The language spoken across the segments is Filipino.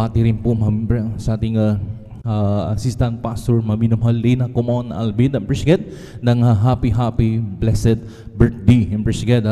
pagbabati rin po sa ating Assistant Pastor Maminamhal Lina Comon Albin. Appreciate ng happy blessed birthday. Appreciate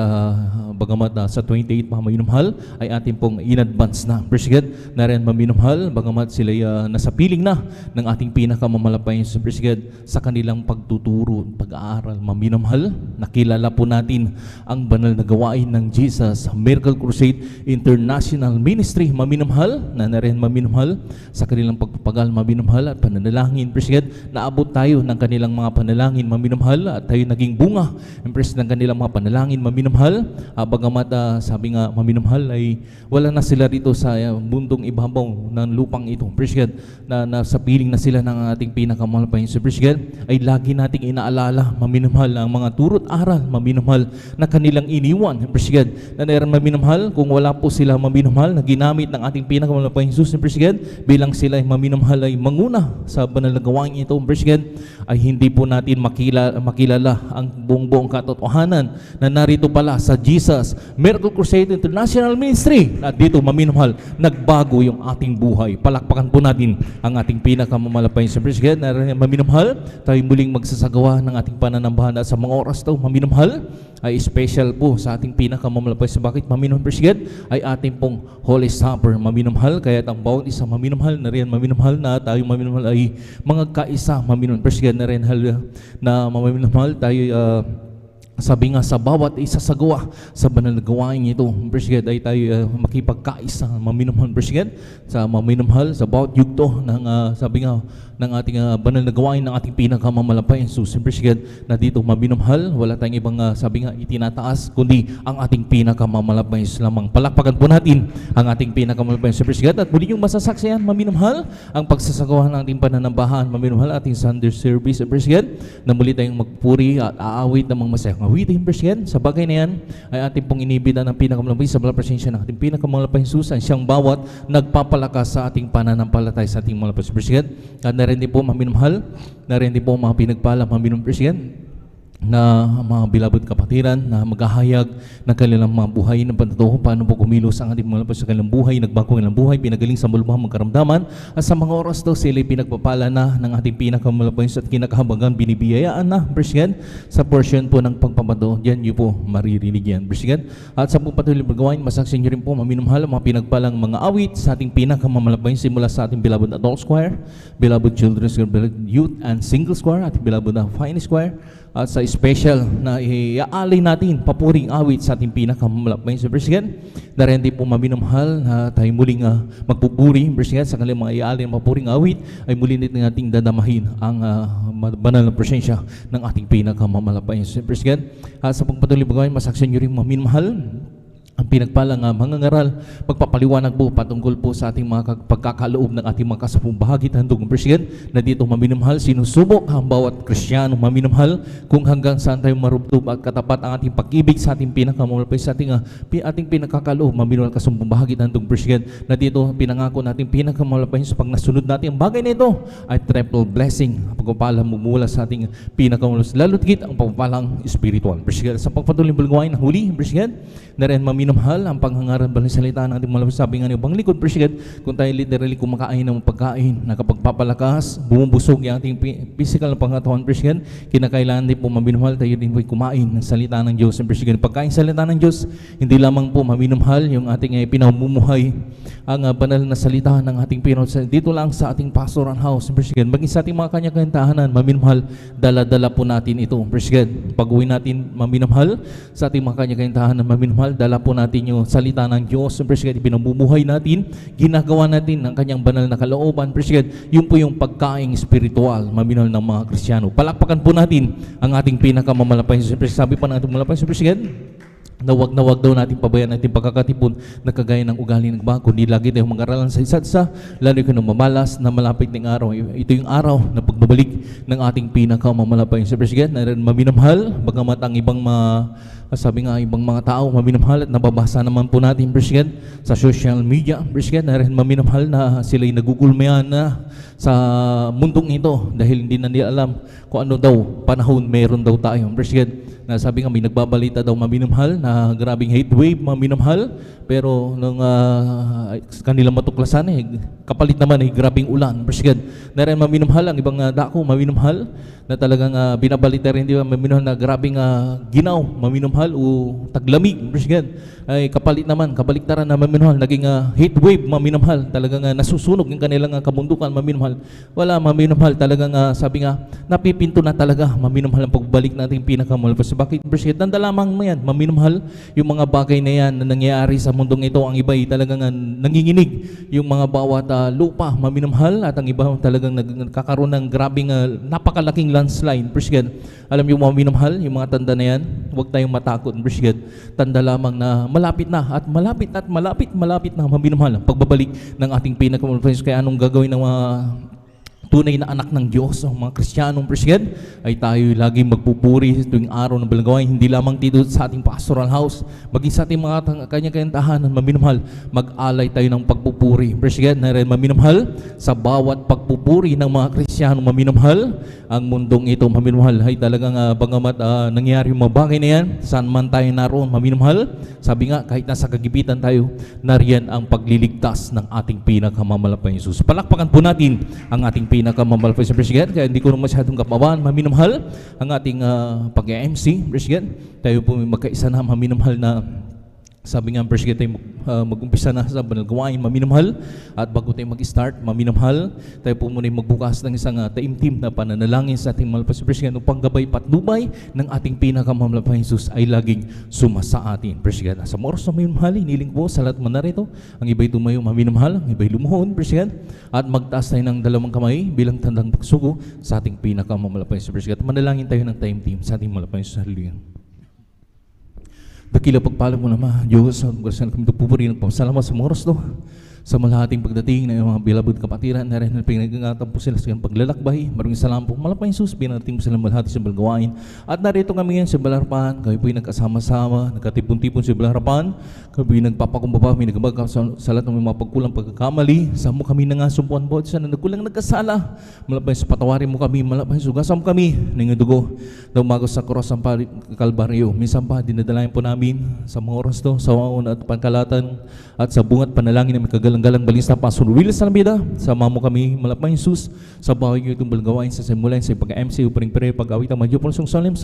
bagamat sa 28 Maminamhal ay ating pong in-advance na. Appreciate na rin Maminamhal bagamat sila nasa piling na ng ating pinakamamalapayin. Appreciate sa kanilang pagtuturo, pag-aaral. Maminamhal, nakilala po natin ang banal na gawain ng Jesus Miracle Crusade International Ministry. Maminamhal na rin Maminamhal sa kanilang pagpapagal. Maminamhal at pananalangin. Appreciate, naabot tayo ng kanilang mga panalangin. Maminamhal at tayo naging bunga. Impress ng kanilang mga panalangin. Maminamhal, bagamat sabi nga Maminamhal ay wala na sila dito sa mundong ibabaw ng lupang ito. Appreciate na nasa piling na sila ng ating pinakamahal pa yung Appreciate ay lagi nating inaalala Maminamhal ang mga turot aral Maminamhal na kanilang iniwan. Appreciate na naran Maminamhal kung wala po sila Maminamhal na ginamit ng ating pinakamahal pa yung Jesus. Appreciate bilang sila ay Maminamhal ay manguna sa banal na gawain ito. Appreciate ay hindi po natin makilala ang buong katotohanan na narito pala sa Jesus Miracle Crusade International Ministry. At dito Maminamhal, nagbago yung ating buhay. Palakpakan po natin ang ating pinakamamalapay sa Appreciate na Maminamhal, tayo muling magsasagawa ng ating pananambahan at sa mga oras ito Maminamhal ay special po sa ating pinakamamalapay sa bakit Maminamhal Appreciate ay ating pong Holy Supper Maminamhal. Kaya ang bawat isa Maminamhal na rin Maminamhal na tayo Maminamhal ay mga kaisa Maminamhal Appreciate na rin na Maminamhal tayo sabi nga sa bawat isa sa gawa sa banal na gawain ito. Appreciate ay tayo makipagkaisa Maminamhal Appreciate sa Maminamhal sa bawat yugto ng sabi nga ng ating banal na gawain ng ating pinakamamalapayan. So Appreciate na dito Maminamhal wala tayong ibang sabi nga itinataas kundi ang ating pinakamamalapayan lamang. Palakpakan po natin ang ating pinakamamalapayan sa Appreciate at muli yung masasaksihan Maminamhal ang pagsasagawa ng ating pananambahan Maminamhal ating Sunday service Appreciate na muli tayong magpuri at aawit ng mga masayang awitin Appreciate. Sa bagay na yan ay ating pong inibida ng pinakamalapayan sa bala presensya ng ating pinakamalapayan susan siyang bawat nagpapalakas sa ating pananampalatay sa ating malapayan Appreciate. At na rin din po Maminamhal, na rin din po mga pinagpala Maminamhal Appreciate na mga bilabot kapatiran na maghahayag ng kanilang mga buhay ng pantotoo, paano po kumilos ang ating mga sa kanilang buhay, nagbago kanilang buhay, pinagaling sa malubhang magkaramdaman at sa mga oras daw sila pinagpapala na ng ating pinakamalapayan at kinakahabagan binibiyayaan na Appreciate sa portion po ng pagpapato. Diyan nyo po maririnig yan Appreciate. At sa pong patuloy paggawain, masaksin nyo rin po Maminamhal mga pinagpalang mga awit sa ating pinakamamalapayan simula sa ating beloved adult choir, beloved children's choir, youth and singles choir at beloved finest choir at sa special na iaalay natin papuring awit sa ating pinakamamalapayan sa Appreciate na rin din po Maminamhal na tayo muling magpupuri Appreciate sa kanilang mga iaalay ng papuring awit ay muli nating dadamahin ang banal na presensya ng ating pinakamamalapayan sa Appreciate. At sa pagpatuloy paggawain, masaksihan nyo rin Maminamhal ang pinagpalang mga ngaral, magpapaliwanag po patungkol po sa ating mga pagkakaloob ng ating mga kasapong bahagi handog Appreciate na dito Maminamhal, sinusubok ang bawat Kristiyano Maminamhal kung hanggang saan tayo marubtob at katapat ang ating pag-ibig sa ating pinakamamalapayan sa ating pinakakaloob Maminamhal kasumpong bahagi handog Appreciate na dito pinangako natin pinakamamalapayan sa pag nasunod natin ang bagay na ito ay triple blessing pagpapala mumula sa ating pinakamamalapayan lalo't higit ang pagpapalang spiritual Appreciate. Sa pagpatuloy bulgawain ng huli Appreciate na rin Maminamhal ang panghangaran ba ng salita ng ating malapas sabi nga niyo bang likod Appreciate kung tayo literally kumakain ng pagkain na kapag papalakas bumubusog yung ating physical na pangatawan Appreciate kinakailangan din po Maminamhal tayo din po kumain ng salita ng Diyos Appreciate. Pagkain salita ng Diyos hindi lamang po Maminamhal yung ating pinamumuhay ang banal na salita ng ating Pinoy dito lang sa ating pastoral house Appreciate. Maging sa ating mga kanya-kanyang tahanan Maminamhal dala-dala po natin ito Appreciate. Pag-uwi natin Maminamhal sa ating mga kanya-kanyang tahanan Maminamhal dala po natin yung salita ng Diyos Appreciate. Pinamumuhay natin, ginagawa natin ang kanyang banal na kalooban Appreciate. Yun po yung pagkaing spiritual Maminamhal ng mga Kristiyano. Palakpakan po natin ang ating pinakamamalapayan sabi pa ng ating malapayan Appreciate na wag daw natin pabayaan natin pagkakatipon na kagaya ng ugali ng bago. Hindi lagi tayo mag-aralan sa isa't isa, lalo ko nung mamalas na malapit ng araw. Ito yung araw na pagbabalik ng ating pinakamamalapayan sa Appreciate na rin Maminamhal, bagamat ang ibang sabi nga ibang mga tao Maminamhal at nababasa naman po natin Appreciate sa social media Appreciate na rin Maminamhal na sila'y nagugulmayan na sa mundong ito dahil hindi na nila alam kung ano daw panahon meron daw tayo Appreciate. na sabi nga may nagbabalita daw maminamhal na grabing hate wave maminamhal, pero nung kanilang matuklasan kapalit naman grabing ulan. Praise God. Na rin maminamhal ang ibang dako maminamhal na talagang binabalita rin di ba maminamhal na grabing ginaw maminamhal o taglamig. Praise God. Ay kapalit naman kabaliktaran na maminamhal naging hate wave maminamhal, talagang nasusunog yung kanilang kamundukan maminamhal. Wala maminamhal, talagang sabi nga napipinto na talaga maminamhal ang pagbalik nating pinakamahal. Kasi bakit? Praise God. Tanda lamang mo yan maminamhal yung mga bagay na yan na nangyayari sa mundong ito. Ang iba ay talagang nanginginig yung mga bawat lupa maminamhal, at ang iba talagang nagkakaroon ng grabing napakalaking landslide. Praise God. Alam niyo mga minamahal, yung mga tanda na yan, huwag tayong matakot. Praise God. Tanda lamang na malapit na at malapit na maminamahal ang pagbabalik ng ating pinakamahal. Kaya anong gagawin ng mga tunay na anak ng Diyos, ang mga Kristiyanong praise God, ay tayo laging magpupuri tuwing araw ng balagawain, hindi lamang dito sa ating pastoral house, maging sa ating mga kanya-kanyang tahanan, maminamahal, mag-alay tayo ng pagpupuri. Praise God, na rin maminamahal, sa bawat pagpupuri ng mga Kristiyanong maminamahal, ang mundong ito maminamahal ay talagang bangamat nangyayari yung mga bagay na yan, saan man tayo naroon maminamahal, sabi nga, kahit nasa kagipitan tayo, nariyan ang pagliligtas ng ating pinakamamalapay Jesus. Palakpakan po natin ang ating pinakamamalapay sa Praise God. Kaya hindi ko na masyadong kapawan, maminamahal ang ating pag-MC, Praise God. Tayo po magkaisa na maminamahal na sabi nga, Praise God, tayo mag-umpisa na sa banal gawain, maminamahal. At bago tayo mag-start, maminamahal, tayo po muna magbukas ng isang taimtim na pananalangin sa ating mahal pa si Praise God, upang gabay patnubay ng ating pinakamahal pa Jesus ay laging sumasa atin. Praise God. Sa oras na maminamahal, hiniling po sa lahat man narito, ang iba'y tumayo maminamahal, ang iba'y lumuhon, Praise God, at magtaas tayo ng dalawang kamay bilang tandang pagsugo sa ating pinakamahal pa si Praise God. Manalangin tayo ng taimtim sa ating mahal pa Jesus. Hallelujah. Dakila pagpala mo naman, Diyos, ang garasan kami ito pupuri ng pamasalamat sa mga oras to, sa malahating pagdating ng mga bilabod kapatiran, na rin na pinagangatan po sila sa kanyang paglalakbay. Maraming salamat po, malapay Jesus, pinarating po sila malahati sa balgawain. At narito kami ngayon sa Balarapan, kami po'y nagkasama-sama, nagkatipon-tipon sa Balarapan, kami po'y nagpapakumbaba, may nagabag sa lahat ng mga pagkulang pagkakamali. Sa mo kami nangasumpuan po, sa nagkulang nagkasala, malapay sa patawarin mo kami, malapay sa ugasam kami, ng dugo, na umagos sa cross ng Kalbaryo. Minsan pa, dinadalayan po namin sa mga oras to, sa waon at pangkalatan, at sa bungat panalangin na may galang balins na Pastor Willis Alameda, sama mo kami malapay Jesus sa bahay nyo itong balgawain sa simulain sa pag-MC upang pere pag-awit ang madyopon song solemn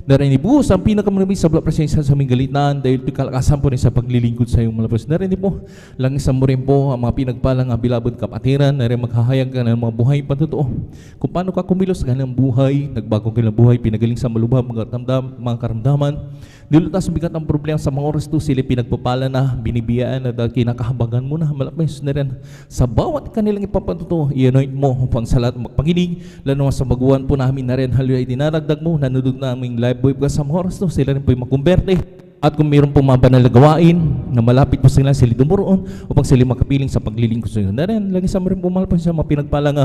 na rin ibuhos ang pinakamalabing sa presensya sa aming galitan dahil ito'y kalakasan po rin sa paglilingkod sa iyong malapos. Na rin po, langisan mo rin po ang mga pinagpalang bilabod kapatiran na rin maghahayag ka ng mga buhay patotoo. Kung paano ka kumilos sa kanilang buhay, nagbagong kanilang buhay, pinagaling sa malubha, mga karamdaman, nilutas bigat ang problema sa mga oras to, sila pinagpapala na, binibiyaan at kinakahabagan mo na, malapis na rin. Sa bawat kanilang ipapatuto, i-anoint mo upang sa lahat magpakinig, lalo sa baguhan po namin na rin, haloy ay dinaragdag mo, nanunod naming live webcast sa mga oras to, sila rin po makumberte. At kung mayroon po mga banal na gawain na malapit po sila dumoroon upang sila makapiling sa paglilingkod sa iyo. Na rin, lagi sa rin po malapis sa mga pinagpalang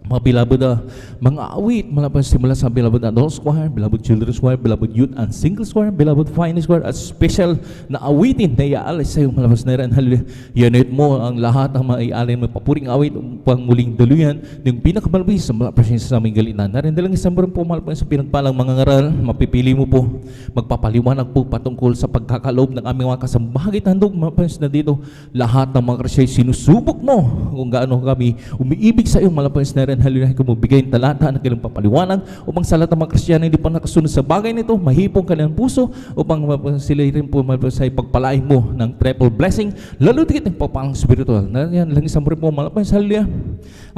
mga bilabod mga awit, malapit simula sa bilabod adult choir, bilabod children's choir, bilabod youth and single choir, bilabod finance choir, at special na awitin na iaalay sa iyong malabas na rin. Hallelujah. Yanit mo ang lahat ng mga iaalay ng papuring awit upang muling daluyan yung pinakamalabis sa mga presensya sa aming galitan. Na rin dalang isang rin po malapit sa pinagpalang mga ngaral, mapipili mo po, magpapaliwanag po patungkol sa pagkakaloob ng aming mga kasambahagit handog, malapit na dito, lahat ng mga Kristiyan sinusubok mo kung gaano kami umiibig sa iyong malapit na rin. Hallelujah, kung magbigay ng talata ng kanilang papaliwanag upang sa lahat ng mga Kristiyano hindi pa nakasunod sa bagay nito, mahipong kanilang puso upang sila rin po sa pagpalain mo ng triple blessing, lalo tigit ng papalang spiritual. Na yan, lang isang rin po malapay sa hallelujah.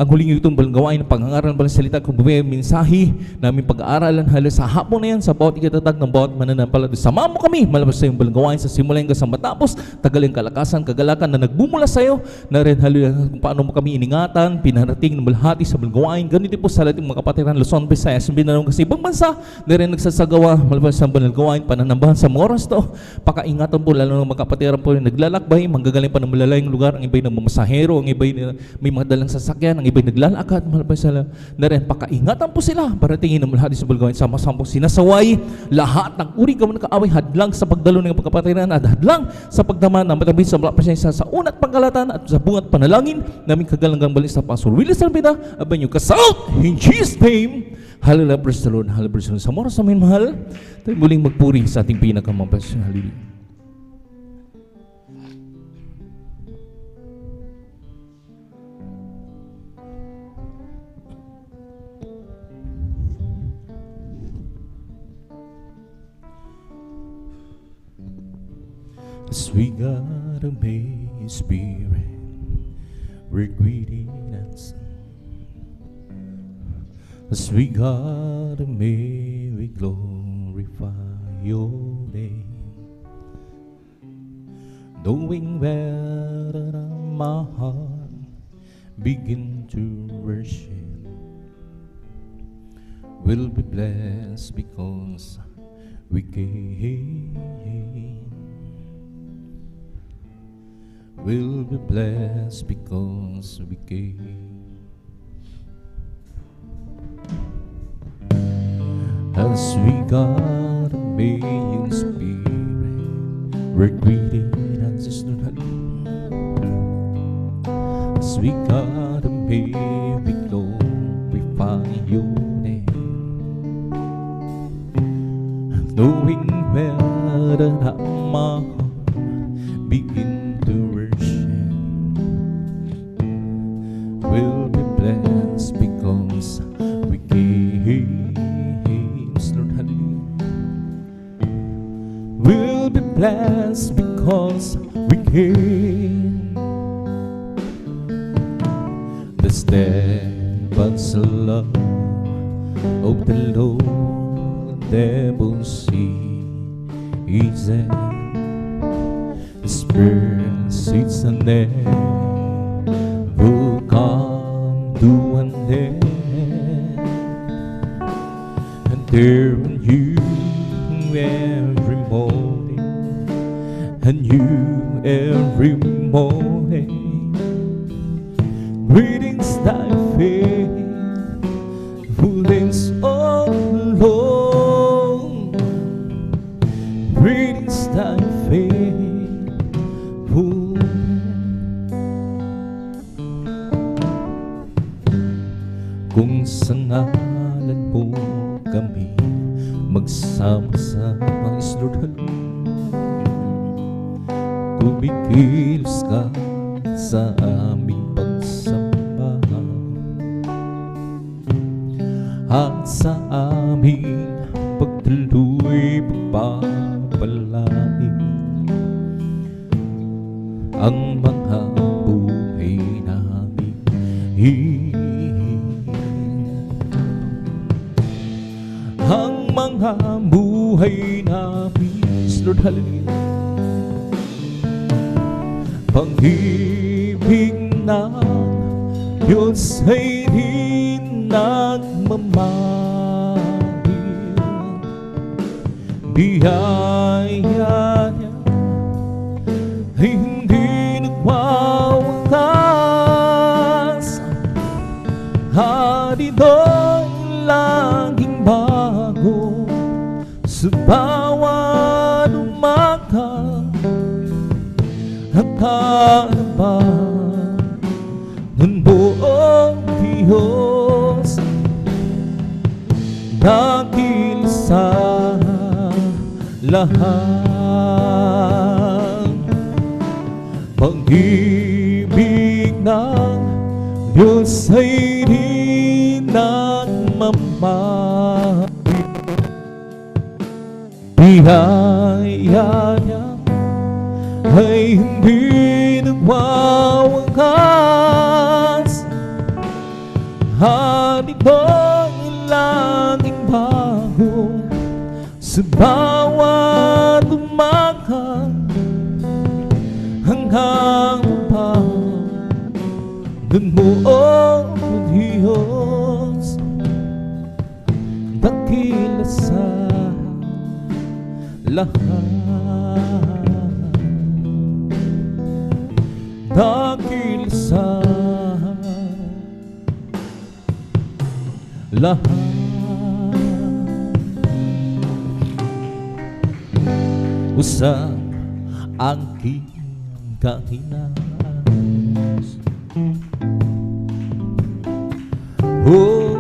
Ang huling itong balgawain ng pangangaral ng salita, kung bumay mensahe namin pag-aaralan hallelujah sa hapon na yan, sa bawat ikatatag ng bawat mananampalataya. Sama mo kami malapit sa iyong balgawain sa simula hanggang sa matapos, tagaling kalakasan, kagalakan na nagbumula sa iyo, na rin hallelujah kung paano mo kami iningatan, pinarating ng malhati sa gawain. Ganito po sa lahat ng mga kapatiran Luzon, Visayas, Mindanao kasi ibang bansa na rin nagsasagawa malabas sa banal gawain, pananambahan sa mga oras to. Pakaingatan po lalo ng mga kapatiran po rin naglalakbay, manggagaling pa ng malalayong lugar, ang iba'y nagmamasahero, ang iba'y may mga dalang sasakyan, ang iba'y naglalakad, malabas sa na rin pakaingatan po sila para tingin ng malhati sa banal gawain, sama-sama sinasaway lahat ng uri ka mga kaaway, hadlang sa pagdalo ng mga kapatiran at hadlang sa pagdaman ng matabis sa mga presensya sa unat pangkalatan at sa bungat panalangin naming kagalanggang balis sa Pastor Willis Alameda, abay inyo kasal in Jesus' name. Hallelujah, praise the Lord, hallelujah, praise the Lord. Sa oras namin mahal, tayo muling magpuri sa ating pinakamabas. Hallelujah. As we got a May Spirit, we're greeting us. As we got a May, we glorify your name. Knowing well that my heart begin to worship, will be blessed because we came. Will be blessed because we came. As we got a May Spirit, we're greeting ancestral. As we got a May, we glorify your name. Knowing well that my heart begin to worship, will be blessed because we came. Lord, hallelujah. Will be blessed because we came. The steadfast love of the Lord never ceases. His mercies never come to an end. And they're new every morning, and you every morning. Greetings thy faithfulness alone. Greetings thy faithfulness. Kung sa ngalan mo kami magsama-sama, Lord, kumikilos ka sa aming pagsamba at sa aming pagtuloy pagpapalain ang mga buhay namin. Ang mga buhay namin, Lord, hallelujah. Pag-ibig ng Diyos ay di nagmamahil. Biyaya niya ay hindi nagwawakas. Hadino'y laging bago sa bawat umaga. Hanapan ng buong Diyos, dakil sa lahat. Pag-ibig ng Diyos ay di nagmamahal. Biyaya niya ay hindi nagwawakas. Hadino'y laging bago sa bawat umaga. Hanggang upang mo, O Diyos, dakila sa lahat. Dakil sa lahat. Usap ang kahinas, Oh,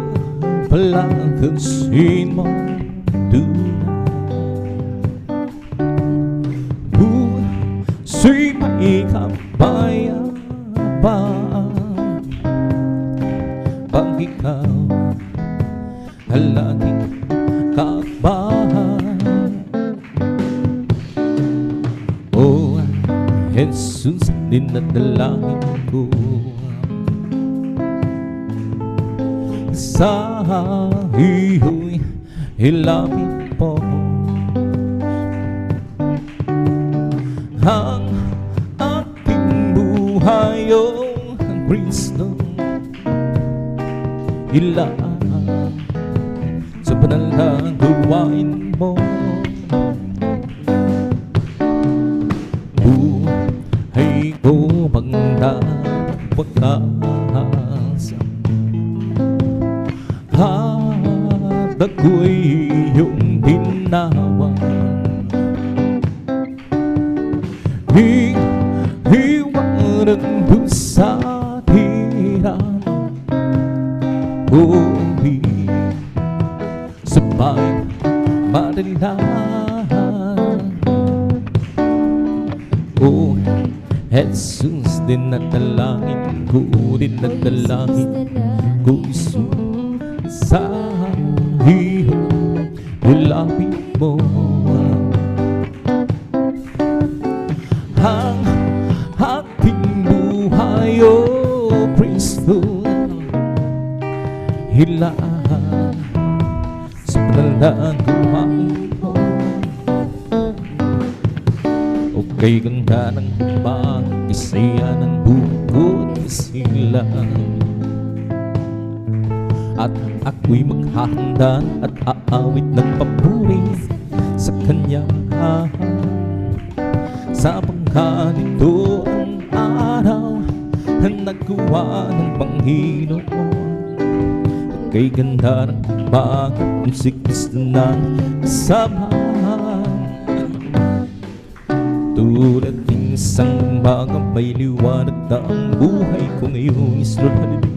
palakasin mo tunay. Puso'y may kapayapaan pag ikaw halaging kaakbahan. Oh, Jesus, dinadalangin ko sa iyo'y hilapit po ang aking buhay, oh Kristo, ilaan sa banal na gawain mo. Buhay ko bang nagwakas at ako'y iyong dinawan. Iwanan mo sa hirap, uwi sabay madilaan. Oh, Jesus, dinadalangin ko, dinadalangin ko, Isus, sa iyo ulapit mo ang aking buhay, oh Kristo, hilaan sa banal na gawain mo. Okay, ganda ng pag-isaya ng bukod silang, at ako'y maghahanda at aawit ng papuri sa Kanya. Sapagkat ito ang araw na nagawa ng Panginoon. Kay ganda ng bakit kung si Kristo nang kasama. Tulad ng isang umaga may liwanag na ang buhay ko ngayon is Lord, hallelujah.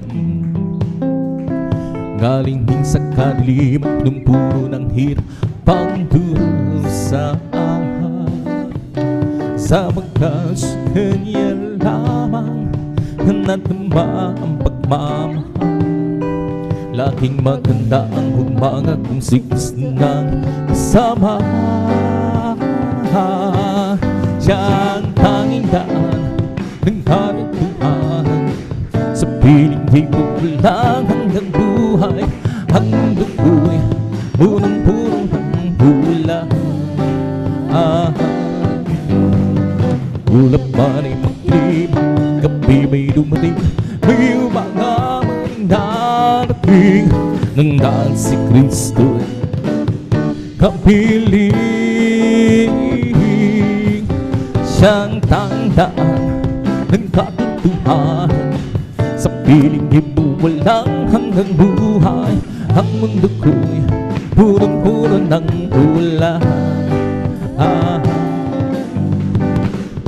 Galing din sa kadiliman ng puro ng hirap pangdusa, sapagkat sa Kanya lamang natama ang pagmamahal. Laking maganda ang umaga kung si Kristo nang kasama. Siya ang tanging daan ng katotohanan, sa piling libog lang hanggang buhay. Ang mundo ko'y punong-puno ng hula. Ulap man ay magdilim, gabi may dumating, may umaga man darating. Nang daan si Kristo kapiling, siyang tandaan ng katotohanan, sa piling libo walang hanggang buhay. Ang mundo ko'y punong-puno ng ulan.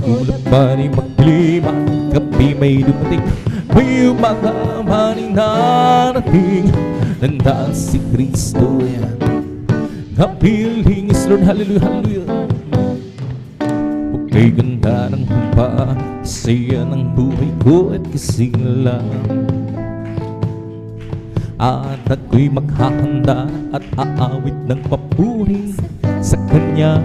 Ulap man ay maglima, gabi may dumating, may umaga man ay narating. Nandaan si Kristo, kapiling is Lord, hallelujah, hallelujah. Okay, ganda ng humpa, saya ng buhay ko at kasiglang, at ako'y maghahanda at aawit ng papuri sa Kanya.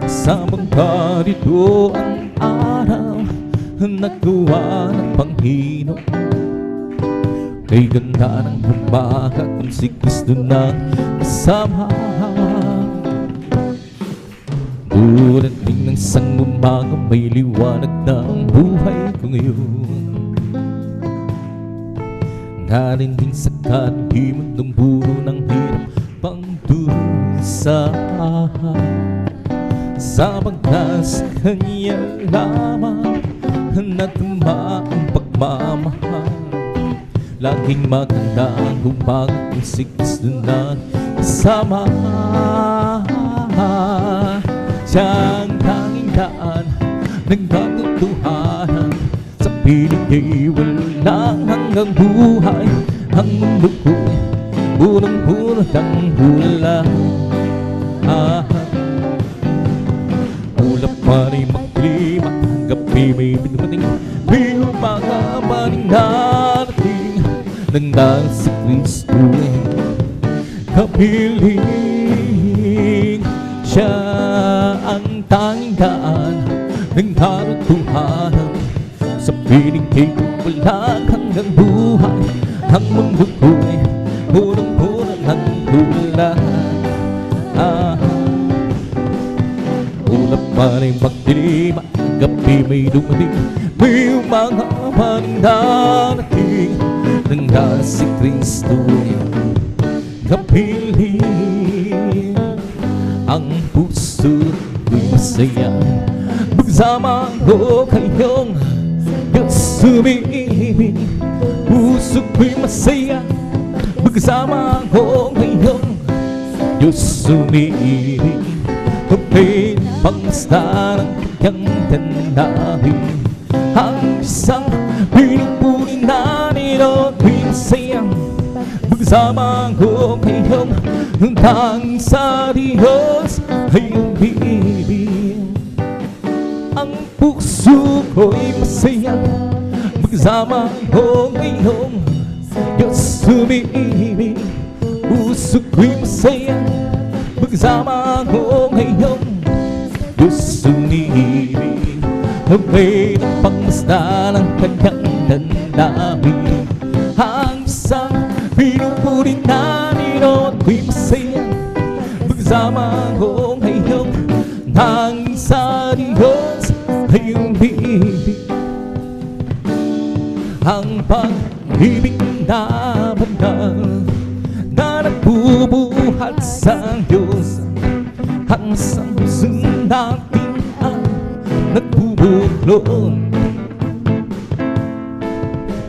Sapagkat ito ang araw nagawa ng Panginoon. Kay ganda ng umaga kung si Kristo nang kasama. Tulad din ng isang umaga may liwanag na ang buhay ko ngayon. Galing din sa kadiliman ng buro ng hirap pangdusa, sapagkat sa Kanya lamang natama ang pagmamahal. Laging maganda ang umaga kung si Kristo nang kasama. Siya ang tanging daan ng katotohanan, sa piling ay walang hanggang buhay. Ang mundo ko'y punong-puno ng hula. Ulap pa rin magklima, gabi may binumating, may umaga pa rin narating, nang dahil si Kristo'y kapiling. Siya ang tanging daan ng karutuhanan, sa piling kay walang hanggang buhay. Ang mundo ko'y punong-puno ng hula. Ulap pa rin magdilim, gabi may dumating, may umaga pa rin darating, nang dahil si Kristo'y kapiling. Ang puso ko'y masaya, magsama ko kayong Diyos umibig. Puso ko'y masaya, magsama ko kayong Diyos umibig. Kapit pangsta ng kanyang tanahin, ang isang pinupuri na nilot ko'y masaya, magsama ko kayong tanging sa Diyos ay umibig. Ang puso ko'y masaya, magsama ko ngayong Diyos umibig. Puso ko'y masaya, magsama ko ngayong Diyos umibig. Abay ng pangmasda ng kanyang damdamin, ang isang pinupuri na nilot ko'y masaya, magsama ko ngayong tanging sa Diyos ay umibig. Ang pag-ibig na banal na nagbubuhat sa Diyos, ang isang pusong natin ang nagbubuklod.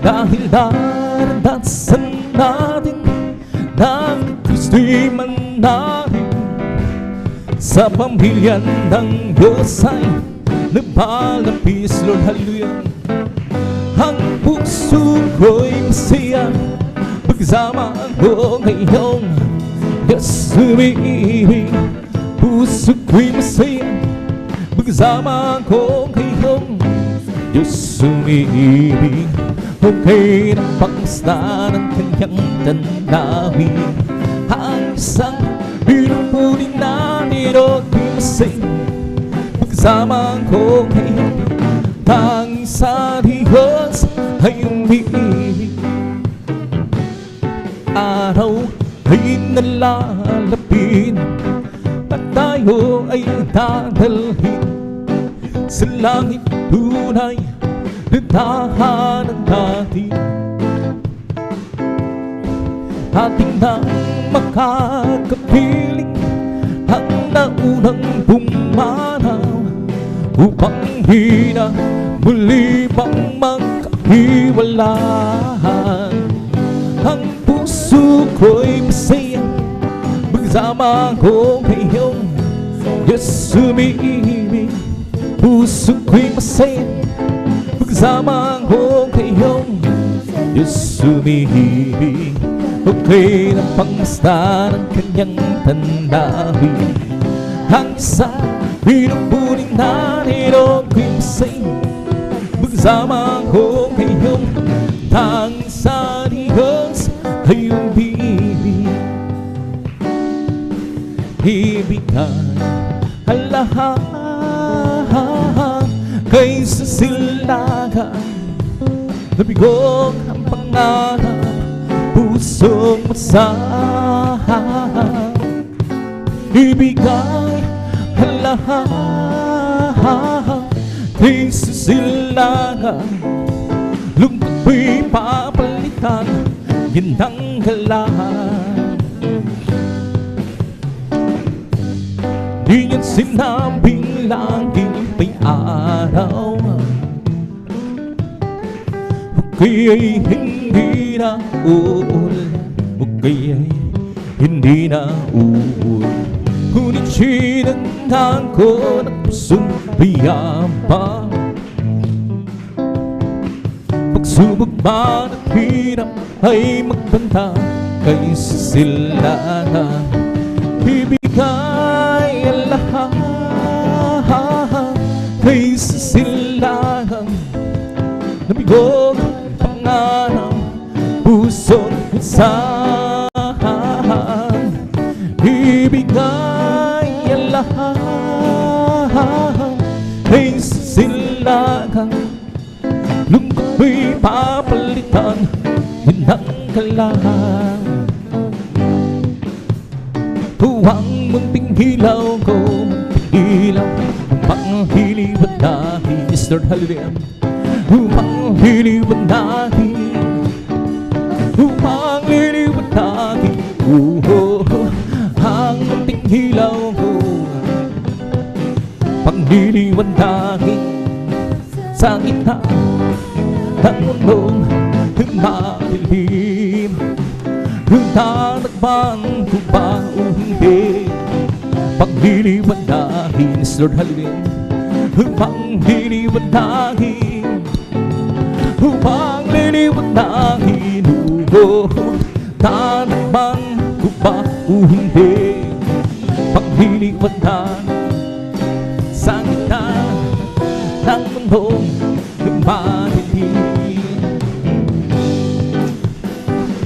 Dahil naranasan natin na Kristo'y manahin, sa pamilya ng Diyos ay napalapis, Lord, hallelujah. Ang puso ko'y masaya, magsama ko ngayong Diyos umibig. Puso ko'y masaya, magsama ko ngayong Diyos umibig. Okay ng pangmasda ng kanyang tanahin, ang isang pinupuri na nilot ko'y masaya, magsama ko ngayong tanging sa Diyos ay umibig. Araw ay nalalapit at tayo ay dadalhin sa langit tunay na tahanan natin. Ating nang makakapiling ang naunang pumanaw, upang di na muli pang magkahiwalaan. Ang puso ko'y masaya, magsama ko ngayong Diyos umibig. Puso ko'y masaya, magsama ko ngayong Diyos umibig. Okay ng pangmasda ng kanyang tanahin, ang isang pinupuri na nilot ko'y masaya, magsama ko ngayong tanging sa Diyos ay umibig. Ibigay ang lahat kay Silaga, nabigong ang pangarap, pusong masaya. Ibigay ang lahat kay Silaga, lungkot mo'y papalitan, yan ang galang. Di yan sinabing laging may araw, kaya'y hindi na uulan, kaya'y hindi na uulan. Ngunit sinandaan ko ng pusong piyapa, Subok man at hirap ay magbanta kaysa sila ibigay ang lahat kaysa sila nabigog pangarang puso't usahan ibigay ang lahat kaysa sila lungkot mo'y papalitan ng kalahan huwag munting hilaw ko munting hilaw upang hiliwan natin Lord hallelujah upang hiliwan natin upang hiliwan natin ang munting hilaw ko panghiliwan natin sa gitna ng mundong madilim Tatagpan ko ba o hindi pagliliwan natin Lord hallelujah pagliliwan natin pagliliwan natin tatagpan ko ba o hindi pagliliwan natin sa gitna ng mundong madilim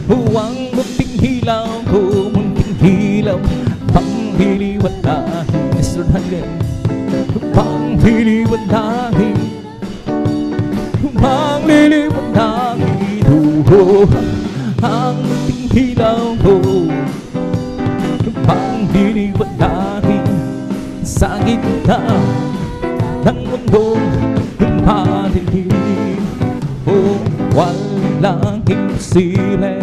huwag munting hilaw ko munting hilaw panghiliwan natin Lord hallelujah panghiliwan natin panghiliwan natin ang munting hilaw ko panghiliwan natin sa gitna ng mundong madilim walang imposible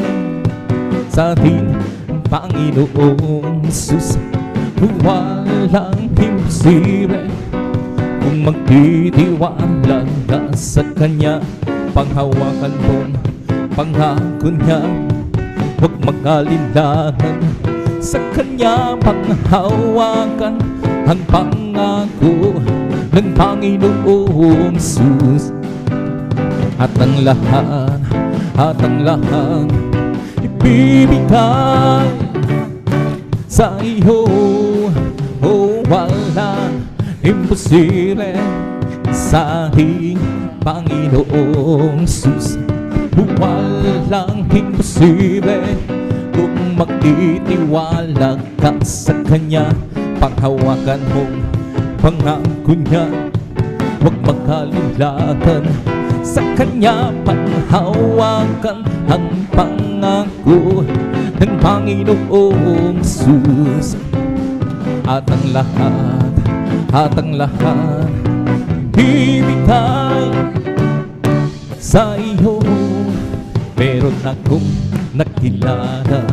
sa ating Panginoong Jesus walang imposible kung magtitiwala ka sa Kanya panghawakan mong pangako niya huwag mag-alinlangan sa Kanya panghawakan ang pangako ng Panginoong Jesus at ang lahat ibibigay sa iyo wala imposible sa ating Panginoong Jesus walang imposible kung magtitiwala ka sa Kanya panghawakan mong pangako niya huwag mag-alinlangan sa Kanya panghawakan ang pangako ng Panginoong Jesus at ang lahat ibigay sa iyo meron akong nakilala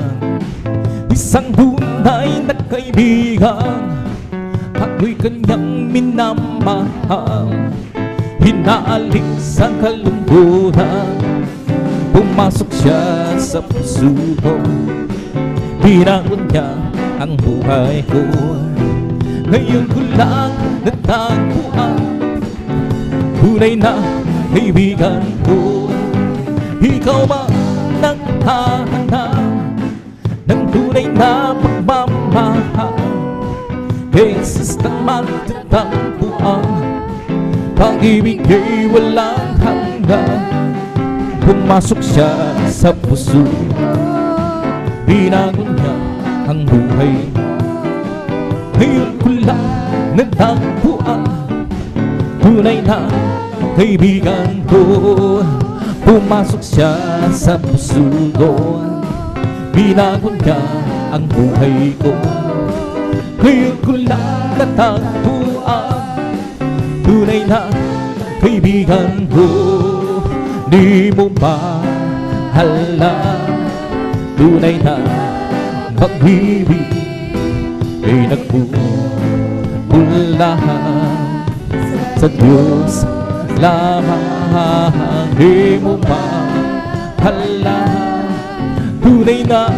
isang tunay na kaibigan ako'y kanyang minamahal hinalik sa kalungkutan pumasok siya sa puso ko binagon niya ang buhay ko ngayon ko lang natagpuan tunay na kaibigan ko ikaw ba naghahanap ng tunay na pagmamahal beses na matatagpuan pag-ibig ay walang hanggan pumasok siya sa puso binago niya ang buhay ngayon ko lang natagpuan tunay na kaibigan ko pumasok siya sa puso ko binago niya ang buhay ko ngayon ko lang natagpuan tunay na kaibigan ko di mo ba alam tunay na pag-ibig ay nagmumula sa Diyos lamang di mo ba alam tunay na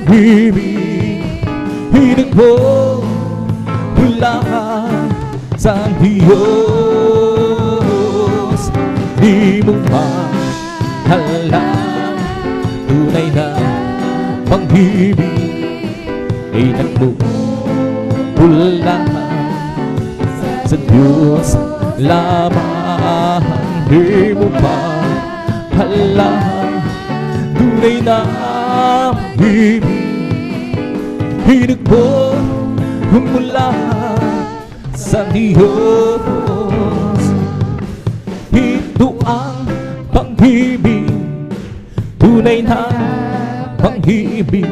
pag-ibig ay nagmumula sa Diyos di mo ba halang tunay na pag-ibig ay nagmumula sa Diyos lamang. Di mo ba halang tunay na pag-ibig ay nagmumula sa Diyos. Ito ang pag-ibig, tunay na pag-ibig,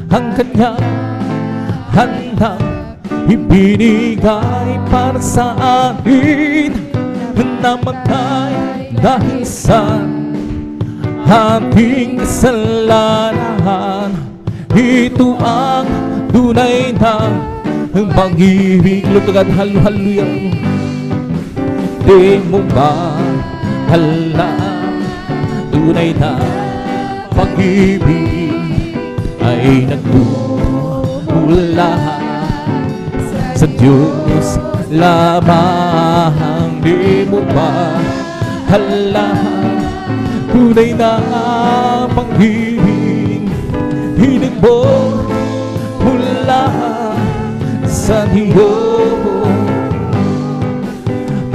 ang kanyang handang ibinigay para sa akin, namatay dahil sa ating kasalanan. Ito ang tunay na pag-ibig. Lutugad, hallelujah. Di mo ba alam, tunay na pag-ibig ay nagmumula sa Diyos lamang. Di mo ba alam, tunay na pag-ibig ay nagmumula sa Diyos.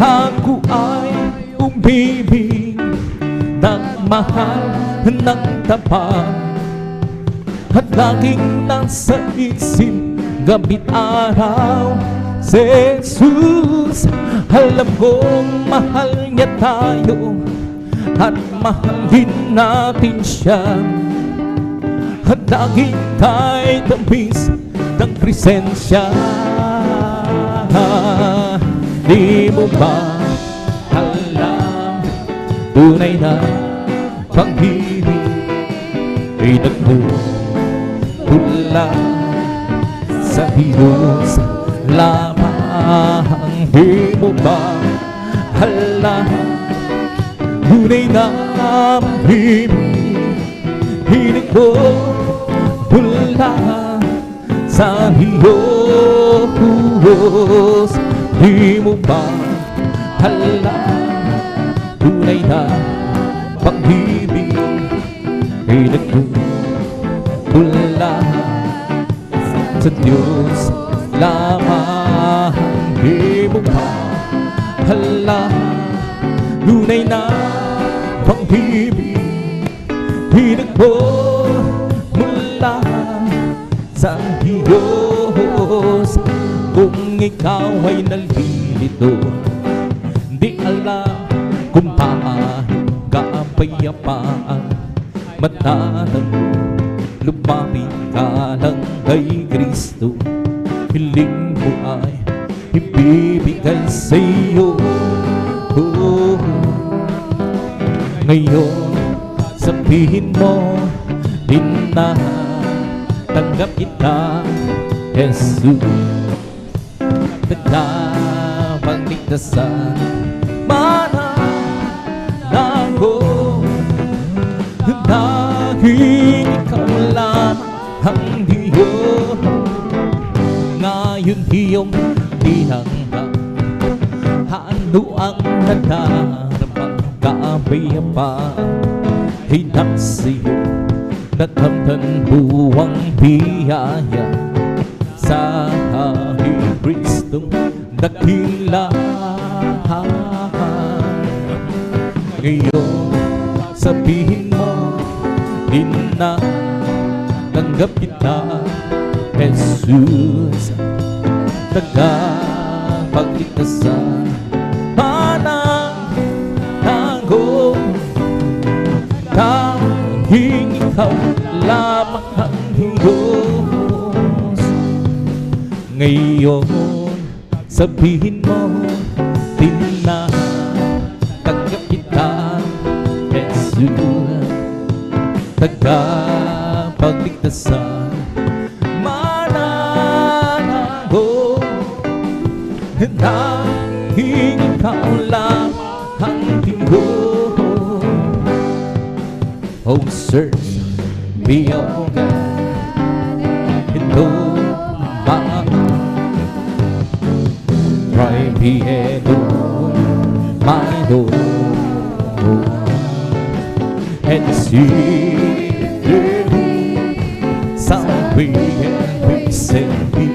Ako ay umibig ng mahal ng tapat, at laging nasa isip gabi't araw si Jesus. Alam kong mahal niya tayo at mahalin natin siya, at laging tayo tamis ng presensya. Di mo ba alam, tunay na pag-ibig ay nagmumula sa Diyos lamang. Di mo ba alam, tunay na pag-ibig ay nagmumula sa Diyos. Di mo ba alam, tunay na pag-ibig ay nagmumula sa Diyos lamang. Di mo ba alam, tunay na pag-ibig ay nagmumula sa Diyos. Kung ikaw ay nalilito, di alam kung paano kapayapaan, matanang lumapit ka lang kay Kristo. Hiling mo ay ibibigay sa iyo. Ngayon sabihin mo din na tanggap kita, Jesus. Nagkapagligtasan mananago, dahil ikaw lang ang Diyos. Ngayon iyong tinanggap, ano ang nadarama, kapayapaan ay nasiyo. Natamtan buwang biyaya sa Kristong dakila. Ngayon sabihin mo din na tanggap kita, Jesus. Tagapagligtasan mananago, dahil ikaw lamang ang Diyos. Ngayon sabihin mo din na tanggap kita, Jesus. Tagapagligtasan mananago, dahil ikaw lamang ang Diyos. Oh, search me, oh God, and know my try me and know my Lord. and see some way and recently.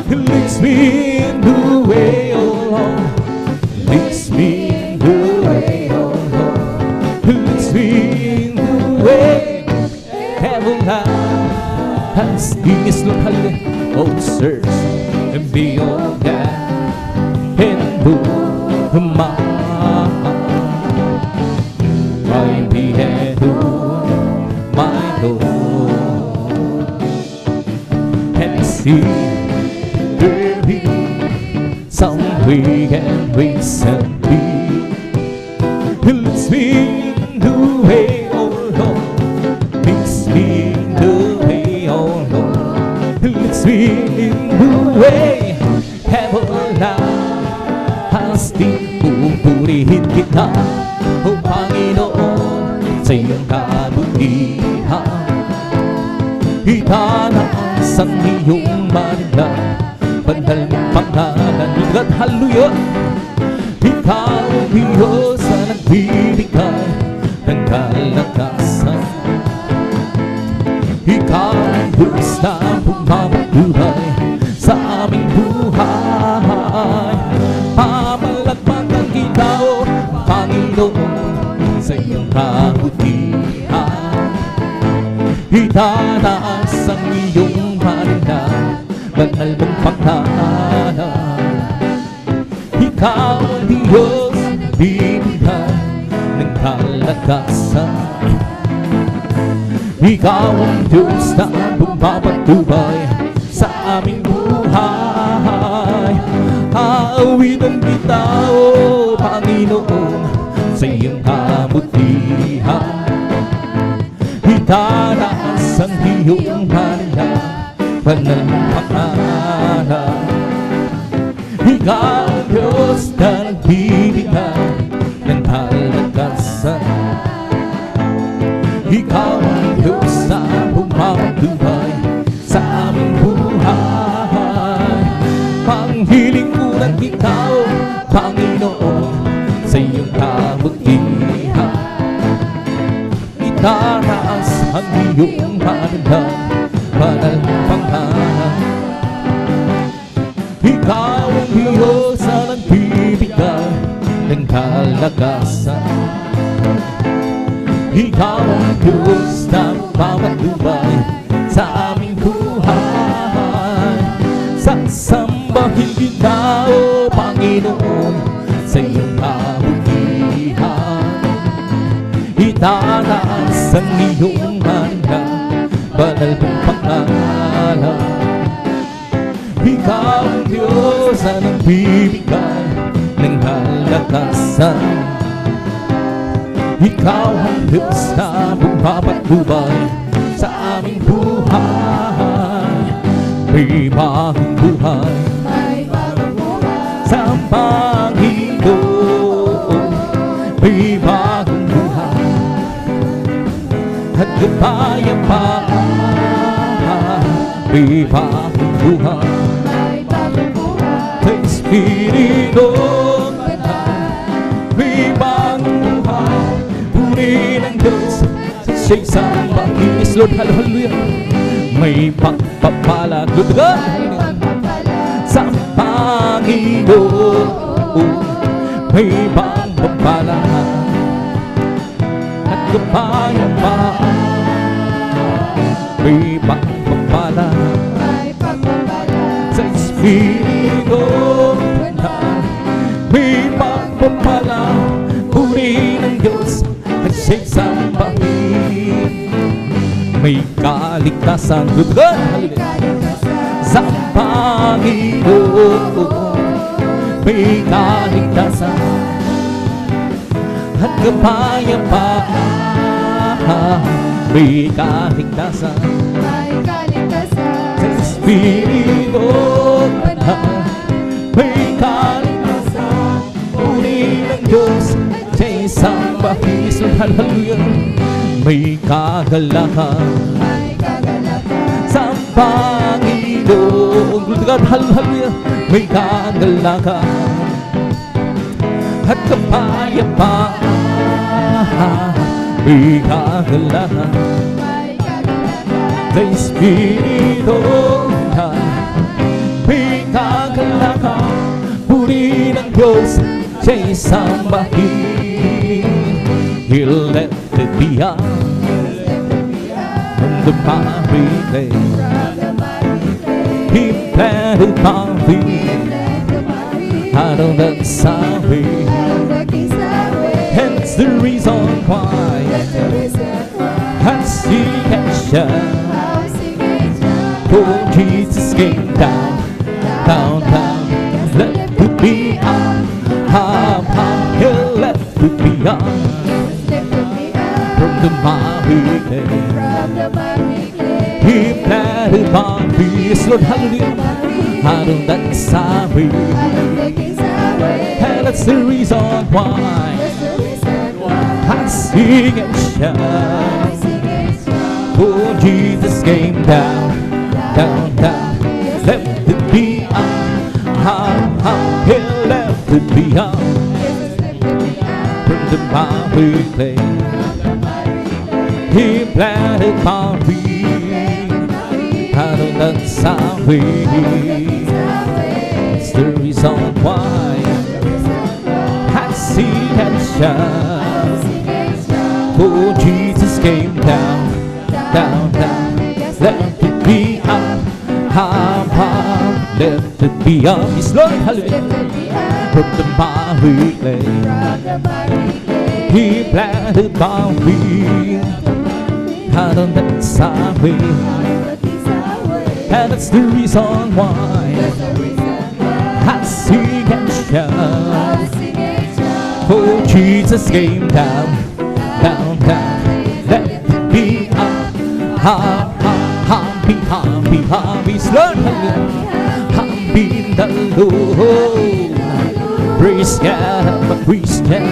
He leads me in the way, oh Lord, leads me in the way, oh Lord, He leads me in the way everlasting is Lord, hallelujah. Oh, search and beyond that and who my behead, my Lord, and see there be some way and recently. He leads me in the way, oh Lord, leads me in the way, oh Lord, He leads me in the way everlasting. Pupurihin kita, O Panginoon, sa iyong kabutihan. Itanaas ang iyong manila, banal mong pangalan, at hallelujah. Ikaw ang Diyos na nagbibigay ng kalakasan. Ikaw ang Diyos na pumapatubay sa aming buhay. Pamalagpagan kita, O Panginoon, sa iyong kabutihan. Itataas ang iyong manila, banal mong pangalan. Ikaw ang Diyos, bibigay ng kalakasan. Ikaw ang Diyos na pumapatubay sa aming buhay. Aawitan kita, O Panginoon, sa iyong kabutihan. Itataas ang iyong manila, banal mong pangalan. Ikaw ang Diyos na nagbibigay ng kalakasan. Ikaw ang Diyos na pumapatubay sa aming buhay. Panghiling ko ng ikaw, Panginoon, sa iyong kabutihan. Itataas ang iyong manila, banal mong pangalan. Ikaw ang Diyos na nagbibigay ng kalakasan. Ikaw ang Diyos na pumapatubay sa aming buhay. Sasambahin kita, O Panginoon, sa iyong kabutihan. Itataas ang iyong manila, banal mong pangalan. Ikaw ang Diyos na nagbibigay ng kalakasan. Ikaw ang Diyos na pumapatubay sa aming buhay. May bagong buhay, sa Panginoon. May bagong buhay at kapayapaan. May bagong buhay sa Espiritu Banal. May bagong buhay, puri ng Diyos sa isang bangis. Lord, hallelujah. May pagpapala, sa Panginoon. May pagpapala at kapayapaan. May pagpapala sa Espiritu Banal. May pagpapala, puri ng Diyos at sa isang bangis. May kaligtasan, sa Panginoon. May kaligtasan at kapayapaan. May kaligtasan sa Espiritu Banal. May kaligtasan, puri ng Diyos sa isang bangis. Hallelujah. May kagalakan sa Panginoon. Hallelujah. May kagalakan at kapayapaan. may kagalakan sa Espiritu na may kagalakan. Puri ng Diyos sa isang bahid. He'll let it be on the mighty day. He planted my feet out of the highway, and it's the reason why I sing and shout. Oh, Jesus came down, down, down, let it be on. He'll let it be on from the mighty day. He planted my feet, Lord, hallelujah, out of that highway, and that's the reason why I sing and shout. Oh, Jesus came down, down, down, let it be on. He left it be on from the mighty clay. He planted my feet out of that highway. It's the reason why I sing and shout. Oh, Jesus came down, down, down, let it be on. Let it be on. His Lord, hallelujah, from the mighty clay. He planted my feet out on that highway, and that's the reason why I sing and shout. Oh, Jesus came down, down, down, let it be on. Happy, happy, happy, Lord, happy in the Lord. Praise God, I'm a Christian.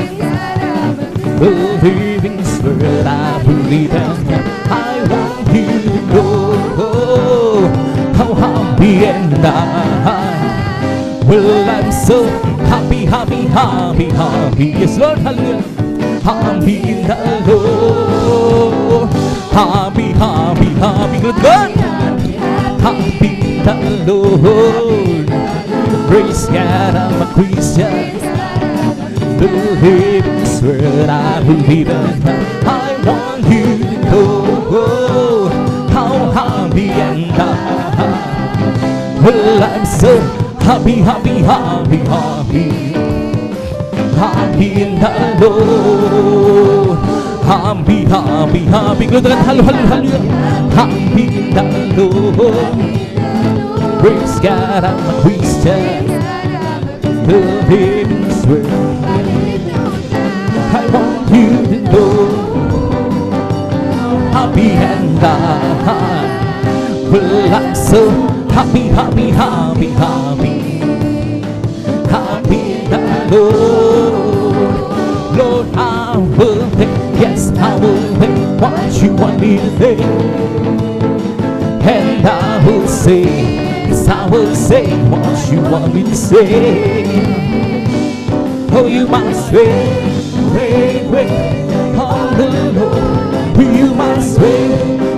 The living Spirit I believe in. I want you to know how happy and I. Well, I'm so happy, happy, happy, happy. Yes, Lord, hallelujah. Happy in the Lord. Happy, happy, happy, good God. Happy in the Lord. Praise God, I'm a Christian. The living Spirit I believe in. I want you to know how happy and I. Well, I'm so happy, happy, happy, happy. Happy in the Lord. Happy, happy, happy. Hallelujah, hallelujah. Happy in the Lord. Praise God, I'm a Christian. The living Spirit. I want you to know happy and I. Well, I'm so happy, happy, happy, happy. Happy in the Lord. Lord, I will think, yes, I will think what you want me to think. And I will say, yes, I will say what you want me to say. Oh, you must wait, wait, wait on the Lord. You must wait,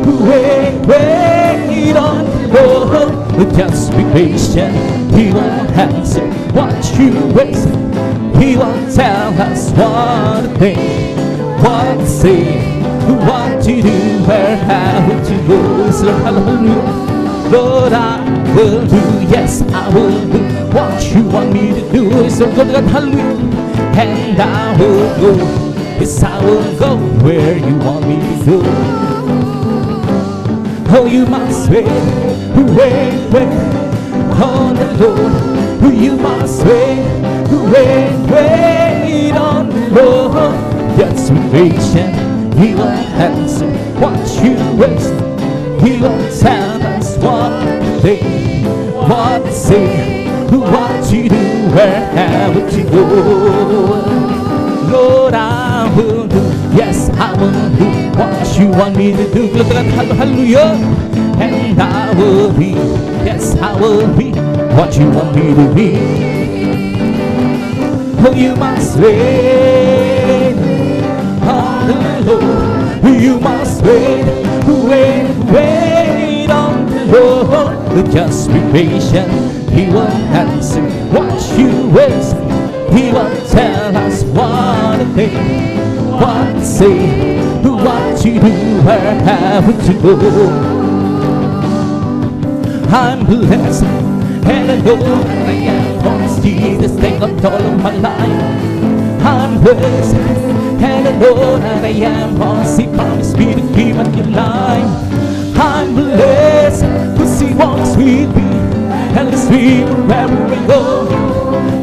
wait, wait on the Lord. Just be patient, He will answer what you waste. He will tell us what to think, what to say, what to do, where, how to go. Lord, hallelujah. Lord, I will do, yes, I will do what you want me to do. So God, hallelujah. And I will go, yes, I will go where you want me to go. Oh, you must wait, wait, wait on the Lord. You must wait, wait, wait on the Lord. Just be patient, He will answer what you waste. He will tell us what to think, what to say, what to do, where have to go. Lord, I will do, yes, I will do what you want me to do. Hallelujah. And I will be, yes, I will be what you want me to be. Oh, you must wait on the Lord. you must wait, wait, wait on the Lord. Just be patient, He will answer what you ask. He will tell us what to think, what to say, what to do, where have to go. I'm blessed, and I know that I am, cause Jesus take control of my life. I'm blessed, and I know that I am, cause He promised me to give up your life. I'm blessed, cause He walks with me, and leads me wherever we go.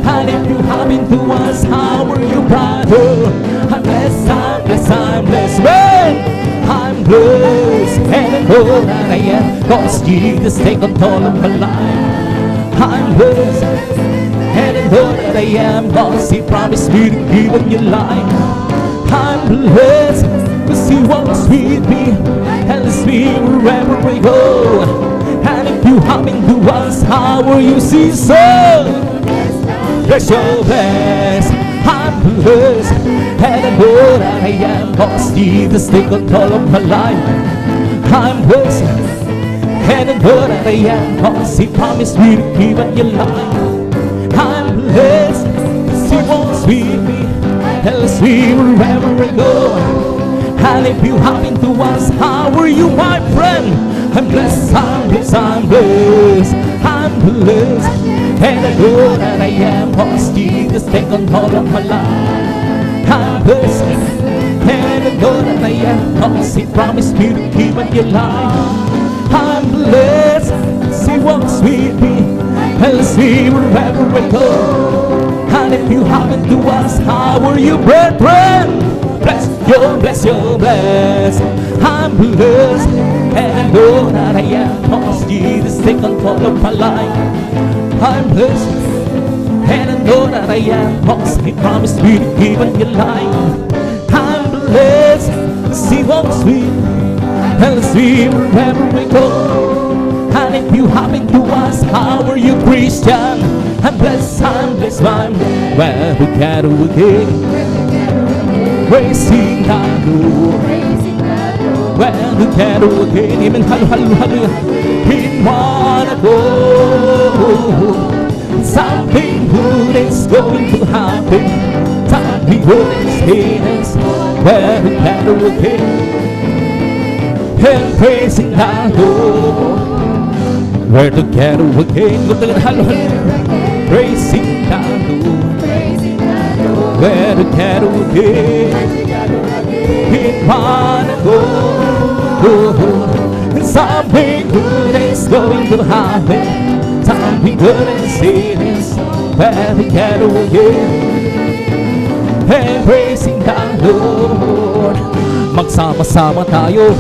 And if you happen to ask, how are you, brother? I'm blessed, I'm blessed, I'm blessed, man. I'm blessed, and I know that I am, cause Jesus take control of my life. I'm blessed, and I know that I am, cause He promised me to give up your life. I'm blessed, cause He walks with me, and leads me wherever we go. And if you happen to ask, how are you, Caesar? Bless your blessed, I'm blessed, and I know that I am, cause Jesus take control of my life. I'm blessed, and I know that I am, cause He promised me to give up your life. I'm blessed, cause He walks with me, and leads me wherever I go. And if you happen to ask, how are you, my friend? I'm blessed, I'm blessed, I'm blessed, I'm blessed, and I know that I am, cause Jesus take control of my life. I'm blessed, and I know that I am, cause He promised me to give up your life. I'm blessed, cause He walks with me, and leads me wherever I go. And if you happen to ask, how are you, brethren? Bless your blessed, I'm blessed, and I know that I am, cause Jesus take control of my life. I'm blessed, and I know that I am, cause He promised me to give up your life. I'm blessed, cause He walks with me, and leads me wherever we go. And if you happen to ask, how are you, Christian? I'm blessed, I'm where we gather again, praising the Lord, where we gather again, amen, hallelujah, in one accord. Something good is going to happen, something good is here, where we gather again, and praising the Lord, where together again, hallelujah, praising the Lord, where together again, in one accord. Something good is going to happen, something good is here, where together again, and praising the Lord. Magsama-sama tayo,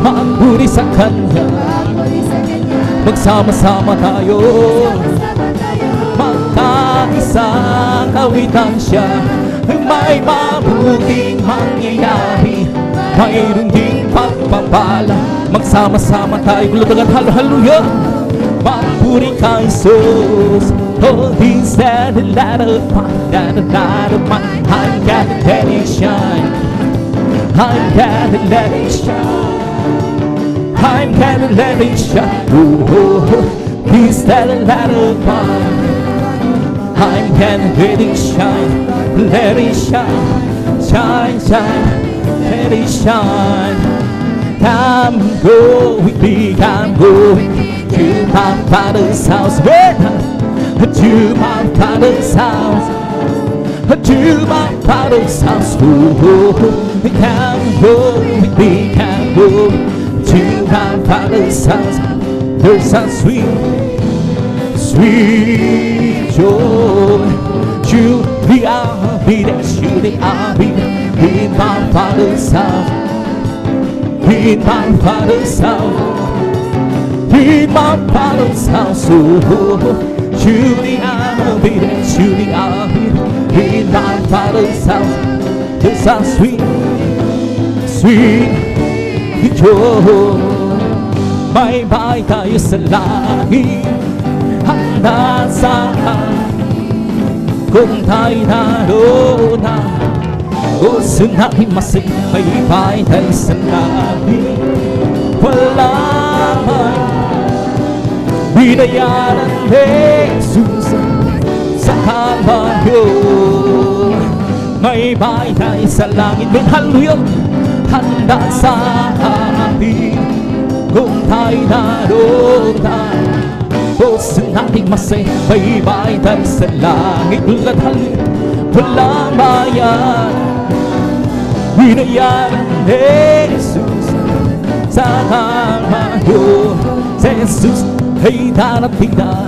magburi sa Kanya, magsama-sama tayo, magkaisang kawitan siya. May mabuting mangyayari, mayroon ding pagpapala. Magsama-sama tayo, gulutagan, hallelujah, magburi kang Sus. Oh, He said, light of mine, I gotta let it shine, I gotta let it shine, I gotta let it shine. Oh, He said, light of mine, I'm gonna let it shine, let it shine, shine, shine, let it shine. I'm going to my Father's house, to my Father's house, to my Father's house. Oh, I'm going to my Father's house. There's a sweet, sweet joy. Surely I'll be there, surely I'll be there, in my Father's house, in my Father's house, in my Father's house. Oh, surely I'll be there, surely I'll be there, in my Father's house. There's a sweet, sweet joy. Bye-bye tayo sa langit, handa sa kung tayo naroon na Puso namin masipaybay dahil sa langit wala man binayaran ni Jesus sa Kalbaryo. May bahay sa langit, may hallelujah, handa sa atin kung tayo naroon. Puso nating masipaybay dahil sa langit walang bayan binayaran ni Jesus sa Kalbaryo. Si Jesus ay darating na,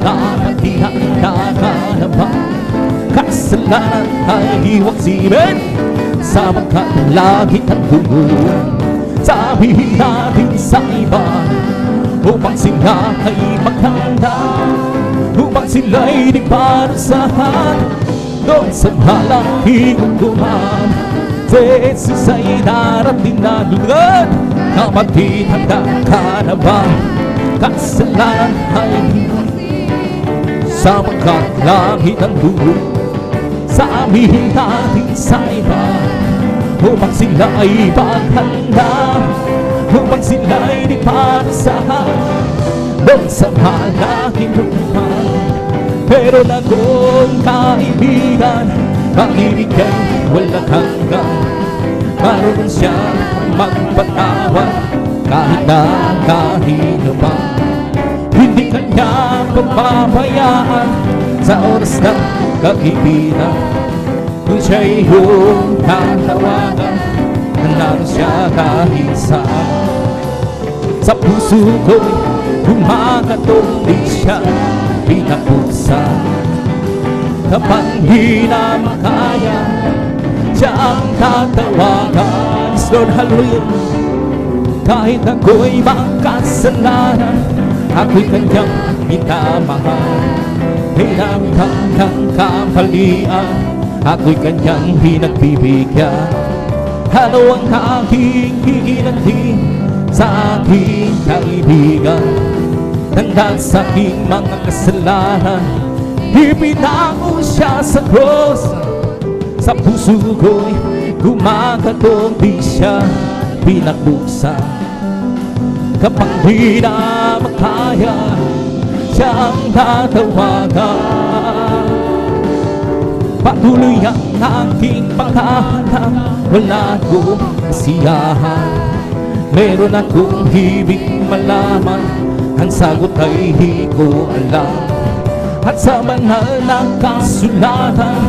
dapat ihanda ka naman. Kasalanan ay iwaksimin sa magkalagit at dulo. Sabihin natin sa iba upang sila ay maghanda, upang sila'y di parusahan doon sa malaking hukuman. Si Jesus ay darating na lugod, kapatid, handa ka na ba? Kasalanan ay sa magkalagit at dulo. Sabihin natin sa iba upang sila ay paghanda, upang sila ay di parusahan doon sa malaking hukuman. Pero na kung kaibigan, pag-ibigay walang hanggan, maroon siya magpatawad kahit na kahino pa. Hindi kanya papabayaan sa oras ng kaibigan. Kung siya'y iyong tatawagan, naroon siya kahit saan. Sa puso ko'y kumakatong di siya pinapuksan. Kapag di na makaya, siya ang tatawagan. Lord, hallelujah. Kahit ako'y makasalanan, ako'y kanyang minamahal. Hinamang ng kapalian, ako'y kanyang pinagbibigyan. Ano ang aking hihinantin sa aking kaibigan? Tandaan sa aking mga kasalanan, ipinako siya sa cross. Sa puso ko'y gumagatong di siya pinakbuksan. Kapag di na makaya, siya ang tatawagan. Patuloy ang aking paghahanap, wala akong kasiyahan. Meron akong hibig malaman, ang sagot ay di ko alam. At sa banal na kasulatan,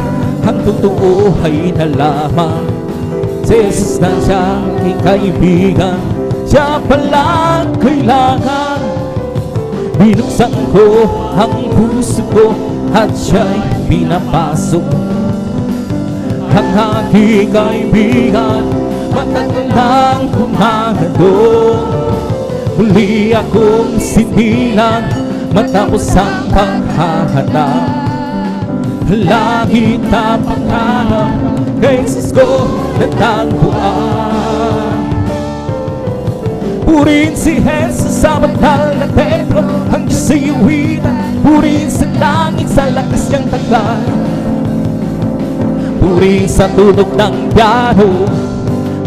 ang totoo ay nalaman. Si Jesus na siya aking kaibigan, siya pala kailangan. Binuksan ko ang puso ko at siya'y pinapasok. Ang aking kaibigan, matagal nang humahandog. Muli akong sinilang matapos ang paghahanap. Lagi na pangarap kay Jesus ko natagpuan. Purihin si Jesus sa banal na templo, ang Diyos ay iwitan. Purihin sa langit sa lakas niyang taglay. Purihin sa tunog ng piano,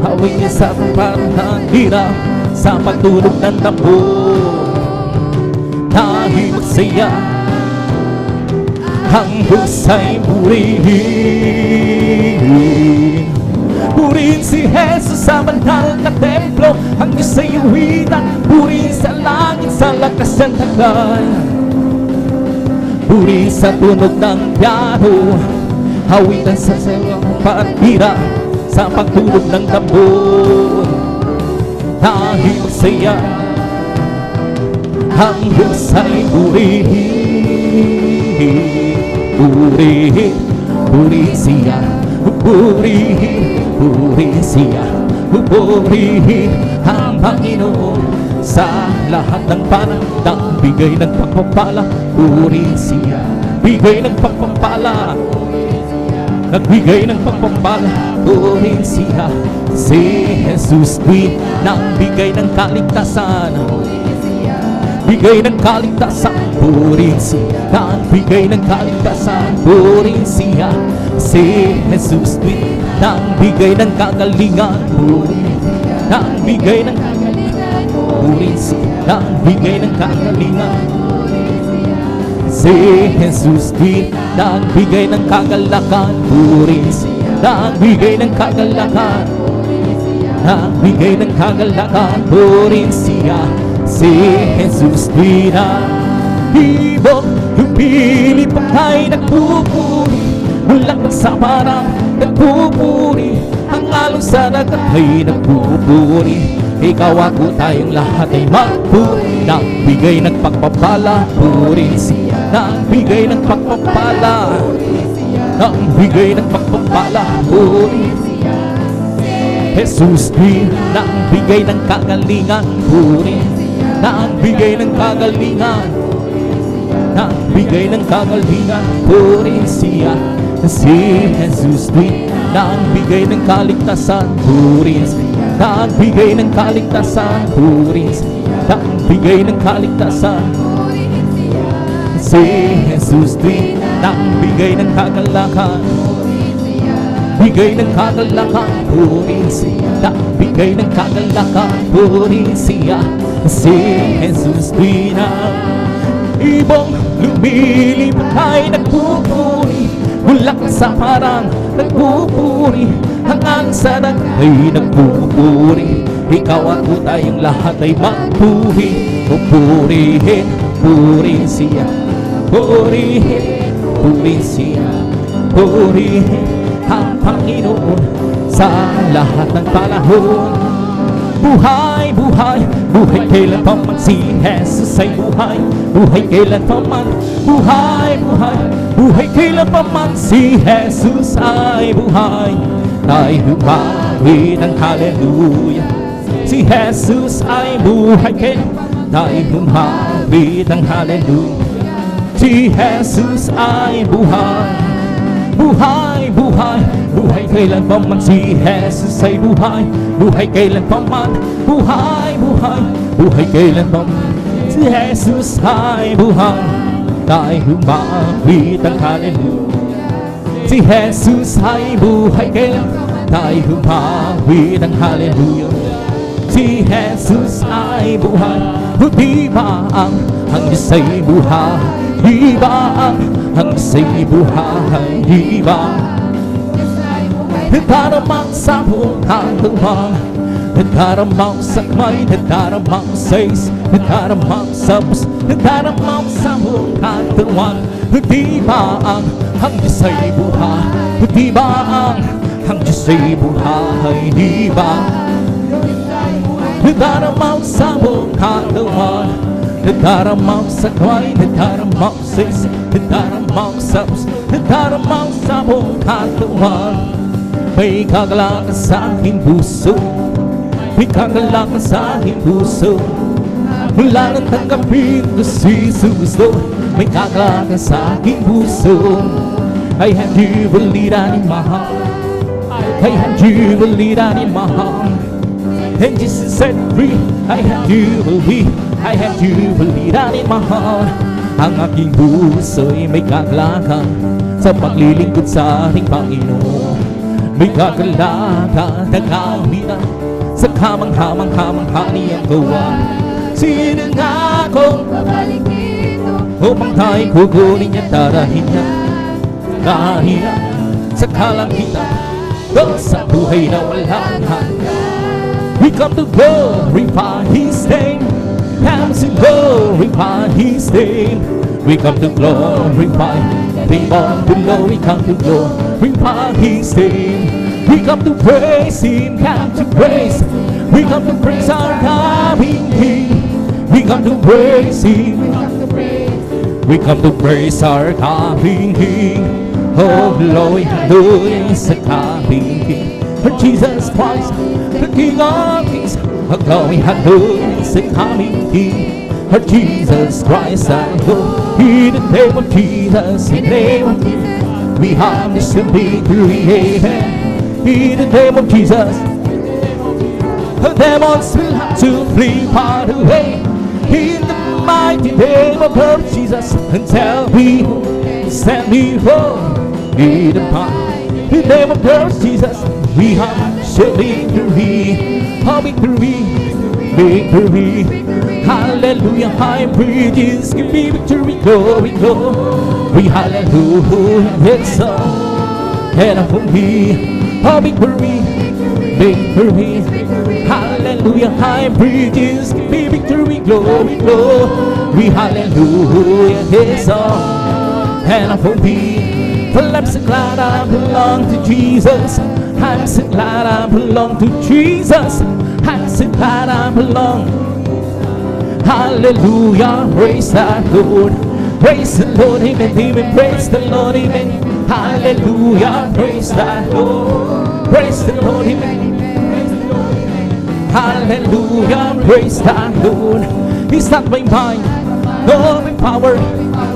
hawin niya sa parang hirap, sa pagtunog ng tambor. Dahil magsaya ang Diyos ay purihin. Purihin si Jesus sa banal na templo, ang Diyos ay iwitan. Purihin sa langit sa lakas ng taglay. Purihin sa tunog ng piano, hawitan sa patira, sa pagtunog ng tambor. Dahil masaya ang Diyos ay purihin. Purihin, purihin siya, purihin, purihin siya, purihin ang Panginoon sa lahat ng panandang. Bigay ng pagpapala, purihin siya, bigay ng pagpapala, nagbigay ng pagpapala, purihin siya. Si Jesus din nang bigay ng kaligtasan, nagbigay ng kaligtasan. Purihin siya, nagbigay ng kaligtasan. Purihin siya, si Jesus din, nagbigay ng kagalingan. Purihin siya, nagbigay ng kagalingan. Purihin siya, nagbigay ng kagalingan. Si Jesus din, nagbigay ng kagalakan. Purihin siya, nagbigay ng kagalakan. Nagbigay ng kagalakan. Purihin siya, si Jesus din ang ibon. Lumili pagka'y nagpupuri, mulang sa parang nagpupuri. Ang alon sa dagat ay nagpupuri. Ikaw ako tayong lahat ay magpuri. Nagbigay ng pagpapala. Purihin siya, nagbigay ng pagpapala. Nagbigay ng pagpapala. Purihin siya, Jesus din, nagbigay ng kagalingan. Purihin siya, nagbigay ng kagalingan. Nagbigay ng kagalingan. Purihin siya, si Jesus din, nagbigay ng kaligtasan. Purihin siya, nagbigay ng kaligtasan. Purihin siya, nagbigay ng kaligtasan. Si Jesus din, nagbigay ng kagalakan. Bigay ng kagalakan. Purihin siya, nagbigay ng kagalakan. Purihin siya, si Jesus din ang ibong. Lumilipad ay nagpupuri, mula sa parang nagpupuri. Hanggang sa dagat ay nagpupuri. Ikaw ako tayong lahat ay magpuri. Purihin, purihin siya, purihin, purihin siya, purihin ang Panginoon sa lahat ng panahon. Buhay, buhay, buhay kailan pa man, si Jesus ay buhay. Buhay kailan pa man, buhay, buhay, buhay kailan pa man, si Jesus ay buhay. Tayo humawi ng hallelujah. Si Jesus ay buhay kailan, tayo humawi ng hallelujah. Si Jesus ay buhay. Buhay, buhay, buhay kailan pa man, si Jesus ay buhay. Buhay kailan pa man, buhay, buhay, buhay kailan pa man, si Jesus ay buhay. Tayo humawit ang hallelujah. Si Jesus ay buhay kailan, tayo humawit ang hallelujah. Si Jesus ay buhay. O di ba ang Diyos ay buhay? Di ba ang Diyos ay buhay? Di ba nagdaramang sa buong katawan, nagdaramang sa kamay, nagdaramang sa is, nagdaramang sa bus, nagdaramang sa buong katawan. Di ba ang Diyos ay buhay? Di ba ang Diyos ay buhay? Di ba nagdaramang sa buong katawan, nagdaramang sa kamay, nagdaramang sa is, nagdaramang sa bus, nagdaramang sa buong katawan. May kagalakan sa aking puso, may kagalakan sa aking puso. Mula nang tanggapin ko si Jesus, may kagalakan sa aking puso. I have jubileed in my heart, I have jubileed in my heart. And Jesus set free, I have jubileed, I have jubileed in my heart. Ang aking puso'y may kagalakan sa paglilingkod sa ating Panginoon. May kagalakan na kawinan sa kamangha-mangha niyang gawa. Sino nga akong babalik dito upang tayo'y kukunin niya, tarahin niya, kahinan sa kalangitan, doon sa buhay na walang hanggan. We come to glorify His name, come to glorify His name. We come to glorify, bring on below. We come to glorify His name. We come to praise Him, come to praise. We come to praise our coming King. We come to praise Him, we come to praise our coming King. Oh, glory, hallelujah, is the coming King. For Jesus Christ, the King of Kings. Oh, glory, hallelujah, is the coming King. For Jesus Christ, I go in the name of Jesus, in the name of Jesus. We have this victory, amen. In the name of Jesus, the demons will have to flee far away. In the mighty name of Lord Jesus, until He set me home in the mighty name of Lord Jesus. We have shown victory, oh victory, victory. Hallelujah, high praises, give me victory, glory, glory. Hallelujah, yes, and for me, oh victory, victory. Hallelujah, high praises, give me victory, glory, glory. Hallelujah, yes, and for me. Well, I'm so glad I belong to Jesus. I'm so glad I belong to Jesus. I'm so glad I belong. Hallelujah, praise the Lord. Praise the Lord, amen, amen. Praise the Lord, amen. Hallelujah, praise the Lord. Praise the Lord, amen. Hallelujah, praise the Lord. It's not my mind, nor my power,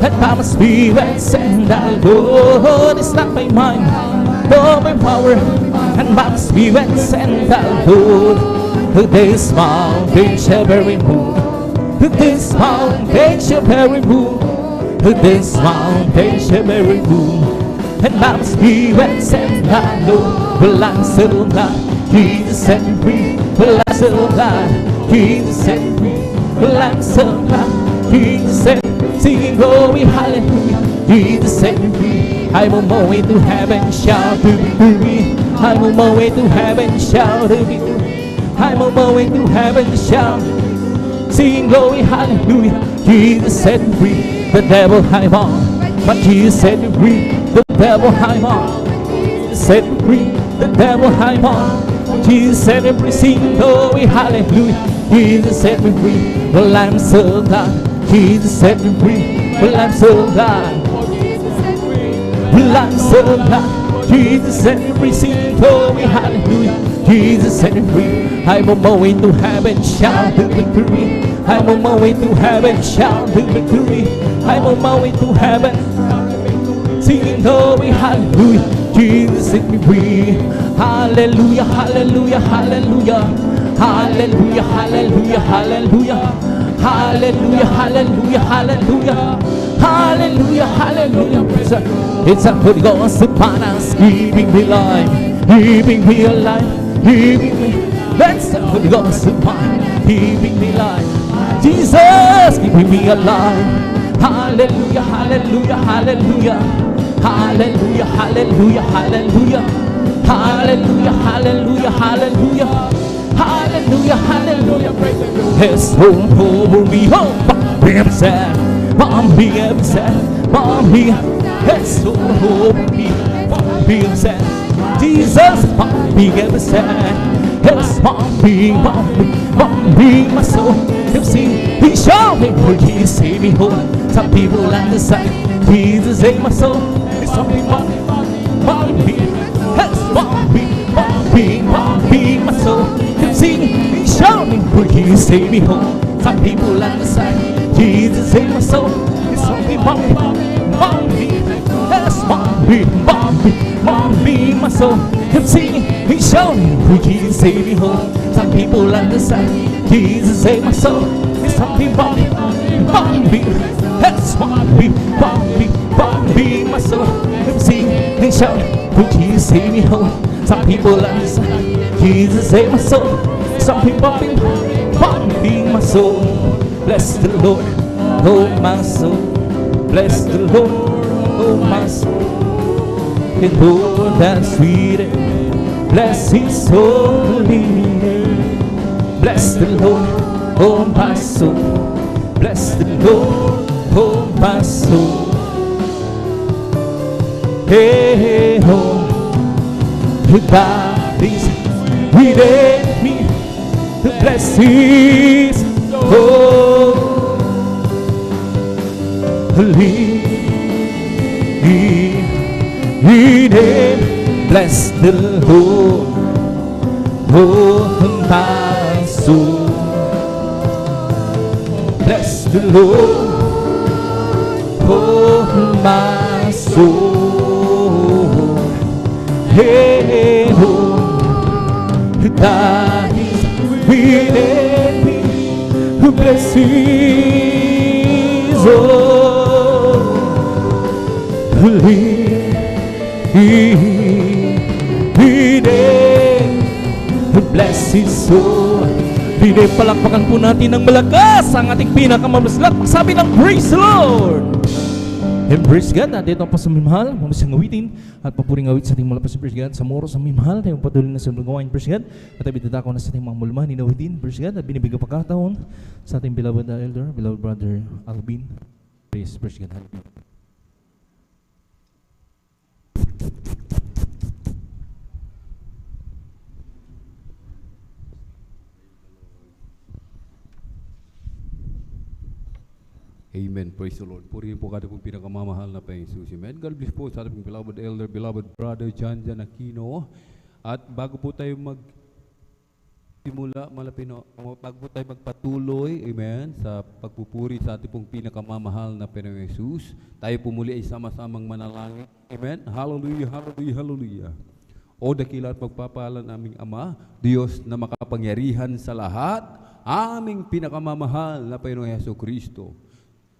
that by my spirit send the Lord. It's not my mind, nor my power, and by my spirit send the Lord. This mountain shall be removed. This mountain shall be removed. This mountain shall be removed. And by my spirit send the Lord. Well, I'm so glad Jesus set me free. Well, I'm so glad Jesus set me free. Well, I'm so glad Jesus set me free. Singing glory, hallelujah, Jesus set me free. I'm on my way to heaven, shout to victory. I'm on my way to heaven, shout to victory. I'm on my way to heaven, shout. Singing glory, hallelujah, Jesus set me free. The devil I'm on, but Jesus set me free. The devil I'm on, set me free. The devil I'm on, Jesus set me free. Singing glory, hallelujah, Jesus set me free. Well, I'm so glad Jesus set me free. Well, I'm so glad. Well, I'm so glad Jesus set me free. Singing glory, hallelujah, Jesus set me free. I'm on my way to heaven, shout the victory. I'm on my way to heaven, shout the victory. I'm on my way to heaven, singing glory, hallelujah, Jesus set me free. Hallelujah, hallelujah, hallelujah. Hallelujah, hallelujah, hallelujah. Hallelujah, hallelujah, hallelujah. Hallelujah, hallelujah. It's a Holy Ghost upon us, keeping me alive, keeping me alive, keeping me. That's the Holy Ghost upon, keeping me alive. Jesus, keeping me alive. Hallelujah, hallelujah, hallelujah. Hallelujah, hallelujah, hallelujah. Hallelujah, hallelujah, hallelujah. Hallelujah, hallelujah. Yes, home, home, me home. Be upset, mom, be upset, mom, be. Yes, home, me, be upset. Jesus, mom, be upset. Yes, mom, be, my soul. You see, He showed me where He saved me home. Some people understand Jesus ain't my soul. It's something, mom, be. Yes, mom, be, my soul. You see, He showed me where He saved me home. Some people understand Jesus ain't my soul. It's something, mom, be. Yes, mom, be, my soul. You see, He showed me where He saved me home. Some people understand Jesus ain't my soul. It's something, mom, be. Yes, mom, be, my soul. You see, He showed me where He saved me home. Some people understand Jesus ain't my soul. Some people be my soul. Bless the Lord, oh my soul. Bless the Lord, oh my soul. And Lord that's sweet, bless His holy name. Bless the Lord, oh my soul. Bless the Lord, oh my soul. Hey, hey, oh. God is within me, the blessings, holy in Him. Bless the Lord, oh my soul. Bless the Lord, oh my soul. Hey, oh, God is within me, blessing soul. Bless his soul. Bine, palakpakan po natin ng malakas ang ating pinakamamaslat. Sabi ng praise the Lord. And praise God, natin ito pa sa mimahal, mamasang awitin at papuring awit sa ating mga praise God. Sa moro sa mimahal, tayong patuloy na sa magawain, praise God. At ibitadako na sa ating mga mulman, inawitin, praise God. At binibigyan pagkataon sa ating beloved elder, beloved brother Alvin. Praise God, hallelujah. Amen. Praise the Lord. Purihin po kada pong pinakamamahal na Panginoon. Amen. God bless po sa ating beloved elder, beloved brother John Aquino. At bago po tayo magsimula, bago po tayo magpatuloy, amen, sa pagpupuri sa ating pong pinakamamahal na Panginoong Jesus, tayo po muli ay sama-samang manalangin. Amen. Hallelujah, hallelujah, hallelujah. O dakila at magpapahalan naming Ama, Diyos na makapangyarihan sa lahat, aming pinakamamahal na Panginoong Hesus Kristo.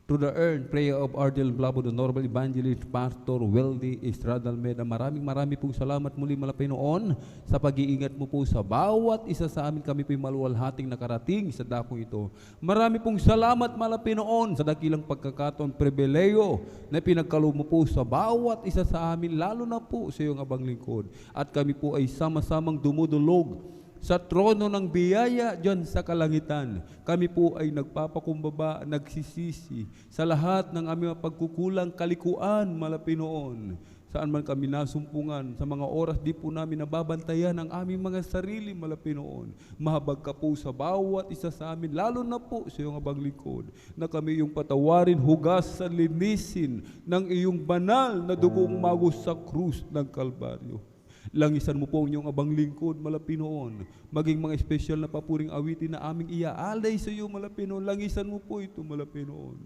To the earth, prayer of our dear beloved Honorable Evangelist Pastor Weldy Estrada Almeida. Maraming pong salamat muli malapay noon sa pag-iingat mo po sa bawat isa sa amin. Kami po'y maluwalhating nakarating sa dakong ito. Marami pong salamat malapay noon sa dakilang pagkakataon, pribileyo na pinagkaloob mo po sa bawat isa sa amin, lalo na po sa iyong abang lingkod. At kami po ay sama-samang dumudulog sa trono ng biyaya dyan sa kalangitan. Kami po ay nagpapakumbaba, nagsisisi sa lahat ng aming pagkukulang, kalikuan, malapinoon. Saan man kami nasumpungan, sa mga oras di po namin nababantayan ang aming mga sarili, malapinoon. Mahabag ka po sa bawat isa sa amin, lalo na po sa iyong abang lingkod, na kami iyong patawarin, hugasan, linisin ng iyong banal na dugong magos sa krus ng Kalbaryo. Langisan mo po ang iyong abang lingkod, malapinoon. Maging mga espesyal na papuring awitin na aming iaalay sa iyo, malapinoon. Langisan mo po ito, malapinoon.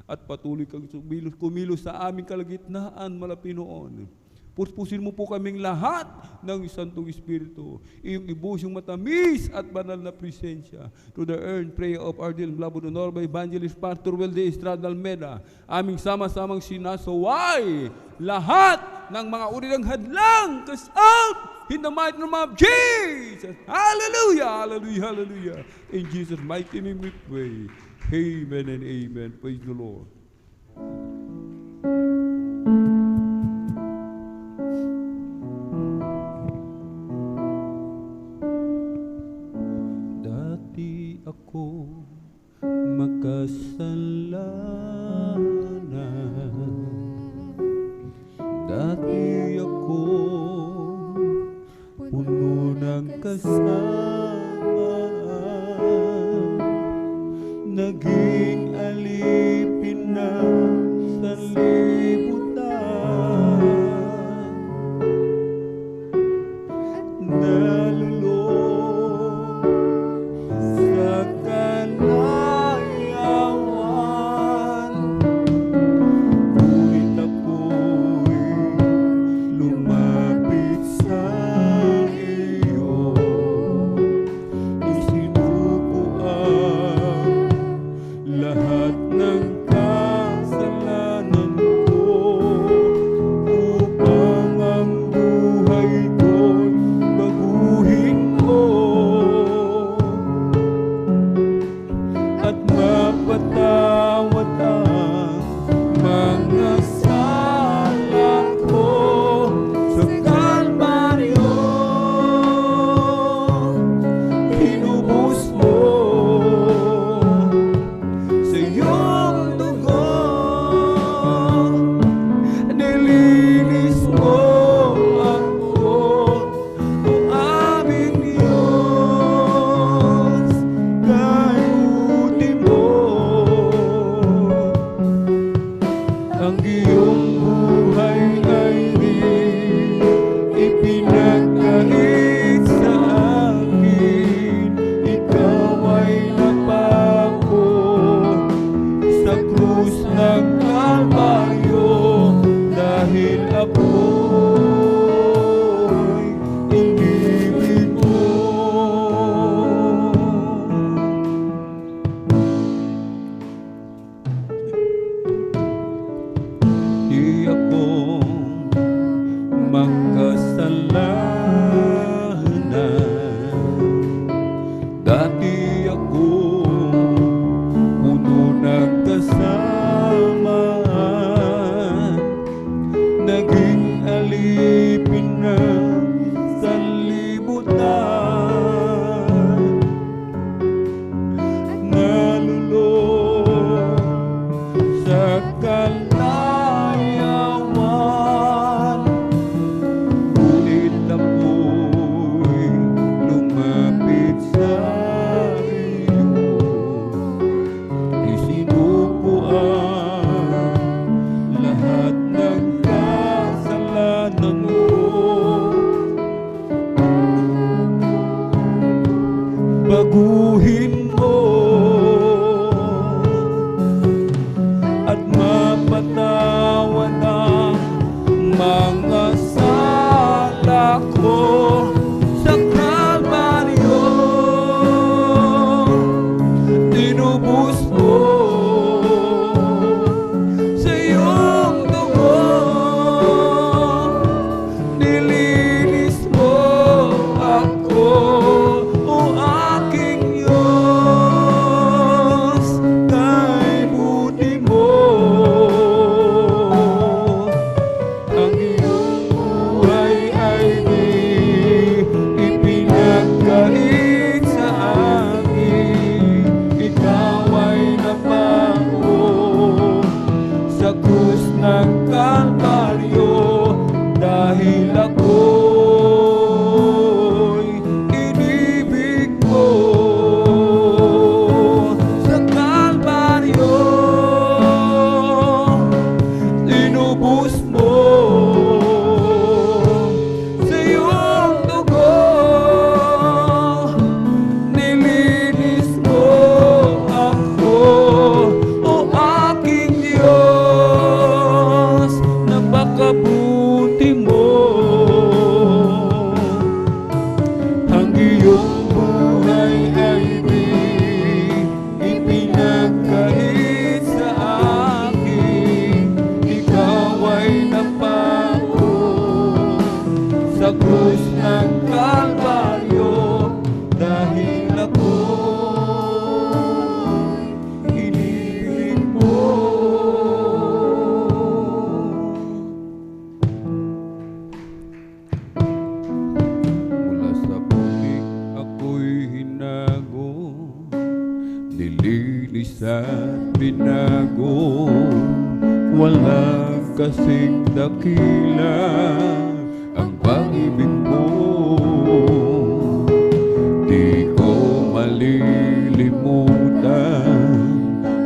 At patuloy kang kumilos sa aming kalagitnaan, malapinoon. Puspusin mo po kaming lahat ng Santong Espiritu. Iyong ibus yung matamis at banal na presensya. To the earth, prayer of our dear beloved Honorable Evangelist Pastor Weldy Estrada Almeida. Aming sama-samang sinasaway lahat ng mga uri ng hadlang, cast out in the mighty name of Jesus. Hallelujah, hallelujah, hallelujah. In Jesus' mighty name we pray. Amen and amen. Praise the Lord. Dati ako makasalanan, dati ako puno ng kasamaan, naging alipin na sa libutan, nalulong sa kalayawan, ngunit ako'y lumapit sa iyo, isinuko ang lahat ng kasalanan ko, upang ang buhay ko'y baguhin ko at mapatawad ang mga sala ko sa Kalbaryo. Hinubos mo sa iyong dugo, nilinis mo ako, o aming Diyos, kayutin mo ang iyong buhay ay di ipinagkait sa akin. Ikaw ay napako sa krus ng Kalbaryo, dahil ako'y inibig mo. ng Kalbaryo, dahil ako'y inibig mo. Sa Kalbaryo, tinubos mo sa iyong dugo, nilinis mo ako, o aking Diyos. Napakabuti mo. Ang iyong buhay ay ipinagkait sa akin. Ikaw ay napako sa krus ng Kalbaryo, dahil ako'y inibig mo. Mula sa pulik ako'y hinago, nilinis at binago. Walang kasing dakila ang pag-ibig mo. Di ko malilimutan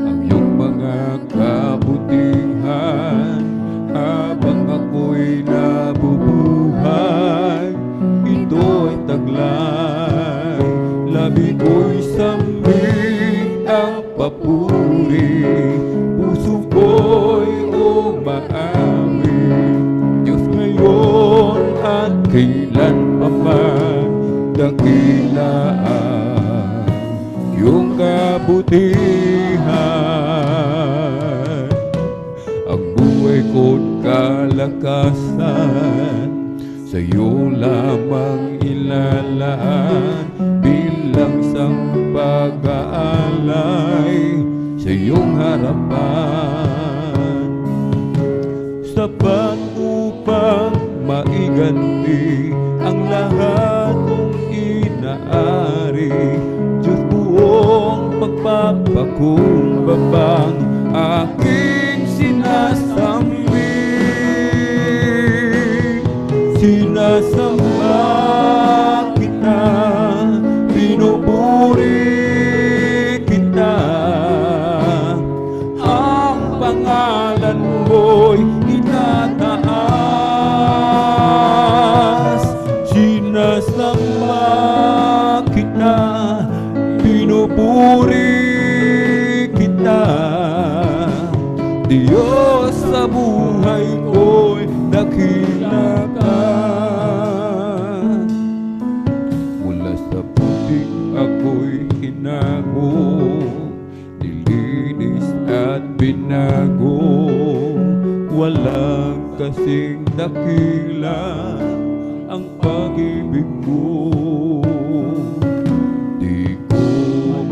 ang iyong mga kabutihan. Habang ako'y nabubuhay, ito'y taglay. Labi ko'y sambing ang papuri, puso ko'y umaawi. Diyos ngayon at kailan pa man, dakilaan iyong kabutihan. Ang buhay ko't kalakasan, sa iyo lamang ilalaan. Bilang isang pag-aalay sa iyong harapan, sapat upang maiganti ang lahat kong inaari. Diyos, buong pagpapakumbabang aking sinasambit. Sinasamba kita, pinupuri kita. Ang pangalan mo'y itataas. Sinasamba kita, pinupuri kita. Diyos, sa buhay ko'y dakila ka. Mula sa putik ako'y hinago, nilinis at binago. Walang kasing dakila ang pag-ibig mo. Di ko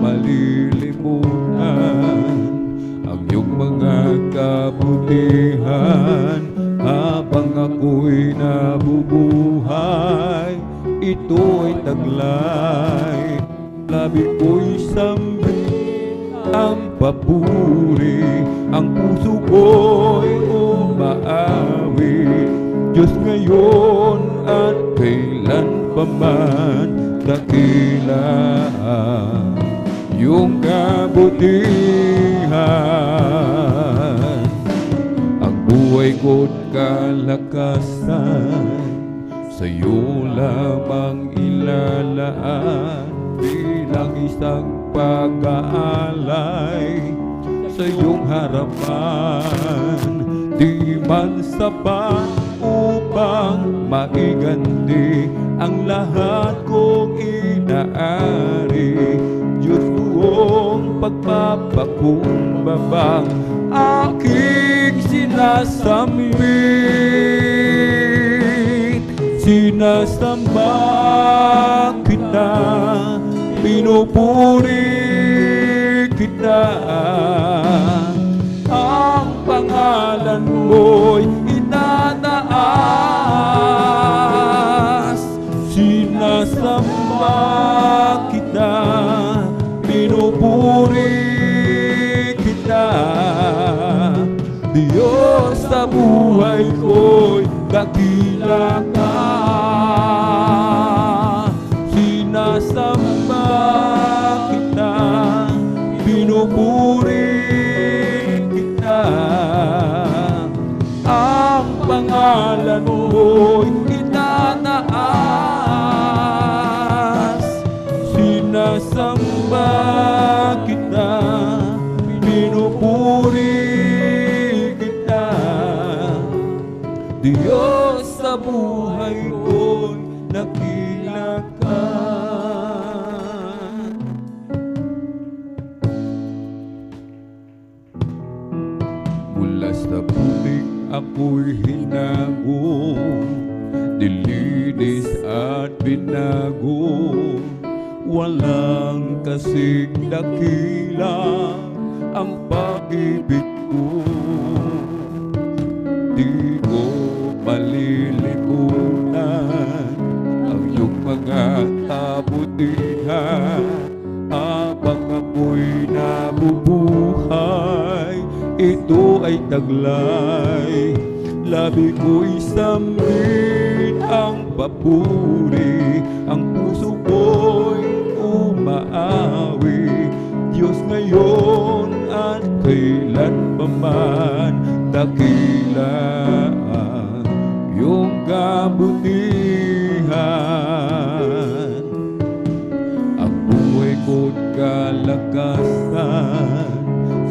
malilimutan ang iyong mga kabutihan. Habang ako'y nabubuhay, ito'y taglay. Labi ko'y sambit ang papuri, ang puso ko'y umaawi. Diyos, ngayon at kailan pa man, dakilaan iyong kabutihan. Ang buhay ko't kalakasan, sa iyo lamang ilalaan. Bilang isang pag-aalay sa iyong harapan, di man sapat upang maiganti ang lahat kong inaari. Diyos, buong pagpapakumbabang aking sinasambit. Sinasamba kita, pinupuri kita. Ang pangalan mo'y itataas. Sinasamba kita, pinupuri kita. Diyos, Diyos sa buhay ko'y dakila ka. Sinasamba kita, pinupuri kita. Ang pangalan mo'y itataas. Sinasamba kita, pinupuri kita. Diyos sa buhay ko'y dakila ka. Mula sa putik ako'y hinago, nilinis at binago. Walang kasing dakila ang pag-ibig ko. Di ko malilimutan ang iyong mga kabutihan. Habang ako'y nabubuhay, ito ay taglay. Labi ko'y sambit ang papuri, ang puso ko'y umaawi. Diyos ngayon at kailan pa man, dakila ang iyong kabutihan. Ang buhay ko't kalakasan,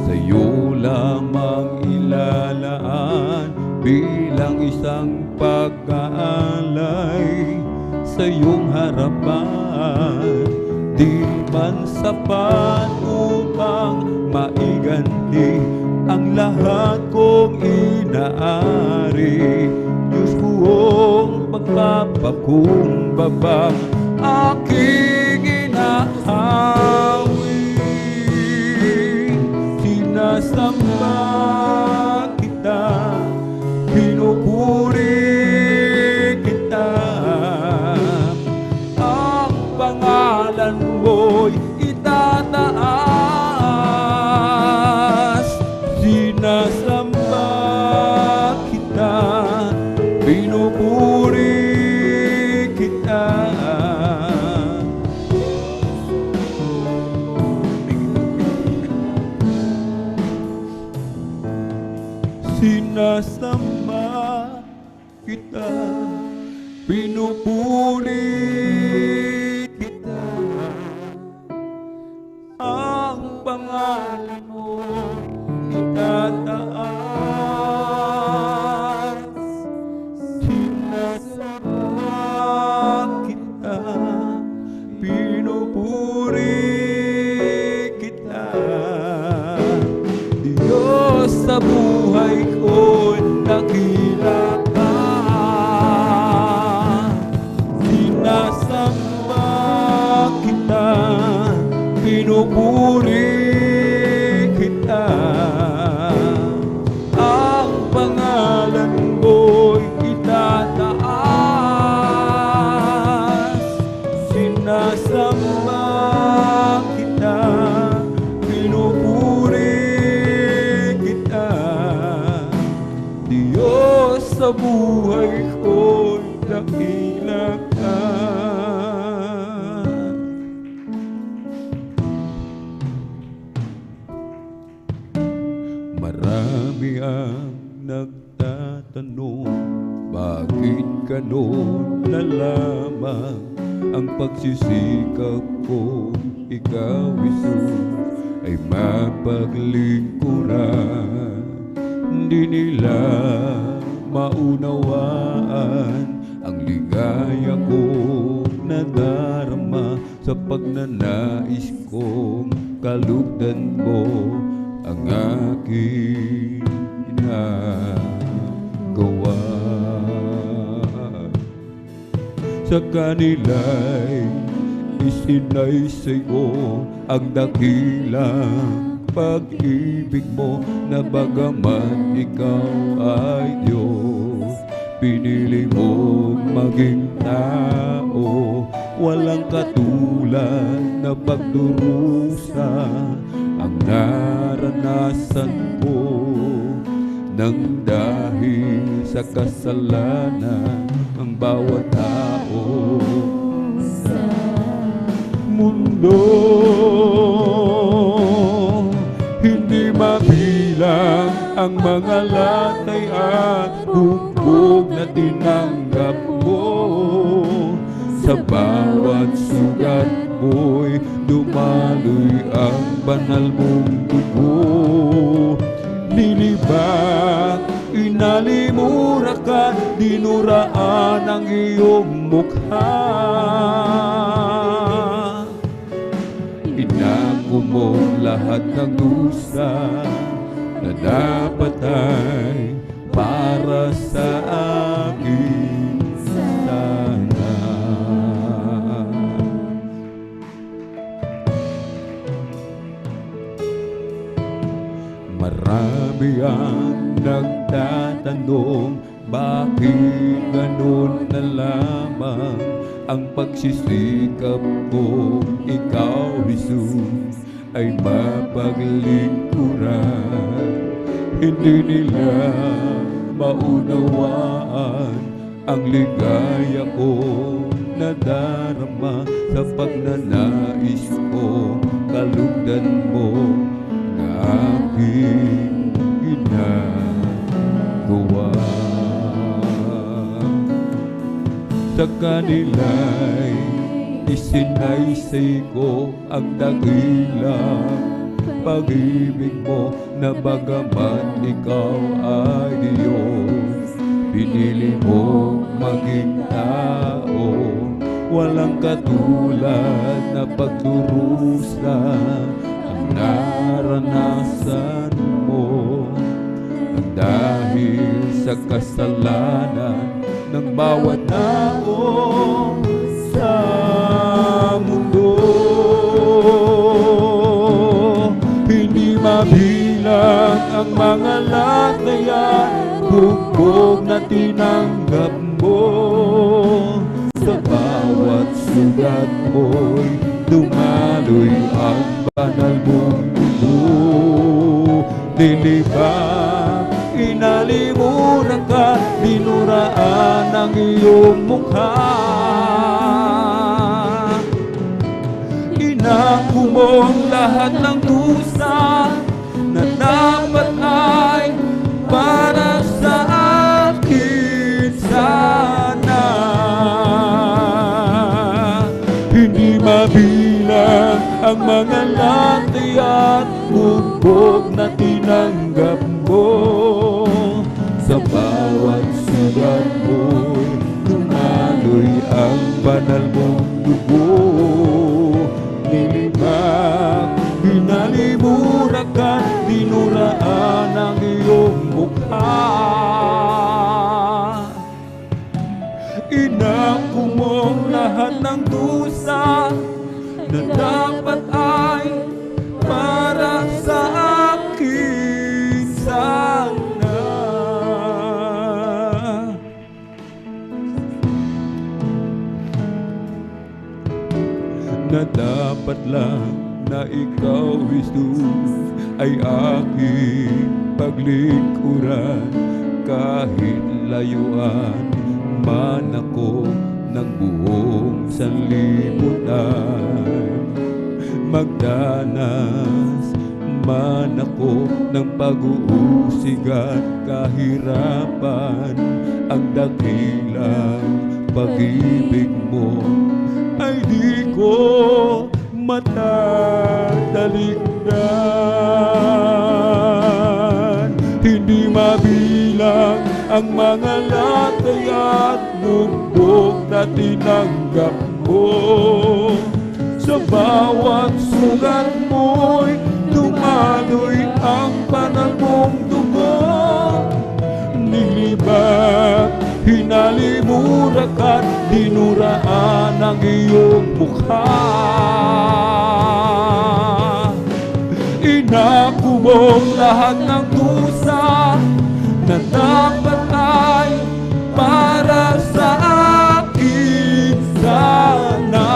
sa'yo lamang ilalaan. Bilang isang pag-aalay sa iyong harapan, di man sapat upang maiganti ang lahat kong inaari. Diyos kong pagpapakumbabang aking inahawi. Sinasamba kita, pinupuri kita. Ang pangalan mo'y itataas. Sinasamba kita, pinupuri kita. Sinasamba kita, pinupuri kita. Ang pangalan mo itataas. Sinasamba kita, pinupuri kita. Diyos sa buhay ko'y dakila ka. Sinasamba kita, pinupuri kita. Ang pangalan mo'y itataas. Sinasamba kita, pinupuri kita. Diyos sa buhay ko'y dakila ka. Marami ang nagtatanong, bakit ganon na lamang ang pagsisikap ko? Ikaw, Jesus, ay mapaglingkuran. Hindi nila maunawaan ang ligaya kong nadarama sa pagnanais kong kalugdan mo ang aking ginagawa. Sa kanila'y isinay sa'yo ang dakilang pag-ibig mo, na bagaman ikaw ay Diyos, pinili mo maging tao. Walang katulad na pagdurusa ang naranasan ko. nang dahil sa kasalanan ang bawat tao sa mundo. Hindi mabilang ang mga latay at bugbog na tinanggap mo. Sa bawat sugat mo'y dumaloy ang banal mong dugo. Nilibak, inalimura ka, dinuraan ang iyong mukha. Inako mo lahat ng dusa na dapat ay para sa akin sana. Marami ang nagtatanong, bakit ganun na lamang ang pagsisikap ko, ikaw, Jesus, ay mapaglingkuran. Hindi nila maunawaan ang ligaya ko na darama sa pagnanais ko, kalugdan mo na aking ginagawa. Sa kanila'y isinaysay ko ang dakilang pag-ibig mo, na bagamat ikaw ay Diyos, pinili mo maging tao. Walang katulad na pagdurusa ang naranasan mo. Dahil sa kasalanan ng bawat tao sa mundo, hindi mabilang ang mga latay at bugbog na tinanggap mo. Sa bawat sugat mo'y dumaloy ang banal mong dugo. Nilibak, inalimura ka, dinuraan ang iyong mukha. Inako mo lahat ng dusa na dapat ay para sa akin sana. Hindi mabilang ang mga latay at bugbog na tinanggap mo. Sa bawat sugat mo'y dumaloy ang banal mong dugo. Nilibak, inalimura ka, dinuraan ang iyong mukha. Inako mo lahat ng dusa na dapat ay para sa akin sana. Na dapat lang na ikaw, Jesus, ay aking paglingkuran. Kahit layuan man ako ng buong sanlibutan, magdanas man ako ng pag-uusig at kahirapan, ang dakilang pag-ibig mo ay di ko matatalikdan. Hindi mabilang ang mga latay at bugbog na tinanggap mo. Sa bawat sugat mo'y dumaloy ang banal mong dugo. Nilibak, hinalimura ka, dinuraan ang iyong mukha. Inako mo lahat ng dusa na dapat ay para sa akin sana.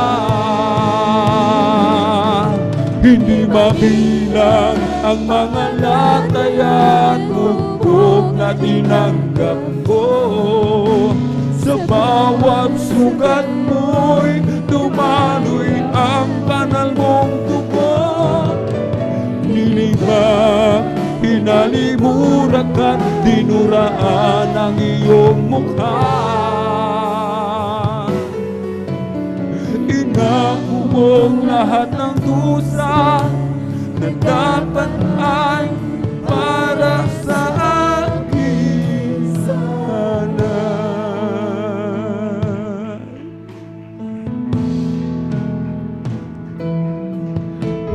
Hindi mabilang ang mga latay at bugbog bubog na tinanggap ko. Sa bawat sugat mo'y dumaloy ang banal mong dugo. Nilibak, hinalimurak at dinuraan ang iyong mukha. Inako mong lahat ng dusa na dapat ay para sa akin sana.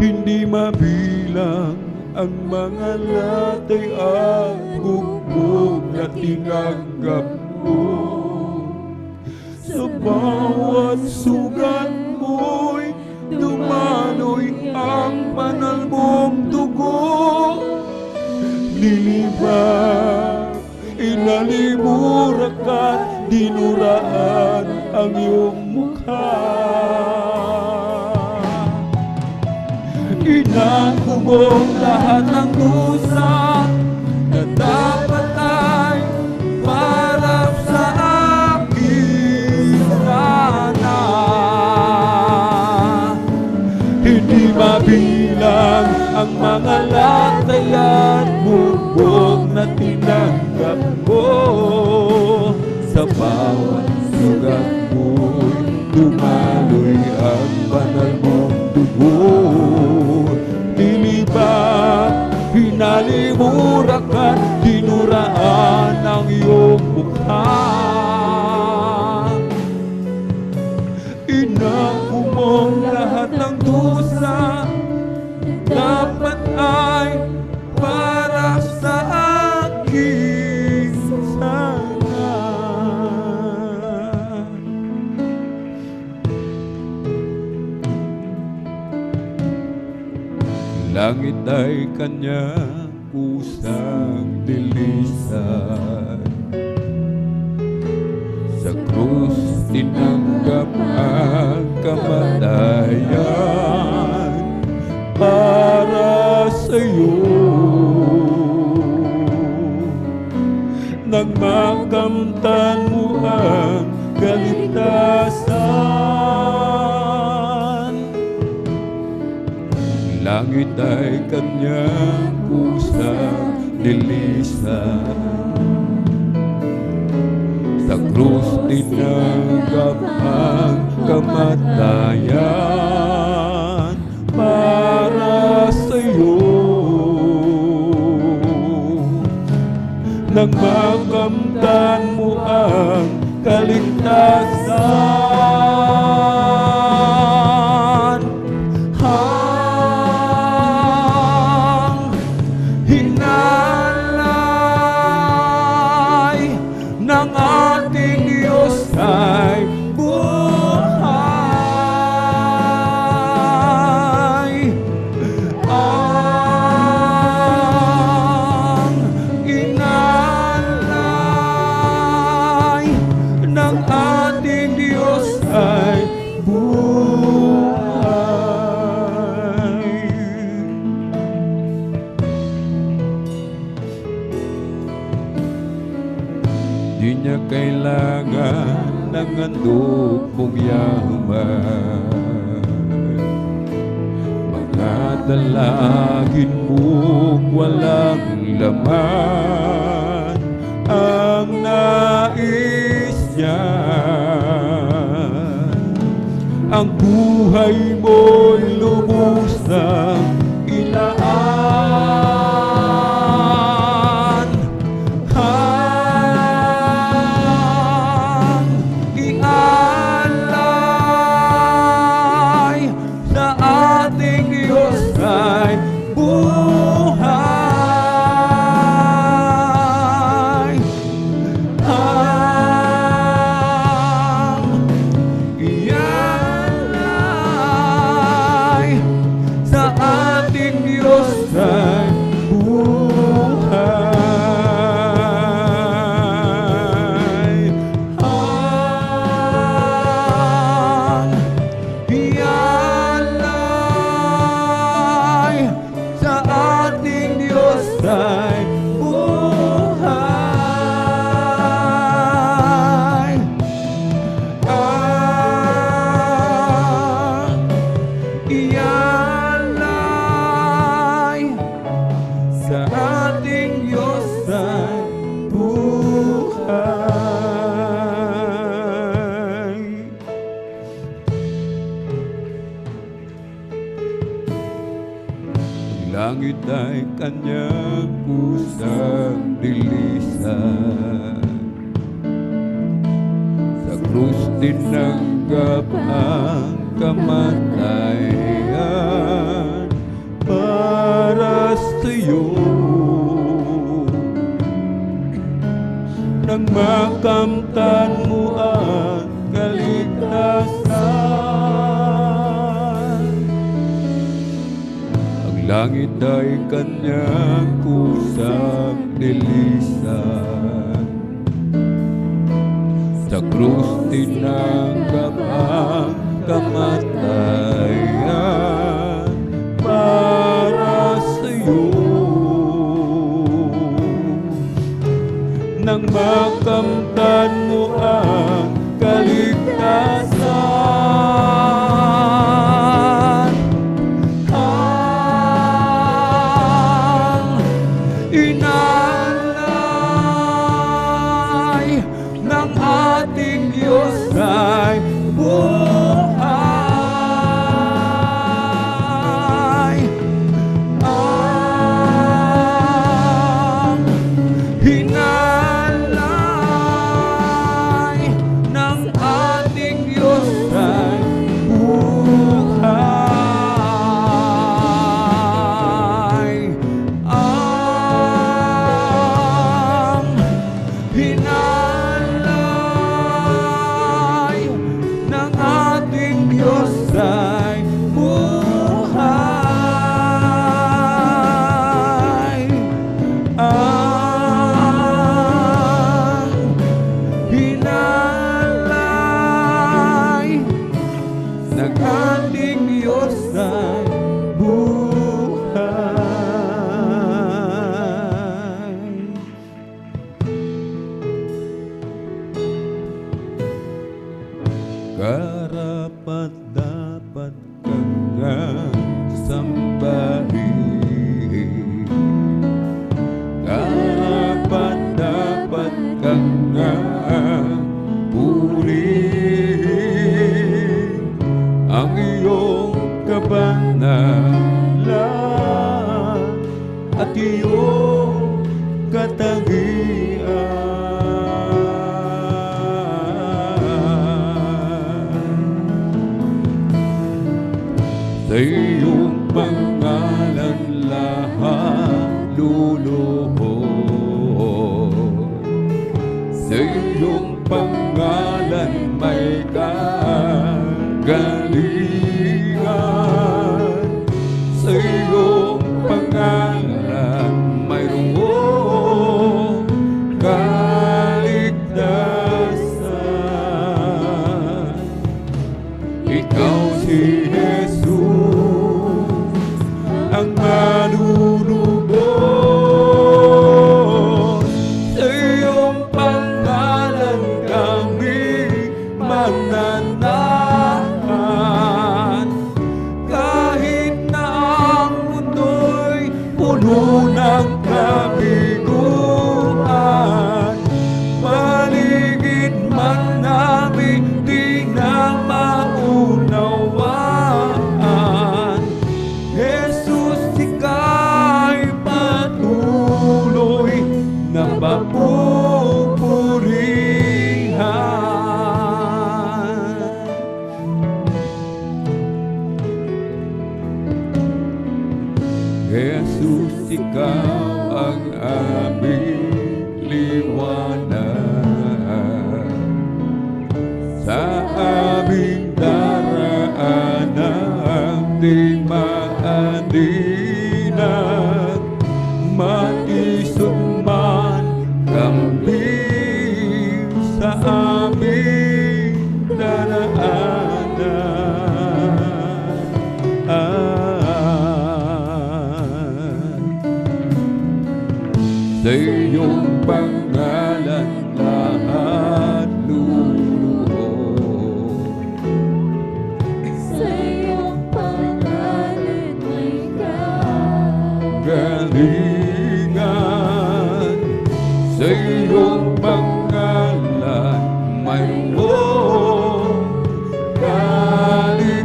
Hindi mabilang ang mga latay at bugbog na tinanggap ko. Sa bawat sugat mo'y dumaloy ang banal mong dugo. Nilibak, inalimurak at dinuraan ang iyong mukha. Inako mong lahat ng dusa na dapat ay para sa akin sana. Hindi mabilang ang mga latay at bugbog na tinanggap ko. Sa bawat sugat mo'y dumaloy ang banal mong dugo. Nilibak, hinalimurak at dinuraan ang iyong mukha. Inako mong lahat ng dusa dapat ay para sa akin sana. Langit ay kanyang kusang dilisan. Sa krus tinanggap ang kamatayan para sa'yo. Nang makamtan mo ang kaligtasan, langit ay kanyang kusang dilisan. Sa krus tinanggap ang kamatayan para sa'yo. Nang makamtan mo ang kaligtasan, ang hinalay ng ating Diyos ay buhay. Ang inalay ng ating Diyos ay buhay. Di niya kailangan ng handog mong yaman, mga dalangin mong walang laman ang nais niya. Ang buhay mo'y lubusang ilaan. Ang ialay sa ating Diyos ay buhay. Ang ialay sa tinanggap ang kamatayan para sa'yo. Nang makamtan mo ang kaligtasan, ang langit ay kanyang kusang nilisan. Sa krus tinanggap ang kamatayan para sa'yo. Nang makamtan mo ang kaligtasan, ang inalay ng ating Diyos ay buhay. Ang hinalay ng ating Diyos ay buhay. Ang hinalay ng ating Diyos ay buhay. Ang hinalay ng ating Diyos ay buhay. Karapat dapat kang sambahin, karapat dapat kang purihin ang iyong kabanalan at iyong katangian. Sa iyong pangalan lahat luluhod, sa iyong pangalan may kagalingan, sa iyong pangalan mayroong kaligtasan. Ikaw si Jesus, ang manunubos. Sa iyong pangalan kami mananahan. Kahit na ang mundo'y puno ng kabiguan, paligid man namin di na maunawaan. Jesus, ika'y patuloy na papupurihan. Jesus, ikaw ang aming liwanag sa aming daraanan, di maandinag, matisod man kami sa aming daraanan. Sa iyong pangalan lahat luluhod, Sa iyong pangalan may galingan, sa iyong pangalan mayroong kaligtasan.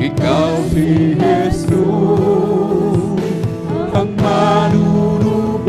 Ikaw si Jesus, ang manunubos.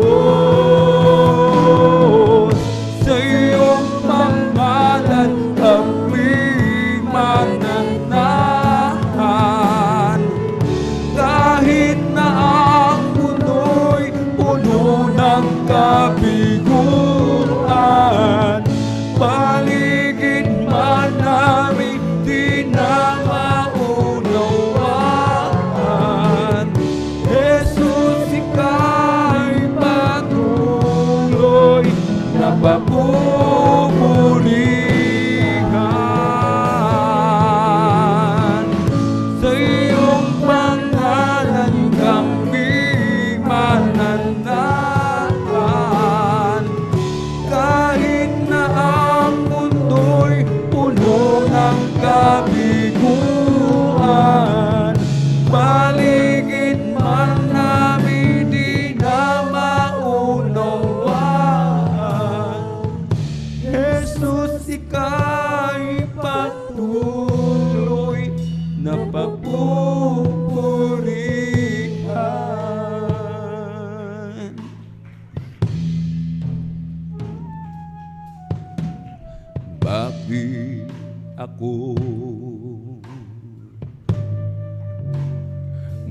ako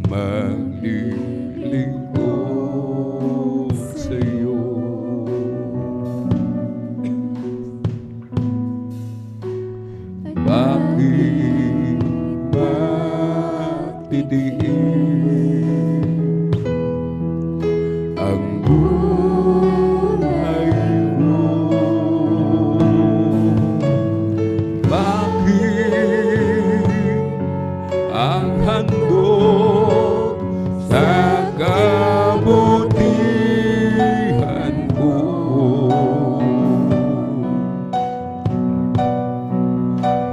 maglilingkod sa'yo. Bakit magdidiin ang buhay ko? Bakit ang handog sa kabutihan ko?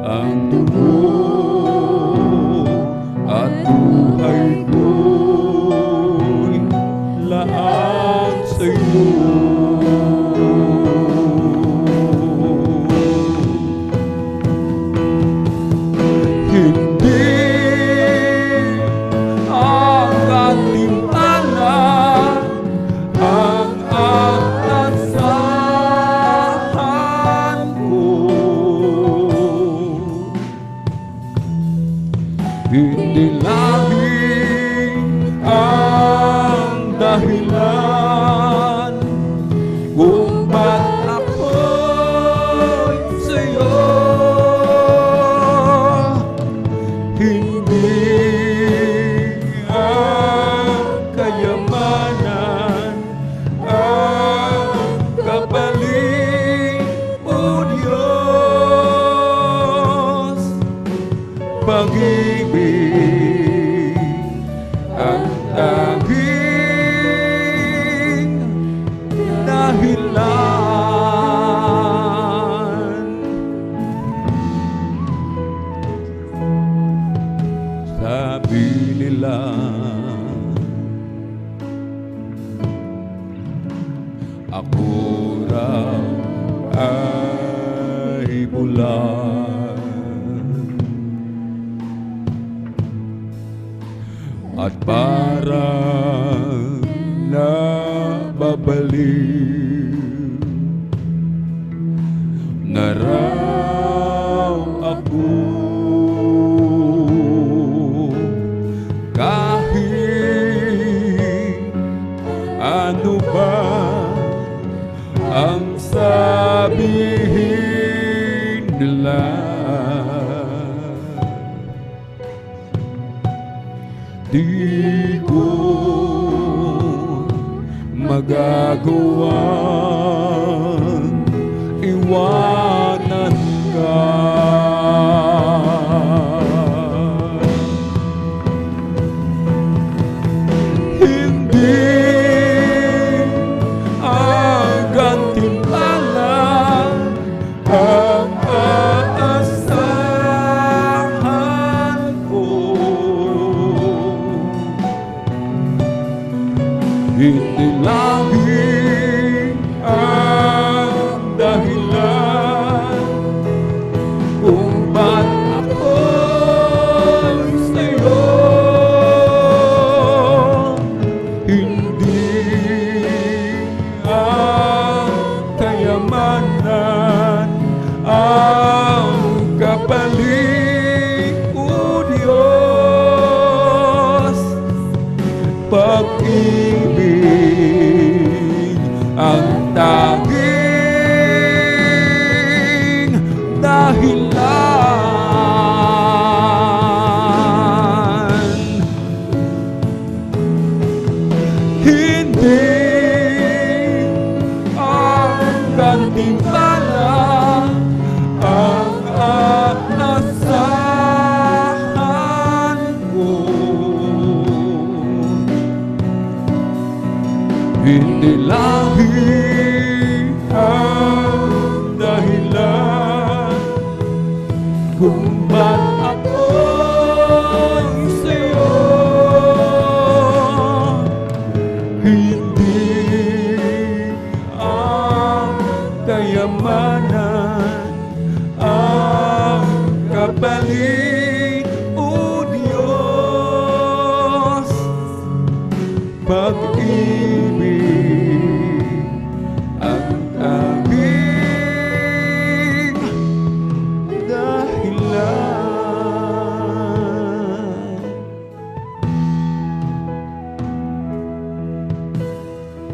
Ang dugo at buhay ko'y laan sa'yo. Hindi ang katimpala ang aasahan ko. Hindi langit ang dahilan kung ba't ako'y sa'yo. Hindi ang kayamanan ang kapalit mo, Diyos. Pag-ibig ang tanging dahilan. Sabi nila ako raw ay bulan at parang nababaliw na raw ako. Kahit ano ba ang sabihin nila, di ko magagawang iwanan ka. Hindi ang gantimpala ang aasahan ko. Hindi langit ang dahilan kung ba't ako'y sa'yo. Hindi ang kayamanan ang kapalit mo, Diyos. Pag-ibig ang tanging dahilan. Hindi ang gantimpala ang aasahan ko. Hindi langit ang dahilan kung ba't ako'y sa'yo. Hindi ang kayamanan ang kapalit mo, Diyos. Pag-ibig ang tanging dahilan.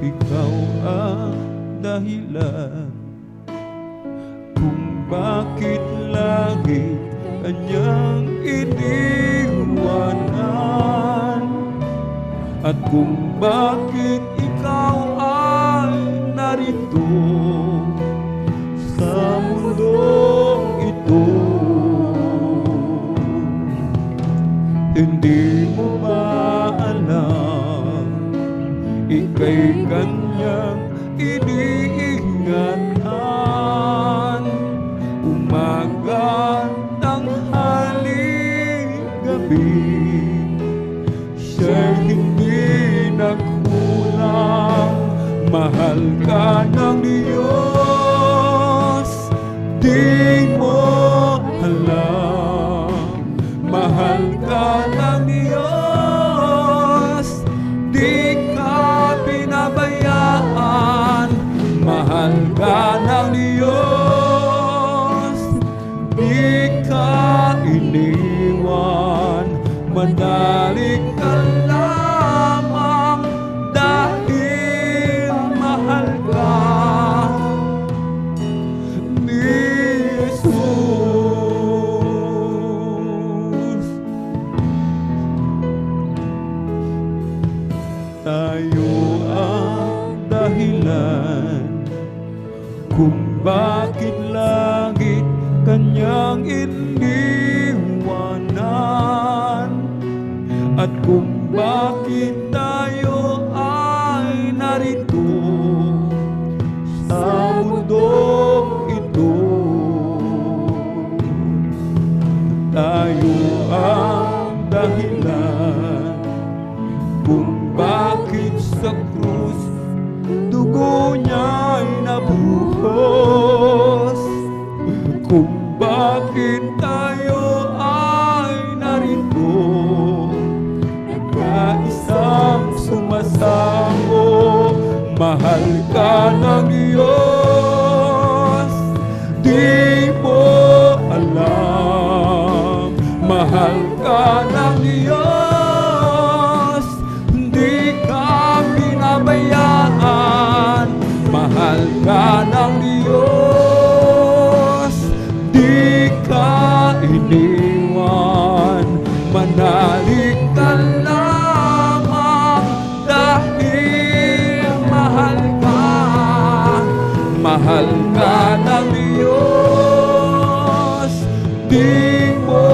ikaw ang dahilan kung bakit langit kanyang iniwanan, at kung bakit ikaw ay narito sa mundong ito. Hindi mo ba alam, ika'y kanyang iniingatan, umaga, tanghali, gabi, siya'y hindi nagkulang. Mahal ka ng Diyos, di mo alam. Mahal ka ng Diyos, di ka pinabayaan. Mahal ka ng Diyos, di ka iniwan. Manalig ka lamang dahil mahal ka ni Jesus. Tayo ang dahilan kung bakit langit kanyang iniwanan, at kung bakit tayo ay narito sa mundong ito. Tayo ang dahilan kung bakit sa krus dugo niya'y nabuhos, kung bakit tayo ay narito nagkaisang sumasamo. Mahal ka ng Diyos, di mo alam. Mahal ka ng Diyos, di ka pinabayaan. Mahal ka ng Diyos, di ka iniwan. Manalig ka lamang dahil mahal ka. Mahal ka ng Diyos, di mo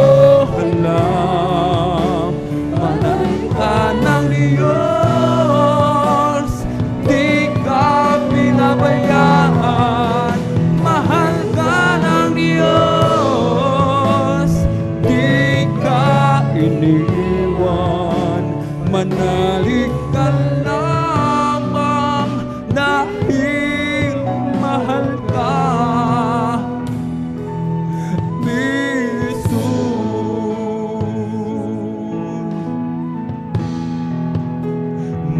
alam. Mahal ka ng Diyos, di ka pinabayaan. Mahal ka ng Diyos, di ka iniwan. Manalig ka lamang dahil mahal ka ni Jesus.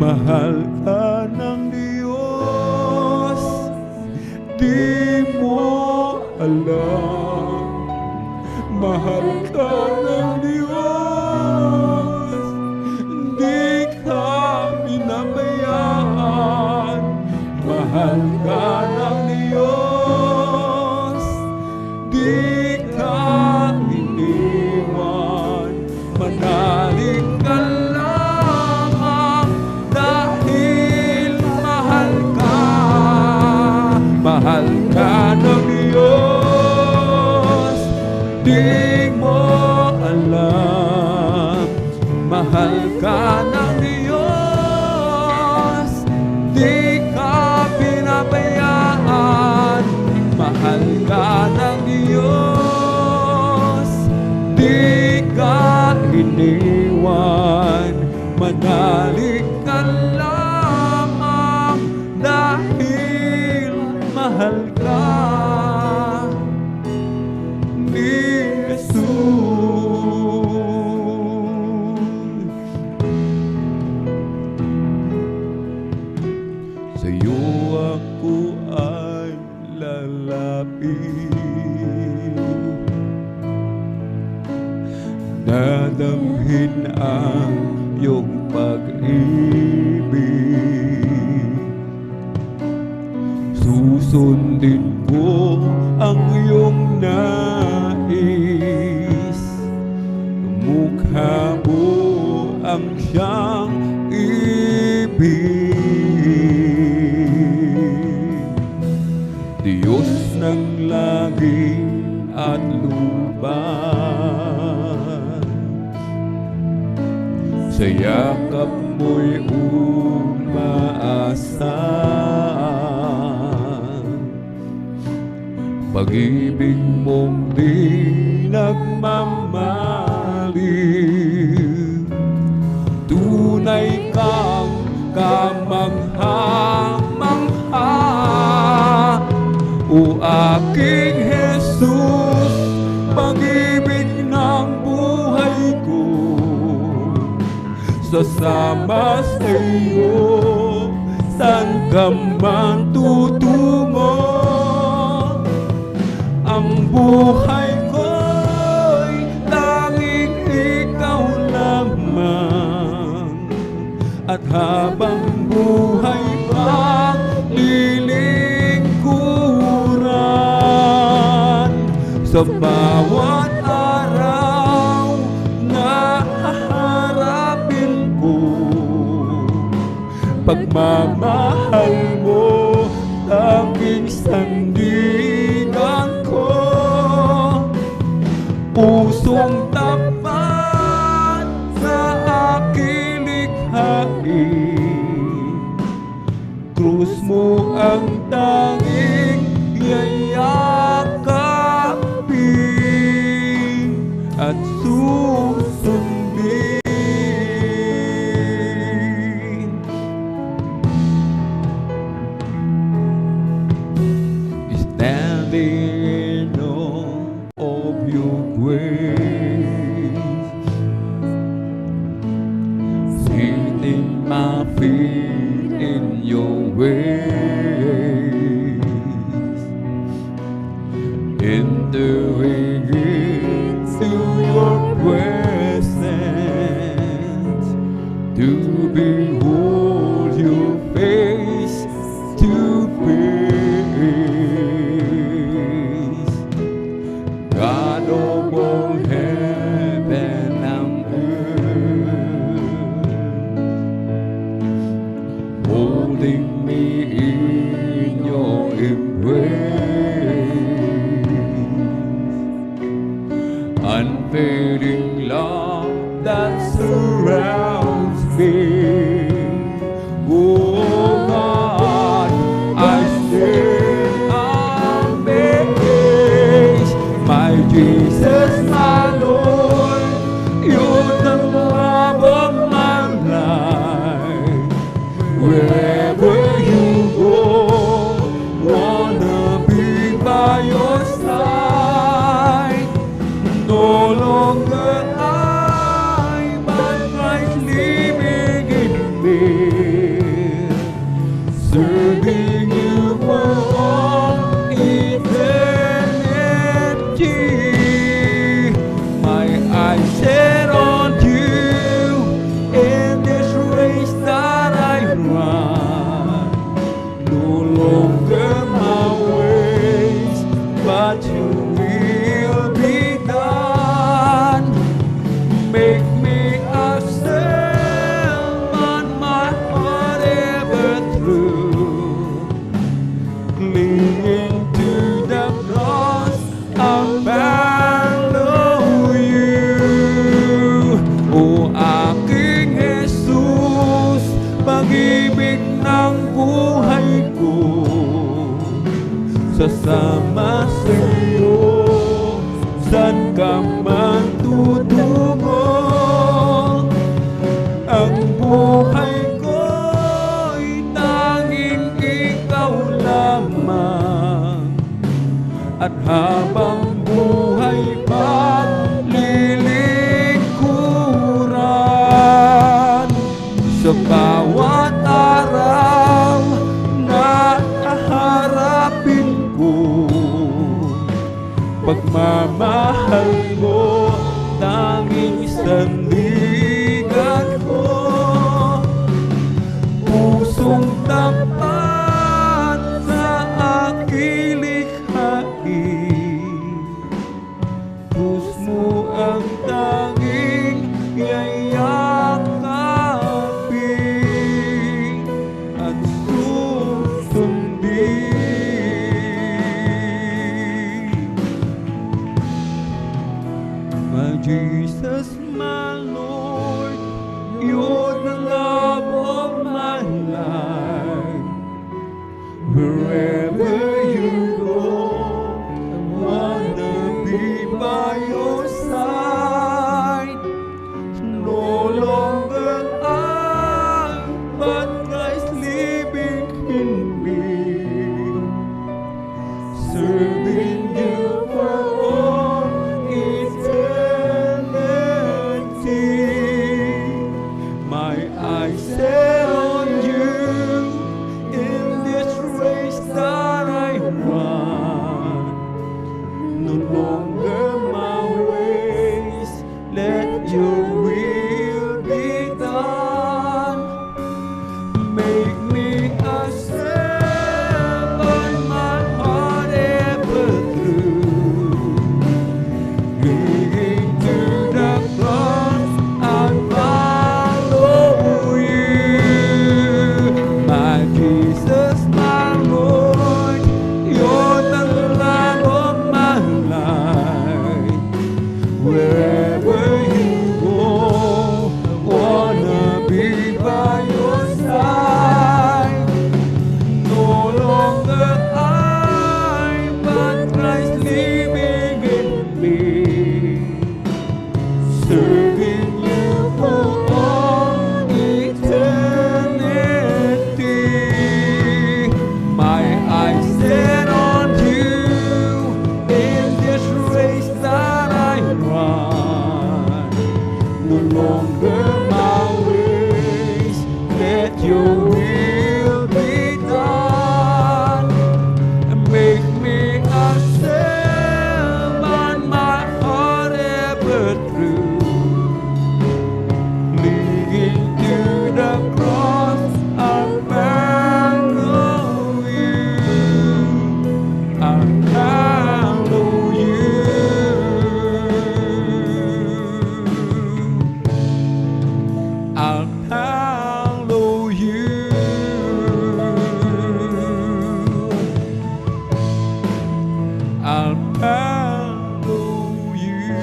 Mahal ka ng Diyos, di mo alam. Mahal ka ng Diyos, di ka pinabayaan. Mahal ka ng Diyos, di ka iniwan. Manalig ka lamang dahil mahal ka. Mahal ka ng Diyos, di mo alam. Mahal ka ng Diyos, di ka pinabayaan. Mahal ka ng Diyos, di ka iniwan. Manalig ka lamang dahil mahal ka ni Jesus. Sa'yo ako ay lalapit, dadamhin ang iyong pag-ibig. Sundin ko ang iyong nais, mukha mo ang siyang ibig. Diyos ng langit at lupa, sa yakap mo'y umaasa. Pag-ibig mong di nagmamaliw, tunay kang kamangha-mangha. O aking Jesus, pag-ibig ng buhay ko, sasama sa iyo, saan ka man tutungo. Ang buhay ko'y tanging ikaw lamang, at habang buhay pa, lilingkuran sa bawat araw na haharapin ko. Pagmamahal mo, tanging sandigan ko, pusong tapat sa aking likhain. Krus mo ang tanging yayakapin at susundin. Standing in awe of your grace, sitting my feet in your ways, entering into your presence, to behold your face to face. God of all heaven and earth, holding me in your embrace, unfading love that surrounds me. Oh God, I stand amazed, my Jesus, my Lord, you're the love of my life. Wherever you go, wanna be by your side. No longer I, but Christ living in me, serving you for all eternity. My eyes set on you in this race that I run. No longer my ways, but your will be done. Make me a servant, my heart ever true, clinging to the cross, I'll follow you. O aking Jesus, pag-ibig ng buhay ko, sasama sa iyo, saan ka man tutungo. Ang buhay ko'y tanging ikaw lamang, at habang buhay pa, lilingkuran sa bawat araw na haharapin ko. Pagmamahal mo, tanging sandigan ko, pusong tapat sa aking at susundin. My Jesus, my Lord, you're the love of my life. Wherever you go, I wanna be by your side. No longer I, but Christ living in me, serving you for all eternity. My eyes set on you in this race that I run. No longer my ways, let your will be done. Make me a servant my heart ever through. Leading to the cross, I'll follow you. My Jesus, my Lord, you're the love of my life. Wherever you go, wanna be by your side. No longer I, but Christ living in me, serving you for all eternity. My eyes set on you in this race that I run. No longer my ways, let your will be done. Make me a servant my heart ever through. Leading to the cross, I'll follow you. I'll follow you. I'll follow you. I'll follow you.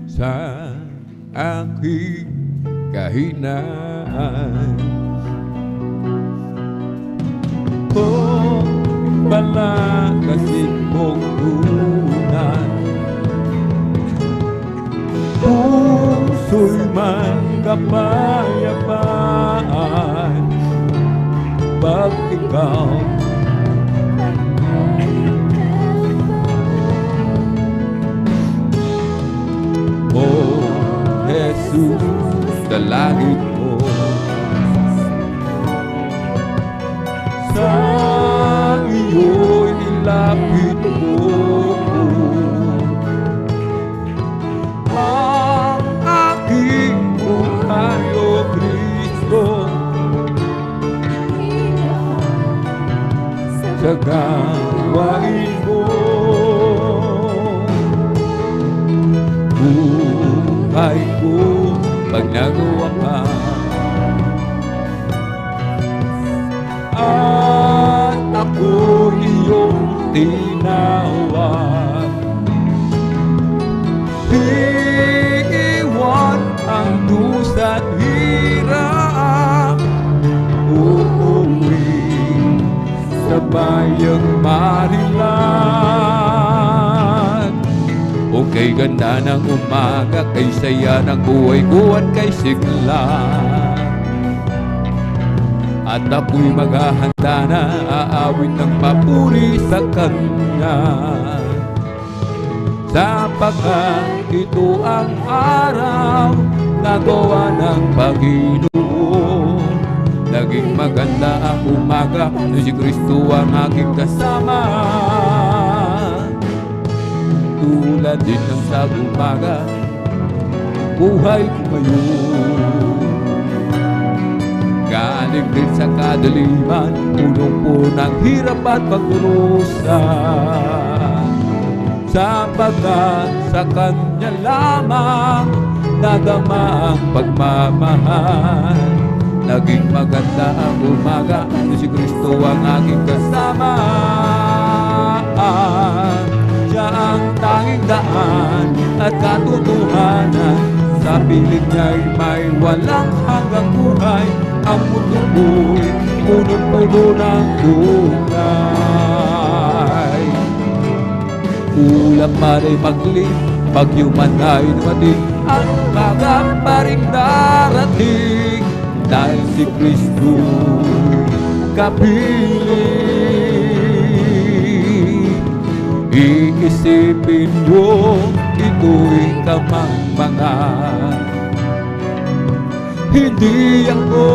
Sa aking kahinaan, oh, palakasin mong unan. Puso'y man kapayapaan pag ikaw oh Jesus, dalangin ko sa iyo'y ilapit mo ang aking buhay, O Kristo. Sa gawain mo, buhay ko pag nagawa ka, at ako iyong tinawag. Iiwan ang dusa't hirap, uuwi sa bayang Marilan. O kay ganda ng umaga, kay saya ng buhay ko at kay sigla. At ako'y maghahanda na aawit ng papuri sa Kanya. Sapagkat ito ang araw na gawa ng Panginoon. Naging maganda ang umaga na si Kristo ang aking kasama. Tulad din ng sa umaga, buhay ko ngayon. Galing din sa kadaliman, punong-punang hirap at pagkurusa. Sapagkat sa Kanya lamang nadama ang pagmamahal. Naging maganda ang umaga, si Kristo ang aking kasama. Siya ang tanging daan at katotohanan. Sa piling niya'y may walang hanggang buhay. Ang mundo ko'y punong-puno ng kulay. Ulap man ay maglim, bagyo man ay dumating, ang baga pa rin darating. Dahil si Kristo'y kapiling. Iisipin nyo, ito'y kamangmangan. Hindi ako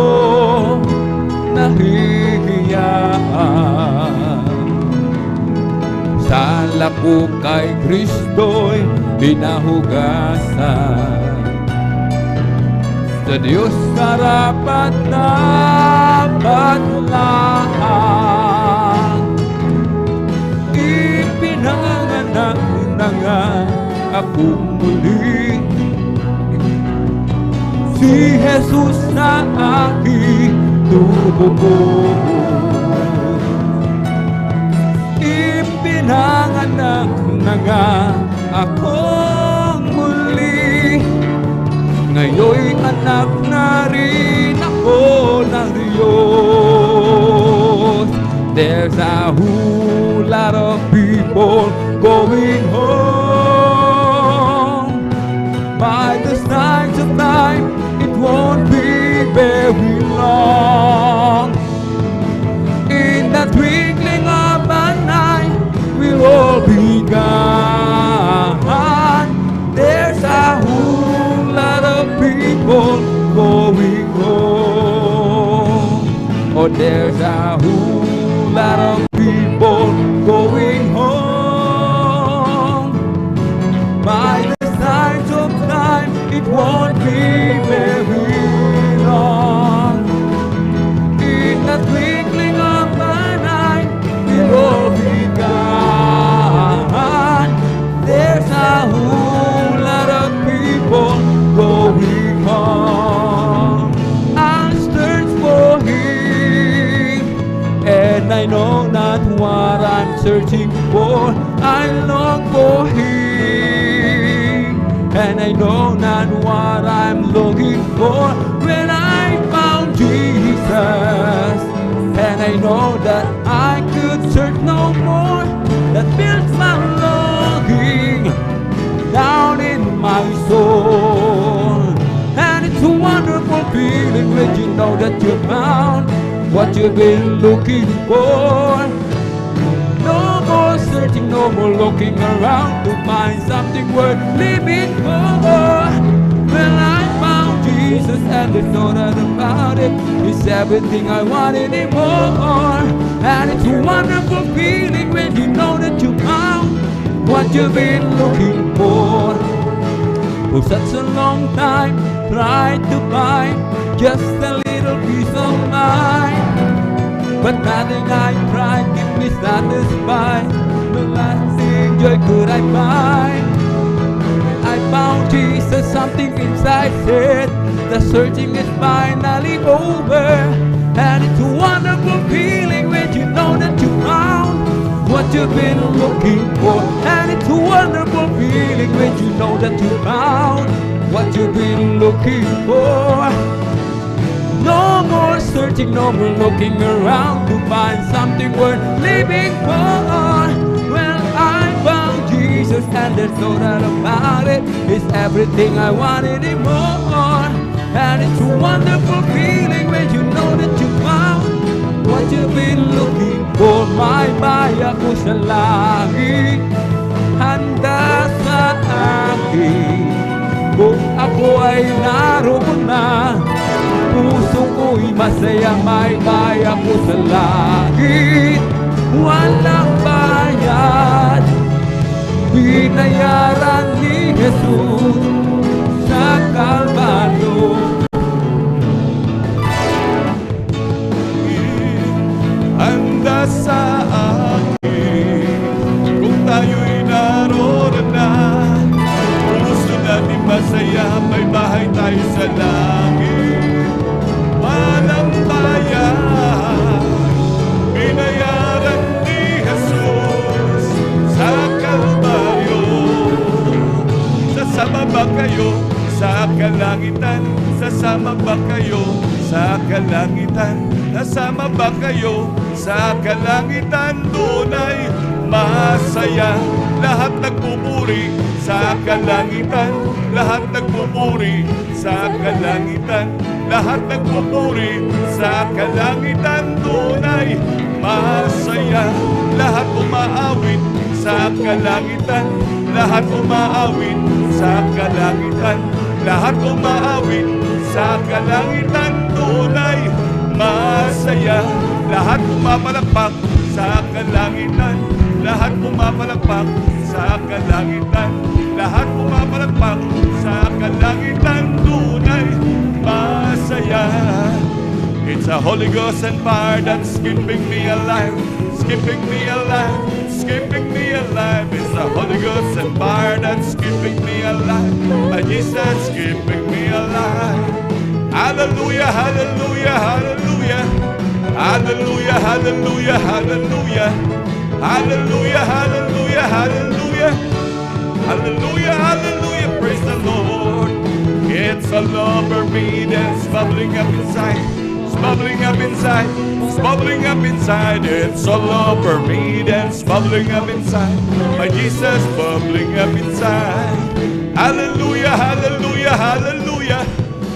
nahihiyaan. Sa lapo kay Kristo'y dinahugasan. Sa Diyos karapat dapat lang ipinanganak na nga akong muli. Si Jesus na aking tubuhan, ipinanganak na nga akong muli. Ngayon'y anak na rin ako ng Diyos. There's a whole lot of people going home. By the signs of time, it won't be very long. In the twinkling of an eye, we'll all be gone. There's a whole lot of people going home. Oh, there's a whole lot of people going home. By the signs of time, it won't be very long. In the twinkling of an eye, we'll all be gone. There's a whole lot of people going home. I search for Him, and I know not what I'm searching for. I long for Him, and I know not what I'm looking for. When I found Jesus, and I know that I could search no more, that fills my longing down in my soul. And it's a wonderful feeling when you know that you found what you've been looking for. No more searching, no more looking around to find something worth living for. Well, I found Jesus, and there's no doubt about it. It's everything I want anymore. And it's a wonderful feeling when you know that you found what you've been looking for. For such a long time, tried to find just a little peace of mind. But nothing I tried kept me satisfied. No lasting joy could I find. I found Jesus, something inside said the searching is finally over. And it's a wonderful feeling when you know that you found what you've been looking for. And it's a wonderful feeling when you know that you found what you've been looking for. No more searching, no more looking around to find something worth living for. Well, I found Jesus, and there's no doubt about it. It's everything I want anymore. And it's a wonderful feeling when you know that you found what you've been looking for. May baya ko sa langit, handa sa akin. Kung ako ay naroon na, puso ko'y masaya. May baya ko sa langit, walang bayad. Binayaran ni Jesus sa Kalbaryo. Handa sa akin, kung tayo'y naroon na, puso natin masaya, may tayo sa langit. Walang bayan, binayaran ni Jesus sa Kalbaryo. Sasama ba kayo sa kalangitan? Sasama ba kayo sa kalangitan? Nasama ba kayo sa kalangitan? Doon ay masaya. Lahat nagpupuri sa kalangitan. Lahat nagpupuri sa kalangitan. Lahat nagpupuri sa kalangitan. Doon ay masaya. Lahat umaawit sa kalangitan. Lahat umaawit sa kalangitan. Lahat umaawit sa kalangitan. Doon ay masaya. Lahat pumapalakpak sa kalangitan. Lahat pumapalakpak sa kalangitan. Lahat pumapalakpak sa kalangitan. Doon ay masaya. It's a Holy Ghost and fire that's keeping me alive. Keeping me alive. Keeping me alive. It's the Holy Ghost and fire that's keeping me alive. My Jesus keeping me alive. Hallelujah, hallelujah, hallelujah. Hallelujah, hallelujah, hallelujah. Hallelujah, hallelujah, hallelujah. Hallelujah, hallelujah, praise the Lord. It's all over me that's bubbling up inside. It's bubbling up inside. It's bubbling up inside. It's all over me that's bubbling up inside. My Jesus bubbling up inside. Hallelujah, hallelujah, hallelujah.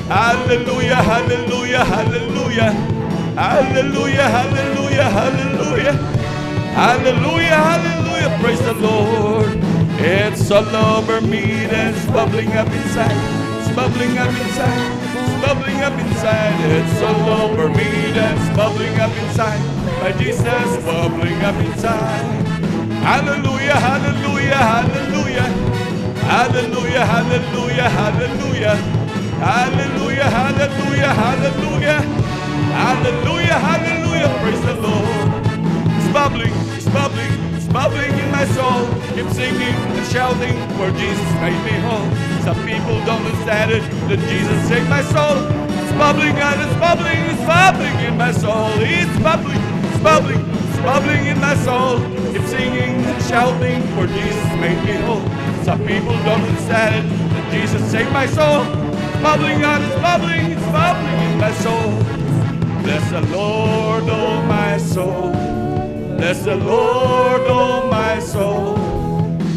Hallelujah, hallelujah, hallelujah. Hallelujah, hallelujah, hallelujah. Hallelujah, hallelujah, praise the Lord. It's all over me that's bubbling up inside. It's bubbling up inside. It's bubbling up inside. It's all over me that's bubbling up inside. My Jesus bubbling up inside. Hallelujah, hallelujah, hallelujah. Hallelujah, hallelujah, hallelujah. Hallelujah, hallelujah, hallelujah. Hallelujah, hallelujah, praise the Lord. It's bubbling, it's bubbling, it's bubbling in my soul. Keep singing and shouting where Jesus made me whole. Some people don't understand it, that Jesus saved my soul. It's bubbling and it's bubbling, it's bubbling in my soul. It's bubbling, it's bubbling, it's bubbling in my soul. Keep singing and shouting where Jesus made me whole. Some people don't understand it, that Jesus saved my soul. It's bubbling and it's bubbling in my soul. Bless the Lord, oh my soul. Bless the Lord, oh my soul.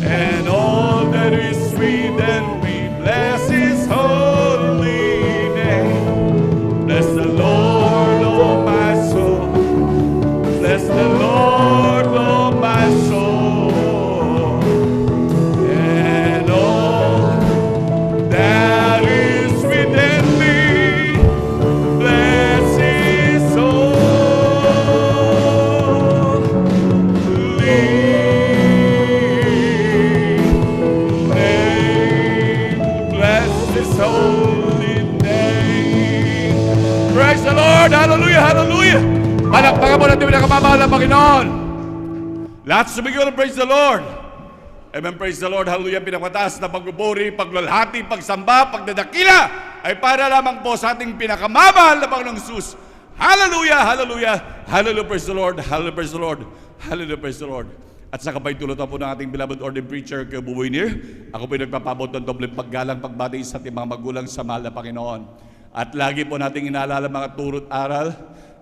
And all that is within me, bless His holy name. Bless the Lord, oh my soul. Bless the Lord, oh my soul. And all that is within me, bless His holy name. Bless His holy name. Praise the Lord. Hallelujah, hallelujah. Palakpakan mo natin pinakamamahal na Panginoon. Lahat sumigil ng praise the Lord. Amen, praise the Lord. Hallelujah. Pinakataas na pagpupuri, paglalhati, pagsamba, pagdadakila ay para lamang po sa ating pinakamamahal na Panginoong Jesus. Hallelujah, hallelujah. Hallelujah, praise the Lord. Hallelujah, praise the Lord. Hallelujah, praise the Lord. At sa kapaitulutan po ng ating beloved ordained preacher, Kuya Bubuinir, ako po nagpapabot ng dobleng paggalang pagbati sa ating mga magulang sa mahal na Panginoon. At lagi po nating inaalala mga turot aral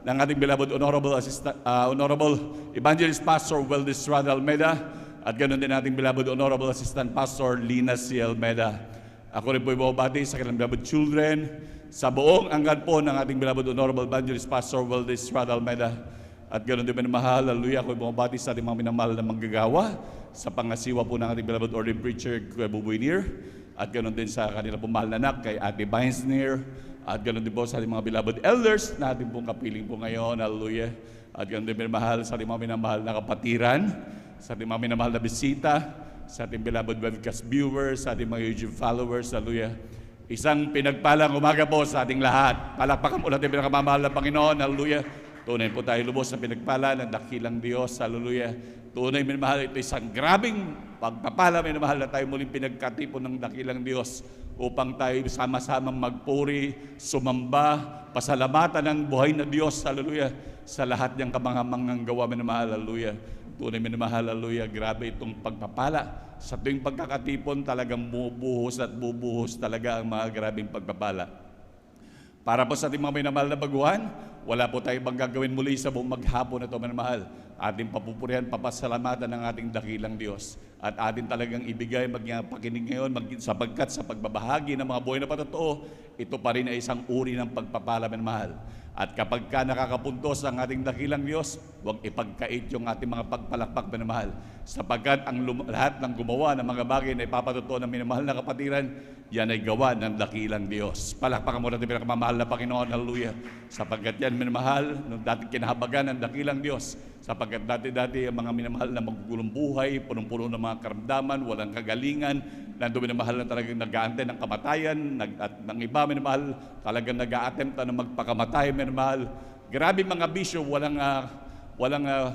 ng ating beloved Honorable Evangelist Pastor Weldis Rada Almeida, at ganoon din ating beloved Honorable Assistant Pastor Lina C. Almeida. Ako rin po ibabati sa kanilang beloved children, sa buong angkan po ng ating beloved Honorable Evangelist Pastor Weldis Rada Almeida. At ganoon din minamahal, hallelujah, ako ibabati sa ating mga minamahal na manggagawa, sa pangasiwa po ng ating beloved ordained preacher, Kuya Bubuinir, at ganoon din sa kanila pong mahal na anak, kay Ate Bainsner, at ganoon din po sa ating mga beloved elders na ating pong kapiling po ngayon, hallelujah. At ganoon din minamahal sa ating mga minamahal na kapatiran, sa ating mga minamahal na bisita, sa ating beloved webcast viewers, sa ating mga YouTube followers, hallelujah. Isang pinagpalang umaga po sa ating lahat. Palakpakan po natin pinakamamahal na Panginoon, hallelujah. Tunay po tayo lubos na pinagpala ng dakilang Diyos. Hallelujah. Tunay, minamahal, ito isang grabing pagpapala, minamahal, na tayo muling pinagkatipon ng dakilang Diyos upang tayo sama-samang magpuri, sumamba, pasalamatan ng buhay na Diyos, hallelujah, sa lahat niyang kamangamangang gawa, minamahal, hallelujah. Tunay, minamahal, hallelujah, grabe itong pagpapala. Sa tuwing pagkakatipon, talagang bubuhos at bubuhos talaga ang mga grabing pagpapala. Para po sa ating mga minamahal na baguhan, wala po tayong bang gagawin muli sa buong maghapon na ito, minamahal. Ating papupurihan, papasalamatan ng ating dakilang Diyos. At ating talagang ibigay, pakinig ngayon, sapagkat sa pagbabahagi ng mga buhay na patotoo, ito pa rin ay isang uri ng pagpapala, minamahal. At kapag ka nakakapuntos ang ating dakilang Diyos, huwag ipagkait yung ating mga pagpalakpak, minamahal. Sapagkat ang lahat ng gumawa ng mga bagay na ipapatotoo ng minamahal na kapatiran, yan ay gawa ng dakilang Diyos. Palakpakan mo natin pinakamamahal na Panginoon, hallelujah. Sapagkat yan, minamahal, nung dating kinahabagan ng dakilang Diyos. Sapagkat dati-dati ang mga minamahal na magugulong buhay, punong-puno ng mga karamdaman, walang kagalingan, nandun minamahal na talagang nag-aantay ng kamatayan, at ng iba minamahal talagang nag-a-attempt na magpakamatay, minamahal. Grabe mga bisyo, walang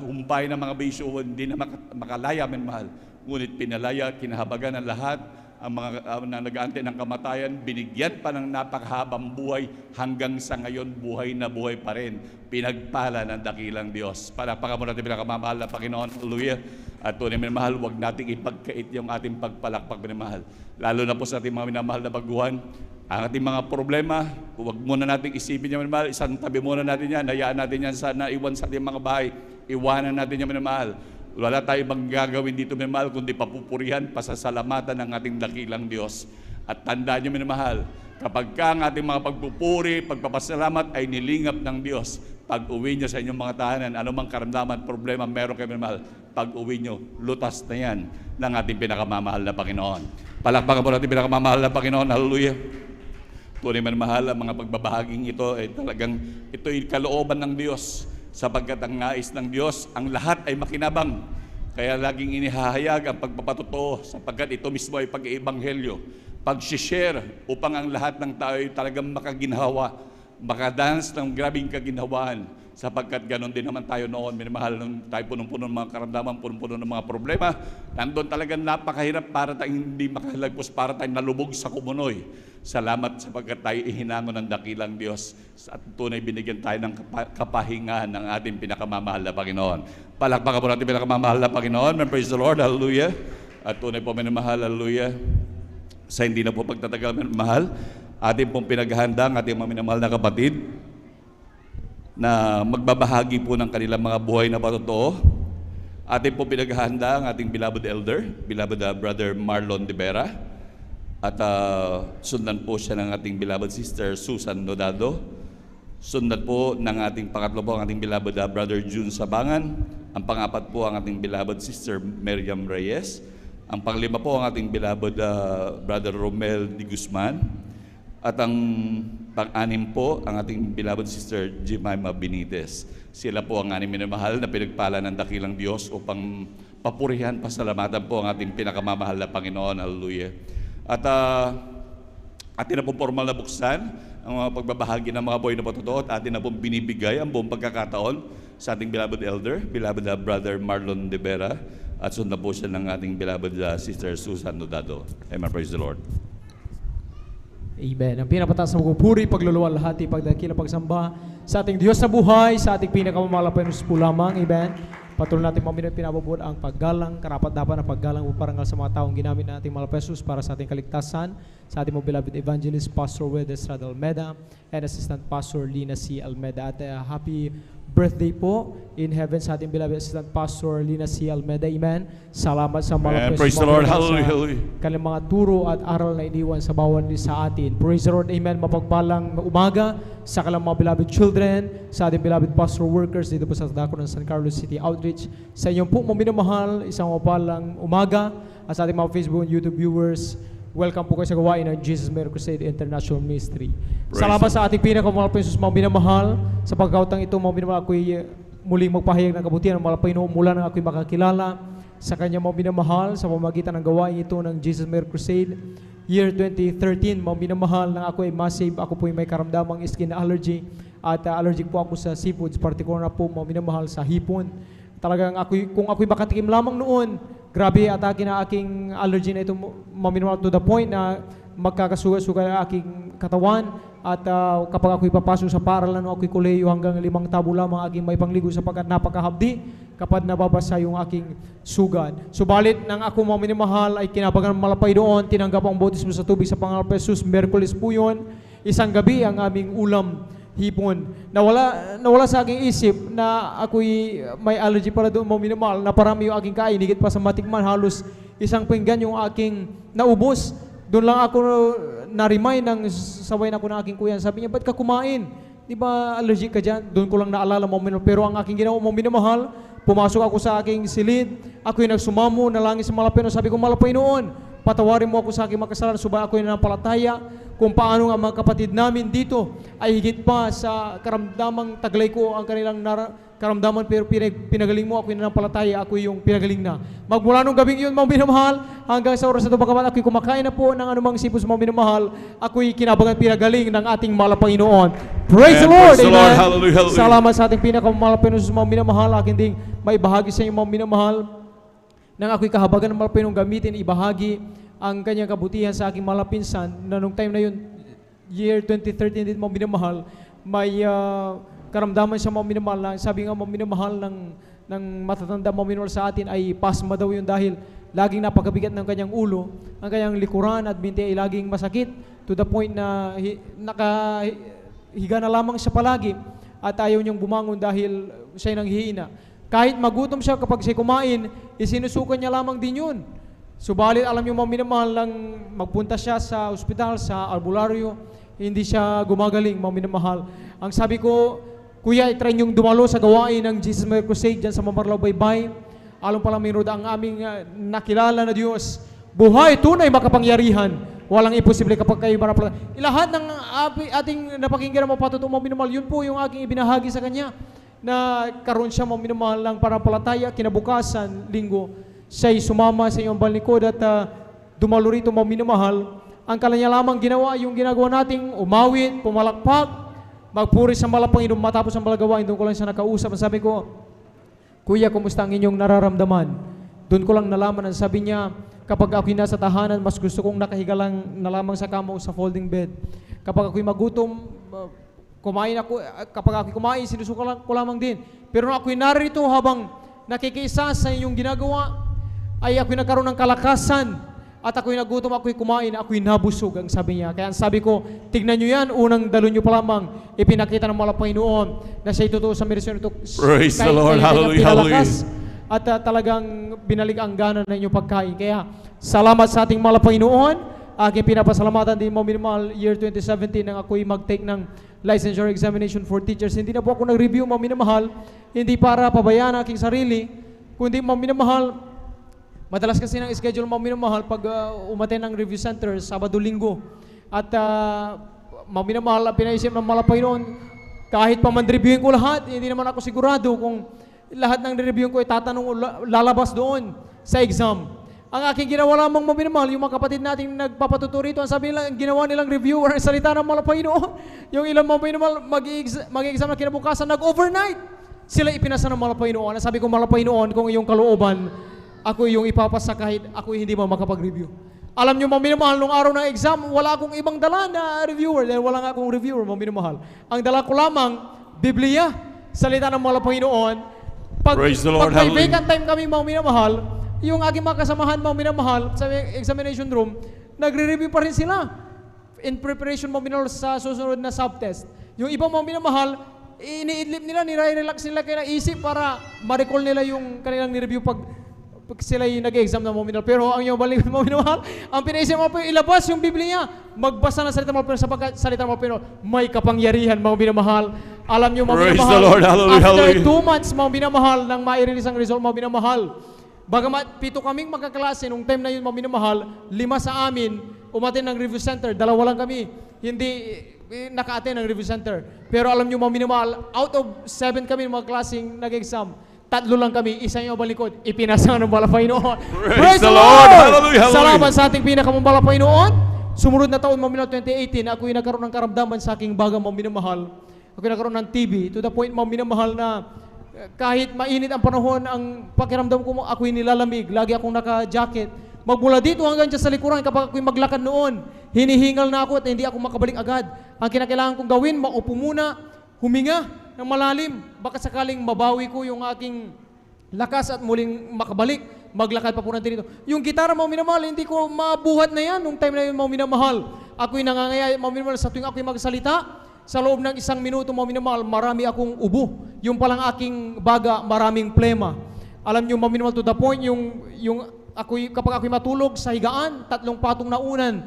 humpay na mga bisyo, hindi na makalaya, minamahal. Ngunit pinalaya, kinahabagan ng lahat, ang mga na nag-aantay ng kamatayan, binigyan pa ng napakahabang buhay hanggang sa ngayon, buhay na buhay pa rin. Pinagpala ng dakilang Diyos. Palakpakan mo natin pinakamamahal na Panginoon. Hallelujah. At tunay minamahal, huwag nating ipagkait yung ating pagpalakpak, minamahal. Lalo na po sa ating mga minamahal na baguhan, ang ating mga problema, huwag muna nating isipin yan, minamahal. Isang tabi muna natin yan. Hayaan natin yan sa naiwan sa ating mga bahay. Iwanan natin yan, minamahal. Wala tayong bang gagawin dito, minamahal, kundi papupurihan, pasasalamatan ng ating dakilang Diyos. At tandaan niyo, minamahal, kapag ka ang ating mga pagpupuri, pagpapasalamat ay nilingap ng Diyos, pag uwi niyo sa inyong mga tahanan, anumang karamdaman, problema, meron kayo, minamahal, pag uwi niyo, lutas na yan ng ating pinakamamahal na Panginoon. Palakpakan po natin pinakamamahal na Panginoon, hallelujah. Tunay, minamahal, ang mga pagbabahaging ito ay talagang, ito'y kalooban ng Diyos. Sapagkat ang nais ng Diyos, ang lahat ay makinabang. Kaya laging inihahayag ang pagpapatotoo, sapagkat ito mismo ay pag-iebanghelyo, pag-share upang ang lahat ng tao ay talagang makaginhawa, makadance ng grabing kaginhawaan. Sapagkat ganon din naman tayo noon, minamahal, nung tayo punong-puno ng mga karamdaman, punong-puno ng mga problema, nandun talagang napakahirap para tayong hindi makalagpos, para tayong nalubog sa kumunoy. Salamat sapagkat tayo ihinangon ng dakilang Diyos at tunay binigyan tayo ng kapahingahan ng ating pinakamamahal na Panginoon. Palakpakan po natin pinakamamahal na Panginoon. Praise the Lord, hallelujah. At tunay po minamahal, hallelujah. Sa hindi na po pagtatagal, minamahal, ating pong pinaghahanda ang ating mga minamahal na kapatid na magbabahagi po ng kanilang mga buhay na patotoo. Ating pong pinaghahanda ang ating beloved elder, beloved Brother Marlon de Vera. At sundan po siya ng ating beloved sister Susan Nodado. Sundan po ng ating pangatlo po ang ating beloved Brother June Sabangan. Ang pangapat po ang ating beloved sister Miriam Reyes. Ang panglima po ang ating beloved Brother Romel Di Guzman. At ang pang-anim po ang ating beloved sister Jemima Benitez. Sila po ang anim minamahal na pinagpala ng dakilang Diyos upang papurihan, pasalamatan po ang ating pinakamamahal na Panginoon. Hallelujah. At atin na pong formal na buksan ang mga pagbabahagi ng mga buhay na patotoo at atin na pong binibigay ang buong pagkakataon sa ating beloved elder, beloved Brother Marlon de Vera, at sundan po siya ng ating beloved sister Susan Nodado. Amen. Praise the Lord. Amen. Ang pinapataas na pagpupuri, pagluluwalhati, pagdakila, pagsamba sa ating Diyos na buhay, sa ating pinakamamahal na Diyos po lamang. Amen. Patuloy natin mga pinabubuod ang paggalang, karapat-dapat na paggalang uparangal sa mga taong ginamit na ating mahal na Pesos para sa ating kaligtasan, sa ating mga beloved evangelist, Pastor Wed Estrada Almeda, and Assistant Pastor Lina C. Almeda. At happy birthday po in heaven sa ating beloved Assistant Pastor Lina C. Almeda. Amen. Salamat sa mga Praise the Lord. Hallelujah. Kanilang mga turo at aral na iniwan sa bawat sa atin. Praise the Lord. Amen. Mapagpalang umaga sa kanilang mga beloved children, sa ating beloved pastor workers dito po sa Dako ng San Carlos City Outreach. Sa inyong po mga minamahal, isang mapalang umaga. At sa ating mga Facebook and YouTube viewers, welcome po kayo sa gawain ng Jesus Miracle Crusade International Ministry. Salamat sa ating pinakamahal po Jesus, mga minamahal. Sa pagkautang ito, mga minamahal, ako'y muling magpahayag ng kabutihan ng mga Panginoon mula nang ako'y makakilala sa kanyang mga minamahal sa pamamagitan ng gawain ito ng Jesus Miracle Crusade. year 2013, mga minamahal, nang ako ay massive, ako po ay may karamdamang skin allergy at allergic po ako sa seafoods, particular na po mga minamahal sa hipon. Talagang kung ako'y makatikim lamang noon, grabe atake na aking allergy na ito mga minamahal to the point na magkakasuga-suga ang aking katawan at kapag ako'y papasok sa paaralan o ako'y koleyo hanggang 5 tabo lamang aking may pangligo sapagkat napakahabdi kapag nababasa yung aking sugat. Subalit nang ako mga minamahal ay kinabagan malapay doon, tinanggap ang bautismo sa tubig sa pangalan ni Jesus, Miyerkules po yun, isang gabi ang aming ulam, hipon. Nawala sa aking isip na ako'y may allergy para doon mga minamahal, na parami yung aking kain, higit pa sa matikman, halos isang pinggan yung aking naubos. Doon lang ako na-remind ng saway na ako ng aking kuya. Sabi niya, ba't ka kumain? Di ba allergic ka dyan? Doon ko lang naalala mga minamahal. Pero ang aking ginawa mga minamahal, pumasok ako sa aking silid. Ako'y nagsumamo, nalangin sa Malapino. Sabi ko, Malapinoon, patawarin mo ako sa aking makasalanan. Subay ako'y nanampalataya kung paano ang mga kapatid namin dito ay higit pa sa karamdamang taglay ko ang kanilang karamdaman, pero pinagaling mo, ako'y nanampalataya, ako yung pinagaling na. Magmula nung gabing yun, mga minamahal, hanggang sa oras na ito, bagamat ako'y kumakain na po ng anumang sipos, mga minamahal, ako'y kinabagan pinagaling ng ating mahal na Panginoon. Praise the Lord! Praise the Amen. Lord. Hallelujah, hallelujah. Salamat sa ating pinakamahal na Panginoon, mga minamahal, akin ding maibahagi sa inyo, mga minamahal, nang ako'y kahabagan ng mahal na Panginoon gamitin, ibahagi ang kanyang kabutihan sa aking mahal na pinsan, na nung time na yun, year 2013 din, mga minamahal, may karamdaman siya mga minamahal na, sabi nga mga minamahal ng matatanda mga minamahal sa atin ay pasma daw yun dahil laging napakabigat ng kanyang ulo, ang kanyang likuran at binti ay laging masakit to the point na nakahiga na lamang siya palagi at ayaw niyang bumangon dahil siya nang hihina. Kahit magutom siya kapag siya kumain, isinusukan niya lamang din yun. Subalit alam niyo mga minamahal lang magpunta siya sa ospital, sa albularyo, hindi siya gumagaling mga minamahal. Ang sabi ko, Kuya, i-try niyong dumalo sa gawain ng Jesus Mary Crusade dyan sa Mamarlaw Baybay. Along pala minod ang aming nakilala na Diyos. Buhay, tunay, makapangyarihan. Walang imposible kapag kayo marapala. Lahat ng ating napakinggan na mapatuto mga minamahal, yun po yung aking ibinahagi sa Kanya. Na karoon siya mga minamahal ng parapalataya, kinabukasan, linggo, siya'y sumama sa iyong balikod at dumalo rito mga minamahal. Ang kanya lamang ginawa, yung ginagawa nating umawit, pumalakpak, magpuri sa mahal na Panginoon, matapos ang balagawain, doon ko lang siya nakausap. Sabi ko, Kuya, kumusta ang inyong nararamdaman? Doon ko lang nalaman, ang sabi niya, kapag ako'y nasa tahanan, mas gusto kong nakahiga lang na lamang sa kama o sa folding bed. Kapag ako'y magutom, kumain ako, kapag ako'y kumain, sinusuka ko lamang din. Pero nung ako'y narito habang nakikiisa sa inyong ginagawa, ay ako'y nagkaroon ng kalakasan. At ako'y nagutom, ako'y kumain, ako'y nabusog, ang sabi niya. Kaya ang sabi ko, tignan nyo yan, unang dalo nyo pa lamang, ipinakita ng mga Panginoon na siya'y totoo sa mirisyon ito. Praise the Lord. Hallelujah, hallelujah. At talagang binalik ang gana na inyong pagkain. Kaya salamat sa ating mga Panginoon. Aking pinapasalamatan din mo minamahal, year 2017 nang ako'y mag-take ng licensure examination for teachers. Hindi na po ako nag-review mga minamahal, hindi para pabayaan aking sarili, kundi mga minamahal, madalas kasi ng schedule mga minamahal pag umaten ng review center, Sabado-Linggo. At mga minamahal, pinaisip ng mga Panginoon, kahit pa man-reviewin ko lahat, hindi naman ako sigurado kung lahat ng re-reviewin ko ay tatanong o lalabas doon sa exam. Ang aking ginawa lamang mga minamahal, yung mga kapatid natin nagpapatuto rito, ang sabi nila, ginawa nilang reviewer, ang salita ng mga Panginoon. Yung ilang mga minamahal, mag-i-exam na kinabukasan, nag-overnight. Sila ipinasa ng mga Panginoon. Ang sabi ko, mga Panginoon, kung iyong kalooban, ako yung ipapasa kahit ako hindi mo makapag-review. Alam nyo mga minamahal, nung araw ng exam, wala akong ibang dala na reviewer dahil wala nga akong reviewer mga minamahal. Ang dala ko lamang, Biblia, salita ng mga Panginoon. Praise the Lord, pag may hallelujah. vacant time kami mga minamahal, yung aking mga kasamahan mga minamahal sa examination room, nagre-review pa rin sila in preparation mga minamahal sa susunod na subtest. Yung ibang mga minamahal, iniidlip nila, nire-relax nila kaya isip para ma-recall nila yung kanilang ni-review pag sila yung nag-exam ng mga minamahal. Pero ang yung balik mga minamahal, ang pinaisip mga minamahal, ilabas yung Biblia. Magbasa ng salita mga minamahal sapagkat salita mga minamahal, may kapangyarihan mga minamahal. Alam nyo mga Praise minamahal, the Lord. Hallelujah, after hallelujah. 2 months mga minamahal nang mai-release ang result mga minamahal. Bagamat 7 kaming magkaklase, nung time na yun mga minamahal, 5 sa amin, umatin ng review center, 2 lang kami, hindi naka-attend ng review center. Pero alam nyo mga minamahal, out of 7 kami mga klaseng nag-exam, 3 lang kami, isa yung balikod, ipinasa ng bala Panginoon. Praise the Lord. Hallelujah, hallelujah. Salamat sa ating pinakamambala Panginoon. sumunod na taon, mga minamahal, 2018, ako'y nagkaroon ng karamdaman sa aking baga, mga minamahal. Ako'y nagkaroon ng TB, to the point, mga minamahal, na kahit mainit ang panahon, ang pakiramdam ko, ako'y nilalamig, lagi akong naka-jacket. Magmula dito hanggang dyan sa likuran, kapag ako'y maglakad noon, hinihingal na ako at hindi ako makabalik agad. Ang kinakailangan kong gawin, maupo muna, huminga ng malalim, baka sakaling mabawi ko yung aking lakas at muling makabalik, maglakad pa po natin dito. Yung gitara, mga minamahal, hindi ko mabuhat na yan nung time na yun, mga minamahal. Ako'y nangangayay, mga minamahal, sa tuwing ako'y magsalita, sa loob ng 1 minuto, mga minamahal, marami akong ubo. Yung palang aking baga, maraming plema. Alam nyo, mga minamahal, to the point, kapag ako'y matulog sa higaan, 3 patong na unan,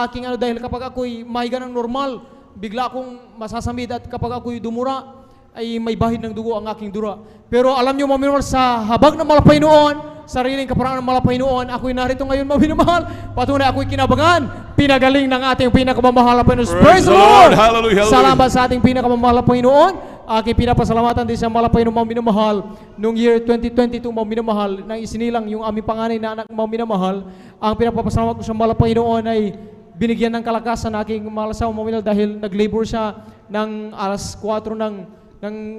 aking dahil kapag ako'y mahiga ng normal, bigla akong masasamid at kapag ako'y dumura, ay may bahid ng dugo ang aking dura. Pero alam nyo, mga minamahal, sa habag ng malapay noon, sariling kaparangan ng malapay noon, ako'y narito ngayon, mga minamahal, patunay ako'y kinabangan, pinagaling ng ating pinakamamahal na Panginoon. Praise the Lord! Hallelujah, hallelujah. Salamat sa ating pinakamamahal na Panginoon. Aking pinapasalamatan din sa malapay ng mga minamahal. Noong year 2022, mga minamahal, nang isinilang yung aming panganay na anak, mga minamahal, ang pinapapasalamat ko sa malapay noon ay binigyan ng kalakasan na aking malasaw, mga minamahal, dahil nag-labor siya ng alas 4 ng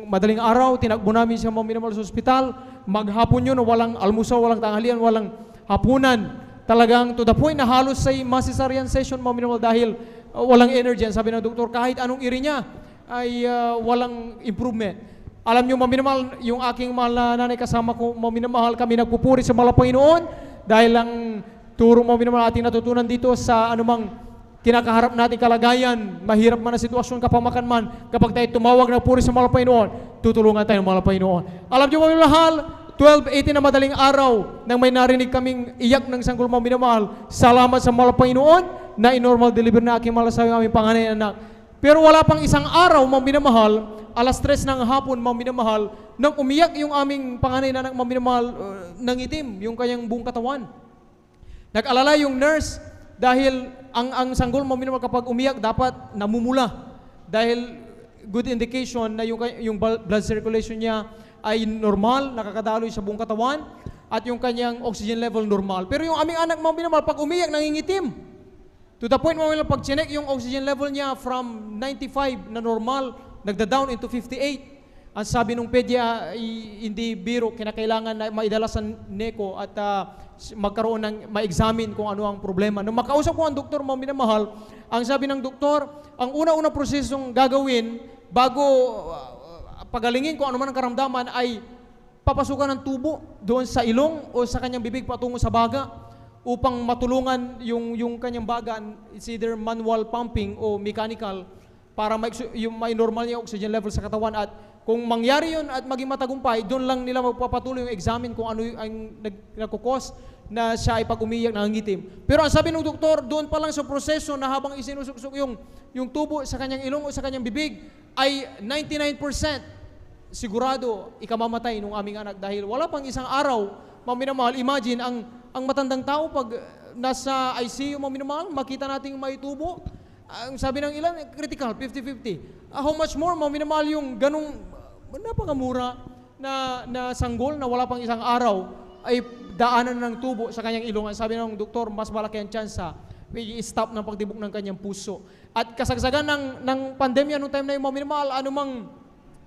madaling araw, tinakbo namin siya, mga minamahal, sa ospital. Maghapon yun, walang almusal, walang tanghalian, walang hapunan. Talagang to the point na halos sa cesarean session, mga minamahal, dahil walang energy. Ang sabi ng doktor, kahit anong iri niya ay walang improvement. Alam niyo, mga minamahal, yung aking mahal na nanay kasama ko, mga minamahal, kami nagpupuri sa malapay noon dahil ang turo, mga minamahal, ating natutunan dito sa anumang kinakaharap natin kalagayan, mahirap man ang sitwasyon, kapamakan man, kapag tayo tumawag na puri sa malapay noon, tutulungan tayo ng malapay noon. Alam niyo, mga minamahal, 12:18 na madaling araw, nang may narinig kaming iyak ng sanggol, mga minamahal, salamat sa malapay noon, na in-normal delivery na aking malasawi aming panganay anak. Pero wala pang isang araw, mga minamahal, alas 3 ng hapon, mga minamahal, nang umiyak yung aming panganay na anak, mga minamahal, nangitim yung kanyang buong katawan. Nag-alala yung nurse, dahil ang sanggol, mga minamahal, kapag umiyak, dapat namumula. Dahil good indication na yung blood circulation niya ay normal, nakakadaloy sa buong katawan, at yung kanyang oxygen level normal. Pero yung aming anak, mga minamahal, pag umiyak, nangingitim. To the point, mga minamahal, pag chinek yung oxygen level niya from 95 na normal, nagda-down into 58. Ang sabi nung pedya, hindi biro, kinakailangan na maidala sa NECO at magkaroon ng ma-examine kung ano ang problema. Nung makausap ko ang doktor, mga minamahal, ang sabi ng doktor, ang una-una prosesong gagawin bago pagalingin kung ano man ang karamdaman ay papasukan ng tubo doon sa ilong o sa kanyang bibig patungo sa baga upang matulungan yung kanyang baga, it's either manual pumping o mechanical, para may normal niya oxygen level sa katawan. At kung mangyari yun at maging matagumpay, doon lang nila magpapatuloy yung examine kung ano ang nagkukos na siya ay pag umiyak nangangitim. Pero ang sabi ng doktor, doon pa lang sa proseso na habang isinusuksok yung tubo sa kanyang ilong o sa kanyang bibig, ay 99% sigurado ikamamatay ng aming anak dahil wala pang isang araw, mga minamahal. Imagine, ang matandang tao pag nasa ICU, mga minamahal, makita nating may tubo. Ang sabi ng ilan, critical, 50-50. How much more, mga minamahal, yung ganong napakamura na sanggol na wala pang isang araw ay daanan ng tubo sa kanyang ilong. Sabi ng doktor, mas malaki ang tsansa i-stop ng pagtibok ng kanyang puso. At kasagsagan ng pandemya noong time na yung mga minamahal, anumang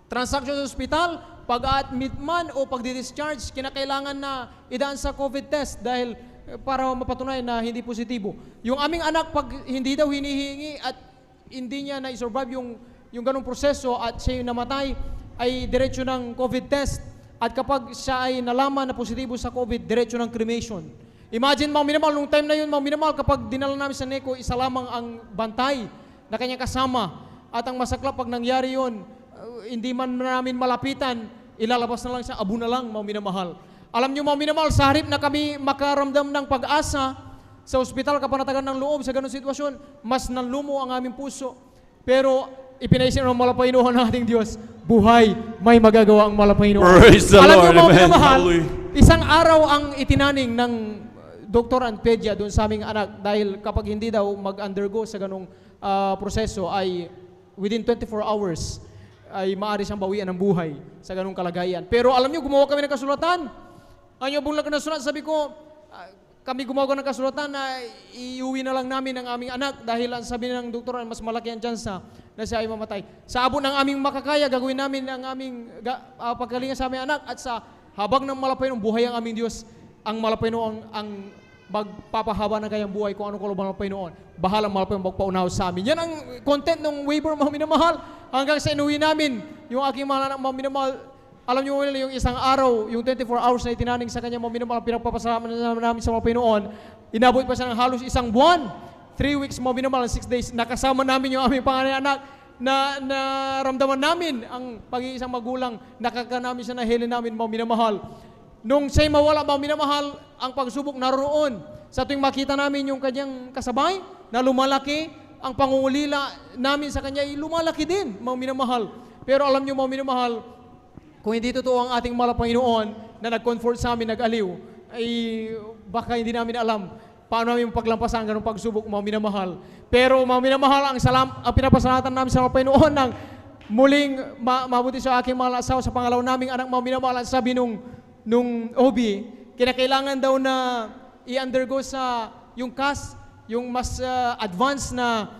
transaction sa ospital, pag-admit man o pag-discharge, kinakailangan na idaan sa COVID test dahil para mapatunayan na hindi positibo. Yung aming anak, pag hindi daw hinihingi at hindi niya na-survive yung ganong proseso at siya yung namatay, ay diretso ng COVID test. At kapag siya ay nalaman na positibo sa COVID, diretso ng cremation. Imagine, mga minamahal, nung time na yun, mga minamahal, kapag dinala namin sa NECO, isa lamang ang bantay na kanyang kasama. At ang masaklap, pag nangyari yun, hindi man namin malapitan, ilalabas na lang siya, abo na lang, mga minamahal. Alam niyo, mga minamahal, sa harip na kami makaramdam ng pag-asa sa ospital, kapanatagan ng loob sa ganung sitwasyon, mas nanlumo ang aming puso. Pero ipinaisip ng malapainuhan ng ating Diyos, buhay, may magagawa ang malapainuhan. Praise the Alam Lord, niyo, mga amen. minamahal, Hallelujah. isang araw ang itinaning ng doktor and pedya doon sa aming anak dahil kapag hindi daw mag-undergo sa ganung proseso ay within 24 hours ay maaari siyang bawian ng buhay sa ganung kalagayan. Pero alam niyo, gumawa kami ng kasulatan. Ang yung bulang nasulat, sabi ko, kami gumawa ng kasulatan na iuwi na lang namin ang aming anak dahil ang sabi ng doktor mas malaki ang tsansa na siya ay mamatay. Sa abot ng aming makakaya, gagawin namin ang aming pagkalinga sa aming anak at sa habang ng malapay ng buhay ang aming Diyos, ang malapay noon ang magpapahaba ng kanyang buhay kung ano ko malapay noon. Bahala malapay ang magpaunaw sa amin. Yan ang content ng waiver, mga minamahal. Hanggang sa inuwi namin, yung aking mga anak, mga minamahal, alam niyo yung isang araw, yung 24 hours na itinaning sa kanya, mga minamahal, pinagpapasalamat namin sa malapay noon, inabot pa siya ng halos isang buwan, 3 weeks, mga minamahal, 6 days, nakasama namin yung aming panganay anak, na naramdaman namin ang pag-iisang magulang, nakaka namin siya na hili namin, mga minamahal. Nung siya'y mawala, mga minamahal, ang pagsubok naroon. Sa tuwing makita namin yung kanyang kasabay, na lumalaki, ang pangungulila namin sa kanya ay lumalaki din, mga minamahal. Pero alam niyo, mga minamahal, kung hindi totoo ang ating mahal na Panginoon na nag-comfort sa amin, nag-aliw, ay baka hindi namin alam paano namin paglampasan ang ganong pagsubok, mga minamahal. Pero mga minamahal, ang pinapasalatan namin sa mga Panginoon ng muling mabuti sa aking mahal na asawa sa pangalaw naming anak, mga minamahal. Sabi nung OB, kinakailangan daw na i-undergo sa yung CAS, yung mas advanced na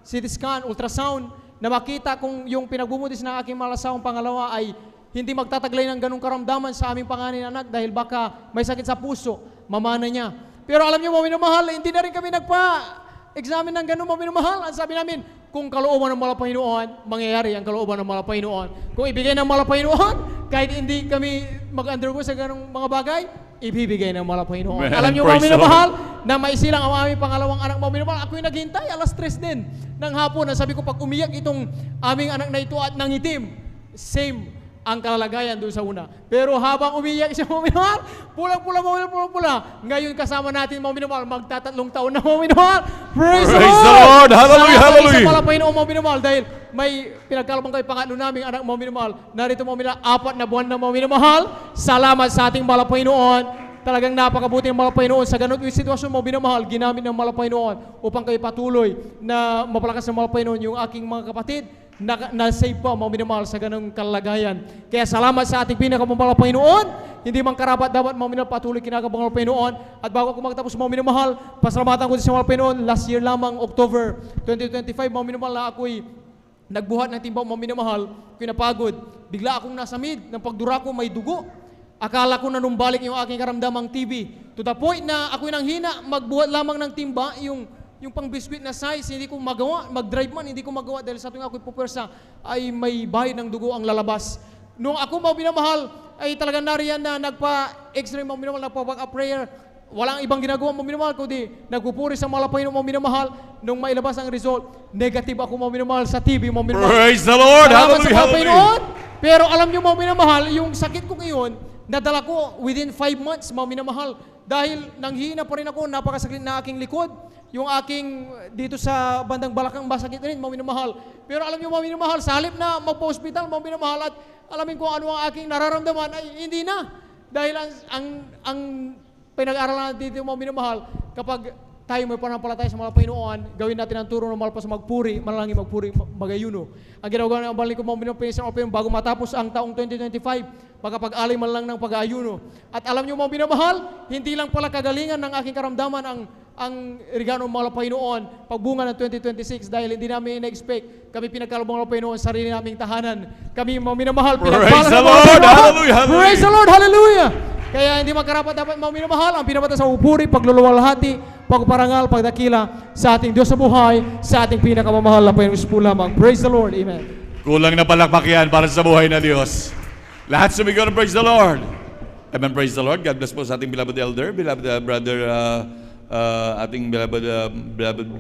CT scan, ultrasound, na makita kung yung pinagbubuntis ng aking malasawang pangalawa ay hindi magtataglay ng ganong karamdaman sa aming panganay na anak dahil baka may sakit sa puso, mamana niya. Pero alam niyo, mga minamahal, hindi na rin kami nagpa-examine ng ganong, mga minamahal. Ang sabi namin, kung kalooban ng mahal na Panginoon, mangyayari ang kalooban ng mahal na Panginoon. Kung ibigay ng mahal na Panginoon, kahit hindi kami mag-undergo sa ganong mga bagay, ibibigay ng mahal na Panginoon. Man, Alam niyo, praise mga the minamahal, na maisilang ang aming pangalawang anak, mga minamahal, ako'y naghintay, alas 3 din ng hapon. Ang sabi ko, pag umiyak itong aming anak na ito at nangitim, same ang kalagayan doon sa una. Pero habang umiyak siya, mga minamahal, pulang-pula. Ngayon kasama natin, mga minamahal, magtatatlong taon na, mga minamahal. Praise the Lord! Hallelujah, hallelujah. Sa pala Panginoon, mga minamahal, dahil may pinagkalabang kay pangatlo naming anak, mga minamahal. Narito, mga minamahal, 4 na buwan na, mga minamahal. Salamat sa ating mahal na Panginoon. Talagang napakabuti ng mahal na Panginoon. Sa ganun yung sitwasyon, mga minamahal, ginamit ng mahal na Panginoon upang kayo patuloy na mapalakas ng mahal na Panginoon yung aking mga kapatid na-save pa, mga minamahal, sa ganung kalagayan. Kaya salamat sa ating pinakamamahal na Panginoon. Hindi man karapat dapat, mga minamahal, patuloy kinakabang ng Panginoon. At bago ako magtapos, mga minamahal, pasalamatan ko sa mahal na Panginoon. Last year lamang, October 2025, mga minamahal, na ako'y nagbuhat ng timbang, mga minamahal, ako'y napagod. Bigla akong nasa mid, ng pagdura ko may dugo. Akala ko na numbalik yung aking karamdamang TV. To the point na ako'y nanghina, magbuhat lamang ng timba, yung pang biscuit na size, hindi ko magawa. Mag-drive man, hindi ko magawa dahil sa tuwing ako'y pupersa ay may bahid ng dugo ang lalabas. Nung ako, mga minamahal, ay talagang nariyan na nagpa-x-ray, mga minamahal, nagpa-back-up prayer. Walang ibang ginagawa, mga minamahal, kundi nagpupuri sa malapay ng mga minamahal. Nung mailabas ang result, negative ako, mga minamahal, sa TV, mga minamahal. Praise the Lord! Salamat sa Hallelujah, mga hallelujah. Panginoon. Pero alam niyo, mga minamahal, yung sakit ko ngayon, nadala ko within 5 months, mga minamahal. Dahil nanghihina pa rin ako, napakasakit na aking likod. Yung aking dito sa bandang balakang masakit rin, mga minamahal. Pero alam niyo, mga minamahal, sa halip na magpa-hospital, mga minamahal, at alamin ko ano ang aking nararamdaman, ay hindi na. Dahil ang pinag-aralan natin dito, mga minamahal, kapag tayo may panampalataya sa mga Panginoon, gawin natin ang turo ng mahal pa sa magpuri, manalangin, magpuri, magayuno. Ang ginagawa ng balik ko, mga minamahal, bago matapos ang taong 2025, pagkapag-alay man lang ng pag-aayuno. At alam niyo, mga minamahal, hindi lang pala kagalingan ng aking karamdaman ang regalo ng mahal na Panginoon pagbunga ng 2026 dahil hindi namin na-expect. Kami pinagkalabang ng Panginoon sa sarili naming tahanan. Kami, mga minamahal, Praise the ng mga Lord! Panginoon. Hallelujah! Hallelujah! Praise the Lord! Hallelujah! Kaya hindi magkarapat dapat, mga minamahal, ang pinapata sa upuri, pagluluwalhati, pagparangal, pagdakila sa ating Diyos sa buhay, sa ating pinakamamahal na Panginoon po lamang. Praise the Lord. Amen. Kulang na palakpak yan para sa buhay na Diyos. Lahat sumigaw na praise the Lord. Amen, praise the Lord. God bless po sa ating beloved elder, beloved brother, ating beloved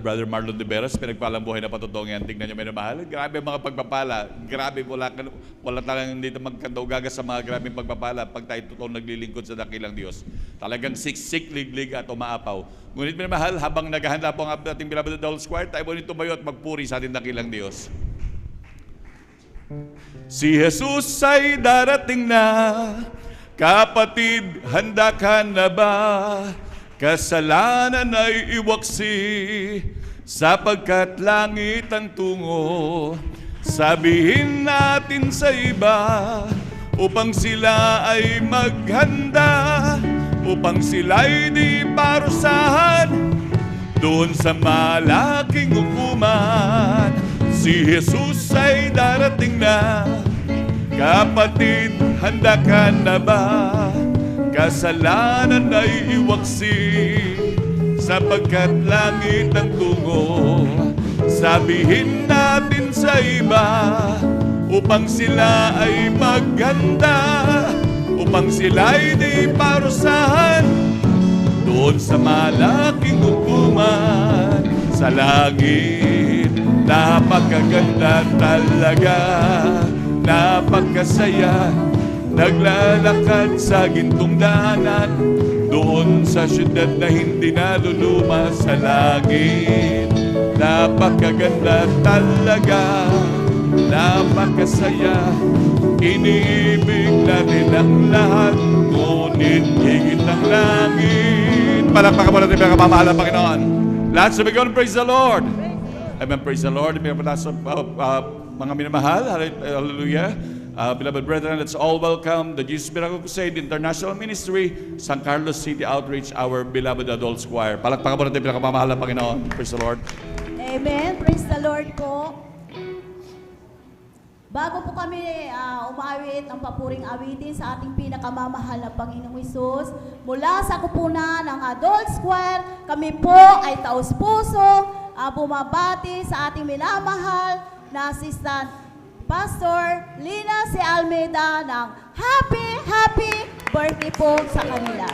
brother Marlon de Veras. Pinagpalang buhay na patutong yan. Tingnan niyo, may namahal. Grabe mga pagpapala. Grabe, wala talagang hindi magkandaw-gagas sa mga grabing pagpapala pag tayo totoong naglilingkod sa dakilang Diyos. Talagang siksik, liglig at umaapaw. Ngunit may mahal, habang naghahanda po ang ating beloved Adult Squire, tayo po nito tumayo at magpuri sa ating dakilang Diyos. Si Jesus ay darating na, kapatid, handa ka na ba? Kasalanan ay iwaksi, sapagkat langit ang tungo. Sabihin natin sa iba, upang sila ay maghanda, upang sila'y di parusahan doon sa malaking hukuman. Si Jesus ay darating na. Kapatid, handa ka na ba? Kasalanan ay iwaksi, sapagkat langit ang tungo. Sabihin natin sa iba, upang sila ay maganda, upang sila'y di parusahan doon sa malaking hukuman. Sa langit, napakaganda talaga, napakasaya, naglalakad sa gintong daanan, doon sa syudad na hindi naluluma. Sa langit, napakaganda talaga, napakasaya, iniibig natin ang lahat, ngunit higit ang langit. Palakpakan mo natin mga kamamahal ng Panginoon. Lahat sa bigyan, praise the Lord. Amen, praise the Lord. Mga minamahal, hallelujah. Beloved brethren, let's all welcome the Jesus Miracle Crusade International Ministry, San Carlos City Outreach, our beloved adults choir. Palakpakan mo natin mga kamamahal ng Panginoon. Praise the Lord. Amen. Praise the Lord po. Bago po kami umawit ng papuring awitin sa ating pinakamamahal na Panginoong Hesus, mula sa kupunan ng Adults Choir, kami po ay taus-puso bumabati sa ating minamahal na Assistant Pastor Lina C. Almeida ng happy birthday po sa kanila.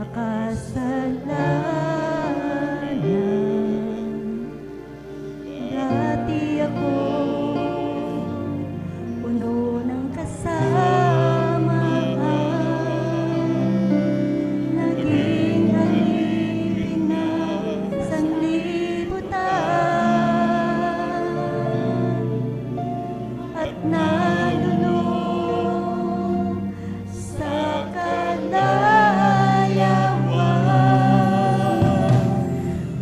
makasalanan. Dati ako puno ng kasamaan, naging alipin na sanlibutan, at nalulong sa kalayawan.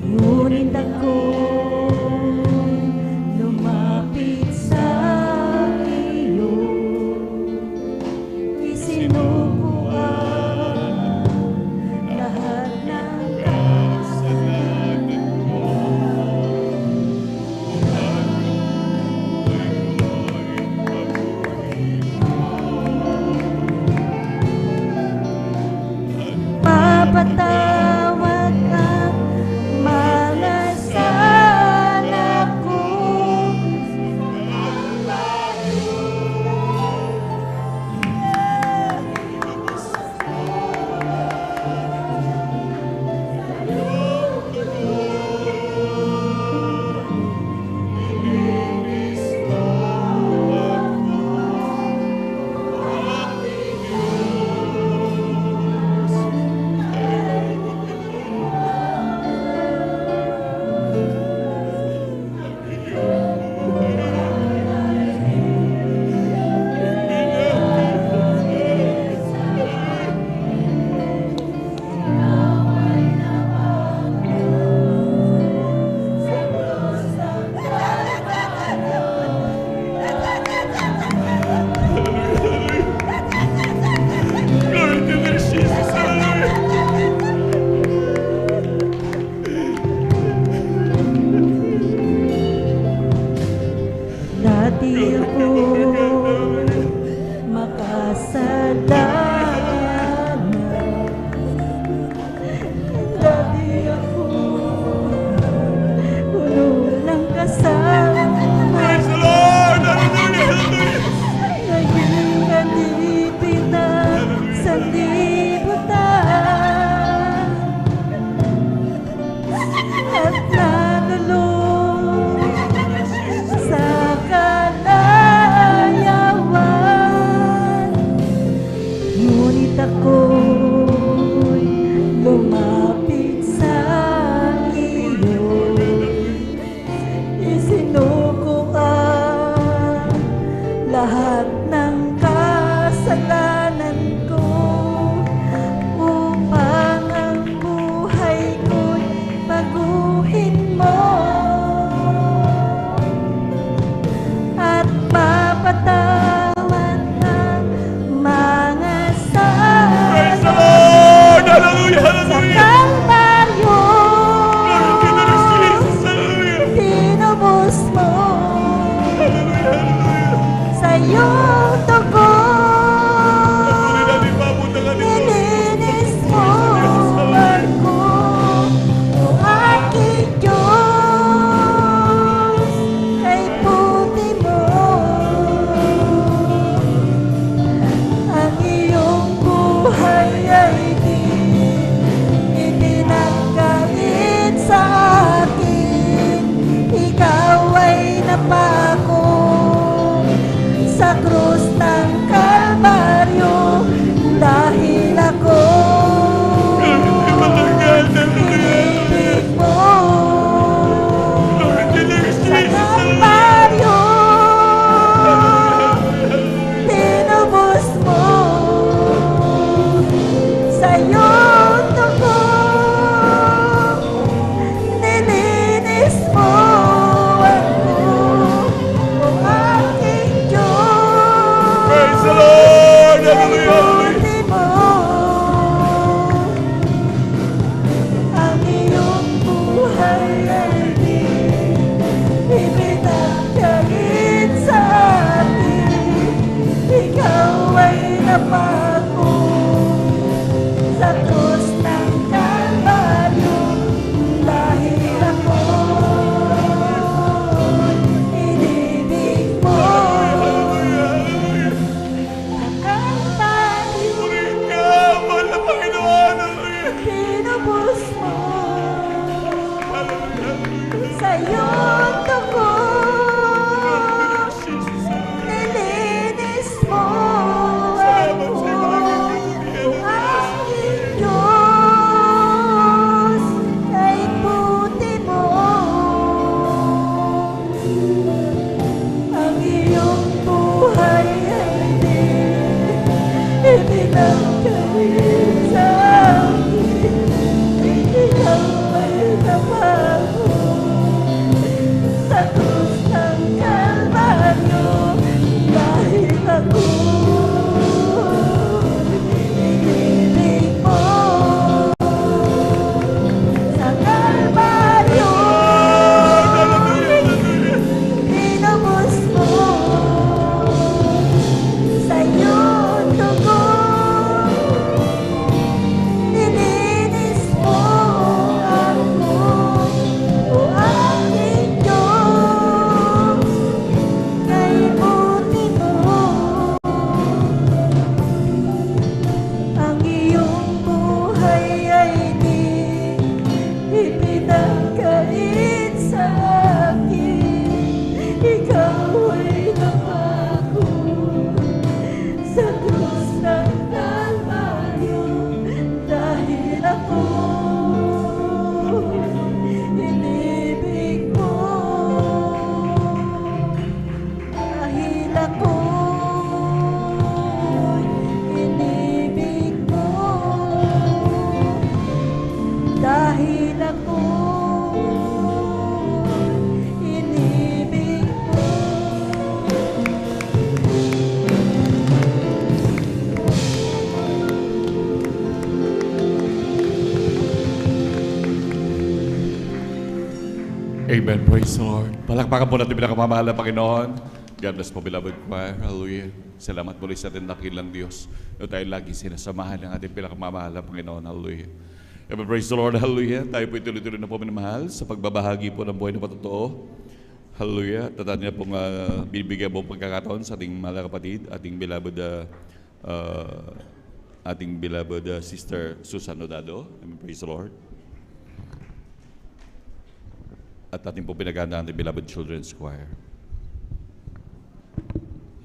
Ngunit ako'y lumapit sa iyo, isinubuan lahat ng kasalanan mo. Mapatawad ang mga sala ko. Amen. Praise the Lord. Palakpakan po natin pinakamamahal na Panginoon. God bless po, beloved choir. Hallelujah. Salamat muli sa ating dakilang Diyos na tayo lagi sinasamahan ng ating pinakamamahal na Panginoon. Hallelujah. Amen. Praise the Lord. Hallelujah. Tayo po ituloy-tuloy na po minamahal sa pagbabahagi po ng buhay na patotoo. Hallelujah. Tatan niya pong bibigyan po pagkakataon sa ating mahal na kapatid, ating beloved Sister Susan Nodado. Amen. Praise the Lord. At ating po pinaghandaan ng beloved Children's Choir.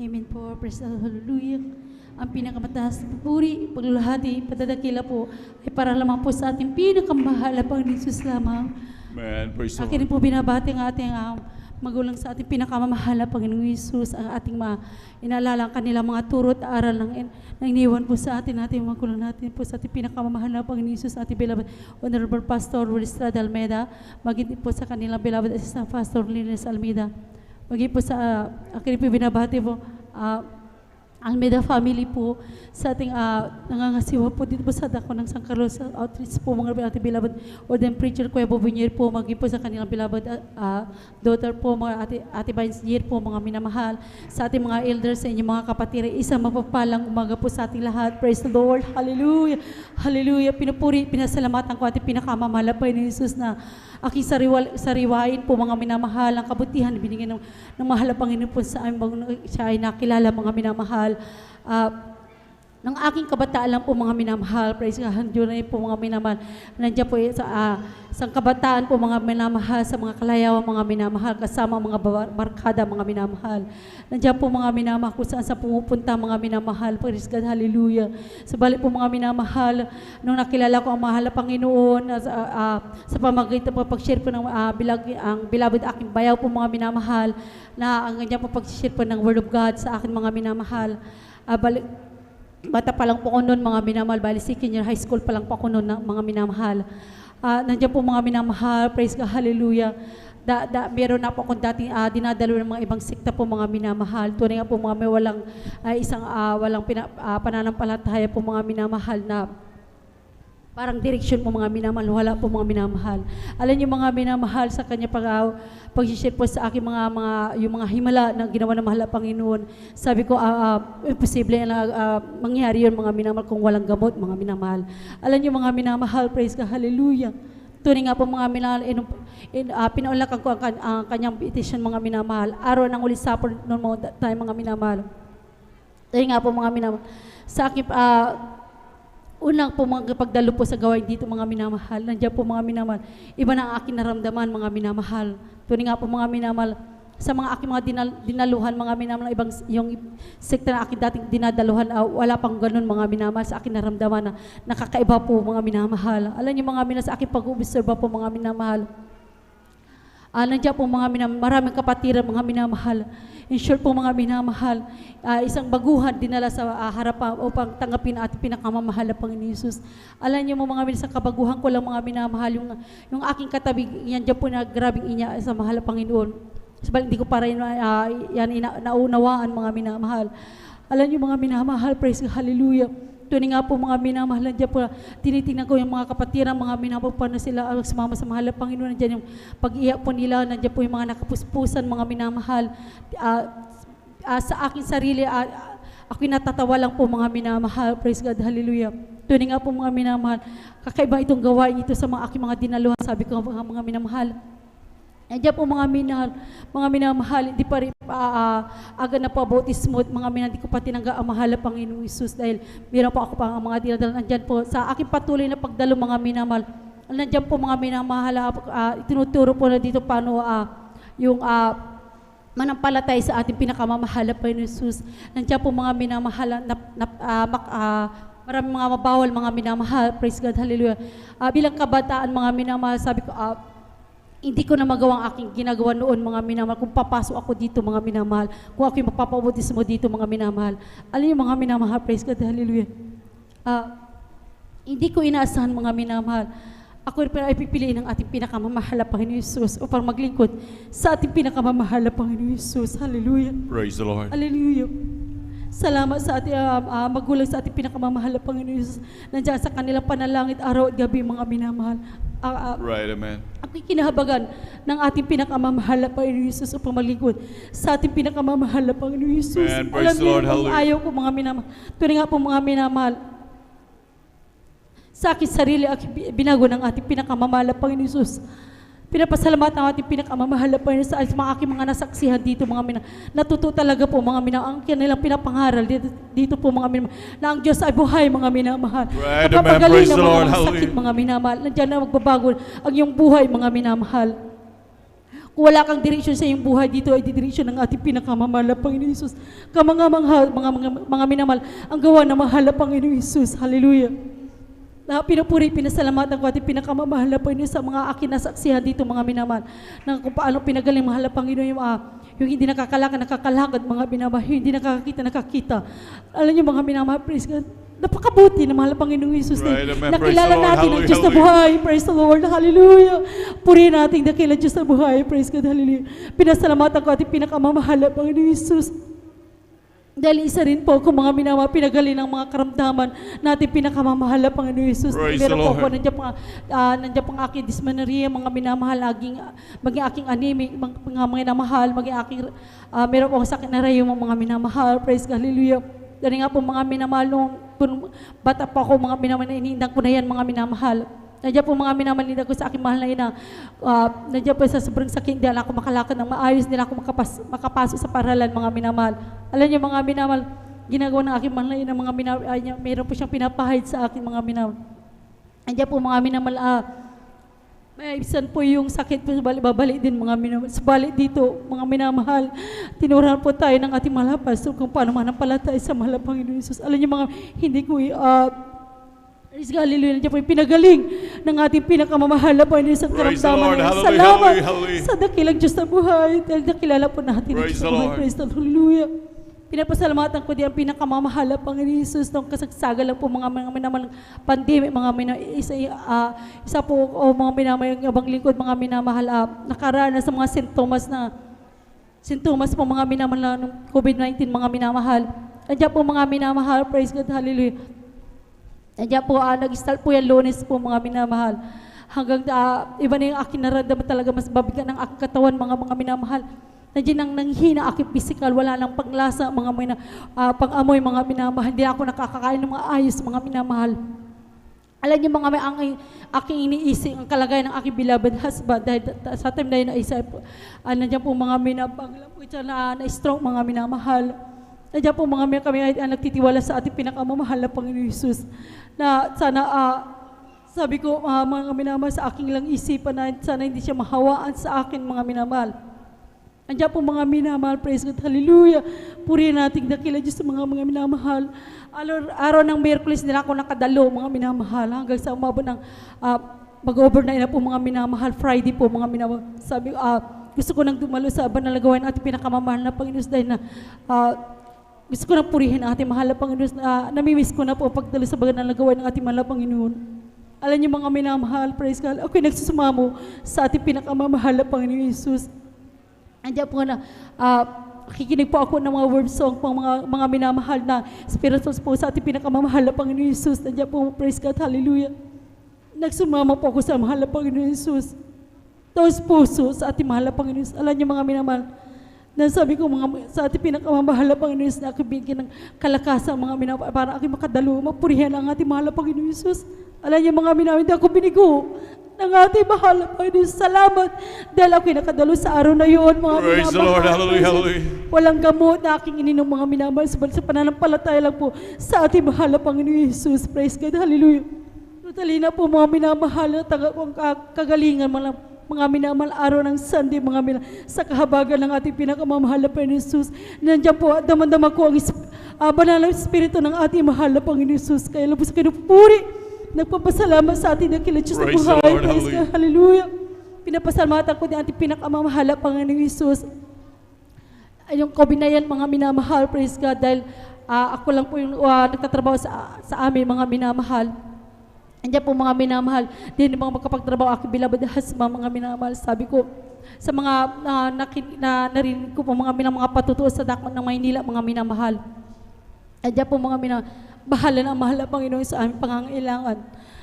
Amen po. Praise the Lord. Hallelujah. Ang pinakamataas na pupuri, paglulahati, patadakila po ay para lamang po sa ating pinakamahal na Panginoon Jesus lamang. Amen. Praise the Akin Lord. po binabati ang ating magulang sa ating pinakamamahal na Panginoong Jesus, ang ating inaalala ang kanilang mga turo at aral ng iniwan po sa ating magulang natin po sa ating pinakamamahal na Panginoong Jesus, ating beloved Honorable Pastor Will Estrada Almeida, maging po sa kanilang beloved Assistant Pastor Linus Almeida, maging po sa akin po binabati po Almeida family po sa ating nangangasiwa po dito po sa dako ng San Carlos Outreach po mga ating beloved Ordained Preacher Kuya Bobinier po, maging po sa kanilang beloved daughter po mga ate Vincier po, mga minamahal sa ating mga elders, sa inyong mga kapatid, isang mapapalang umaga po sa ating lahat. Praise the Lord. Hallelujah. Hallelujah. Pinupuri, pinasalamatan ko ating pinakamamahal na Panginoon Jesus na aking sariwain po mga minamahal, ang kabutihan binigyan ng mahal na Panginoon po sa aming siya ay nakilala mga minamahal. Ng aking kabataan lang po mga minamahal, praise God, Honduras po mga minamahal. Nandiyan po sa kabataan po mga minamahal, sa mga kalayawan mga minamahal, kasama mga barkada mga minamahal. Nandiyan po mga minamahal kung saan sa pumupunta mga minamahal, praise God, hallelujah. Sabali po mga minamahal, nung nakilala ko ang mahal na Panginoon, sa pamagitan po pag-share po ng ang beloved aking bayaw po mga minamahal, na ang ganyan po pag-share po ng Word of God sa akin mga minamahal. Bata pa lang po ako noon mga minamahal, bali senior high school pa lang po ako noon mga minamahal. Nandiyan po mga minamahal, praise God, hallelujah. Meron na po akong dating dinadalo ng mga ibang sekta po mga minamahal. Tunay nga po mga may walang pananampalataya po mga minamahal na parang direksyon po mga minamahal, wala po mga minamahal. Alam niyo mga minamahal sa kanya pag-share po sa akin yung mga himala na ginawa ng mahal na Panginoon. Sabi ko, imposible na mangyari yun mga minamahal kung walang gamot mga minamahal. Alam niyo mga minamahal, praise God, hallelujah. Tunay nga po mga minamahal, pinaulakan ko ang kanyang petition mga minamahal. Araw ng uli supper noon tayo mga minamahal. Tunay nga po mga minamahal. Sa akin, unang po mga pagdalo po sa gawain dito mga minamahal, nandiyan po mga minamahal, iba na ang aking naramdaman mga minamahal. Tunay nga po mga minamahal, sa mga aking mga dinaluhan mga minamahal, yung sekta na aking dating dinadaluhan, wala pang ganun mga minamahal sa aking naramdaman na nakakaiba po mga minamahal. Alam niyo mga minamahal, sa aking pag-obserba po mga minamahal, nandiyan po mga minamahal, maraming kapatiran mga minamahal. In short po mga minamahal, isang baguhan dinala sa harapan upang tanggapin at pinakamamahal na Panginoon Jesus. Alam niyo mo mga minamahal, sa kabaguhan ko lang mga minamahal, yung aking katabi, yan dyan po na grabing inya sa mahal na Panginoon. Sabali, hindi ko para naunawaan mga minamahal. Alam niyo mga minamahal, praise God, hallelujah. Tunay nga po mga minamahal, nandiyan po, tinitingnan ko yung mga kapatiran, mga minamahal po na sila sumama sa mahal na Panginoon. Nandiyan yung pag-iyak po nila, nandiyan po yung mga nakapuspusan, mga minamahal. Sa aking sarili, ako'y natatawa lang po mga minamahal, praise God, hallelujah. Tunay nga po mga minamahal, kakaiba itong gawain ito sa mga aking mga dinaluhan. Sabi ko mga minamahal, nandiyan po mga minamahal, hindi pa rin aga na po bautismo, mga minamahal, hindi ko pa tinangga ang mahal na Panginoong Jesus dahil meron po ako pa mga dinadala. Nandiyan po sa aking patuloy na pagdalo mga minamahal, nandiyan po mga minamahal, tinuturo po na dito paano yung manampalatay sa ating pinakamamahal na Panginoong Jesus. Nandiyan po mga minamahal, maraming mga mabawal mga minamahal, praise God, hallelujah. Bilang kabataan mga minamahal, sabi ko, hindi ko na magawa ang aking ginagawa noon mga minamahal. Kung papasok ako dito mga minamahal, kung ako'y magpapabautismo dito mga minamahal. Alam niyo mga minamahal, praise God, hallelujah. Hindi ko inaasahan mga minamahal. Ako ay pipiliin ng ating pinakamamahal na Panginoon Jesus upang maglingkod sa ating pinakamamahal na Panginoon Jesus. Hallelujah. Praise the Lord. Hallelujah. Salamat sa ating magulang sa ating pinakamamahal na Panginoon Jesus. Nandiyan sa kanilang panalangit araw at gabi mga minamahal. Right, amen. ang kinahabagan ng ating pinakamamahal na Panginoon Jesus upang maglingkod sa ating pinakamamahal na Panginoon Jesus. Amen. Praise the Lord. niyo kung Hallelujah. ayaw ko mga minamahal. Tunay nga po mga minamahal. Sa aking sarili, aking binago ng ating pinakamamahal na Panginoon Jesus. Pinapasalamatan ang ating pinakamamahal na Panginoon sa mga aking mga nasaksihan dito mga minamahal. Natuto talaga po mga minamahal. Ang kanilang pinapangaral dito po mga minamahal. Na ang Diyos ay buhay mga minamahal. Right, amen. Napapagaling Praise ng the mga Lord. sakit Hallelujah. mga minamahal. Nandiyan na magbabago ang iyong buhay mga minamahal. Kung wala kang direksyon sa iyong buhay, dito ay didireksyon ng ating pinakamamahal na Panginoon Jesus. Mga minamahal, ang gawa ng mahal na Panginoon Jesus. Hallelujah. Na pinupuri, pinasalamatan ko ating pinakamamahal na Panginoon sa mga akin nasaksihan dito mga minamahal. Na kung paano pinagaling mahal na Panginoon yung hindi nakakalakad mga minamahal, yung hindi nakakita. Alam niyo mga minamahal, praise God. Napakabuti na mahal na Panginoong Jesus. Right, amen. Praise Nakilala the Lord. natin ang Hallelujah, Diyos na buhay. Praise the Lord. Hallelujah. Purihin natin dakila Diyos na buhay. Praise God. Hallelujah. Pinasalamatan ko ating pinakamamahal na Panginoong Jesus. Dahil isa rin po kung mga minamahal, pinagaling ng mga karamdaman natin pinakamamahal na Panginoon Jesus. Praise Meron the po Lord. ako, nandiyan pang aking dysmenorrhea, mga minamahal, maging aking anemic, mga minamahal, maging aking, meron po akong sakit na rayo, mga minamahal. Praise God. Hallelujah. Dahil nga po mga minamahal, nung bata pa ako, mga minamahal, iniindang ko na yan, mga minamahal. Nandiyan po mga minamahal, iniindang ko sa aking mahal na ina. Nandiyan po sa sobrang sakit, hindi ako makalakad ng maayos, hindi ako makapasok sa paralan, mga minamahal. Alam niyo mga minamahal, ginagawa ng aking mahal na ina, mga minamahal, mayroon po siyang pinapahid sa akin, mga minamahal. Nandiyan po mga minamahal, may ibisan po yung sakit po, babalik din mga minamahal. Balik dito, mga minamahal, tinurahan po tayo ng ating malapas so kung paano manampalatay sa mahal na Panginoon Jesus. Alam niyo mga, hindi ko praise God, hallelujah, nandiyan po yung pinagaling ng ating pinakamamahal na Panginoon sa Praise the Lord. karamdaman. Hallelujah, Salamat hallelujah, hallelujah. sa dakilang Diyos na buhay. Dahil nakilala po natin ang Praise Diyos the na buhay. Lord. Praise the Lord. Hallelujah. Pinapasalamatan ko din ang pinakamamahal na Panginoon Jesus nung kasagsagan lang po mga minamahal pandemic, isa po o mga minamahal yung abang lingkod, mga minamahal nakaranas sa mga sintomas po mga minamahal ng COVID-19, mga minamahal. Andiyan po mga minamahal, praise God, hallelujah. Andiyan po, nag-start po yan Lunes po mga minamahal. Hanggang iba na yung aking naramdaman talaga, mas babigan ng aking katawan mga minamahal. Nandiyan ang nanghina aking physical, wala lang panglasa, pang-amoy mga minamahal. Hindi ako nakakakain ng mga ayos mga minamahal. Alam niyo mga ang aking iniisip, ang kalagayan ng aking beloved husband, dahil sa time na yun, nandiyan po mga minamahal, na-stroke mga minamahal. Nandiyan po mga kami ay nagtitiwala sa ating pinakamamahal na Panginoon Jesus. Na sana, sabi ko, mga minamahal, sa aking lang isipan na sana hindi siya mahawaan sa akin mga minamahal. Andiyan po mga minamahal, praise God, hallelujah. Purihin natin dakila Diyos sa mga minamahal. Araw ng Miyerkules nila ako nakadalo, mga minamahal, hanggang sa umabot ng mag-overnight na po mga minamahal, Friday po mga minamahal. Sabi, gusto ko nang dumalo sa banal na gawain ating pinakamamahal na Panginoon dahil na gusto ko nang purihin ang ating mahal na Panginoon. Namimiss ko na po pagdalo sa banal na gawain ng ating mahal na Panginoon. Alam niyo mga minamahal, praise God, ako'y nagsusumamo sa ating pinakamamahal na Panginoon Jesus. Andiyan po na, kikinig po ako ng mga word song pang mga minamahal na spirituals po sa ating pinakamamahal na Panginoon Jesus. Andiyan po, praise God, hallelujah. Nagsumama po ako sa mahal na Panginoon Jesus. Taos puso sa ating mahal na Panginoon Jesus. Alam niyo mga minamahal, nasabi ko sa ating pinakamamahal na Panginoon Jesus na aking bigyan ng kalakasan mga minamahal para aking makadalo, mapurihan ang ating mahal na Panginoon Jesus. Alam niyo mga minamahal, hindi ako binigo ng ating mahal na Panginoon. Salamat dahil ako'y nakadalo sa araw na yun, mga Praise the Lord. Hallelujah, hallelujah. Walang gamot na aking ininom mga minamahal, sa pananampalataya lang po sa ating mahal na Panginoon Jesus. Praise God, hallelujah. Totally na po mga minamahal na kagalingan, mga minamahal araw ng Sunday, mga minamahal sa kahabagan ng ating pinakamamahal na Panginoon Jesus. Nandiyan po, damandama ko ang banal na Espiritu ng ating mahal na Panginoon Jesus. Kaya lang po sa kinupuri, nagpapasalamat sa ating dakila Diyos na Praise the buhay. Lord, Praise God, hallelujah. Pinapasalamatan ko din ating pinakamamahal na Panginoon Jesus. Yung COVID na yan, mga minamahal, praise God, dahil ako lang po yung nagtatrabaho sa amin, mga minamahal. Andiyan po mga minamahal, din mga magkapagtrabaho, aking beloved husband, mga minamahal. Sabi ko, sa mga narinig ko po, mga patutuo sa dakman ng Maynila, mga minamahal. Andiyan po mga minamahal, bahala na mahal na Panginoon sa aming pangangailangan.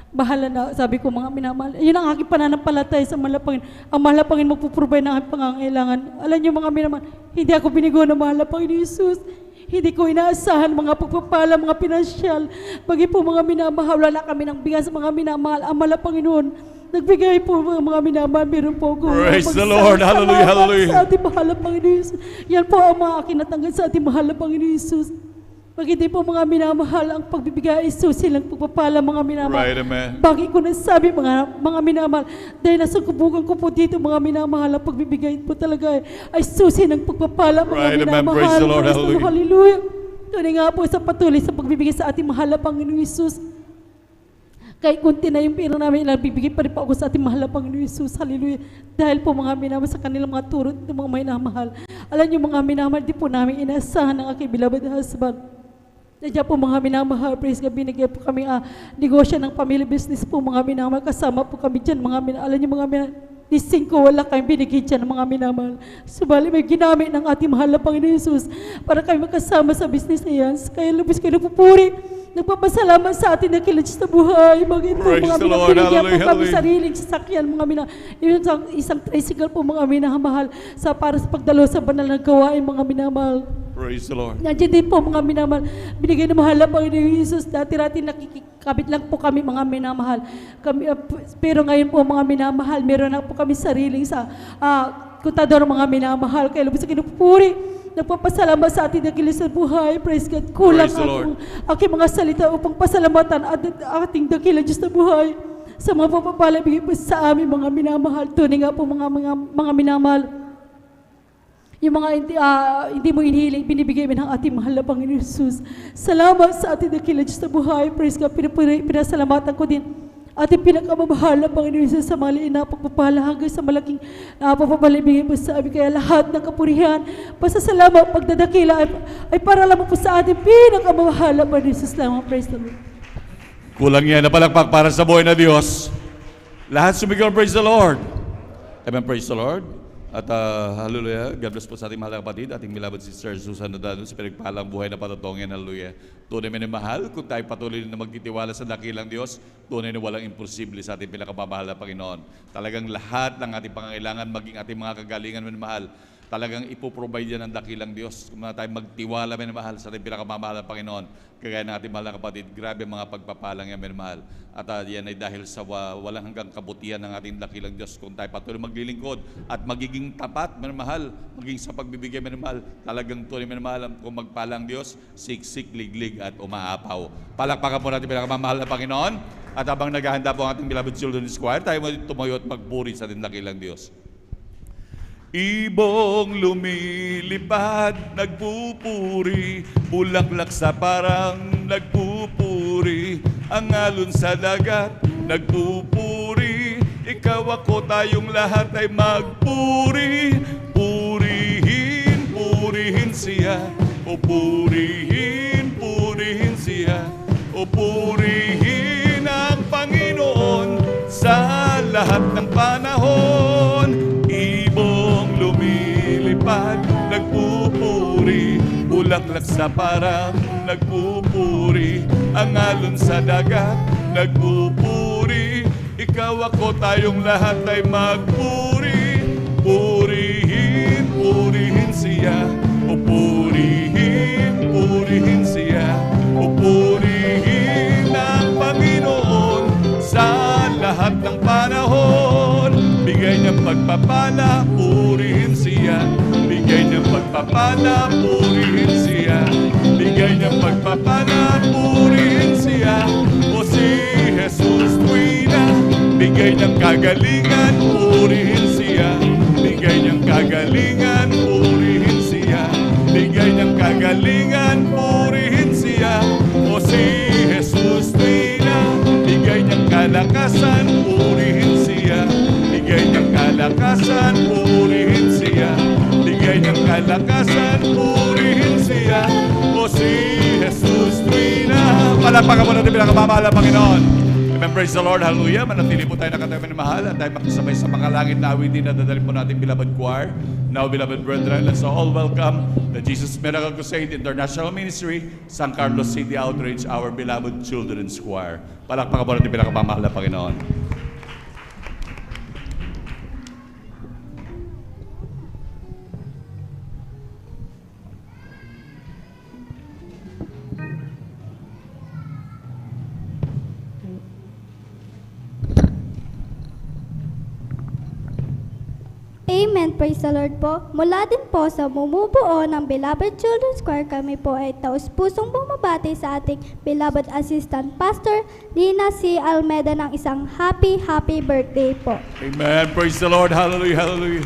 Bahala na, sabi ko mga minamahal. Yun ang aking pananampalataya sa mahal na Panginoon. Ang mahal na Panginoon magpuprovide ng aking pangangailangan. Alam niyo mga minamahal, hindi ako binigo ng mahal na Panginoon Jesus. Hindi ko inaasahan mga pagpapala, mga pinansyal. Bagi po mga minamahal, wala kami ng bigas mga minamahal. Ang mahal na Panginoon, nagbigay po mga minamahal. Meron po ako. Praise the Lord. Hallelujah, hallelujah. Sa ating mahal na Panginoon Jesus. Yan po ang mga kinatanggal sa ating mahal na Panginoon Jesus. Pag hindi po mga minamahal, ang pagbibigay ay susilang pagpapala mga minamahal. Right, amen. Bakit ko nasabi mga minamahal, dahil nasa kubukan ko po dito mga minamahal, ang pagbibigay po talaga ay susi ng pagpapala mga Right, amen. minamahal. Praise the Lord. Hallelujah. Hallelujah. Tunay nga po sa patuloy sa pagbibigay sa ating mahal na Panginoon Jesus. Kahit kunti na yung pera namin, bibigay pa rin po ako sa ating mahal na Panginoon Jesus. Hallelujah. Dahil po mga minamahal sa kanilang mga turot ng mga minamahal. Alam niyo mga minamahal, di po namin inaasahan ng aking beloved husband. Nandiyan po mga minamahal, praise God, binigay po kami negosyo ng family business po mga minamahal. Kasama po kami dyan mga minamahal. Alam niyo mga minamahal, ni 5 wala kayong binigay dyan mga minamahal. Subali may ginamit ng ating mahal na Panginoon Jesus para kami makasama sa business na yan. Kaya lubos kayo nagpupuri. Nagpapasalamat sa atin na kilid sa buhay. Mga ito, Praise mga the Lord. binigyan po Hallelujah, kami hallelujah. sariling sasakyan mga isang tricycle po mga minamahal sa para sa pagdalo sa banal na gawain mga minamahal. Praise the Lord. Nandiyan din po mga minamahal, binigay ng mahal na Panginoon Jesus. Dati-rati nakikikabit lang po kami mga minamahal. Pero ngayon po mga minamahal, meron na po kami sariling kontador mga minamahal. Kaya lubos sa kinupuri. Nagpapasalamat sa ating nakilis sa buhay. Praise God. Kulang Praise the Lord. aking mga salita upang pasalamatan at ating dakilan Diyos na buhay. Sa mga papapala, bigay po sa amin mga minamahal. Tunay nga po mga minamahal. Yung mga hindi mo inihiling, binibigay mo ng ating mahal na Panginoon Jesus. Salamat sa ating dakilan Diyos na buhay. Praise God. Pinasalamatan ko din ating pinakamamahal na Panginoon Jesus sa maliin na pagpapala hanggang sa malaking pagpapalibigay mo sa amin. Kaya lahat ng kapurihan, pasasalamat, pagdadakila ay para lamang po sa ating pinakamamahal na Panginoon Jesus lamang. Praise the Lord. Kulang yan na palakpak para sa buhay na Diyos. Lahat sumigaw, praise the Lord. Amen, praise the Lord. At hallelujah, God bless po sa ating mahal na kapatid, ating beloved sister Susan Nodano, sa pinagpalang buhay na patutungin, hallelujah. Tunay na mahal, kung tayo patuloy na magtitiwala sa dakilang Diyos, tunay na walang imposible sa ating pinakamamahal na Panginoon. Talagang lahat ng ating pangangailangan, maging ating mga kagalingan, mahal, talagang ipoprovide yan ng dakilang Diyos. Kung tayo magtiwala, mahal, sa ating pinakamamahal na Panginoon, kagaya ng ating mahal na kapatid, grabe mga pagpapalang yan, mahal. At yan ay dahil sa walang hanggang kabutihan ng ating dakilang Diyos. Kung tayo patuloy maglilingkod at magiging tapat, mahal, maging sa pagbibigay, mahal, talagang tunay, mahal, kung magpalang Diyos, siksik, liglig, at umaapaw. Palakpakan po natin pinakamamahal na Panginoon. At habang naghahanda po ang ating beloved children's choir, tayo tumayo at magpuri sa ating dakilang Diyos. Ibong lumilipad, nagpupuri, bulaklak sa parang nagpupuri, ang alon sa dagat, nagpupuri, ikaw ako tayong lahat ay magpuri, purihin, purihin siya, o purihin, purihin siya, o purihin ang Panginoon sa lahat ng panahon. Ibong lumilipad, nagpupuri, bulaklak sa parang nagpupuri, ang alon sa dagat, nagpupuri, ikaw ako tayong lahat ay magpuri, purihin, purihin siya, o purihin, purihin siya, o purihin ang Panginoon sa lahat ng panahon. Bigay niyang pagpapala, purihin siya. Bigay niyang pagpapala, purihin siya. Bigay niyang pagpapala, purihin siya. O si Jesus tuwina, bigay niyang kagalingan, purihin siya. Bigay niyang kagalingan, purihin siya. Bigay niyang kagalingan, purihin siya. O si Jesus tuwina, bigay niyang kalakasan, purihin siya. Bigay niyang kalakasan, purihin siya. Bigay niyang kalakasan, purihin siya. O si Jesus tuwina. Palakpakan mo natin pinakamamahal na Panginoon. Amen, praise the Lord, hallelujah. Manatili po tayo nakatayo na mahal at tayo makisabay sa makalangit na awitin na dadalhin po natin beloved choir. Now, beloved brethren, let's all welcome the Jesus Miracle Crusade International Ministry, San Carlos City Outreach, our beloved children's choir. Palakpakan po natin pinakamamahal na Panginoon. Amen. Praise the Lord po. Mula din po sa bumubuo ng Beloved Children's Choir, kami po ay taus-pusong bumabati sa ating beloved assistant pastor, Lina C. Almeda, ng isang happy birthday po. Amen, praise the Lord, hallelujah, hallelujah.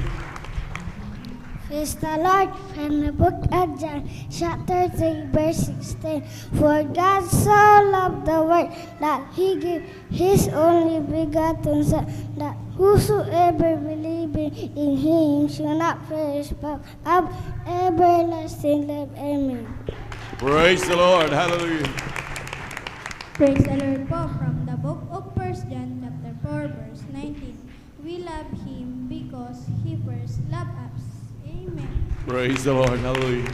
Praise the Lord. From the book of John, chapter 3, verse 16. For God so loved the world that He gave His only begotten Son, that whosoever believeth in Him shall not perish but have everlasting life. Amen. Praise the Lord, hallelujah. Praise the Lord po. From the book of 1 John chapter 4 verse 19. We love Him because He first loved us. Amen. Praise the Lord, hallelujah.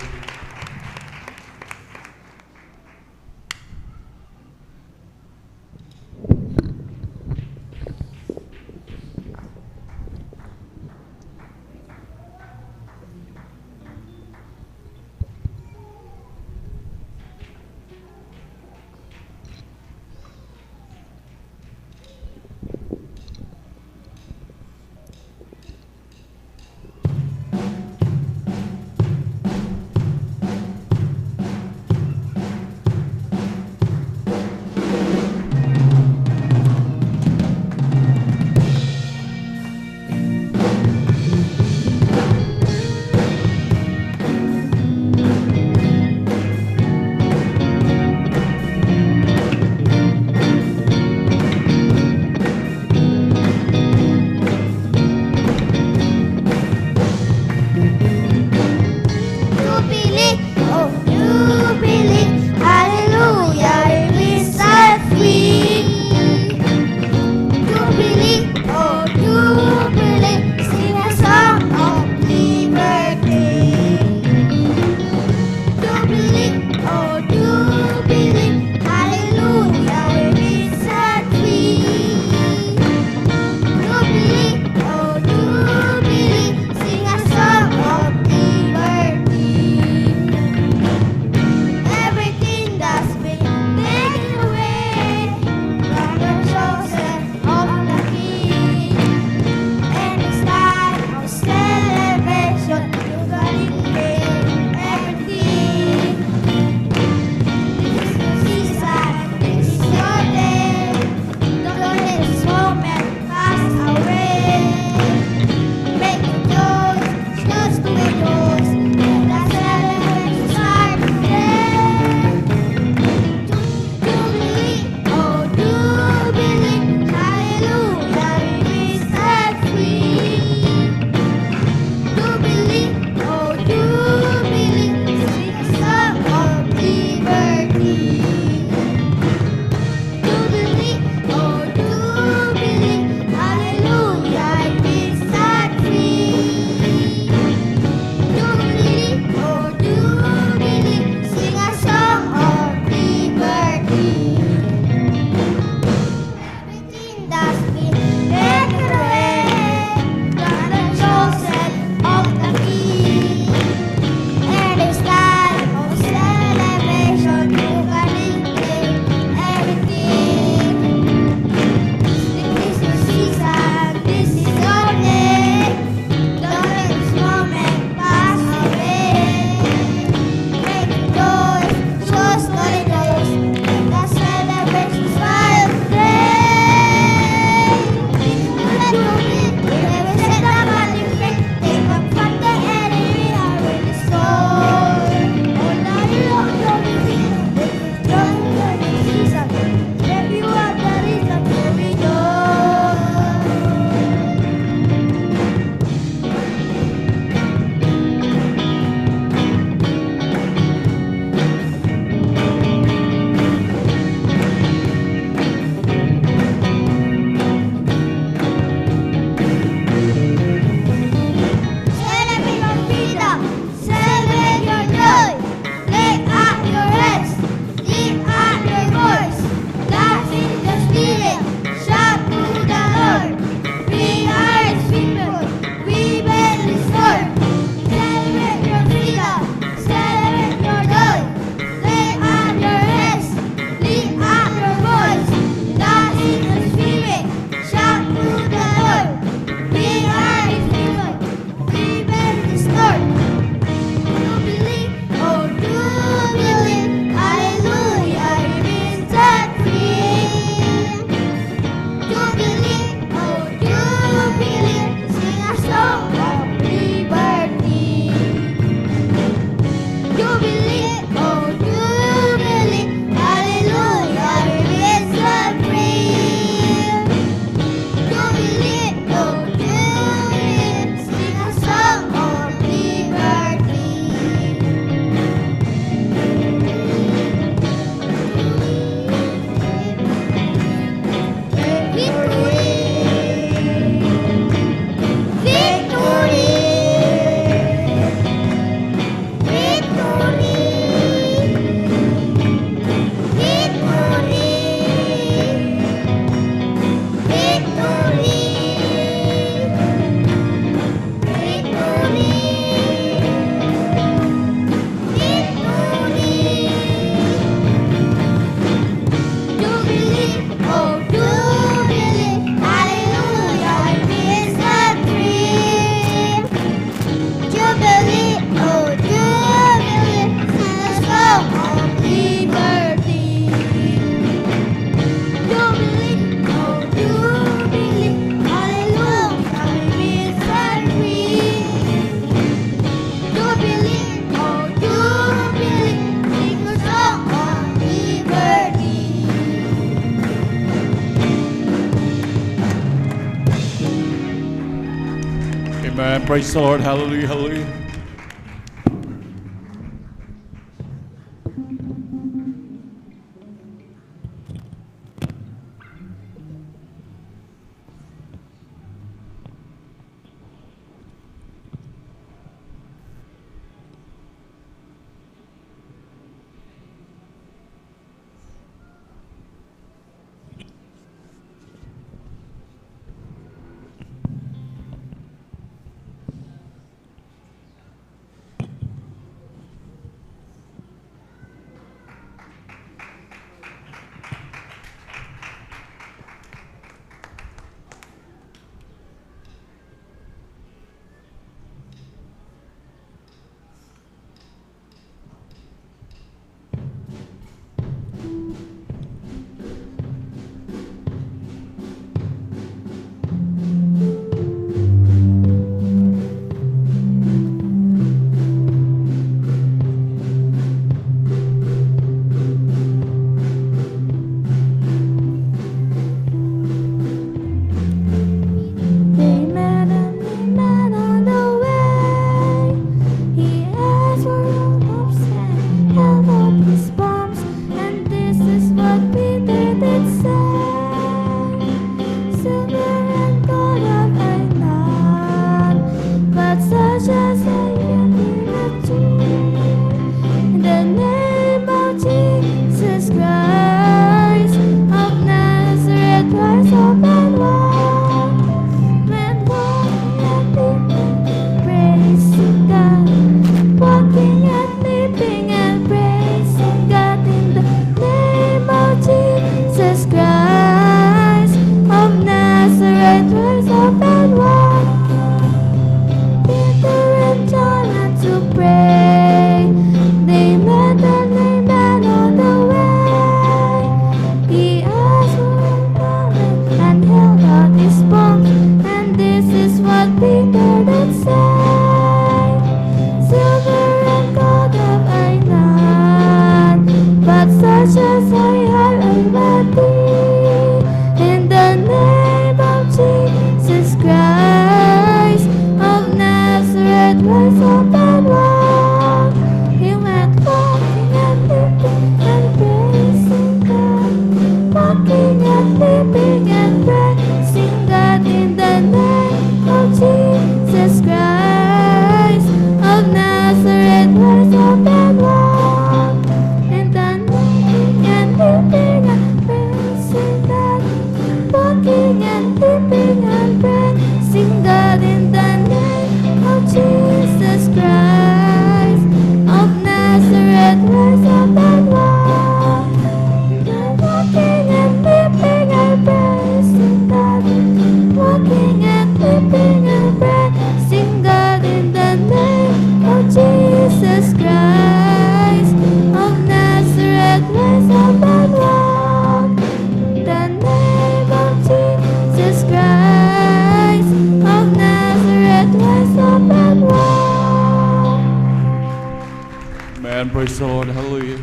Amen. Praise the Lord. Hallelujah. Hallelujah. They met and they met on the way. He asked for roll-ups and held up his palms, and this is what Peter did say: Silver and gold have I none, but such as I can give to you. In the name of Jesus Christ of Nazareth, rise up and walk. When walking and leaping, praising God. Walking and leaping and praising God in the name of Jesus Christ of Nazareth, rise up and walk. Peter and John had to pray. They met and they met on the way. He asked for a moment and held out his palm, and this is what Peter did say: Silver and gold have I none, but such as I have I let thee. In the name of Jesus Christ of Nazareth, rise up and walk. He went walking and leaping and praising God. Walking and leaping and praising God in the name of Jesus Christ of Nazareth, rise up and walk. In the walking and leaping and praising God. Walking and leaping and praising God in the name of Jesus Christ of Nazareth, rise up and walk. Walking and leaping and praising God. Walking and leaping and praising God in the name of Jesus Christ of Nazareth, rise up and walk. In the name of Jesus Christ of Nazareth, rise up and walk. Amen. Praise the Lord. Hallelujah.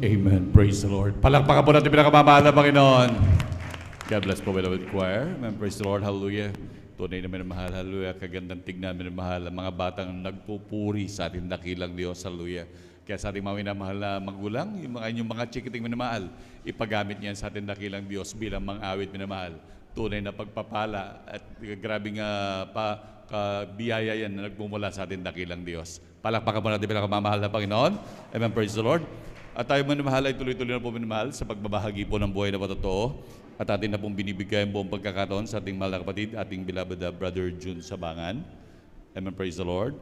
Amen. Praise the Lord. Palakpakan po natin pinakamamahal na Panginoon. God bless po, beloved choir. Amen. Praise the Lord. Hallelujah. Tunay na minamahal. Hallelujah. Kagandang tignan minamahal. Ang mga batang nagpupuri sa ating dakilang Diyos. Hallelujah. Kaya sa ating mga minamahal na magulang, yung mga chikiting minamahal, ipagamit niyan sa ating dakilang Diyos bilang mga awit minamahal. Tunay na pagpapala at grabing biyaya yan na nagmumula sa ating dakilang Diyos. Palakpakan po natin pinakamamahal na Panginoon. Amen. Praise the Lord. At tayo minamahal ay tuloy-tuloy na po minamahal sa pagbabahagi po ng buhay na patotoo. At atin na pong binibigay ang buong pagkakataon sa ating mahal na kapatid, ating beloved Brother June Sabangan. Amen. Praise the Lord.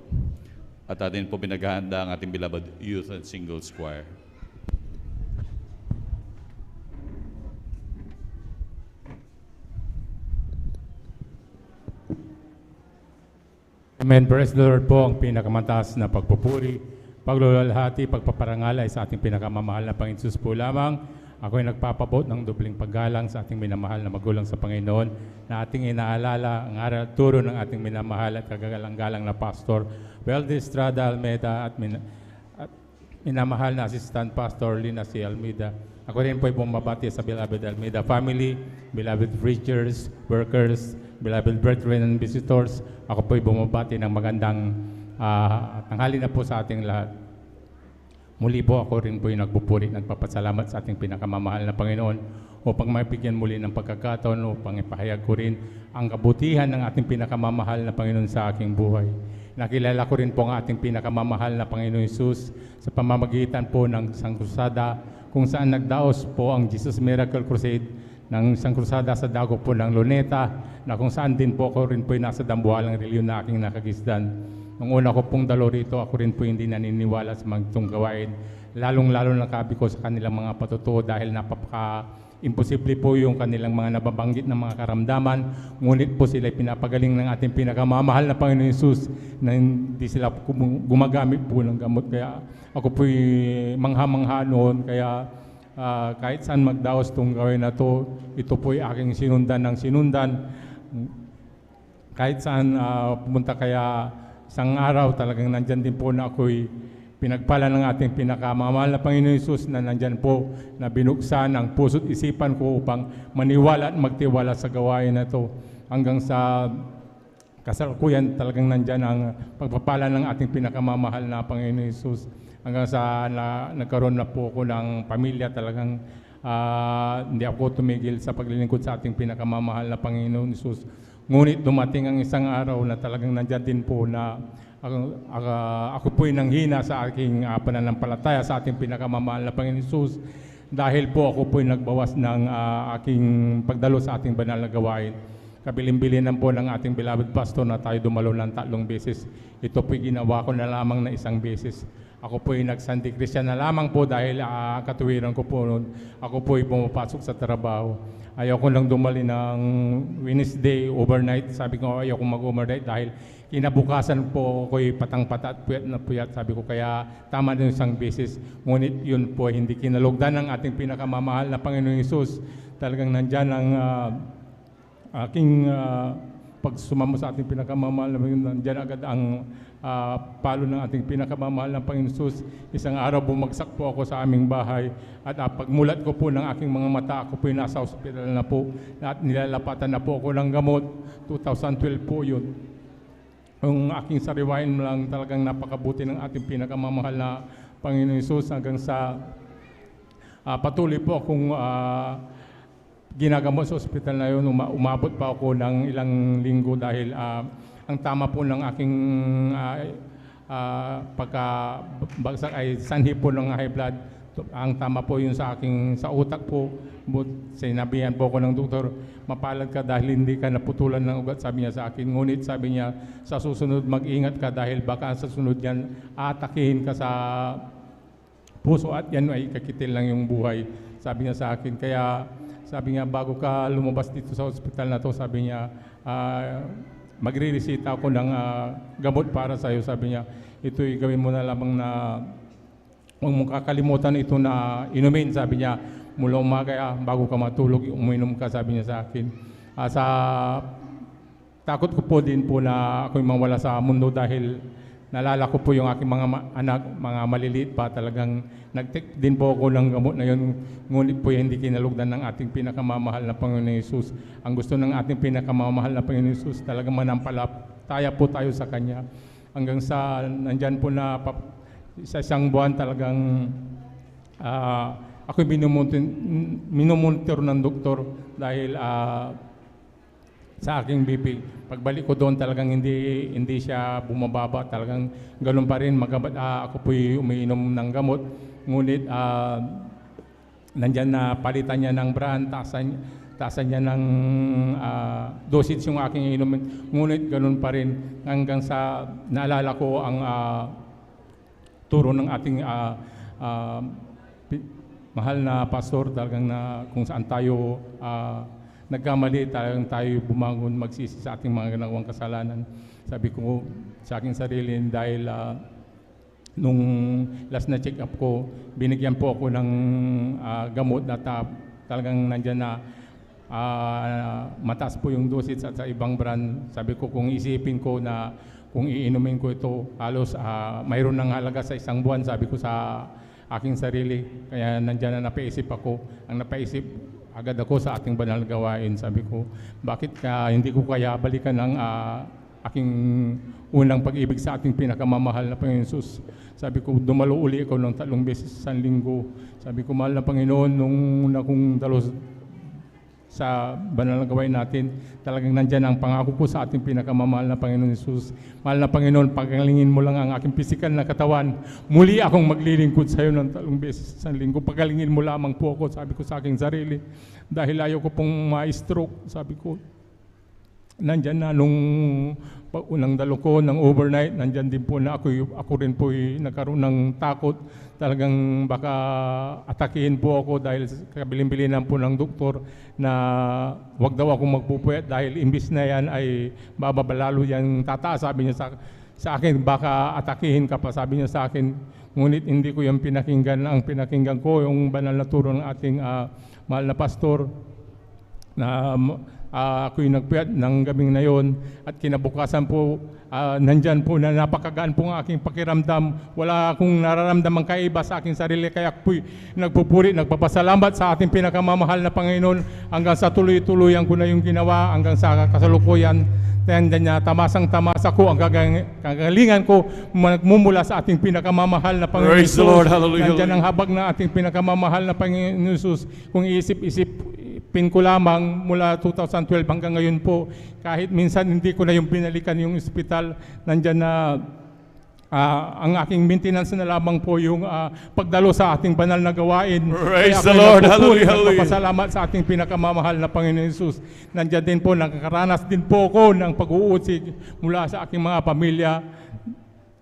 At atin po pinaghahanda ang ating beloved Youth and Singles Choir. Amen. Praise the Lord po, ang pinakamataas na pagpupuri, paglulalhati, pagpaparangal ay sa ating pinakamamahal na Panginoon Jesus po lamang. Ako ay nagpapabot ng dubling paggalang sa ating minamahal na magulang sa Panginoon na ating inaalala ang aral at turo ng ating minamahal at kagagalang-galang na Pastor Weldy Estrada Almeida at minamahal na Assistant Pastor Lina C. Almeida. Ako rin po ay bumabati sa beloved Almeida family, beloved preachers, workers, beloved brethren and visitors. Ako po ay bumabati ng magandang tanghali na po sa ating lahat. Muli po ako rin po yung nagpupuri, nagpapasalamat sa ating pinakamamahal na Panginoon upang mabigyan muli ng pagkakataon upang ipahayag ko rin ang kabutihan ng ating pinakamamahal na Panginoon sa aking buhay. Nakilala ko rin po ang ating pinakamamahal na Panginoon Jesus sa pamamagitan po ng isang krusada kung saan nagdaos po ang Jesus Miracle Crusade ng isang krusada sa dago po ng Luneta na kung saan din po ako rin po yung nasa dambuhalang reliyon na aking nakagisdan. Nung una ko pong dalo rito, ako rin po hindi naniniwala sa mga itong gawain. Lalong-lalo nakabi ko sa kanilang mga patutuo dahil napaka-imposible po yung kanilang mga nababanggit na mga karamdaman. Ngunit po sila pinapagaling ng ating pinakamamahal na Panginoon Jesus na hindi sila gumagamit po ng gamot. Kaya ako po'y mangha-mangha noon. Kaya kahit saan magdaos itong gawin na to, ito po'y aking sinundan ng sinundan. Kahit saan pumunta kaya isang araw talagang nandyan din po na ako'y pinagpala ng ating pinakamamahal na Panginoon Jesus na nandyan po na binuksan ang puso't isipan ko upang maniwala at magtiwala sa gawain na ito. Hanggang sa kasalukuyan talagang nandyan ang pagpapala ng ating pinakamamahal na Panginoon Jesus. Hanggang sa nagkaroon na po ako ng pamilya, talagang hindi ako tumigil sa paglilingkod sa ating pinakamamahal na Panginoon Jesus. Ngunit dumating ang isang araw na talagang nandyan din po na ako po'y nanghina sa aking pananampalataya sa ating pinakamamahal na Panginoon Jesus dahil po ako po'y nagbawas ng aking pagdalo sa ating banal na gawain. Kabilin-bilinan po ng ating beloved pastor na tayo dumalo ng 3 beses. Ito po'y ginawa ko na lamang na 1 beses. Ako po'y nag-Sunday Christian na lamang po dahil katuwiran ko po noon. Ako po'y pumapasok sa trabaho. Ayaw ko lang dumali ng Wednesday overnight. Sabi ko ayaw ko mag-overnight dahil kinabukasan po ako'y patang-pata at puyat na puyat. Sabi ko kaya tama din 1 beses. Ngunit yun po hindi kinalugdan ng ating pinakamamahal na Panginoon Jesus. Talagang nandyan ang aking pagsumamo sa ating pinakamamahal na Panginoon. Nandyan agad ang palo ng ating pinakamamahal ng Panginoon Jesus. Isang araw bumagsak po ako sa aming bahay at pagmulat ko po ng aking mga mata, ako po yung nasa hospital na po at nilalapatan na po ako ng gamot. 2012 po yun. Ang aking sariwain lang talagang napakabuti ng ating pinakamamahal na Panginoon Jesus hanggang sa patuloy po akong ginagamot sa hospital na yun. Umabot pa ako ng ilang linggo dahil ang tama po ng aking pagkabagsak ay sanhi po ng high blood. Ang tama po yun sa utak po. Sinabihan po ako ng doktor, mapalad ka dahil hindi ka naputulan ng ugat, sabi niya sa akin. Ngunit sabi niya, sa susunod mag-ingat ka dahil baka sa sunod yan atakihin ka sa puso at yan ay kakitil lang yung buhay, sabi niya sa akin. Kaya sabi niya, bago ka lumabas dito sa hospital na to, sabi niya, magre-resita ako ng gamot para sa iyo. Sabi niya, ito'y gawin mo na lamang na huwag mong kakalimutan ito na inumin. Sabi niya, mula umaga bago ka matulog, uminom ka, sabi niya sa akin. Sa takot ko po din po na ako'y mawala sa mundo dahil naalala ko po yung aking mga anak, mga maliliit pa, talagang nag-take din po ako ng gamot na yun, ngunit po hindi kinalugdan ng ating pinakamamahal na Panginoon Hesus. Ang gusto ng ating pinakamamahal na Panginoon Hesus, talagang manampalataya po tayo sa Kanya. Hanggang sa nandyan po na sa isang buwan talagang ako minumonitor ng doktor dahil sa aking BP. Pagbalik ko doon talagang hindi siya bumababa, talagang ganoon pa rin. Ako po'y umiinom ng gamot, ngunit nandyan na palitan niya ng brand, taasan niya ng dosage yung aking inumin, ngunit ganoon pa rin hanggang sa naalala ko ang turo ng ating mahal na pastor, talagang na kung saan tayo nagkamali, talagang tayo bumangon, magsisi sa ating mga ginawang kasalanan. Sabi ko sa aking sarili, dahil nung last na check up ko, binigyan po ako ng gamot na talagang nandyan na mataas po yung dosage at sa ibang brand. Sabi ko kung isipin ko na kung iinumin ko ito, halos mayroon ng halaga sa isang buwan, sabi ko sa aking sarili. Kaya nandyan na napaisip ako. Ang napaisip agad ako sa ating banal na gawain. Sabi ko, bakit hindi ko kaya balikan ang aking unang pag-ibig sa ating pinakamamahal na Panginoon Hesus. Sabi ko, dumalo uli ako ng 3 beses sa linggo. Sabi ko, mahal na Panginoon, nung una kong dalo sa banal na gawain natin, talagang nandyan ang pangako ko sa ating pinakamamahal na Panginoon Hesus. Mahal na Panginoon, pagalingin mo lang ang aking pisikal na katawan. Muli akong maglilingkod sa iyo ng 3 beses sa linggo. Pagalingin mo lamang po ako, sabi ko sa aking sarili. Dahil ayaw ko pong ma-stroke, sabi ko. Nandyan na nung unang dalo ko ng overnight, nandyan din po na ako rin po nagkaroon ng takot. Talagang baka atakihin po ako dahil kabilin-bilinan po ng doktor na wag daw ako magpupuyat dahil imbis na yan ay bababalalo yan tataas. Sabi niya sa akin, baka atakihin ka pa, sabi niya sa akin. Ngunit hindi ko yung pinakinggan. Ang pinakinggan ko yung banal na turo ng ating mahal na pastor na ako'y nagpuyat ng gabing na yon at kinabukasan po nandyan po na napakagaan po ang aking pakiramdam. Wala akong nararamdamang kaiba sa aking sarili, kaya ako'y nagpupuri, nagpapasalamat sa ating pinakamamahal na Panginoon hanggang sa tuloy-tuloyan ko na yung ginawa hanggang sa kasalukuyan. Nandyan niya, tamasang-tamasa ko, ang kagalingan ko nagmumula sa ating pinakamamahal na Panginoon. Praise the Lord, hallelujah. Nandyan ang habag na ating pinakamamahal na Panginoon Hesus. Kung iisip-isipin ko lamang mula 2012 hanggang ngayon po, kahit minsan hindi ko na yung binalikan yung ospital, nandyan na ang aking maintenance na lamang po yung pagdalo sa ating banal na gawain. Praise the Lord, hallelujah, hallelujah. Nagpapasalamat sa ating pinakamamahal na Panginoon Hesus. Nandyan din po, nakakaranas din po ako ng pag-uusig mula sa aking mga pamilya,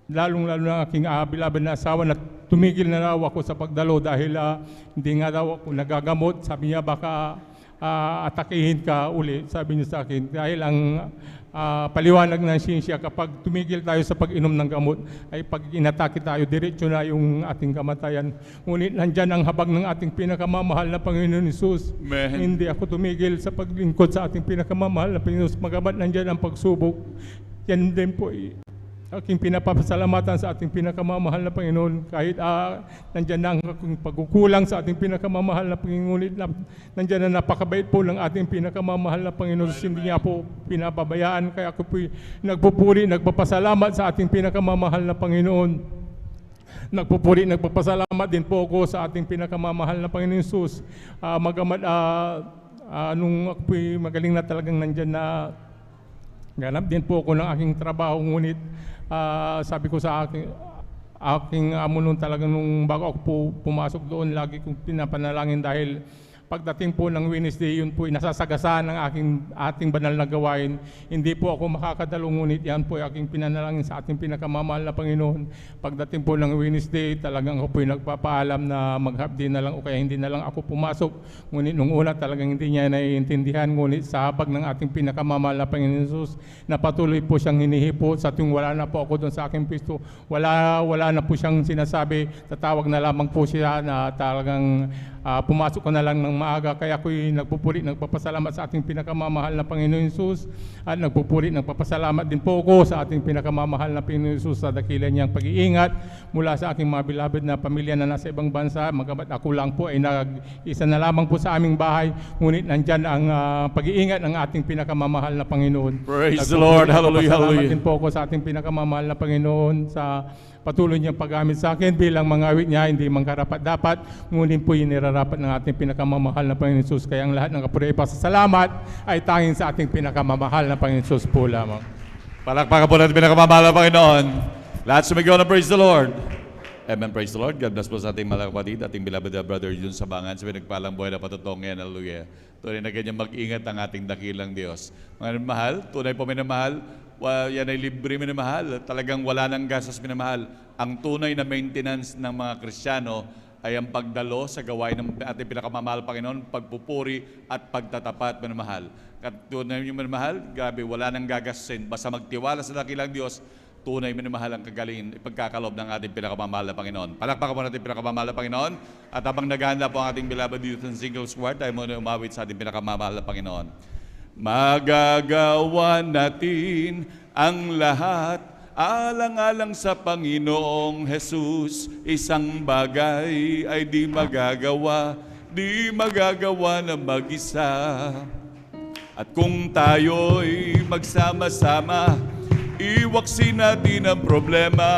lalong-lalo na aking beloved na asawa na tumigil na raw ako sa pagdalo dahil hindi nga daw ako nagagamot. Sabi niya, baka atakihin ka uli, sabi niya sa akin. Dahil ang paliwanag ng siyensya, kapag tumigil tayo sa pag-inom ng gamot, ay pag inatake tayo, diretso na yung ating kamatayan. Ngunit nandyan ang habag ng ating pinakamamahal na Panginoon Hesus. Hindi ako tumigil sa paglingkod sa ating pinakamamahal na Panginoon Hesus. Magamat nandyan ang pagsubok, yan din po aking pinapasalamatan sa ating pinakamamahal na Panginoon. Kahit nandyan na ang pagkukulang sa ating pinakamamahal na Panginoon, nandyan na napakabait po ng ating pinakamamahal na Panginoon. Hindi niya po pinapabayaan. Kaya ako po nagpupuri, nagpapasalamat sa ating pinakamamahal na Panginoon. Nagpupuri, nagpapasalamat din po ako sa ating pinakamamahal na Panginoon Hesus. Magamat nung ako po magaling na talagang nandyan na ganap din po ako ng aking trabaho, ngunit sabi ko sa aking amo nung talagang nung bago ako po pumasok doon, lagi kong pinapanalangin dahil pagdating po ng Wednesday, yun po nasasagasaan ng ating banal na gawain. Hindi po ako makakadalo, ngunit yan po aking pinanalangin sa ating pinakamamahal na Panginoon. Pagdating po ng Wednesday, talagang ako po nagpapaalam na mag-half-day na lang o kaya hindi na lang ako pumasok. Ngunit nung una talagang hindi niya naiintindihan, ngunit sa habag ng ating pinakamamahal na Panginoon Hesus, na patuloy po siyang hinihipo sa tuwing wala na po ako doon sa aking pisto. Wala na po siyang sinasabi, tatawag na lamang po siya na talagang pumasok ko na lang ng maaga, kaya ako'y nagpupuri, nagpapasalamat sa ating pinakamamahal na Panginoon Hesus, at nagpupuri, nagpapasalamat din po ako sa ating pinakamamahal na Panginoon Hesus sa dakila niyang pag-iingat mula sa aking mga beloved na pamilya na nasa ibang bansa. Magamat ako lang po ay nag-isa na lamang po sa aming bahay, ngunit nandyan ang pag-iingat ng ating pinakamamahal na Panginoon. Praise the Lord. Hallelujah, Nagpapasalamat hallelujah. din po ako sa ating pinakamamahal na Panginoon sa patuloy niyang paggamit sa akin bilang mga awit niya, hindi man karapat-dapat, ngunit po yung nirarapat ng ating pinakamamahal na Panginoon Hesus. Kaya ang lahat ng kapuri ay pasasalamat ay tanging sa ating pinakamamahal na Panginoon Hesus po lamang. Palakpakan po natin pinakamamahal na Panginoon. Lahat sumigaw na praise the Lord. Amen, praise the Lord. God bless po sa ating mga kapatid, ating beloved brother Jun Sabangan, sa pinagpalang buhay na patutong ngayon. Hallelujah. Tunay na ganyan mag-ingat ang ating dakilang Diyos. Mga mahal, tunay po minamahal, yan ay libre minamahal. Talagang wala nang gastos minamahal. Ang tunay na maintenance ng mga Kristiyano ay ang pagdalo sa gawain ng ating pinakamamahal Panginoon, pagpupuri at pagtatapat minamahal. At tunay yung minamahal, grabe, wala nang gagastusin. Basta magtiwala sa dakilang Diyos, tunay minamahal ang kagalingin, ipagkakalob ng ating pinakamamahal na Panginoon. Palakpakan po natin pinakamamahal na Panginoon. At habang naghahanda po ang ating beloved youth and single squad, tayo muna umawit sa ating pinakamamahal na Panginoon. Magagawa natin ang lahat alang-alang sa Panginoong Jesus. Isang bagay ay di magagawa na mag-isa. At kung tayo'y magsama-sama, iwaksin natin ang problema.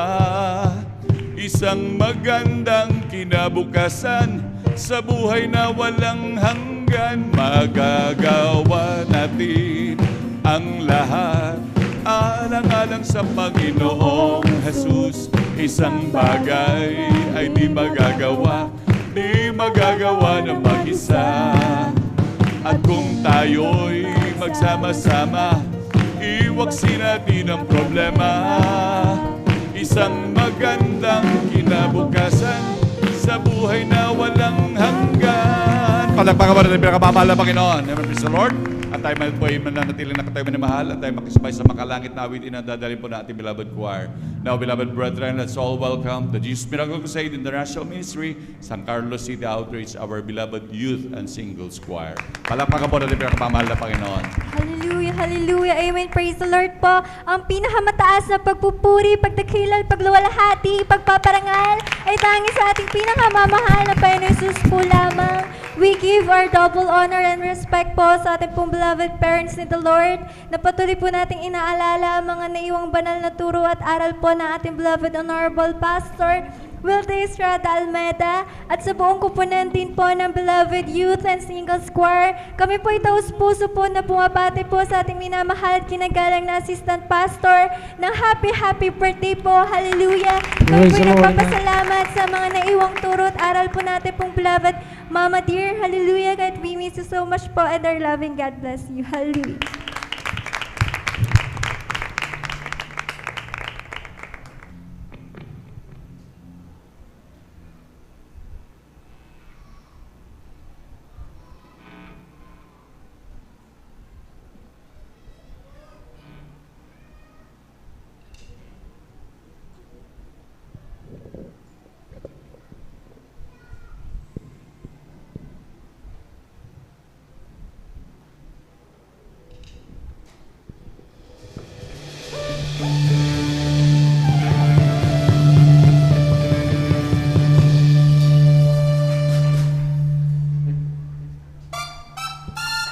Isang magandang kinabukasan sa buhay na walang hanggan. Magagawa natin ang lahat alang-alang sa Panginoong Jesus. Isang bagay ay di magagawa na mag-isa. At kung tayo'y magsama-sama, iwaksin natin ang problema. Isang magandang kinabukasan sa buhay na walang hanggan. Palakpakan mo natin pinakamamahal na Panginoon. Amen, praise the Lord. At tayo man po ay mananatiling nakatayo na mahal at tayo makisabay sa makalangit na awitin na dadalhin po na ating beloved choir. Now, beloved brethren, let's all welcome the Jesus Miracle Crusade International Ministry, San Carlos City Outreach, our beloved youth and singles choir. Palakpakan po natin pinakamamahal na Panginoon. Hallelujah, hallelujah, amen, praise the Lord po. Ang pinakamataas na pagpupuri, pagdakilal, pagluwalhati, pagpaparangal ay tanging sa ating pinakamamahal na Panginoon Jesus po lamang. We give our double honor and respect po sa ating pong beloved parents ni the Lord, na patuloy po nating inaalala ang mga naiwang banal na turo at aral po ng ating beloved Honorable Pastor Wilde Estrada Almeida, at sa buong kupunan din po ng beloved youth and singles choir. Kami po ay taus-puso po na bumabati po sa ating minamahal at kinagalang na assistant pastor ng happy birthday po. Hallelujah! Kami po ay nagpapasalamat sa mga naiwang turo at aral po natin pong beloved Mama dear. Hallelujah! God, we miss you so much po and our loving God bless you. Hallelujah!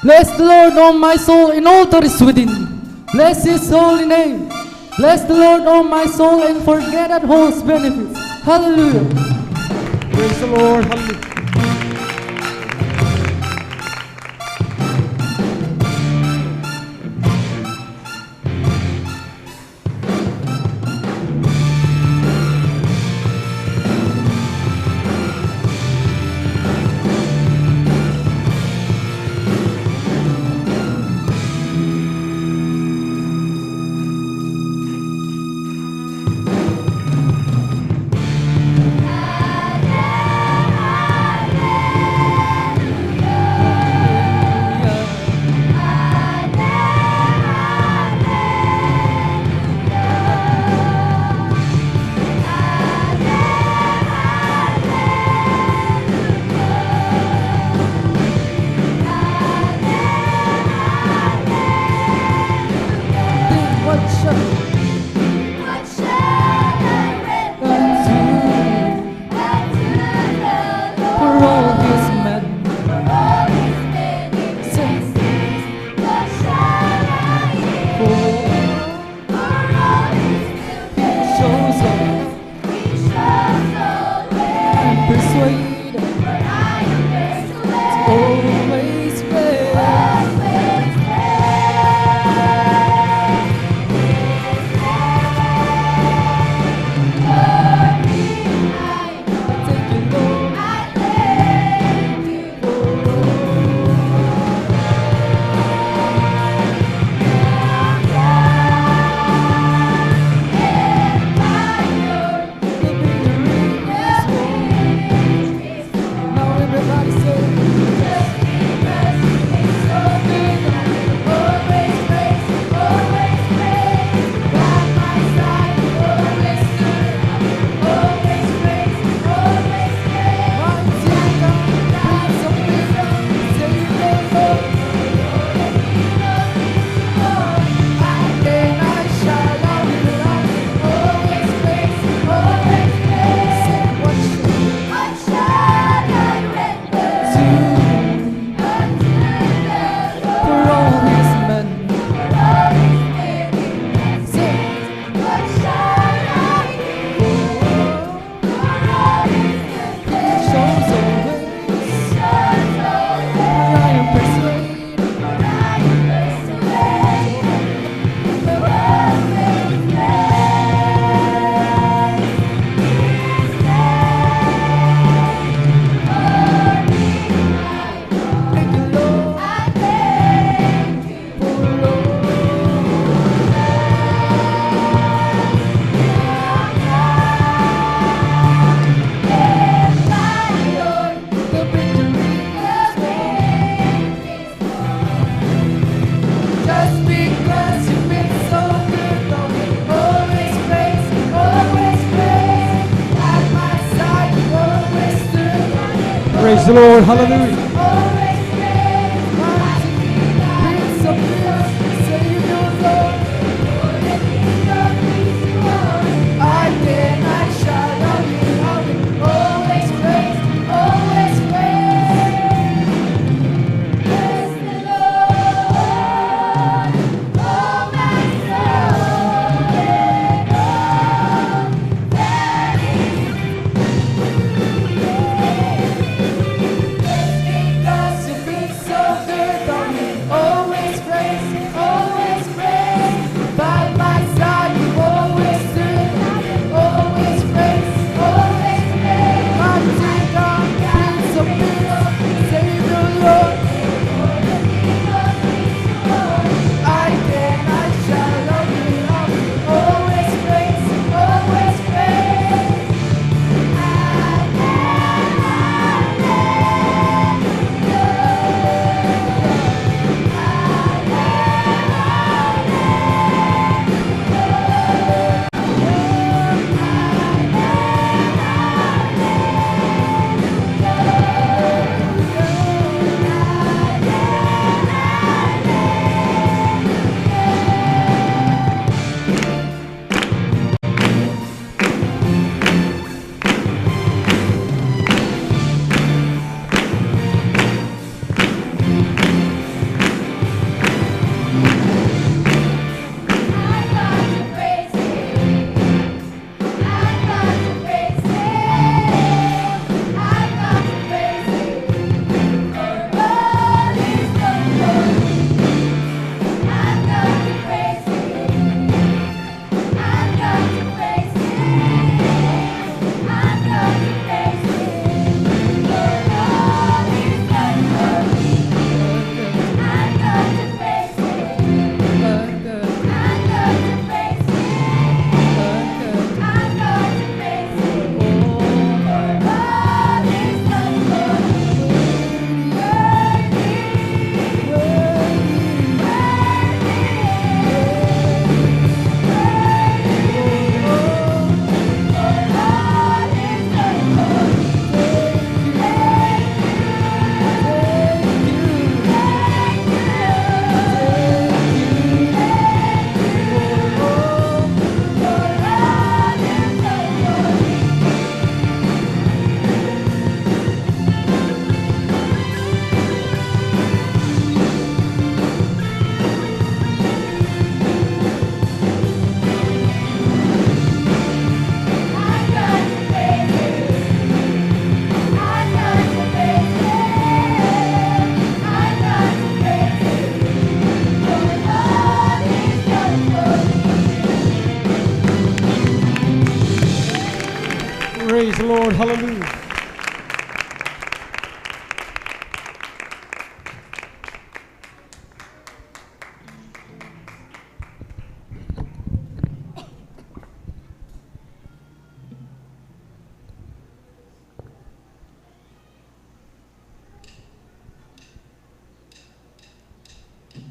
Bless the Lord, O my soul, and all that is within me. Bless His holy name. Bless the Lord, O my soul, and forget not all His benefits. Hallelujah. Praise the Lord. Hallelujah. Praise the Lord. Hallelujah. Praise the Lord. Hallelujah.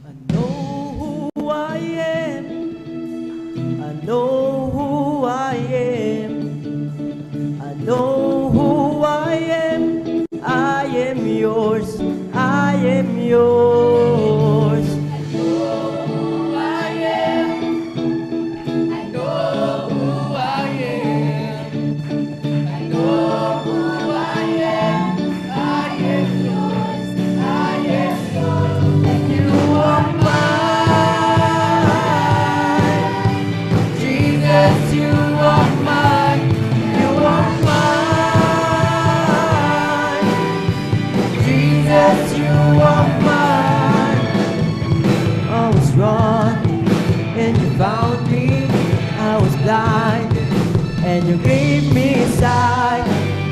I know who I am. I know who I am. I know who I am. I am yours. I am yours. I know who I am. I know who I am. I know who I am. I am yours. I am yours. And you are mine. Jesus, you are mine. You are mine. Jesus, you are mine. I was running and you found me. I was blind and you gave me a sight.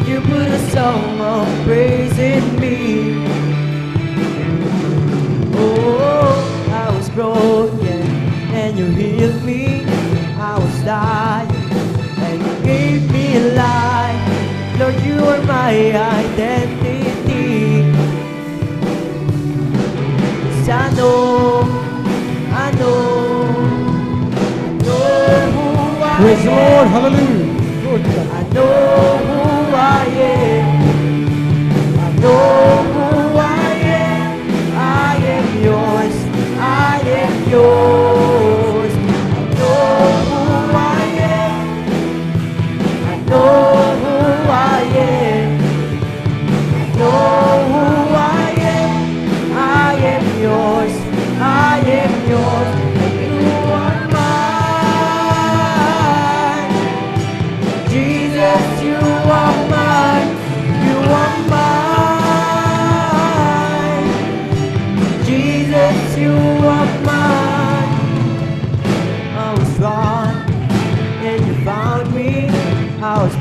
You put a song of praise in me. Oh, I was broken and you healed me. I was dying and you gave me life. Lord, you are my identity. 'Cause I know who I Praise the Lord. am. Hallelujah. Lord God. I know who I am. I know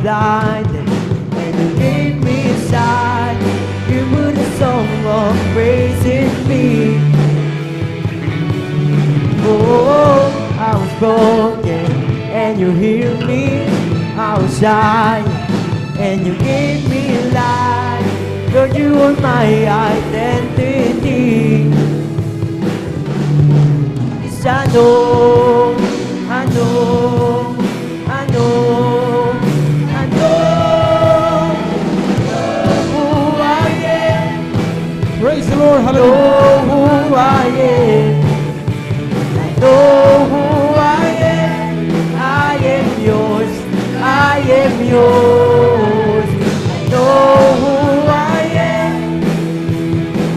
blinded, and you gave me sight. You put a song of praise in me. Oh, I was broken, and you healed me. I was dying, and you gave me life. Lord, you are my identity. Yes, I know, I know, I know, I know who I am. Praise the Lord. I Hallelujah. know who I am. I know who I am. I am yours. I am yours. I know who I am.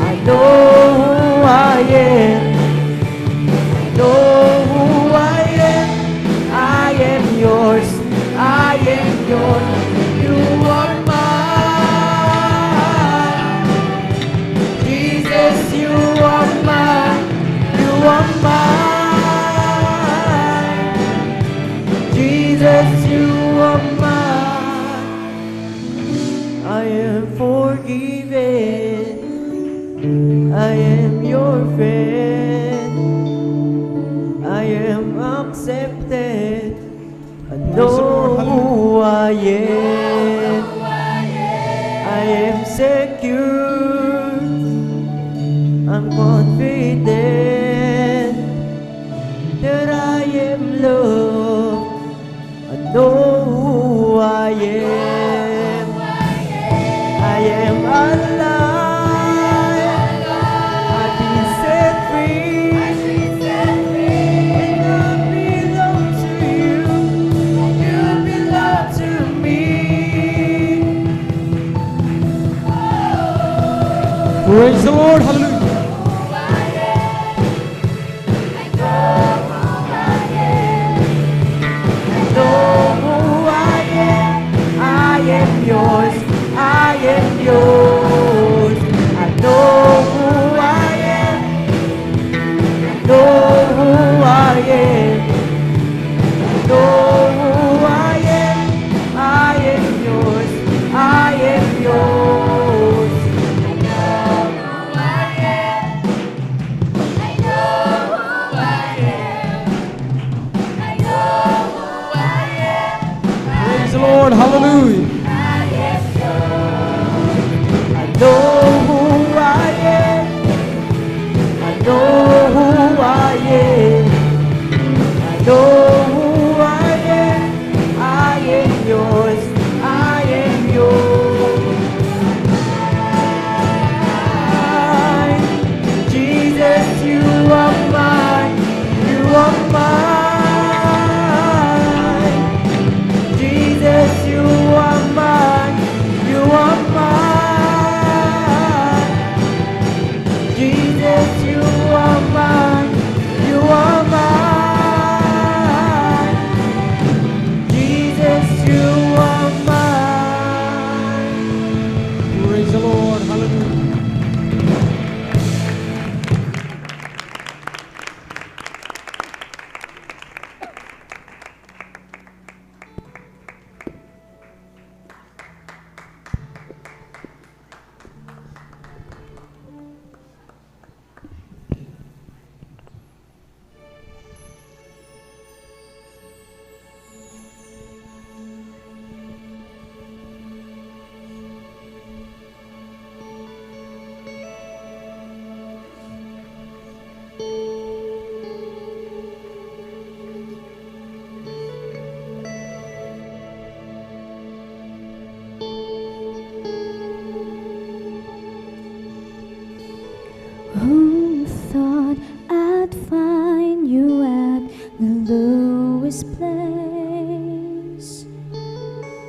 I know who I am. I know who I am. I am yours. I am yours. You are mine. Jesus, you are mine. You are mine. Jesus, you are mine. I am forgiven. I am your friend. I am accepted. I know who I am. I am secure. I'm confident that I am loved. I know who I am. I am alive. I've been set free. And I belong to you. You belong to me. Praise the Lord. Hallelujah. Know who I am. I am yours. I am yours. I know who I am. I know who I am. I know who I am. I am yours. I am yours. I know who I am. I know who I am. I know who I am. Praise the Lord. Hallelujah. I know who I am. I know who I am. I know who I am. I am yours. I am yours. Jesus, you are mine. You are mine. Jesus, you are mine. You are mine. Jesus, you are mine. You are mine. Jesus, you are mine. Praise the Lord. Hallelujah. Who thought I'd find you at the lowest place?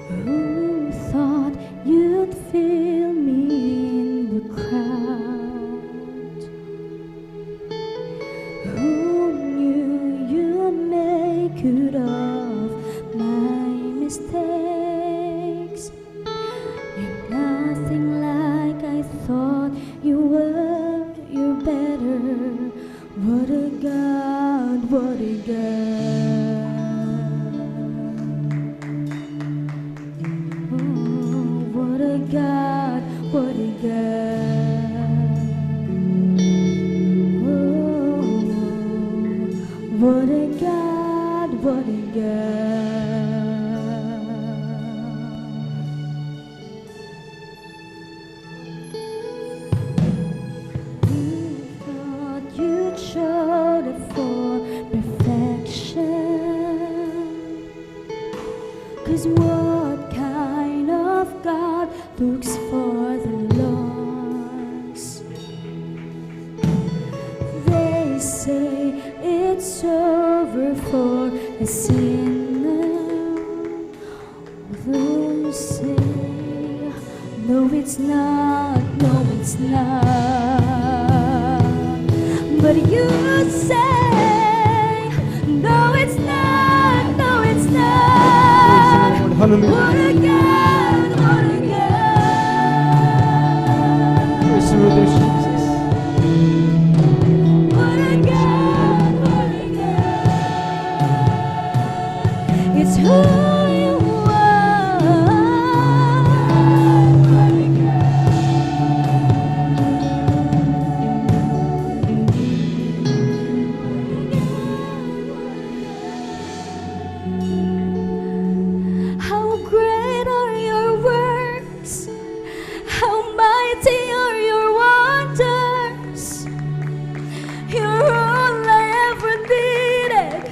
Who thought you'd feel me in the crowd? Who knew you'd make good of my mistakes? You're nothing like I thought you were. You're better. What a God, what a God. is what kind of God looks for the lost. They say it's over for a sinner. Others say, no it's not, no it's not. But you say, no it's not, no it's not. Hallelujah. What a God, what a God. Praise the Lord, Jesus. What a God, what a God. It's who you are. How great are your works? How mighty are your wonders? You're all I ever needed.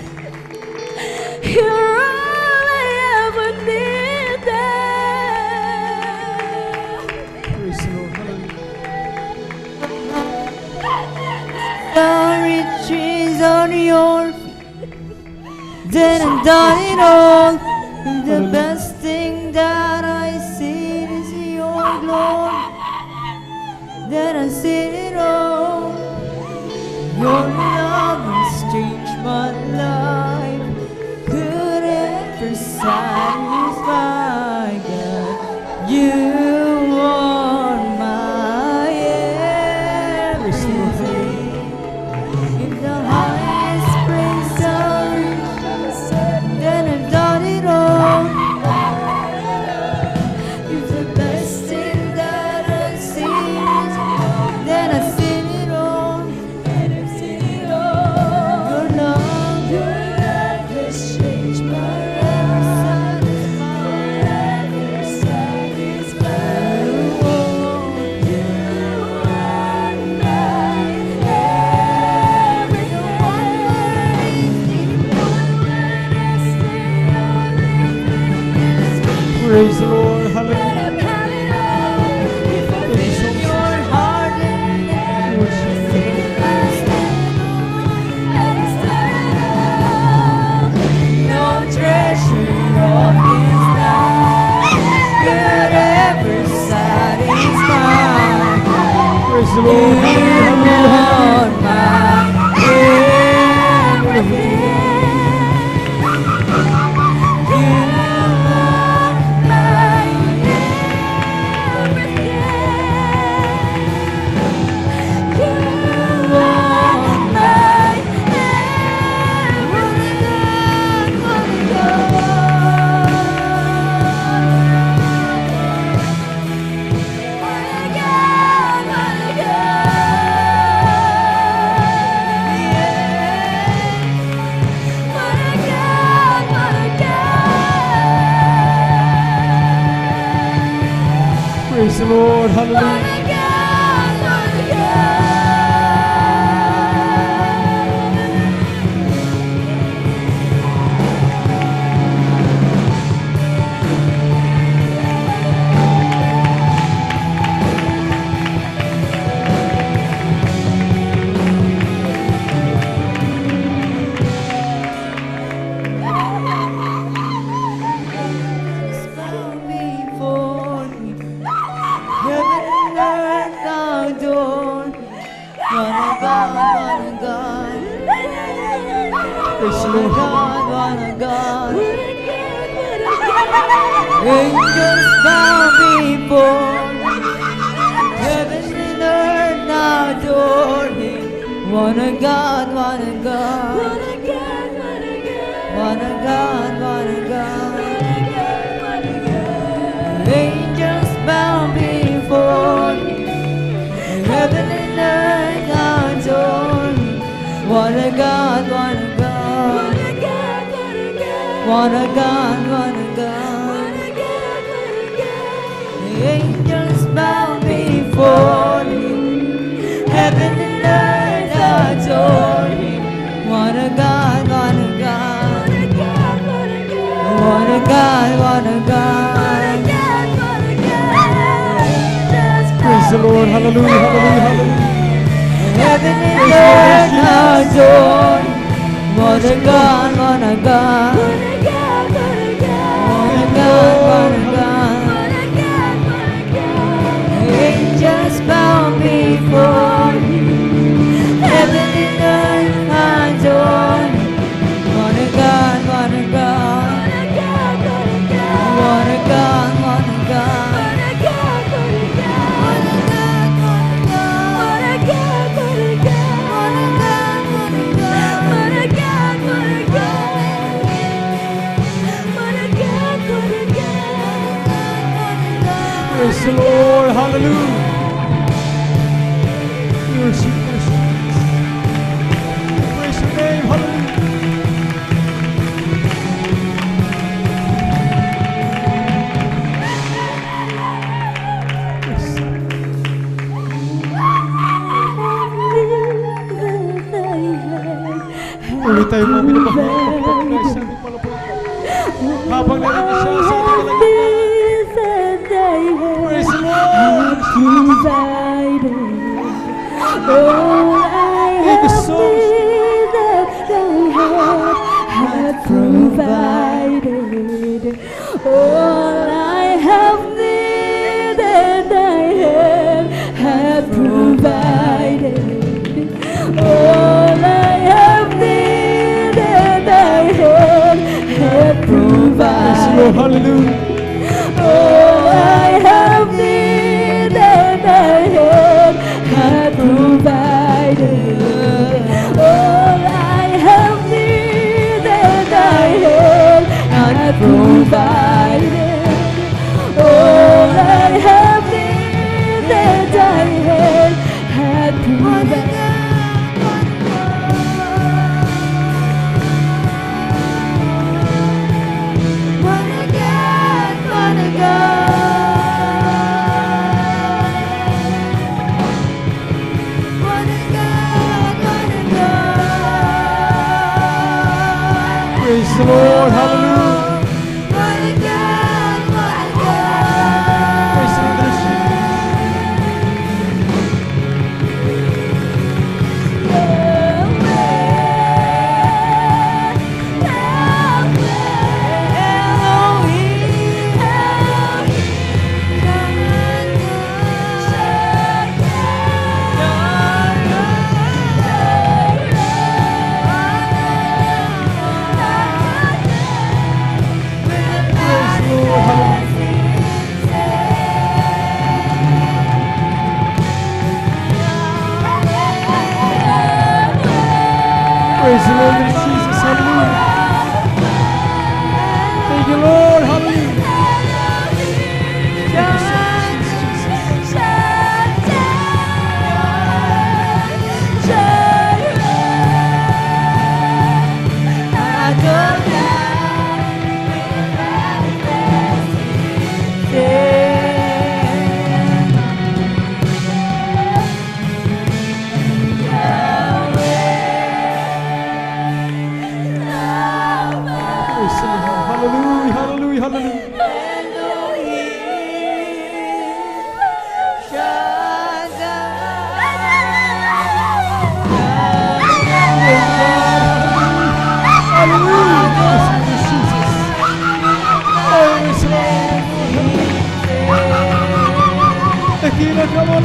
You're all I ever needed. Praise the Lord. Hallelujah. The riches on your feet. Then I've done it all. The best thing that I see is your glory. Then I see it all. Your love has changed my life. Could ever satisfy God. You are my everything. In the highest praise I reach, then I've done it all. If the best thing that I see is, then I seen it all. Your love has changed my life. Praise the Lord. Hallelujah. Your heart and no treasure of His life could ever satisfy. Praise the Lord. You are my everything. You are my everything. You are my Praise the Lord. Hallelujah. before me. Heaven and earth adore me. What a God, what a God. Praise the What a Lord. God, what a God. Angels bow before me. Heaven and earth adore Him. What a God, what a God. What a God, what a God. Angels bow before me. Heaven and earth adore me. What a God, what a God. What a God, what a God. Angels bow before Him. Heaven and earth adore Him. What a God, what a God. What a God, what Lord. Hallelujah, hallelujah, hallelujah. Heaven and earth adore. What a God, what a God. What a God, what a God. What a God, what a God. Angels bow before you. Heaven and earth adore. What a God, what a God. What a God, what a God. Praise the Lord. Hallelujah. Worship, worship. Praise your name. Hallelujah. Ulit tayo mga minamahal ng pagkakas sa ating malapalataya. Habang narinig siya sa ating kalagitnaan. Praise the Lord. All I have needed, thy hand hath provided. All I have needed, thy hand hath provided. Hallelujah. All I have needed, thy hand hath provided. All I have needed, thy hand hath provided. All I have needed, thy hand hath provided. Praise the Lord. Hallelujah. Praise the Lord. Praise the Lord, Jesus. Hallelujah. Thank you, Lord. Hallelujah. Thank you so much, Jesus. Praise the Lord. Hallelujah, hallelujah, hallelujah. Tequila, come on,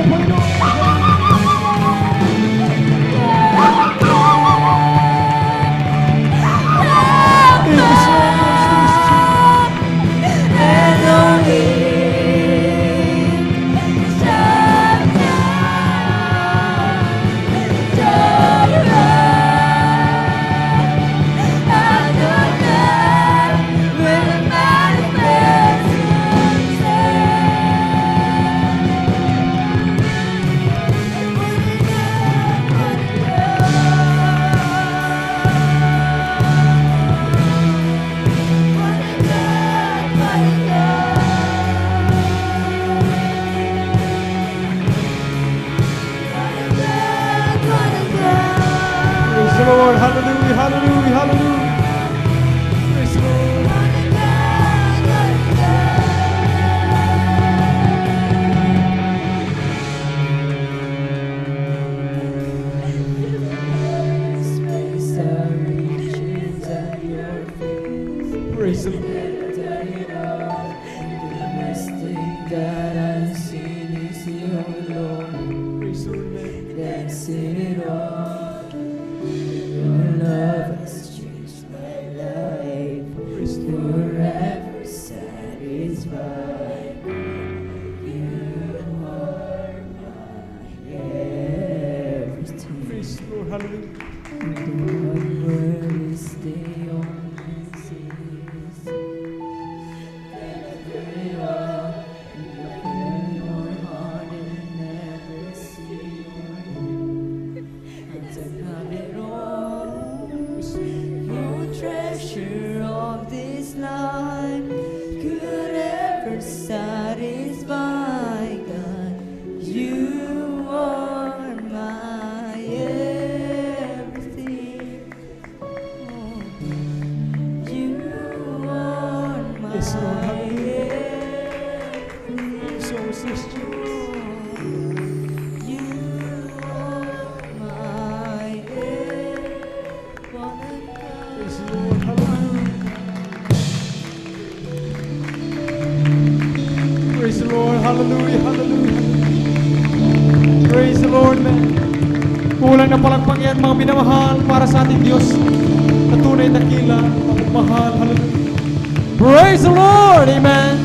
Lord, hallelujah, hallelujah, hallelujah. Praise the Lord. blessed all. Your love has changed my life, forever satisfied. You are my everything. Praise the Lord. Hallelujah. The one word is the only cease. Deliver it all, and prepare your heart and never see your end. And to have it all, no treasure of this life could ever satisfy, God. You are my everything. You are my Yes, Lord. everything. So is this You are my everything. Praise the Lord. Hallelujah. Praise the Lord. Hallelujah. Hallelujah. Praise the Lord, man. Kulang na palakpak yan, mga minamahal, para sa ating Diyos na tunay dakila, mapagmahal. Hallelujah. Praise the Lord. Amen.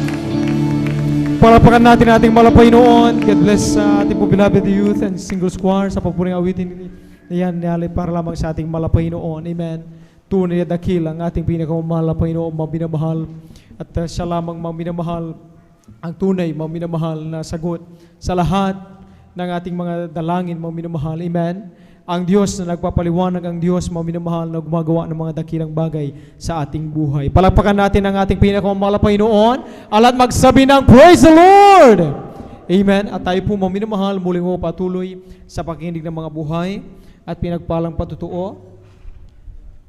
Palakpakan natin ating malapay noon. God bless sa ating po beloved youth and single choir sa papuring awitin na yan niyali para lamang sa ating malapay noon. Amen. Tunay na dakila ang ating pinakamamahal na Panginoon, mga minamahal. At siya lamang mga minamahal, ang tunay mga minamahal na sagot sa lahat ng ating mga dalangin, mga minamahal. Amen. Ang Diyos na nagpapaliwanag, ang Diyos mga minamahal na gumagawa ng mga dakilang bagay sa ating buhay. Palakpakan natin ang ating pinakamamahal na Panginoon. At magsabi ng Praise the Lord! Amen. At tayo po mga minamahal, muling mo patuloy sa pakikinig ng mga buhay at pinagpalang patutuo.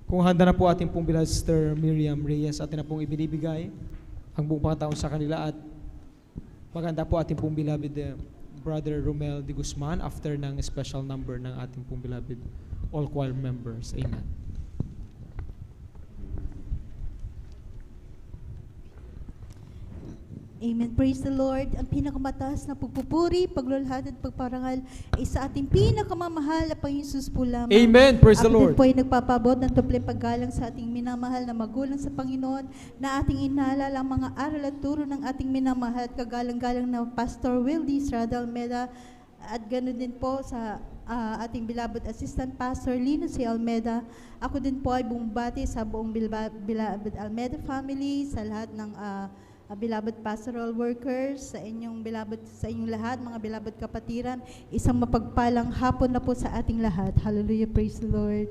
Kung handa na po ating pong beloved Sister Miriam Reyes, atin na pong ibinibigay ang buong pangataon sa kanila at maganda po ating pong beloved Brother Romel de Guzman after ng special number ng ating pong beloved all choir members. Amen. Amen. Praise the Lord. Ang pinakamataas na pagpupuri, paglulhad at pagparangal ay sa ating pinakamamahal na Panginoon Jesus po lamang. Amen. Praise the Lord. Ako din po ay nagpapabot ng tupleng paggalang sa ating minamahal na magulang sa Panginoon na ating inaalala ang mga aral at turo ng ating minamahal at kagalang-galang na Pastor Wildy Estrada Almeda at ganoon din po sa ating beloved assistant Pastor Lino C. Almeda. Ako din po ay bumabati sa buong beloved Almeda family, sa lahat ng beloved pastoral workers, sa inyong lahat, mga beloved kapatiran, isang mapagpalang hapon na po sa ating lahat. Hallelujah, praise the Lord.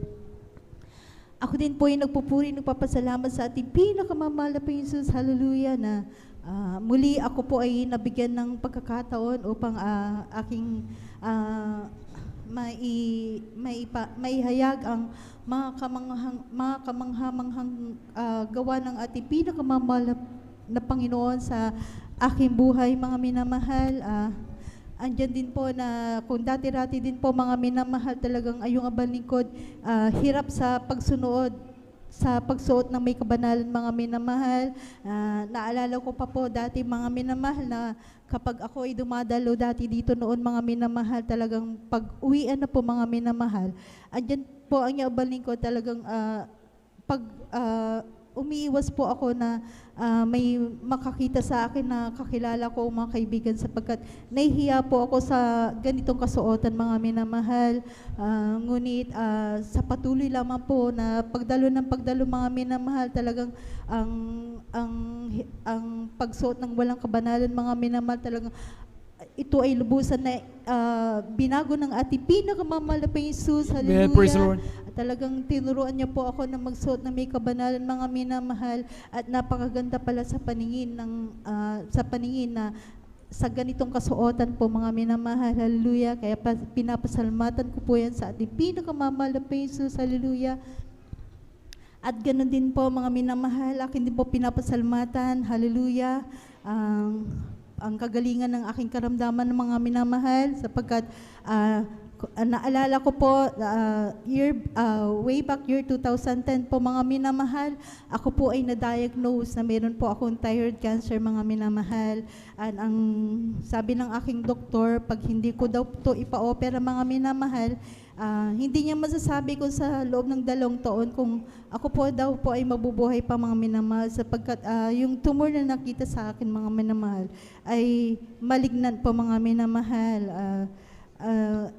Ako din po ay nagpupuri, nagpapasalamat sa ating pinakamamahal na Panginoon Jesus, hallelujah, na muli ako po ay nabigyan ng pagkakataon upang aking maihayag ang mga kamanghamanghang gawa ng ating pinakamamahal na Panginoon sa aking buhay, mga minamahal. Andyan din po na kung dati-rati din po mga minamahal talagang ayong abang lingkod, hirap sa pagsunood, sa pagsuot ng may kabanalan, mga minamahal. Naalala ko pa po dati mga minamahal na kapag ako ay dumadalo dati dito noon, mga minamahal, talagang pag-uwian na po mga minamahal. Andyan po ang abang lingkod talagang umiiwas po ako na may makakita sa akin na kakilala ko mga kaibigan sapagkat nahihiya po ako sa ganitong kasuotan, mga minamahal. Ngunit sa patuloy lamang po na pagdalo ng pagdalo, mga minamahal, talagang ang pagsuot ng walang kabanalan, mga minamahal, talagang ito ay lubusan na binago ng ating pinakamamahal na Panginoon Jesus. Hallelujah. Amen. Praise the Lord. Talagang tinuruan niya po ako na magsuot na may kabanalan, mga minamahal, at napakaganda pala sa paningin na sa ganitong kasuotan po, mga minamahal. Hallelujah. Kaya pinapasalamatan ko po yan sa ating pinakamamahal na Panginoon Jesus. Hallelujah. At ganoon din po, mga minamahal, akin din po pinapasalamatan. Hallelujah. Ang kagalingan ng aking karamdaman ng mga minamahal sapagkat naalala ko po, way back year 2010 po mga minamahal, ako po ay na-diagnose na meron po akong thyroid cancer mga minamahal. At ang sabi ng aking doktor, pag hindi ko daw to ipa-opera mga minamahal, hindi niya masasabi kung sa loob ng 2 taon kung ako po daw po ay mabubuhay pa mga minamahal, sapagkat yung tumor na nakita sa akin mga minamahal ay malignant po mga minamahal.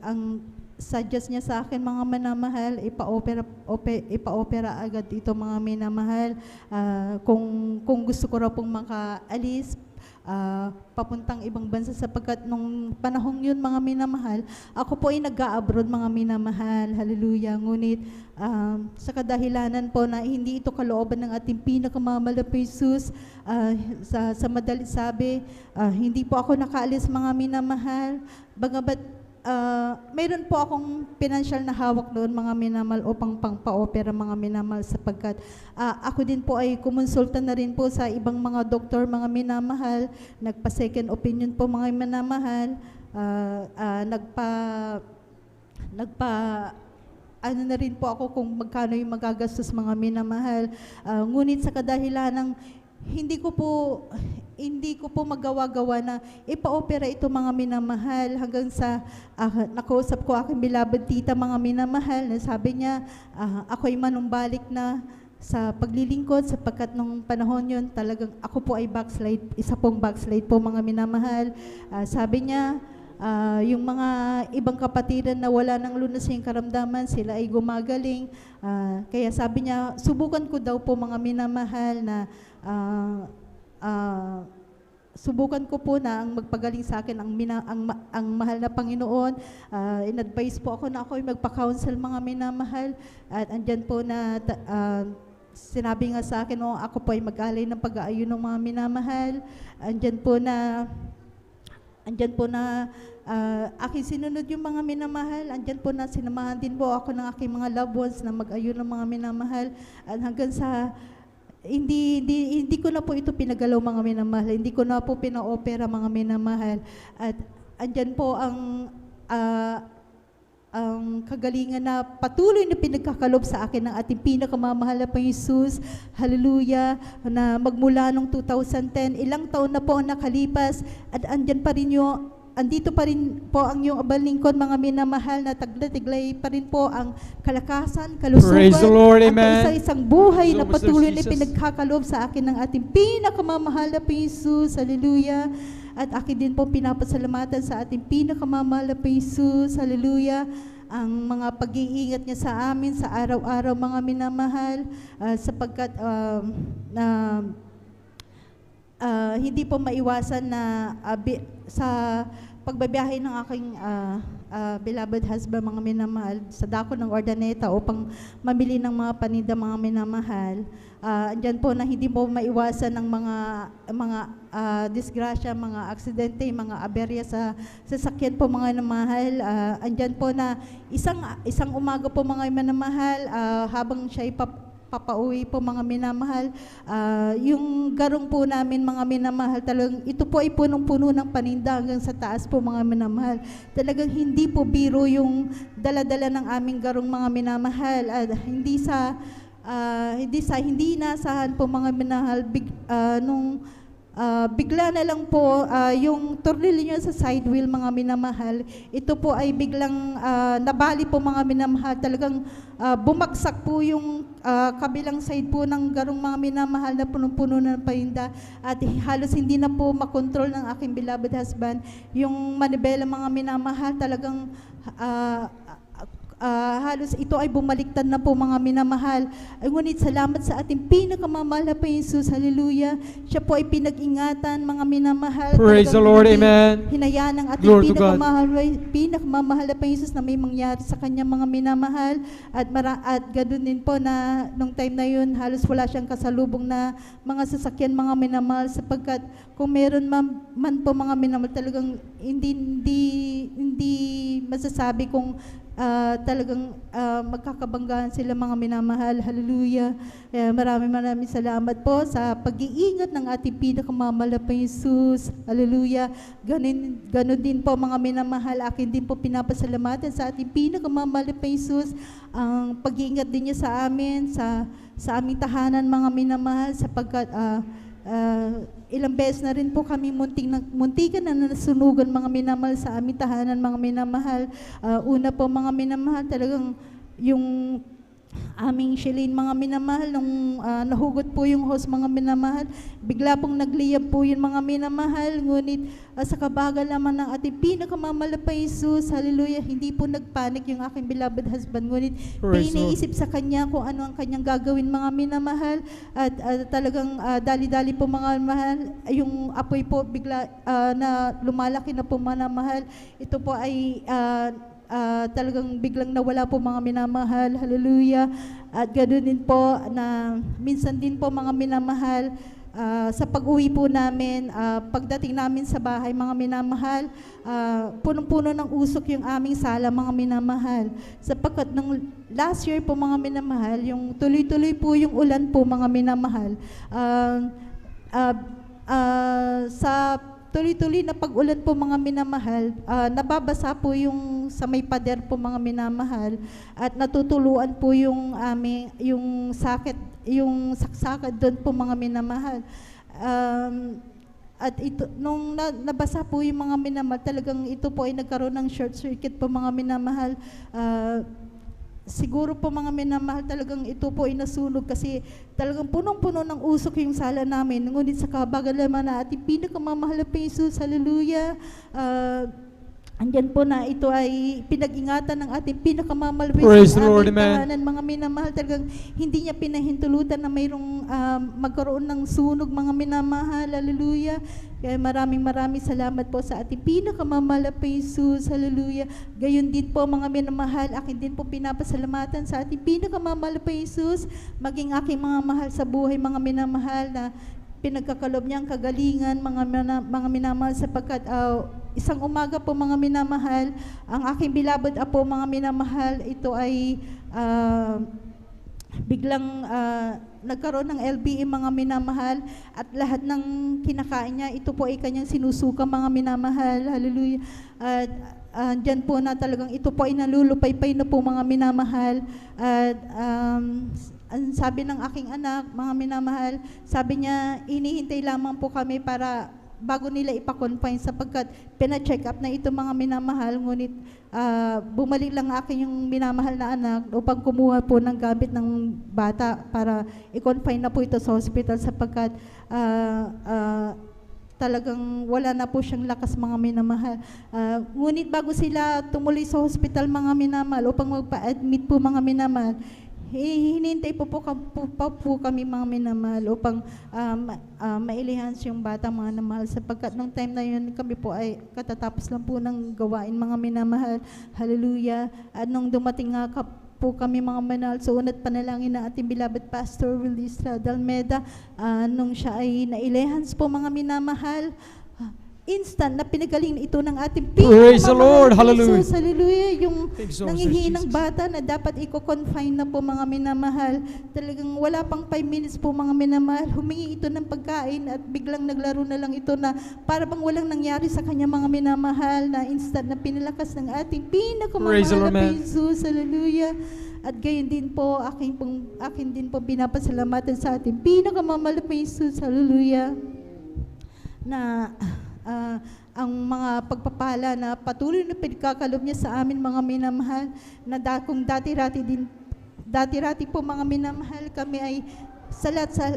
Ang suggest niya sa akin mga minamahal, ipa-opera agad ito mga minamahal. Kung gusto ko raw pong makaalis papuntang ibang bansa, sapagkat nung panahong yun mga minamahal, ako po ay nag-a-abroad mga minamahal. Hallelujah. Ngunit sa kadahilanan po na hindi ito kalooban ng ating pinakamamahal na Jesus, sa madalit sabi, hindi po ako nakaalis mga minamahal. Bagamat mayroon po akong financial na hawak noon mga minamahal upang pang-pa-opera mga minamahal, sapagkat ako din po ay kumonsulta na rin po sa ibang mga doktor mga minamahal, nagpa-second opinion po mga minamahal, ano na rin po ako kung magkano yung magagastos mga minamahal. Ngunit sa kadahilan ng hindi ko po magawa-gawa na ipa-opera ito mga minamahal, hanggang sa nakausap ko aking beloved tita mga minamahal, na sabi niya ako ay manumbalik na sa paglilingkod, sapagkat nung panahon yun talagang ako po ay backslide, isa pong backslide po mga minamahal. Sabi niya yung mga ibang kapatiran na wala ng lunas yung karamdaman, sila ay gumagaling. Kaya sabi niya, subukan ko daw po mga minamahal na subukan ko po na ang magpagaling sa akin ang mahal na Panginoon. In-advise po ako na ako ay magpa-counsel mga minamahal. At andyan po na sinabi nga sa akin, ako po ay mag-alay ng pag-aayon ng mga minamahal. Andyan po na aking sinunod yung mga minamahal. Andyan po na sinamahan din po ako ng aking mga loved ones na mag-ayon ng mga minamahal. At hanggang sa hindi ko na po ito pinagalaw mga minamahal, hindi ko na po pina-opera mga minamahal. At andyan po ang kagalingan na patuloy na pinagkakalob sa akin ng ating pinakamamahal na Jesus. Hallelujah. Na magmula nung 2010, ilang taon na po ang nakalipas, at andito pa rin po ang iyong abal lingkod mga minamahal, na tiglay pa rin po ang kalakasan, kalusugan, Praise the Lord, at amen. isang buhay na Lord, patuloy Mr. na Jesus. pinagkakalob sa akin ng ating pinakamamahal na Jesus. Hallelujah. At akin din po pinapasalamatan sa ating pinakamamahal na Jesus. Hallelujah. Ang mga pag-iingat niya sa amin sa araw-araw mga minamahal, sapagkat hindi po maiwasan na sa pagbabiyahe ng aking beloved husband mga minamahal sa dako ng Ordaneta upang mamili ng mga paninda mga minamahal. Andyan po na hindi po maiwasan ng mga disgrasya, mga aksidente, mga aberya sa sasakyan po mga minamahal. Andyan po na isang umaga po mga minamahal, habang siya papauwi po mga minamahal, yung garong po namin mga minamahal, talagang ito po ay punong-puno ng paninda hanggang sa taas po mga minamahal. Talagang hindi po biro yung dala-dala ng aming garong mga minamahal. Hindi inasahan po mga minamahal, bigla na lang po yung tornilyo sa side wheel mga minamahal, ito po ay biglang nabali po mga minamahal. Talagang bumagsak po yung kabilang side po ng garong mga minamahal na punong-puno ng paninda, at halos hindi na po makontrol ng aking beloved husband yung manibela mga minamahal. Talagang halos ito ay bumaliktad na po mga minamahal. Ngunit salamat sa ating pinakamamahal na Jesus. Hallelujah. Siya po ay pinag-ingatan mga minamahal. Praise the Lord, amen. Hinayaan ng ating Glory to God. pinakamamahal na Jesus na may mangyari sa kanya mga minamahal. At ganoon din po na nung time na yun, halos wala siyang kasalubong na mga sasakyan mga minamahal, sapagkat kung meron man po mga minamahal, talagang hindi masasabi kung talagang magkakabanggahan sila mga minamahal. Hallelujah. Maraming salamat po sa pag-iingat ng ating pinakamamahal na Jesus. Hallelujah. Ganon din po mga minamahal, akin din po pinapasalamatan sa ating pinakamamahal na Jesus. Ang pag-iingat din niya sa amin, sa aming tahanan mga minamahal, sapagkat ilang beses na rin po kami muntikan na nasunugan mga minamahal sa aming tahanan mga minamahal. Una po mga minamahal, talagang yung aming Shelene mga minamahal, nung nahugot po yung host mga minamahal, bigla pong nagliyab po yun mga minamahal, ngunit sa kabagal naman ng ating pinakamamahal na Jesus, hallelujah, hindi po nagpanik yung aking beloved husband, ngunit iniisip sa kanya kung ano ang kanyang gagawin mga minamahal, at talagang dali-dali po mga mahal, yung apoy po bigla na lumalaki na po mga mahal, ito po ay talagang biglang nawala po mga minamahal, hallelujah. At ganoon din po na minsan din po mga minamahal, sa pag-uwi po namin, pagdating namin sa bahay mga minamahal, punong-puno ng usok yung aming sala mga minamahal, sapagkat ng last year po mga minamahal, yung tuloy-tuloy po yung ulan po mga minamahal, sa tuloy-tuloy na pag-ulan po mga minamahal, nababasa po yung sa may pader po mga minamahal, at natutuluan po yung saksakan doon po mga minamahal. At ito, nung nabasa po yung mga minamahal, talagang ito po ay nagkaroon ng short circuit po mga minamahal. Siguro po mga minamahal, talagang ito po ay nasunog kasi talagang punong-puno ng usok yung sala namin. Ngunit sa kabagal naman na ating pinakamamahal na Jesus, hallelujah, andyan po na ito ay pinag-ingatan ng ating pinakamamahal sa aming tahanan mga minamahal. Talagang hindi niya pinahintulutan na mayroong magkaroon ng sunog mga minamahal, hallelujah. Kaya maraming salamat po sa ating pinakamamahal na Jesus, hallelujah. Gayon din po mga minamahal, akin din po pinapasalamatan sa ating pinakamamahal na Jesus, maging aking mga mahal sa buhay mga minamahal, na pinagkakalob niyang kagalingan mga minamahal, sapagkat isang umaga po mga minamahal, ang aking beloved apo mga minamahal, ito ay biglang nagkaroon ng LBE mga minamahal, at lahat ng kinakain niya, ito po ay kanyang sinusuka mga minamahal, hallelujah. At dyan po na talagang ito po ay nalulupaypay na po mga minamahal. At ang sabi ng aking anak, mga minamahal, sabi niya, inihintay lamang po kami para bago nila ipa-confine, sapagkat pina-check up na ito mga minamahal, ngunit bumalik lang aking yung minamahal na anak upang kumuha po ng gamit ng bata para i-confine na po ito sa hospital, sapagkat talagang wala na po siyang lakas mga minamahal. Ngunit bago sila tumuloy sa hospital mga minamahal upang magpa-admit po mga minamahal, hinintay po kami mga minamahal upang mailihans yung bata mga minamahal, sapagkat nung time na yun kami po ay katatapos lang po ng gawain mga minamahal, hallelujah. At nung dumating nga po kami mga minamahal, so unat panalangin na ating beloved Pastor Willie Estrada Almeda, nung siya ay nailihans po mga minamahal, instant na pinagaling ito ng ating Praise the Lord, hallelujah. Jesus, hallelujah. Yung So nangihinang bata na dapat i-confine na po mga minamahal, talagang wala pang 5 minutes po mga minamahal, humingi ito ng pagkain at biglang naglaro na lang ito na para bang walang nangyari sa kanya mga minamahal, na instant na pinalakas ng ating pinakamamahal na Jesus, hallelujah. At gayon din po, akin din po binapasalamatan sa ating pinakamamahal na Jesus, hallelujah, na ang mga pagpapala na patuloy na pinagkakalob niya sa amin mga minamahal, na kung dati-rati po mga minamahal, kami ay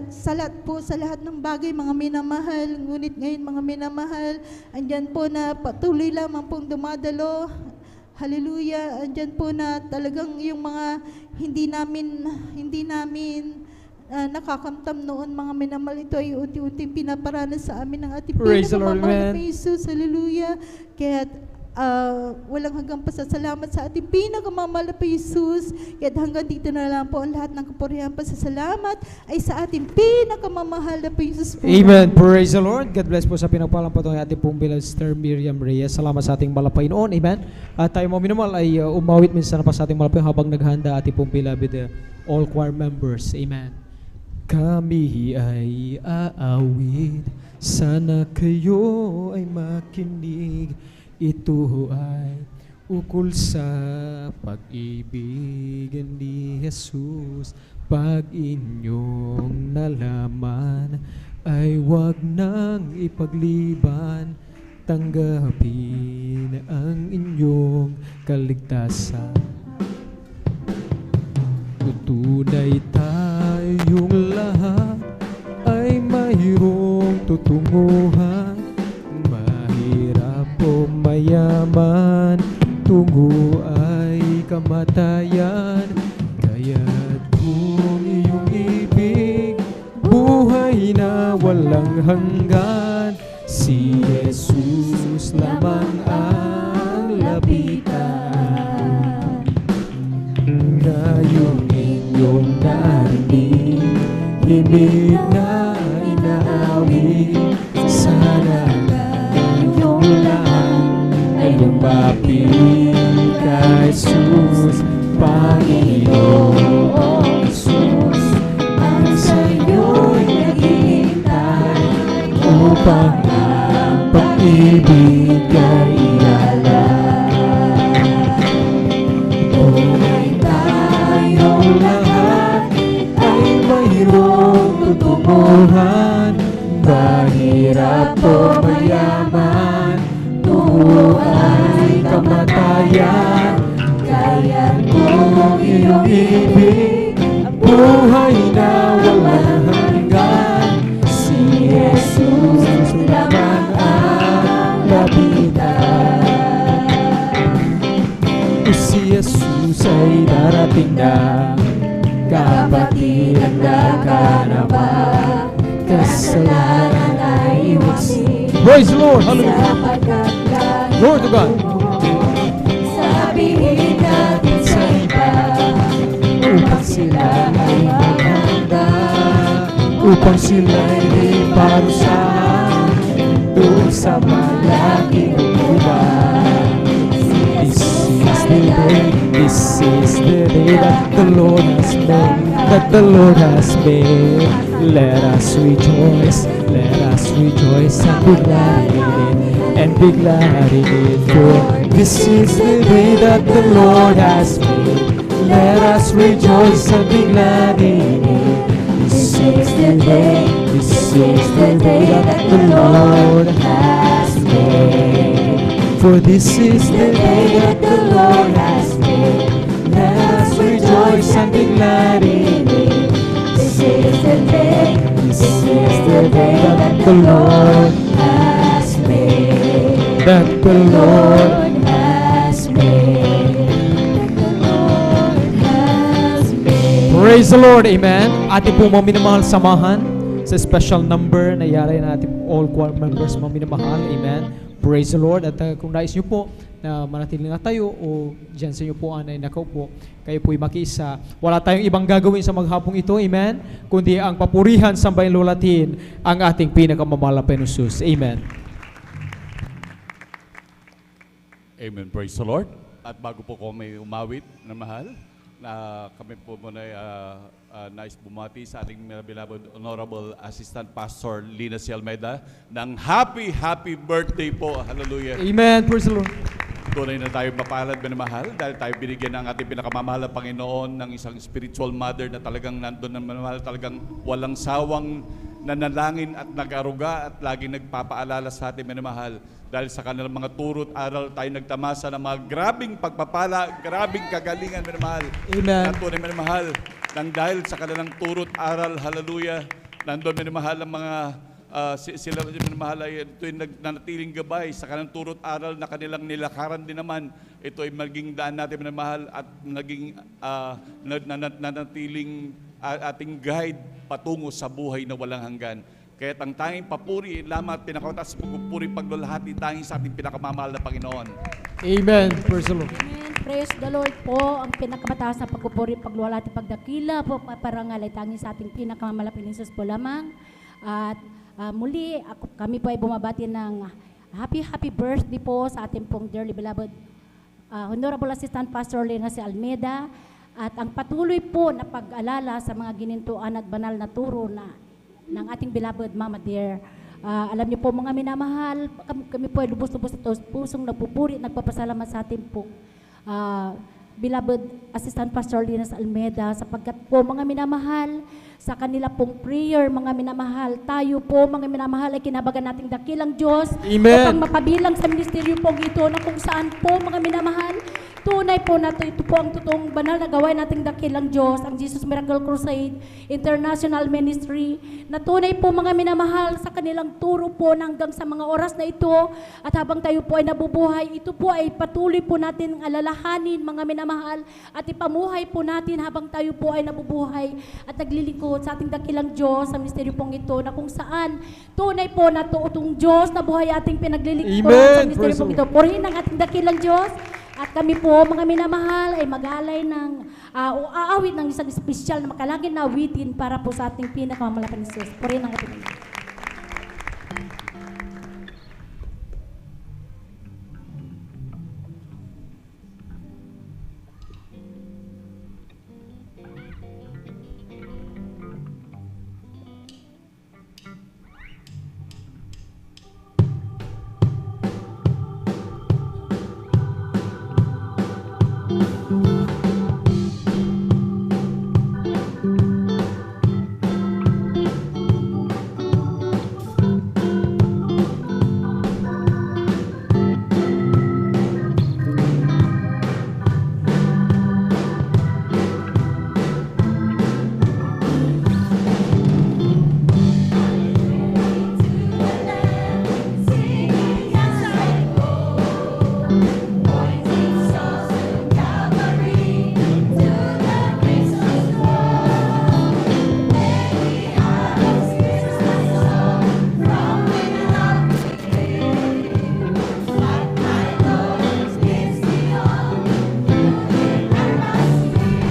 salat po sa lahat ng bagay mga minamahal, ngunit ngayon mga minamahal, andyan po na patuloy lamang pong dumadalo, hallelujah. Andyan po na talagang yung mga hindi namin nakakamtam noon mga minamahal, ito ay unti-unting pinaparanas sa amin ng ating pinakamamahal na Jesus, hallelujah. Kaya walang hanggang pasasalamat sa ating pinakamamahal na Jesus. Kaya hanggang dito na lang po ang lahat ng kapurihan pasasalamat ay sa ating pinakamamahal na Jesus po. Amen. Praise the Lord. God bless po sa pinagpalang patong ating pong bilang Sister Miriam Reyes. Salamat sa ating malapay noon. Amen. At tayo mga minamahal ay umawit minsan pa sa ating malapay habang naghanda ating pong beloved all choir members. Amen. Kami ay aawit, sana kayo ay makinig. Ito ay ukol sa pag-ibig ni Jesus. Pag inyong nalaman, ay wag nang ipagliban. Tanggapin ang inyong kaligtasan. Tunay tayong lahat ay mayroong tutunguhan. Mahirap o mayaman, tungo ay kamatayan. Kaya't kung iyong ibig, buhay na walang hanggan. Si Jesus lamang ang lapitan. Ngayong inyong narinig, himig na inaawit, sana kayong lang ay lumapit kay Jesus. Panginoong Jesus, ang sa'yo'y naghihintay upang ang pag-ibig ay ialay. Tunay tayong lahat ay mayroong tutunguhan. Mahirap o mayaman, tungo ay kamatayan. Kaya't kung iyong ibig, buhay na walang hanggan. Si Jesus lamang ang lapitan. Si Jesus ay darating na, kapatid, handa ka na ba? Kasalanan ay iwasin. Praise the Lord! Hallelujah! Glory to God! Sabihin natin sa iba, upang sila ay maganda, upang sila ay parusahan doon sa malaking hukuman. This is the day, this is the day that the Lord has made, that the Lord has made. Let us rejoice and be glad in it, and be glad in it. For this is the day that the Lord has made. Let us rejoice and be glad in it. This is the day that the Lord has made. For this is the day that the Lord has made. Let us rejoice and be glad in it. This is the day that the Lord has made. That the Lord has made. Praise the Lord, amen. Ating po mga minamahal samahan sa special number na yari na ating all choir members mga minamahal, amen. Praise the Lord. At kung nais nyo po na manatiling na tayo o dyan sa inyo po anay nakaupo, kayo po'y makiisa. Wala tayong ibang gagawin sa maghapong ito, amen, kundi ang papurihan, sambahin, lulatin ang ating pinakamamahal na Jesus. Amen. Amen. Praise the Lord. At bago po kami umawit na mahal, na kami po muna nais bumati sa ating beloved Honorable Assistant Pastor Lina C. Almeida ng happy birthday po. Hallelujah. Amen. Praise the Lord. Tunay na tayo mapalad, minamahal, dahil tayo binigyan ng ating pinakamamahal na Panginoon ng isang spiritual mother na talagang nandun na minamahal, talagang walang sawang nanalangin at nag-aruga at laging nagpapaalala sa ating minamahal. Dahil sa kanilang mga turot aral, tayo nagtamasa ng mga grabing pagpapala, grabing kagalingan, minamahal. Amen. Tunay, minamahal, nang dahil sa kanilang turot aral, hallelujah, nandun, minamahal, ang mga sila minamahal ay ito'y nanatiling gabay sa kanilang turot aral na kanilang nilakaran din naman. Ito ay maging daan natin, minamahal, at naging nanatiling ating guide patungo sa buhay na walang hanggan. Kaya ang tanging papuri lamang at pinakamatas pagpupuri paglulahati tanging sa ating pinakamamahal na Panginoon. Amen. Praise the Lord. Amen. Praise the Lord po. Ang pinakamataas na pagpupuri, pagluwalhati, pagdakila po, parangal ay tanging sa ating pinakamamalapit na Jesus po lamang. At muli, kami po ay bumabati ng happy birthday po sa ating pong dearly beloved Honorable Assistant Pastor Lena C. Almeida. At ang patuloy po na pag-alala sa mga ginintuan at banal na turo ng ating beloved Mama Dear. Alam niyo po mga minamahal, kami po ay lubos-lubos at pusong nagpupuri, nagpapasalamat sa ating po beloved Assistant Pastor Linas Almeida, sapagkat po mga minamahal, sa kanila pong prayer, mga minamahal, tayo po mga minamahal ay kinabagan nating dakilang Diyos. Amen. Upang mapabilang sa ministeryo pong ito na kung saan po mga minamahal, tunay po na ito po ang totoong banal na gawain nating dakilang Diyos, ang Jesus Miracle Crusade International Ministry, na tunay po mga minamahal sa kanilang turo po hanggang sa mga oras na ito, at habang tayo po ay nabubuhay, ito po ay patuloy po natin alalahanin mga minamahal, at ipamuhay po natin habang tayo po ay nabubuhay at naglilingkod sa ating dakilang Diyos sa ministeryo pong ito, na kung saan tunay po na itong Diyos na buhay ating pinaglilingkod sa ministeryo pong ito. Purihin ang ating dakilang Diyos. At kami po, mga minamahal, ay mag-alay ng aawit ng isang espesyal na makalagin na awitin para po sa ating pinakamamalapit na Jesus. Purihin ang ating Diyos.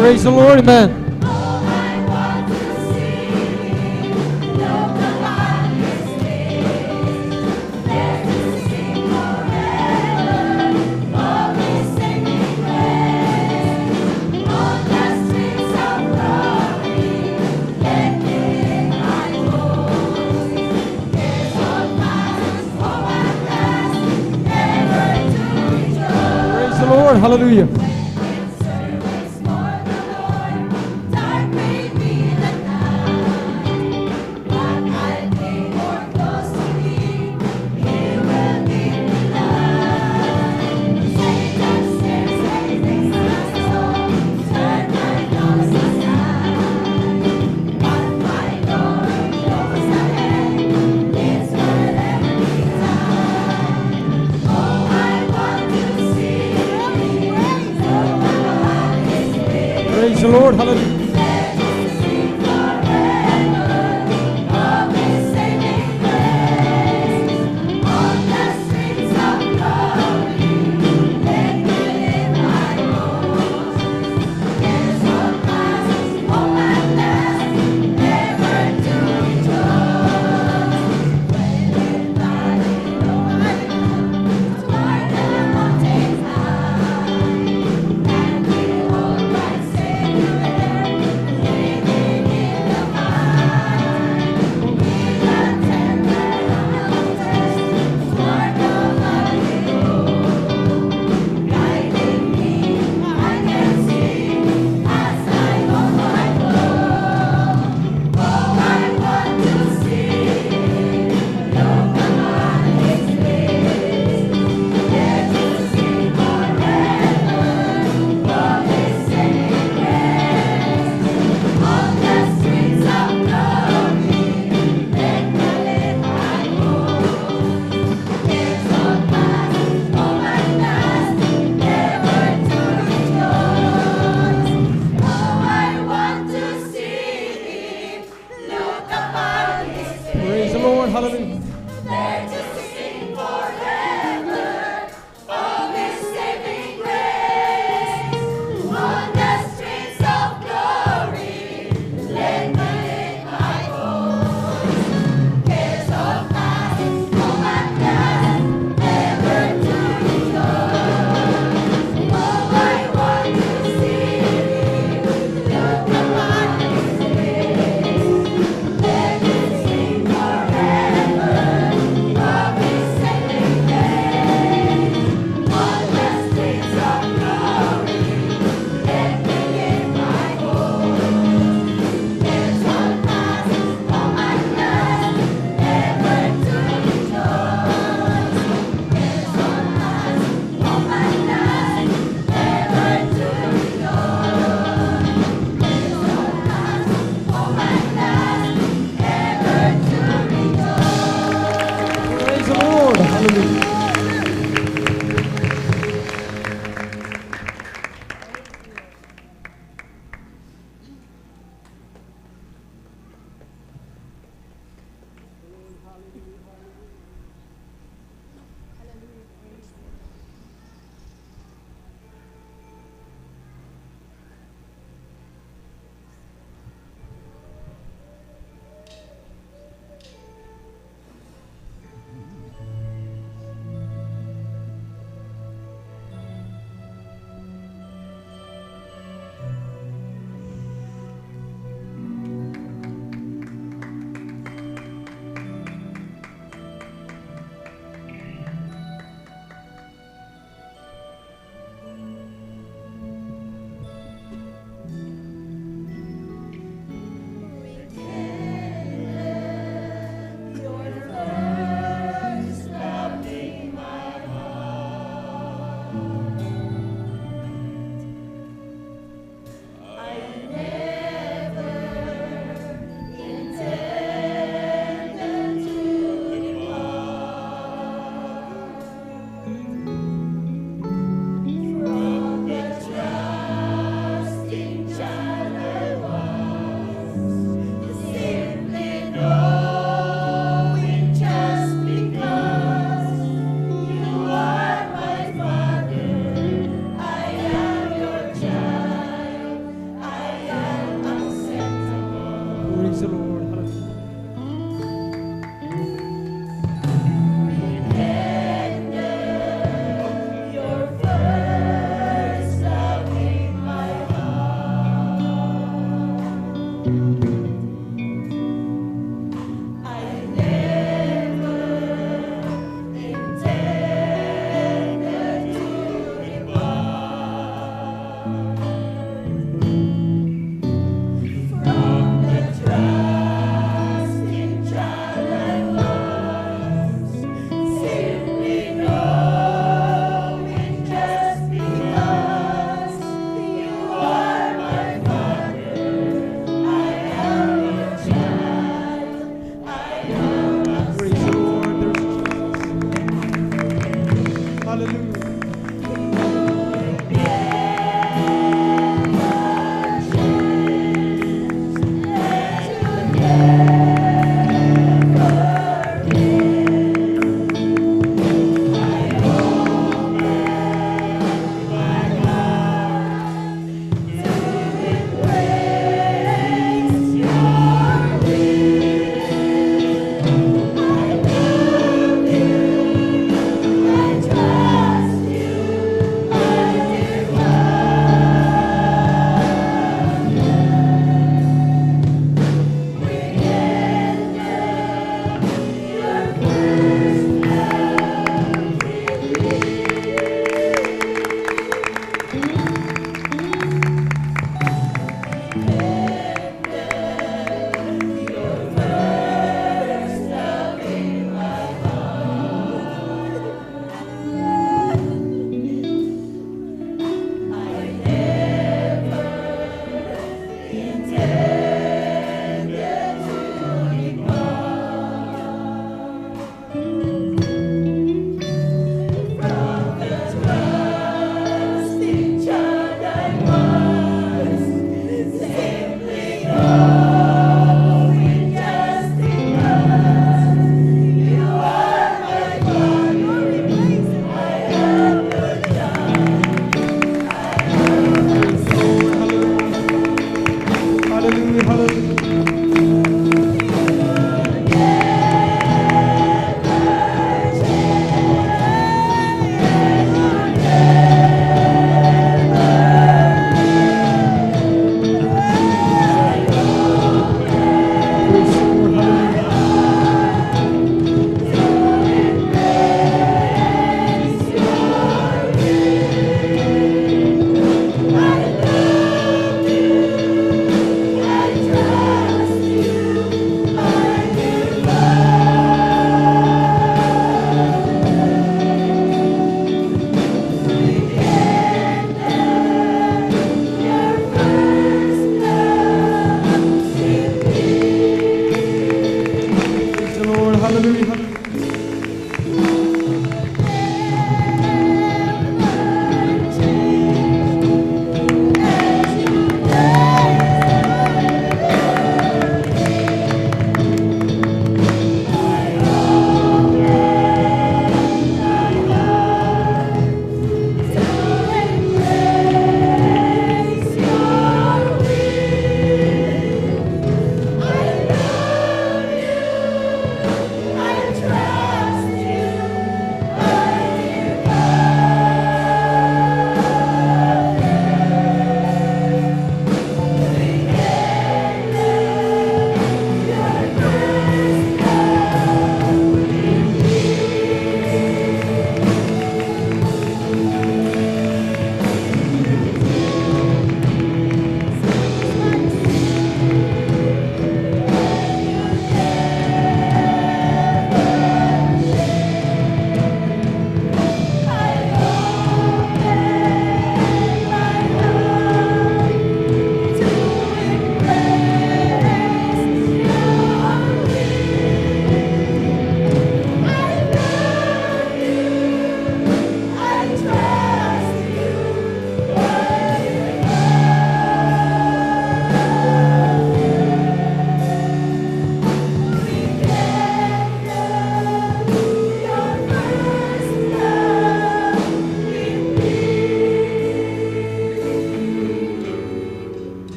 Praise the Lord, amen. Praise the Lord, hallelujah. Praise the Lord, hallelujah.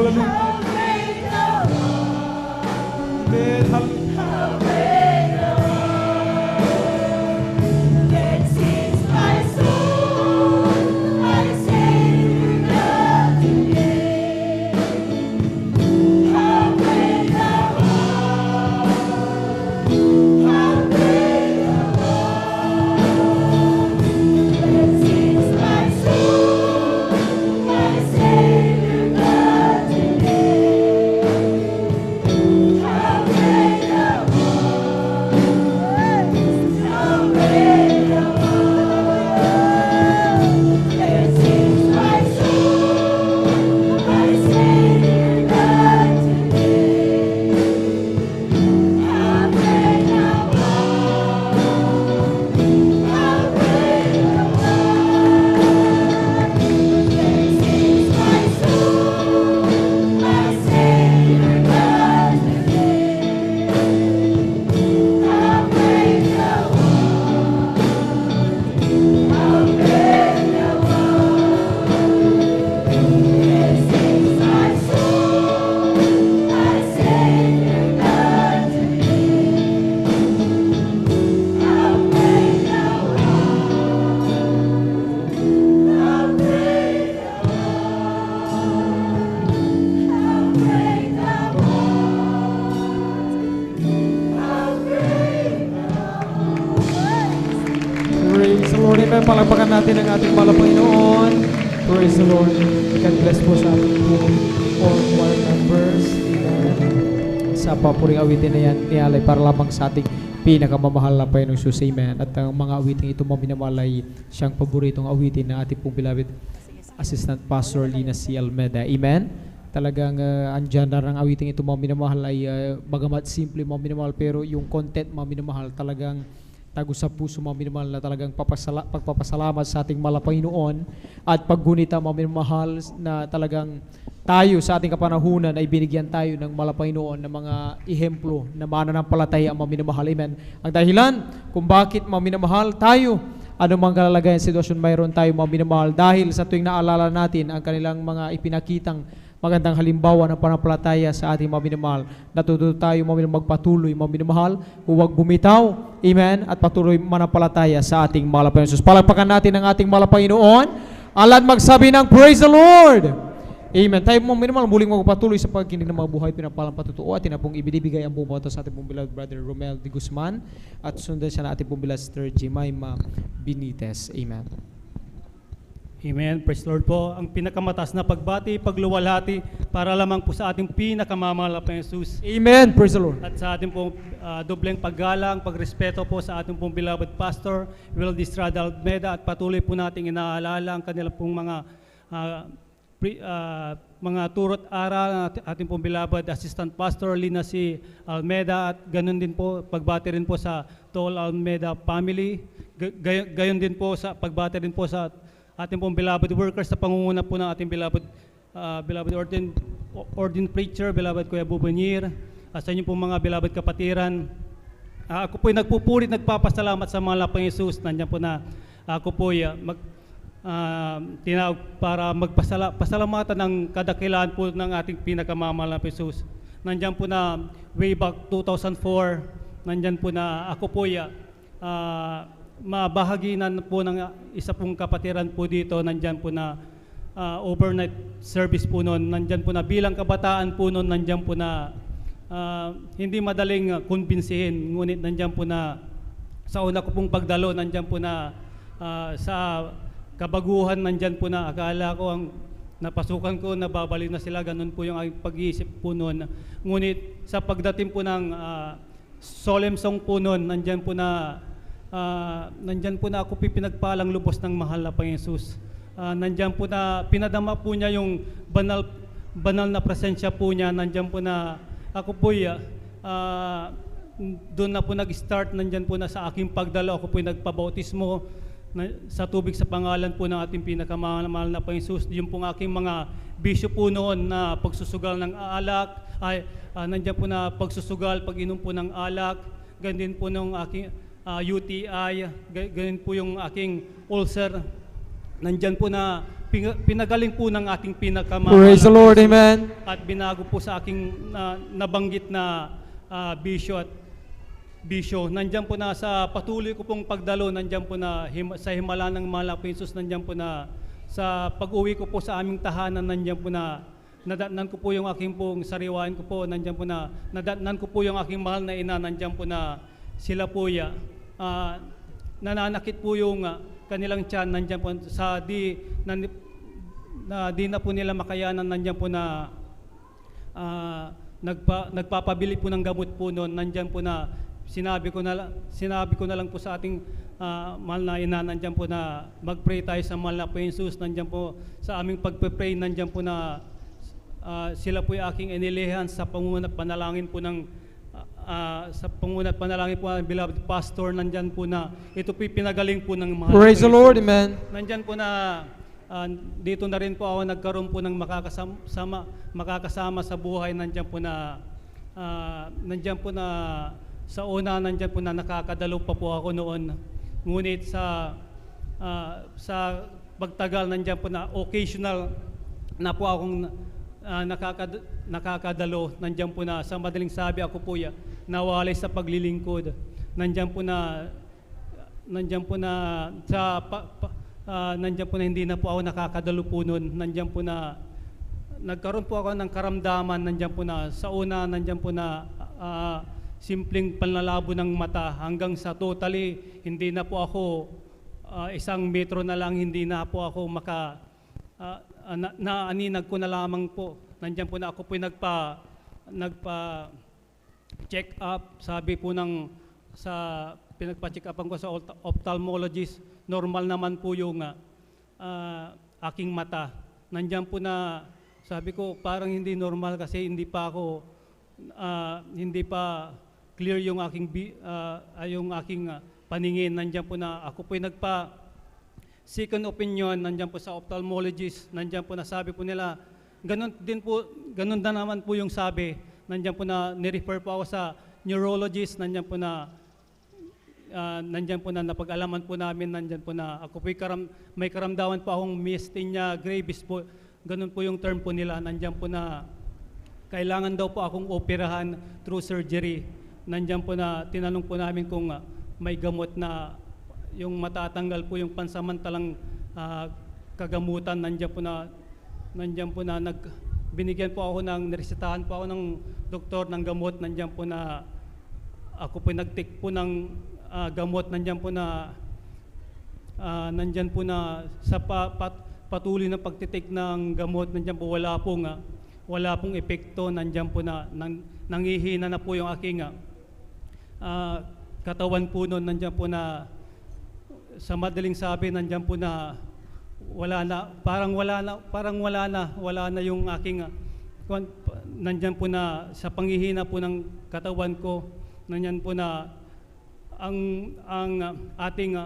hallelujah. Amen, hallelujah. Praise the Lord. Amen. Palagpakan natin ang ating mahal na Panginoon. Praise the Lord. God bless po sa ating po all choir members. Amen. Sa papuring awitin na yan, nialay para lamang sa ating pinakamamahal na Panginoong Jesus. Amen. At ang mga awiting ito maminamalay siyang paboritong awitin na ating pong beloved Assistant Pastor Lina C. Almeida. Amen. Talagang andyan na ang awiting ito maminamahal ay bagamat simple maminamahal pero yung content maminamahal talagang tago sa puso maminamahal na talagang pagpapasalamat sa ating mahal na Panginoon at paggunita maminamahal na talagang tayo sa ating kapanahunan ay binigyan tayo ng mahal na Panginoon ng mga ehemplo na mananampalataya ang maminamahal. Amen. Ang dahilan kung bakit maminamahal tayo, anumang kalalagayan sitwasyon mayroon tayo maminamahal dahil sa tuwing naalala natin ang kanilang mga ipinakitang magandang halimbawa ng panampalataya sa ating maminamahal. Natututo tayo magpatuloy maminamahal, huwag bumitaw, amen, at patuloy manampalataya sa ating mahal na Panginoon Jesus. Palagpakan natin ang ating mahal na Panginoon, alat magsabi ng praise the Lord. Amen. Tayo maminamahal, muling magpatuloy sa pagkinig ng mga buhay pinapalang patutuo at tinapong ibinibigay ang buong sa ating pong beloved brother Romel de Guzman at sundan siya na ating pong beloved Sister Jemima Benitez. Amen. Amen. Praise the Lord po. Ang pinakamataas na pagbati, pagluwalhati para lamang po sa ating pinakamamahal na Jesus. Amen. Praise the Lord. At sa ating pong dobleng paggalang, pagrespeto po sa ating pong beloved Pastor Will Distrada Almeida at patuloy po nating inaalala ang kanilang pong mga turot aral ng ating pong beloved Assistant Pastor Lina C. Almeida at ganun din po pagbati rin po sa Tol Almeida family. Gayon din po sa pagbati rin po sa ating pong beloved workers sa pangunguna po ng ating beloved ordained preacher, beloved Kuya Bubunir, sa inyo pong mga beloved kapatiran. Ako po'y nagpupuri, nagpapasalamat sa mga lapang Jesus. Nandiyan po na ako po'y tinawag para magpasalamatan ng kadakilaan po ng ating pinakamamahal na Jesus. Nandiyan po na way back 2004, nandiyan po na ako po'y mabahaginan po ng isa pong kapatiran po dito, nandyan po na overnight service po noon, nandyan po na bilang kabataan po noon, nandyan po na hindi madaling kumbinsihin, ngunit nandyan po na sa una ko pong pagdalo, nandyan po na sa kabaguhan, nandyan po na akala ko ang napasukan ko, nababalik na sila, ganun po yung pag-iisip po noon. Ngunit sa pagdating po ng solemn song po noon, nandyan po na ako pinagpalang lubos ng mahal na Panginoon Jesus. Nandyan po na pinadama po niya yung banal na presensya po niya. Nandyan po na ako po doon na po nag-start. Nandyan po na sa aking pagdalo ako po nagpabautismo sa tubig sa pangalan po ng ating pinakamahal na Panginoon Jesus. Yung po aking mga bisyo po noon na pagsusugal ng alak, nandyan po na pagsusugal, pag-inom po ng alak, ganyan po ng aking UTI, ganyan po yung aking ulcer. Nandyan po na pinagaling po ng ating pinakamamahal. Praise the Lord, amen. At binago po sa aking nabanggit na bisyo. Nandiyan po na sa patuloy ko pong pagdalo, nandiyan po na sa himala ng mahal na Jesus, nandiyan po na sa pag-uwi ko po sa aming tahanan, nandiyan po na nadatnan ko po yung aking pong sariwain ko po, nandiyan po na nadatnan ko po yung aking mahal na ina, nandiyan po na sila po nananakit po yung kanilang tiyan, nandiyan po sa di na po nila makayanan, nandiyan po na nagpapabili po ng gamot po noon, nandiyan po na sinabi ko na lang po sa ating mahal na ina, nandiyan po na mag-pray tayo sa mahal na po Jesus, nandiyan po sa aming pagpe-pray, nandiyan po na sila po yung aking inilihan sa pangunat panalangin po ng ng beloved pastor, nandyan po na ito po pinagaling po ng mahal. Praise the Lord, amen. Nandyan po na dito na rin po ako nagkaroon po ng makakasama sa buhay. Nandyan po na sa una, nandyan po na nakakadalo pa po ako noon. Ngunit sa pagtagal, nandyan po na occasional na po akong nakakadalo. Nandyan po na sa madaling sabi, ako po nawalay sa paglilingkod. Nandyan po na nandiyan po na hindi na po ako nakakadalo po noon. Nandiyan po na nagkaroon po ako ng karamdaman. Nandiyan po na sa una, nandiyan po na simpleng panlalabo ng mata hanggang sa totally hindi na po ako 1 metro na lang, hindi na po ako naaninag ko na lamang po. Nandiyan po na ako po nagpa-check up. Sabi po sa pinagpa-check upan ko sa ophthalmologist, normal naman po yung aking mata. Nandiyan po na sabi ko parang hindi normal kasi hindi pa clear yung aking paningin. Nandiyan po na ako po second opinion, nandiyan po sa ophthalmologist, nandiyan po na sabi po nila, ganun na naman po yung sabi. Nandiyan po na nirefer po ako sa neurologist, nandiyan po na napag-alaman po namin, nandiyan po na ako po may karamdaman po akong myasthenia gravis po, ganun po yung term po nila. Nandiyan po na kailangan daw po akong operahan through surgery. Nandiyan po na tinanong po namin kung may gamot na yung matatanggal po yung pansamantalang kagamutan. Nandiyan po na binigyan po ako niresetahan po ako ng doktor ng gamot. Nandiyan po na ako po nag-take po ng gamot. Nandiyan po na sa patuloy na pagtitake ng gamot, nandiyan po wala pong epekto. Nandiyan po na nangihina na po yung aking katawan po noon. Nandiyan po na sa madaling sabi, nandiyan po na wala na yung aking nandiyan po na sa panghihina po ng katawan ko. Nandiyan po na ang ating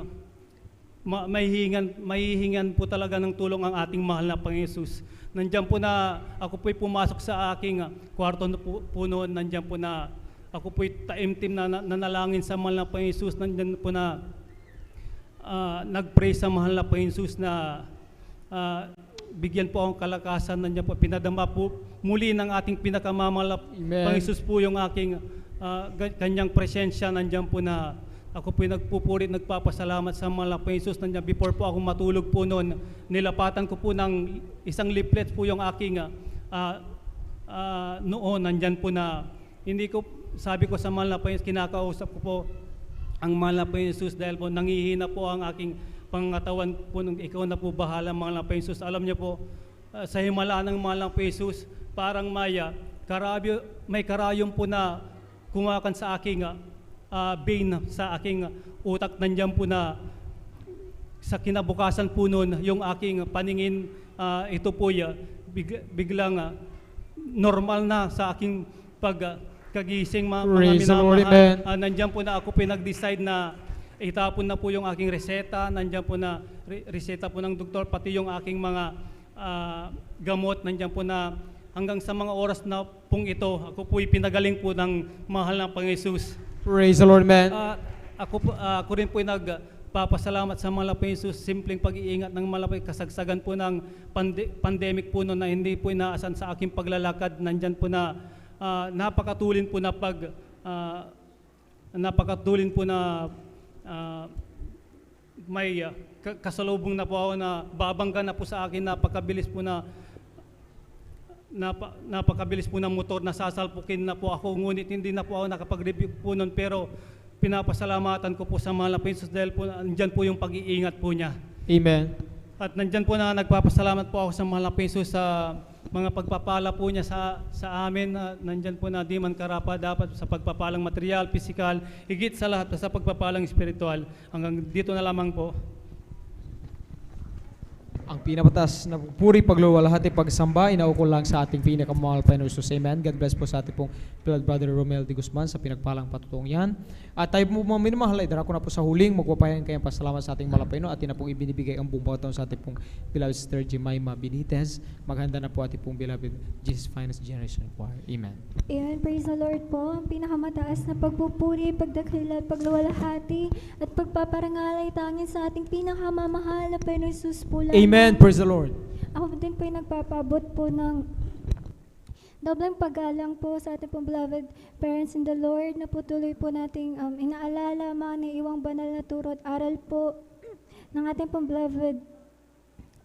mahihingan po talaga ng tulong ang ating mahal na Panginoon Jesus. Nandiyan po na ako po'y pumasok sa aking kwarto po noon. Nandiyan po na ako po'y taimtim na nanalangin sa mahal na Panginoon Jesus. Nandiyan po na nag-pray sa mahal na Panginoon Jesus na bigyan po akong kalakasan. Nandiyan po, pinadama po muli ng ating pinakamamahal na Panginoon Jesus po yung aking kanyang presensya. Nandiyan po na ako po'y nagpupurit, nagpapasalamat sa mahal na Panginoon Jesus. Nandiyan, before po ako matulog po noon, nilapatan ko po ng isang leaflet po yung aking noon. Nandiyan po na hindi ko, sabi ko sa mahal na Panginoon, kinakausap ko po ang mahal na Panginoon Jesus dahil po nangihina po ang aking pangatawan po nung ikaw na po bahala, mahal na Panginoon Jesus. Alam niyo po, sa himala ng mahal na Panginoon Jesus, parang may karayom po na kumakan sa aking vein, sa aking utak. Nandiyan po na sa kinabukasan po noon, yung aking paningin, ito po biglang normal na sa aking pagkagising, mga minamahal. Nandiyan po na ako pinag-decide na itapon na po yung aking reseta. Nandiyan po na reseta po ng doktor, pati yung aking mga gamot. Nandiyan po na hanggang sa mga oras na pong ito, ako po'y pinagaling po ng mahal na Panginoon Jesus. Praise the Lord, man. Ako rin po nagpapasalamat sa Malapay Jesus, simpleng pag-iingat ng Malapay, kasagsagan po ng pandemic po noon na hindi po inaasan sa aking paglalakad. Nandyan po na napakatulin po na napakatulin po na may kasalubong na po ako na babangga na po sa akin, napakabilis po na napakabilis po ng motor, nasasalpukin na po ako, ngunit hindi na po ako nakapag-review po nun, pero pinapasalamatan ko po sa Malapay Jesus dahil po nandyan po yung pag-iingat po niya. Amen. At nandyan po na nagpapasalamat po ako sa Malapay Jesus sa mga pagpapala po niya sa amin. Nandyan po na di man karapa, dapat sa pagpapalang material, physical, higit sa lahat sa pagpapalang spiritual. Hanggang dito na lamang po. Ang pinapatas na puri, pagluwalhati, pagsamba, inaukol lang sa ating pinakamahal Panginoon Jesus. Amen. God bless po sa ating pong beloved brother Romel de Guzman sa pinagpalang patutong yan. At tayo po mga minamahal, ay darako na po sa huling magpapayan kayong pasalamat sa ating malapayno at na pong ibinibigay ang buong bawat sa ating pong beloved sister Jemima Benitez. Maghanda na po ating pong beloved Jesus Finest Generation Choir. Amen. Amen. Praise the Lord po. Ang pinakamataas na pagpupuri, pagdakila, pagluwalhati, at pagpaparangal ay tanging sa ating pinakamamahal na Panginoon Jesus po lang. Amen. Praise the Lord. Ako din po ay nagpapabot po ng dobleng paggalang po sa ating pong beloved parents in the Lord na po tuloy po nating inaalala mga naiiwang banal na turo at aral po ng ating pong beloved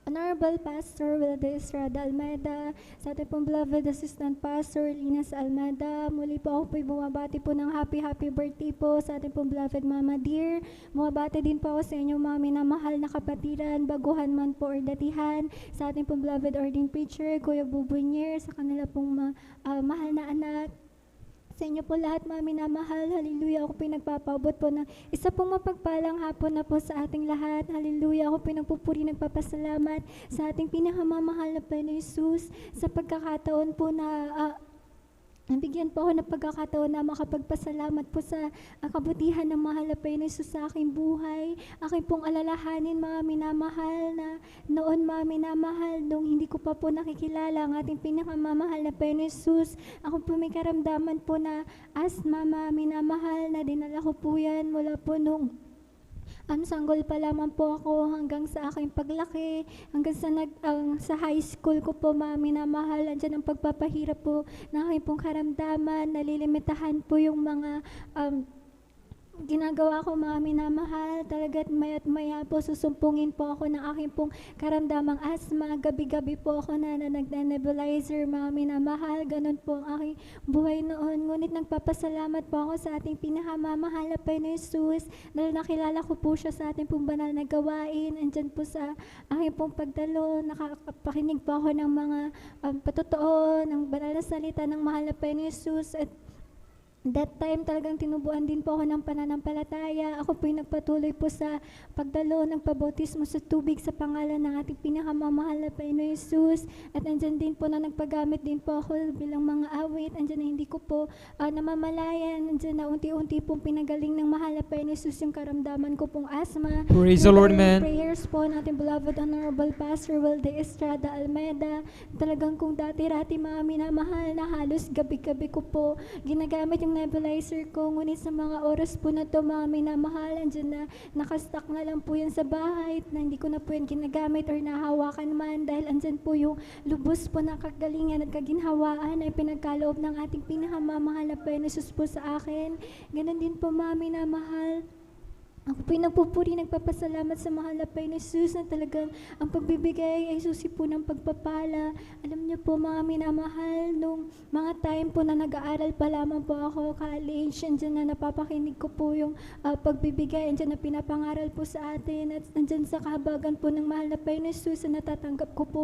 Honorable Pastor Wilde Estrada Almeida, sa ating pong beloved Assistant Pastor Linas Almeida. Muli po ako po'y bumabati po ng happy birthday po sa ating pong beloved Mama Dear. Bumabati din po ako sa inyo mga minamahal na kapatiran, baguhan man po or datihan, sa ating pong beloved ordained preacher, Kuya Bubunyer, sa kanila pong mahal na anak. Sa inyo po lahat, mga minamahal, hallelujah, ako pinagpapabot po ng isa pong mapagpalang hapon na po sa ating lahat, hallelujah, ako pinagpupuri, nagpapasalamat sa ating pinakamamahal na Panginoon Jesus, sa pagkakataon po na nabigyan po ako ng pagkakataon na makapagpasalamat po sa kabutihan ng mahal na Panginoon Jesus sa aking buhay. Aking pong alalahanin, mga minamahal, na noon mga minamahal, nung hindi ko pa po nakikilala ang ating pinakamamahal na Panginoon Jesus, ako po may karamdaman po na asthma, mga minamahal, na dinala ko po yan mula po nung sanggol pa lamang po ako hanggang sa aking paglaki, hanggang sa high school ko po, mga minamahal, andyan ang pagpapahirap po na aking pong karamdaman, nalilimitahan po yung mga ginagawa ko, mga minamahal. Talaga't maya't maya po susumpungin po ako ng aking pong karamdamang asthma. Gabi-gabi po ako na nagna-nebulizer, mga minamahal. Ganon po ang aking buhay noon. Ngunit nagpapasalamat po ako sa ating pinakamamahal na Panginoon Jesus dahil nakilala ko po siya sa ating pong banal na gawain. Andyan po sa aking pong pagdalo, nakakapakinig po ako ng mga patotoo, ng banal na salita ng mahal na Panginoon Jesus. At that time talagang tinubuan din po ako ng pananampalataya. Ako po'y nagpatuloy po sa pagdalo ng pabautismo sa tubig sa pangalan ng ating pinakamamahal na Panginoon Jesus. At andyan din po na nagpagamit din po ako bilang mga awit. Andyan na hindi ko po namamalayan. Andyan na unti-unti pong pinagaling ng mahal na Panginoon Jesus yung karamdaman ko pong asthma. Praise the Lord, man. Prayers po natin beloved Honorable Pastor Wilde Estrada Almeida. Talagang kung dati-rati mga minamahal na halos gabi-gabi ko po ginagamit yung nebulizer ko, ngunit sa mga oras po na to, mga minamahal, andyan na nakastock na lang po yan sa bahay na hindi ko na po yan ginagamit or nahawakan man dahil andyan po yung lubos po na kagalingan at kaginhawaan ay pinagkaloob ng ating pinakamamahal na Panginoon Jesus po sa akin. Ganon din po, mga minamahal. Ako po'y nagpupuri, nagpapasalamat sa mahal na Panginoon Jesus na talagang ang pagbibigay ay susi po ng pagpapala. Alam niyo po, mga minamahal, nung mga time po na nag-aaral pa lamang po ako, college, andyan na napapakinig ko po yung pagbibigay, andyan na pinapangaral po sa atin, at andyan sa kahabagan po ng mahal na Panginoon Jesus na natatanggap ko po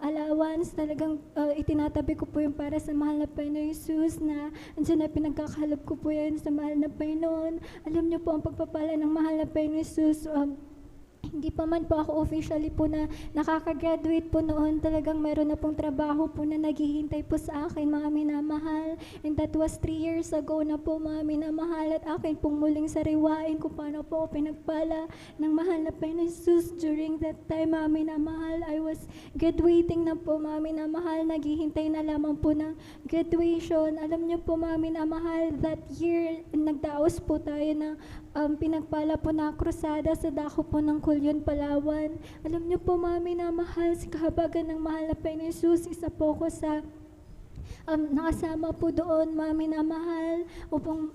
allowance, talagang itinatabi ko po yung para sa mahal na Panginoon Jesus na andyan na pinagkakahalob ko po yan sa mahal na Panginoon. Alam niyo po, ang pagpapala ng mahal na Panginoon Jesus, hindi pa man po ako officially po na nakaka-graduate po noon, talagang meron na pong trabaho po na naghihintay po sa akin, mga minamahal. And that was 3 years ago na po, mga minamahal, at akin pong muling sariwain kung paano po ako pinagpala ng mahal na Panginoon Jesus. During that time, mga minamahal, I was graduating na po, mga minamahal, naghihintay na lamang po ng graduation. Alam niyo po, mga minamahal, that year, nagdaos po tayo ng pinagpala po na krusada sa dako po ng Kulyon, Palawan. Alam niyo po, mga minamahal, sa kahabagan ng mahal na Panginoon Jesus, isa po ko sa nakasama po doon, mga minamahal, upang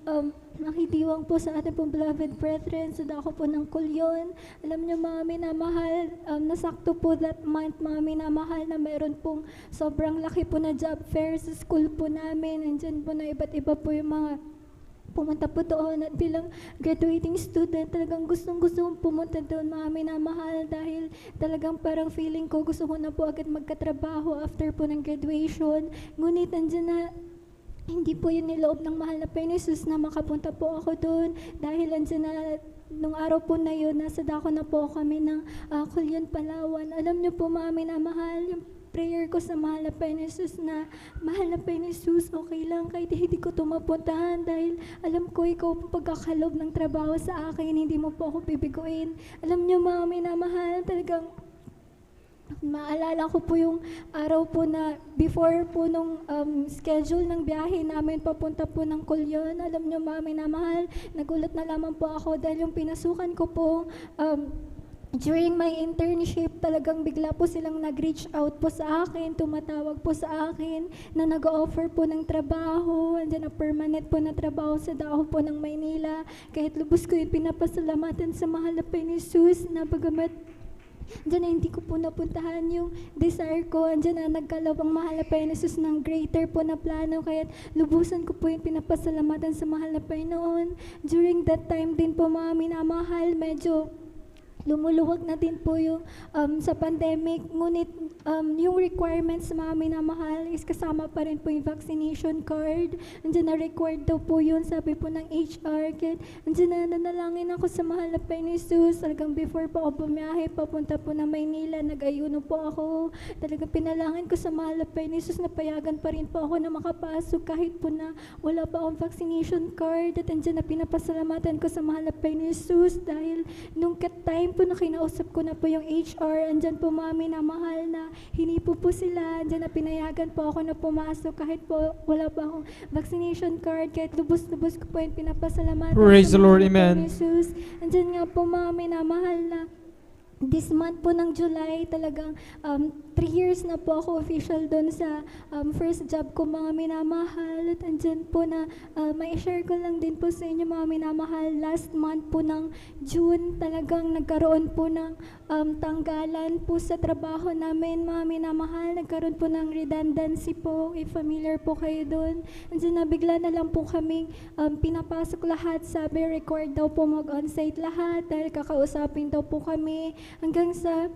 makidiwang po sa ating pong beloved brethren sa dako po ng Kulyon. Alam niyo, mga minamahal, nasakto po that month, mga minamahal, na meron pong sobrang laki po na job fair sa school po namin. Andyan po na iba't iba po yung mga pumunta po doon, at bilang graduating student, talagang gustong-gusto kong pumunta doon, mga minamahal, dahil talagang parang feeling ko gusto ko na po agad magkatrabaho after po ng graduation. Ngunit andyan na, hindi po yun niloob ng mahal na Panginoon Jesus na makapunta po ako doon, dahil andyan na, nung araw po na yun, nasa dako na po kami ng Kulyon, Palawan. Alam niyo po, mga minamahal, yung prayer ko sa mahal na Panginoon Jesus na, mahal na Panginoon Jesus, okay lang kahit hindi ko ito mapuntahan, dahil alam ko ikaw ang pagkakalob ng trabaho sa akin, hindi mo po ako bibiguin. Alam niyo, mga minamahal, talagang maalala ko po yung araw po na before po nung schedule ng biyahe namin papunta po ng Kulyon. Alam niyo, mga minamahal, nagulat na lamang po ako dahil yung pinasukan ko po during my internship, talagang bigla po silang nag-reach out po sa akin, tumatawag po sa akin na nag-offer po ng trabaho, andyan na permanent po na trabaho sa dako po ng Maynila. Kahit lubos ko yung pinapasalamatan sa mahal na Panginoon Jesus, na bagamat diyan na hindi ko po napuntahan yung desire ko, andyan na nagkalawang mahal na Panginoon Jesus ng greater po na plano, kaya lubusan ko po yung pinapasalamatan sa mahal na Panginoon. During that time din po, mga minamahal, medyo lumuluwag na din po yung sa pandemic, ngunit yung requirements, mga minamahal, is kasama pa rin po yung vaccination card. Andiyan na required daw po yun, sabi po ng HR. Kaya andiyan na nanalangin ako sa mahal na Panginoon Jesus. Talagang before po ako bumiyahe, papunta po ng Maynila, nag-ayuno po ako. Talagang pinalangin ko sa mahal na Panginoon Jesus na payagan pa rin po ako na makapasok kahit po na wala pa akong vaccination card. At andiyan na pinapasalamatan ko sa mahal na Panginoon Jesus, dahil nung time po na kinausap ko na po yung HR, andyan po, mga minamahal, na hinipo po sila, andyan na pinayagan po ako na pumasok kahit po wala pa akong vaccination card, kahit lubos-lubos ko po yung pinapasalamatan. Praise the Lord, Panginoon amen. Jesus. Andyan nga po, mga minamahal, na this month po ng July, talagang 3 years na po ako official doon sa first job ko, mga minamahal. At andyan po na may share ko lang din po sa inyo, mga minamahal. Last month po ng June, talagang nagkaroon po ng tanggalan po sa trabaho namin, mga minamahal. Nagkaroon po ng redundancy po, if familiar po kayo doon. Andyan na bigla na lang po kaming pinapasok lahat, sabi required daw po mag-onsite lahat dahil kakausapin daw po kami, hanggang sa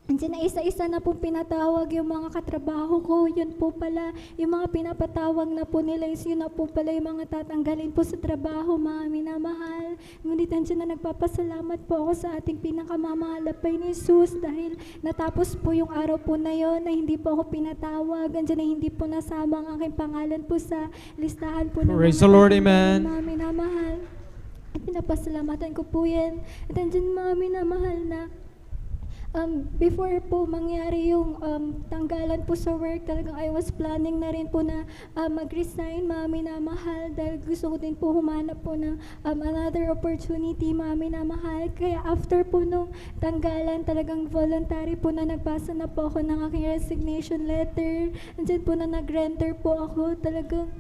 andyan na isa-isa na po pinatawag yung mga katrabaho ko. Yun po pala, yung mga pinapatawag na po nila, yun na po pala yung mga tatanggalin po sa trabaho, mga minamahal. Ngunit andyan na nagpapasalamat po ako sa ating pinakamamahal na Panginoon Jesus, dahil natapos po yung araw po na yon na hindi po ako pinatawag. Andyan na hindi po nasama ang aking pangalan po sa listahan po ng Praise the Lord, amen. mga minamahal. At pinapasalamatan ko po yan. At andyan, mga minamahal, na before po mangyari yung tanggalan po sa work, talagang I was planning na rin po na mag-resign, mga minamahal, dahil gusto ko din po humanap po ng another opportunity, mga minamahal. Kaya after po nung tanggalan, talagang voluntary po na nagbasa na po ako ng aking resignation letter. Andyan po na nag-renter po ako, talagang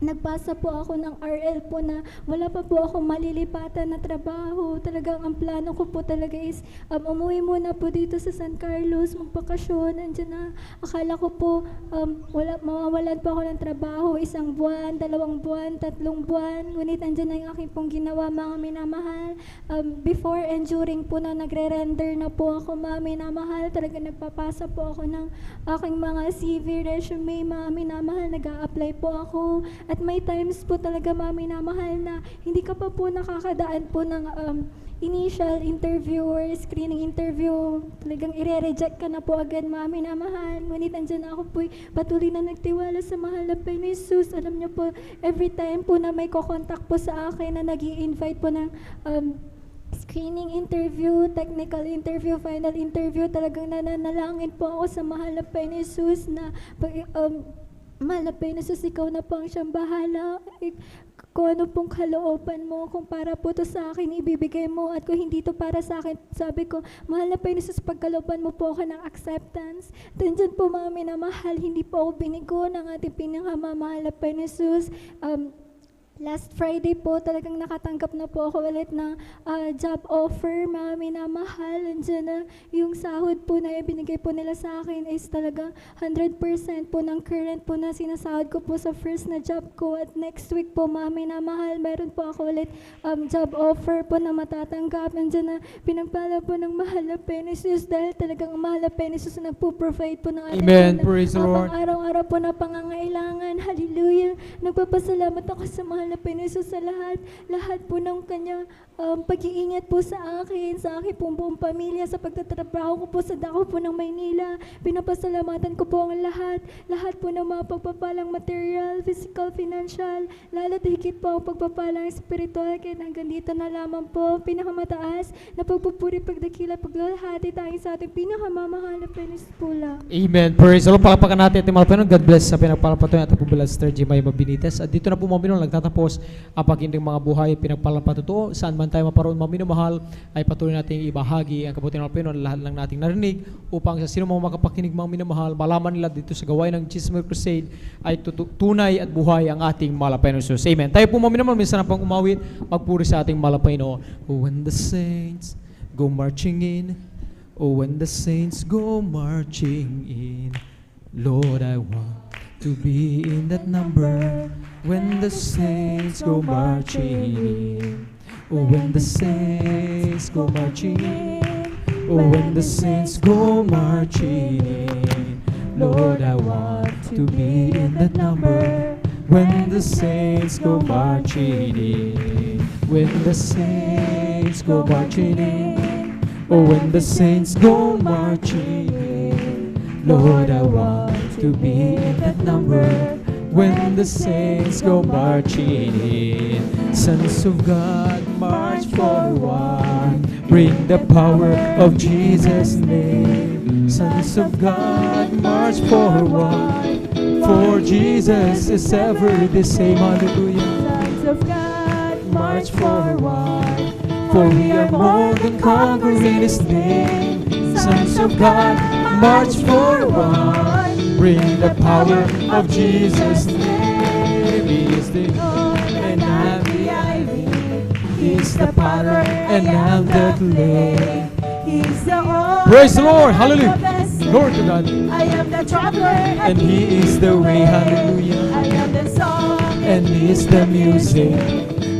nagbasa po ako ng RL po na wala pa po akong malilipatan na trabaho. Talagang ang plano ko po talaga is umuwi muna po dito sa San Carlos, magbakasyon. Andiyan na, akala ko po mawawalan po ako ng trabaho 1 buwan, 2 buwan, 3 buwan. Ngunit andyan na yung aking pong ginawa, mga minamahal. Before and during po na nagre-render na po ako, mga minamahal, talaga nagpapasa po ako ng aking mga CV, resume, mga minamahal. Nag-a-apply po ako. At may times po talaga, Mami na mahal, na hindi ka pa po nakakadaan po ng initial interview or screening interview, talagang ire-reject ka na po agad, Mami na mahal. Ngunit andyan ako po patuloy na nagtiwala sa mahal na Panginoon Jesus. Alam niyo po, every time po na may kokontak po sa akin na nag-i-invite po ng screening interview, technical interview, final interview, talagang nananalangin po ako sa mahal na Panginoon Jesus na mahal na Panginoon Jesus, ikaw na po ang siyang bahala. Kung ano pong kalooban mo, kung para po to sa akin, ibibigay mo. At kung hindi to para sa akin, sabi ko, mahal na Panginoon Jesus, pagkalooban mo po ako ng acceptance. Tandyan po, Mami na mahal, hindi po ako binigo ng ating pinakamamahal na Panginoon Jesus. Last Friday po, talagang nakatanggap na po ako ulit ng job offer, Mami na mahal. Andiyan na yung sahod po na ibinigay po nila sa akin is talaga 100% po ng current po na sinasahod ko po sa first na job ko. At next week po, Mami na mahal, meron po ako ulit job offer po na matatanggap. Andiyan na pinagpala po ng mahal na Panginoon Jesus, dahil talagang mahal na Panginoon Jesus na nagpo-provide po ng ating Amen. Praise the Lord. araw-araw po na pangangailangan. Hallelujah. Nagpapasalamat ako sa mahal na Panginoon Jesus sa lahat po ng kanyang pag-iingat po sa akin pong buong pamilya, sa pagtatrabaho ko po sa dako po ng Maynila. Pinapasalamatan ko po ang lahat po ng mga pagpapalang material, physical, financial, lalo't higit po ang pagpapalang spiritual. Kaya hanggang dito na lamang po, pinakamataas na pagpupuri, pagdakila, paglalahati tayo sa ating pinakamamahal na Panginoon po lang. Amen. Praise the Lord. Palapakan natin ating mga Panginoon. God bless sa pinagpalapatuloy at pagbubulan Sister Jemay Mabinites. At dito na po, mga Panginoon, nagtatapos ang pagkinding mga buhay, pinagpalapatuto. Saan man tayo maparoon, mga minamahal, ay patuloy nating ibahagi ang kabutihan ng Panginoon, lahat lang nating narinig, upang sa sino mga makapakinig, mga minamahal, malaman nila dito sa gawain ng Jesus Miracle Crusade ay tunay at buhay ang ating mahal na Panginoon Jesus. Amen. Tayo po, mga minamahal, minsan na pang umawit, magpuri sa ating mahal na Panginoon. When the saints go marching in, oh, when the saints go marching in, Lord, I want to be in that number. When the saints go marching in, oh, when the saints go marching in, oh, when the saints go marching in, Lord, I want to be in that number. When the saints go marching in, when the saints go marching in, oh, when the saints go marching in, Lord, I want to be in that number. When the saints go marching in, sons of God march forward, bring the power of Jesus' name. Sons of God march forward, for Jesus is ever the same. Hallelujah. Sons of God march forward, for we are more than conquerors in His name. Sons of God march forward, bring the power of Jesus' name. He is the old and I'm the ivy. He's the potter and I'm the clay. He's the old. Praise the Lord. Hallelujah. Glory to God. I am the traveler and He is the way. Hallelujah. I am the song and He is the music.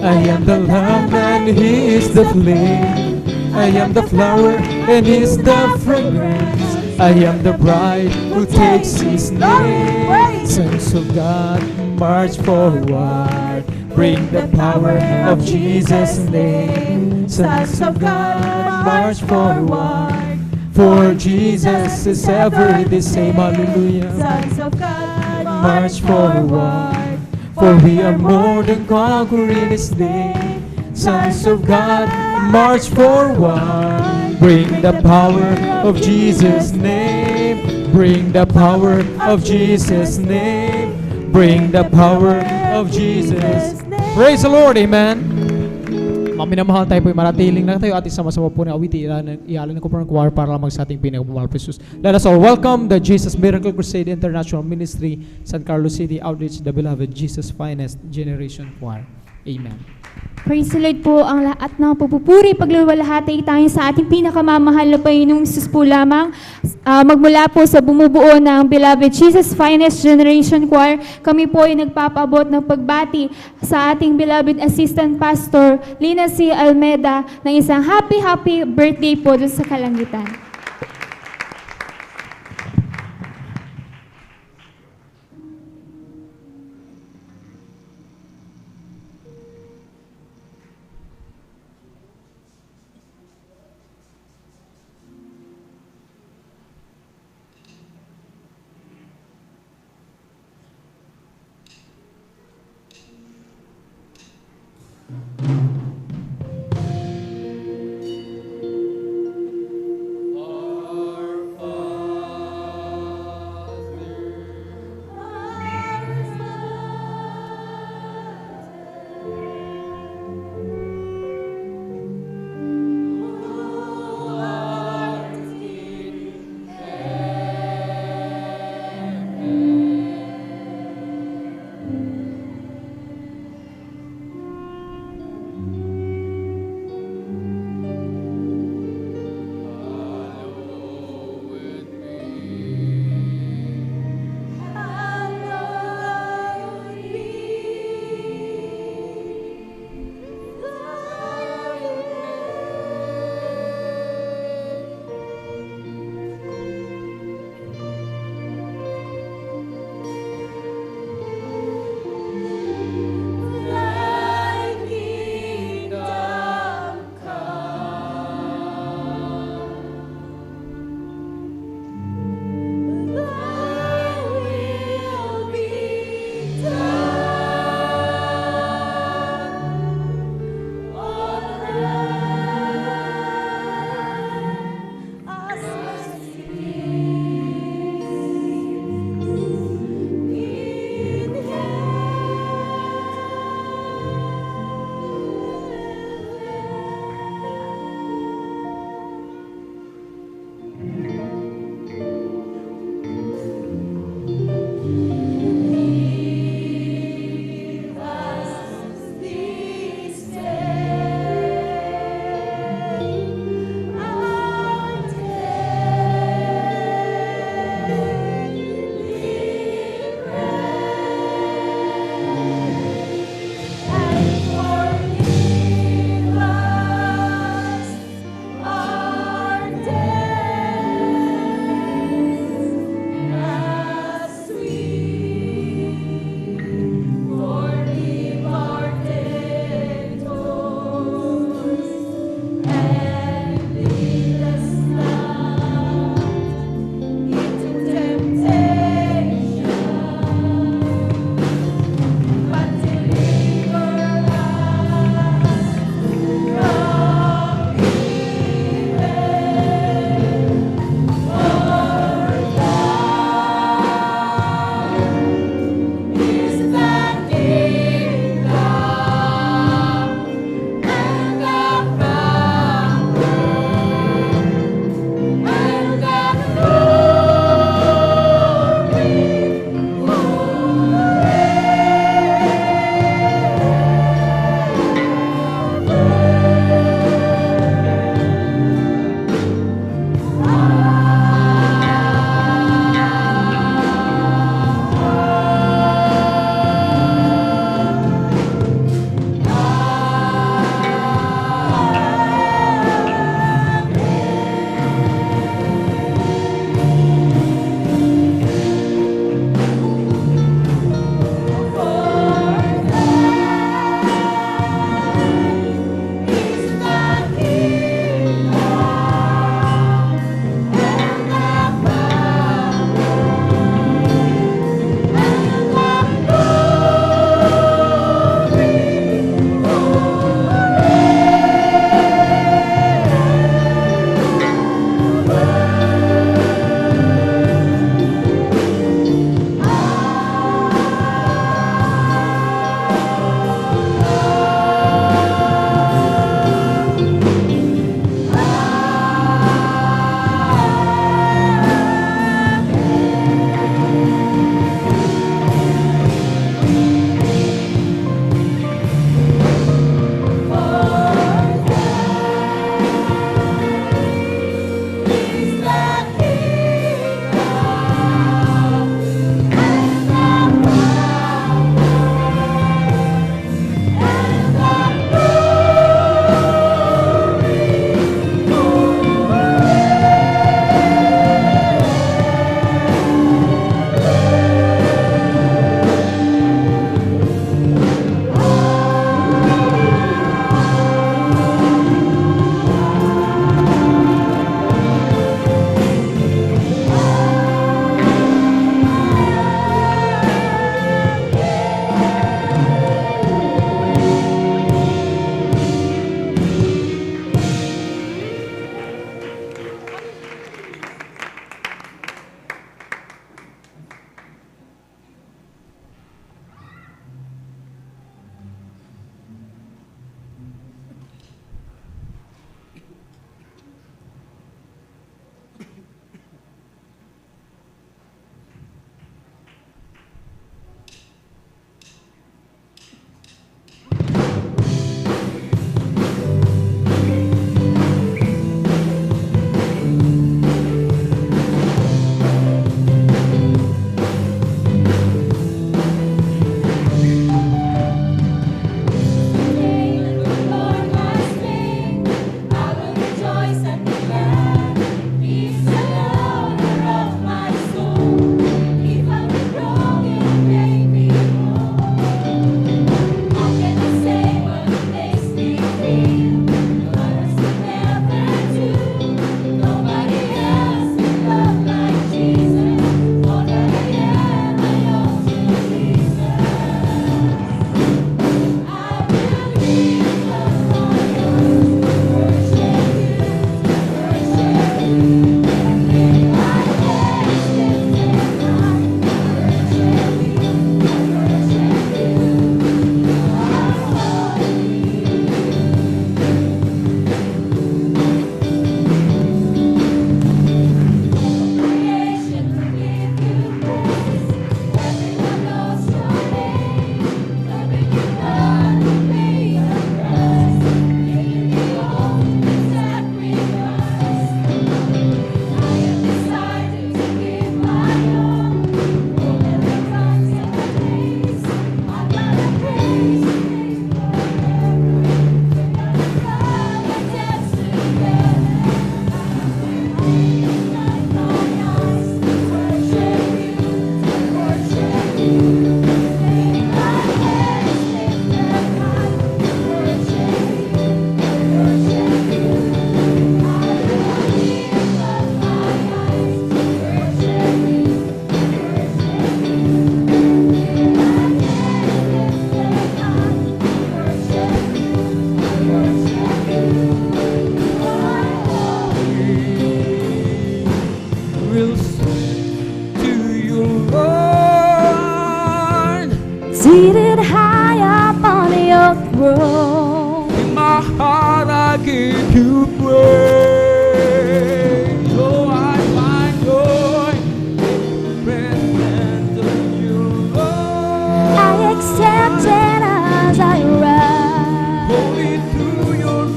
I am the lamp and He is the flame. I am the flower and He is the fragrance. I am the bride who takes His name. Sons of God, march forward, bring the power of Jesus' name. Sons of God, march forward, for Jesus is ever the same. Hallelujah. Sons of God, march forward, for we are more than conquerors in His name. Sons of God, march forward, bring the power of Jesus' name. Bring the power of Jesus' name. Bring the power of Jesus' name. Praise the Lord, amen. Maminamahal tayo po, maratiling lang tayo at isama-sama po na awiti. Ialin ko po ng choir para lamang sa ating pinagmamahal po Jesus. Let us all welcome the Jesus Miracle Crusade International Ministry, San Carlos City Outreach, the beloved Jesus Finest Generation Choir. Amen. Praise the Lord po, ang lahat ng pupupuri, pagluwalhati tayo sa ating pinakamamahal na Panginoong Jesus po lamang. Magmula po sa bumubuo ng Beloved Jesus Finest Generation Choir, kami po ay nagpapabot ng pagbati sa ating Beloved Assistant Pastor, Lina C. Almeda, ng isang happy birthday po doon sa kalangitan.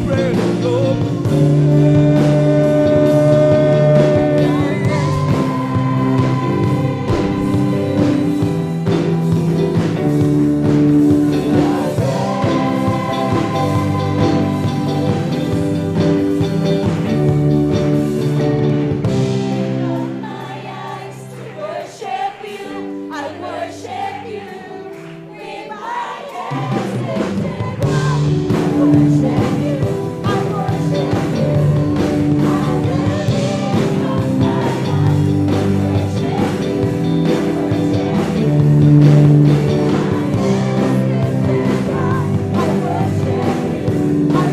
praise, Lord. Worship you, I worship you with my hands lifted up. Worship you, I worship you. I will lift up my hands. Worship you, worship you. My hands lifted up. I worship you, I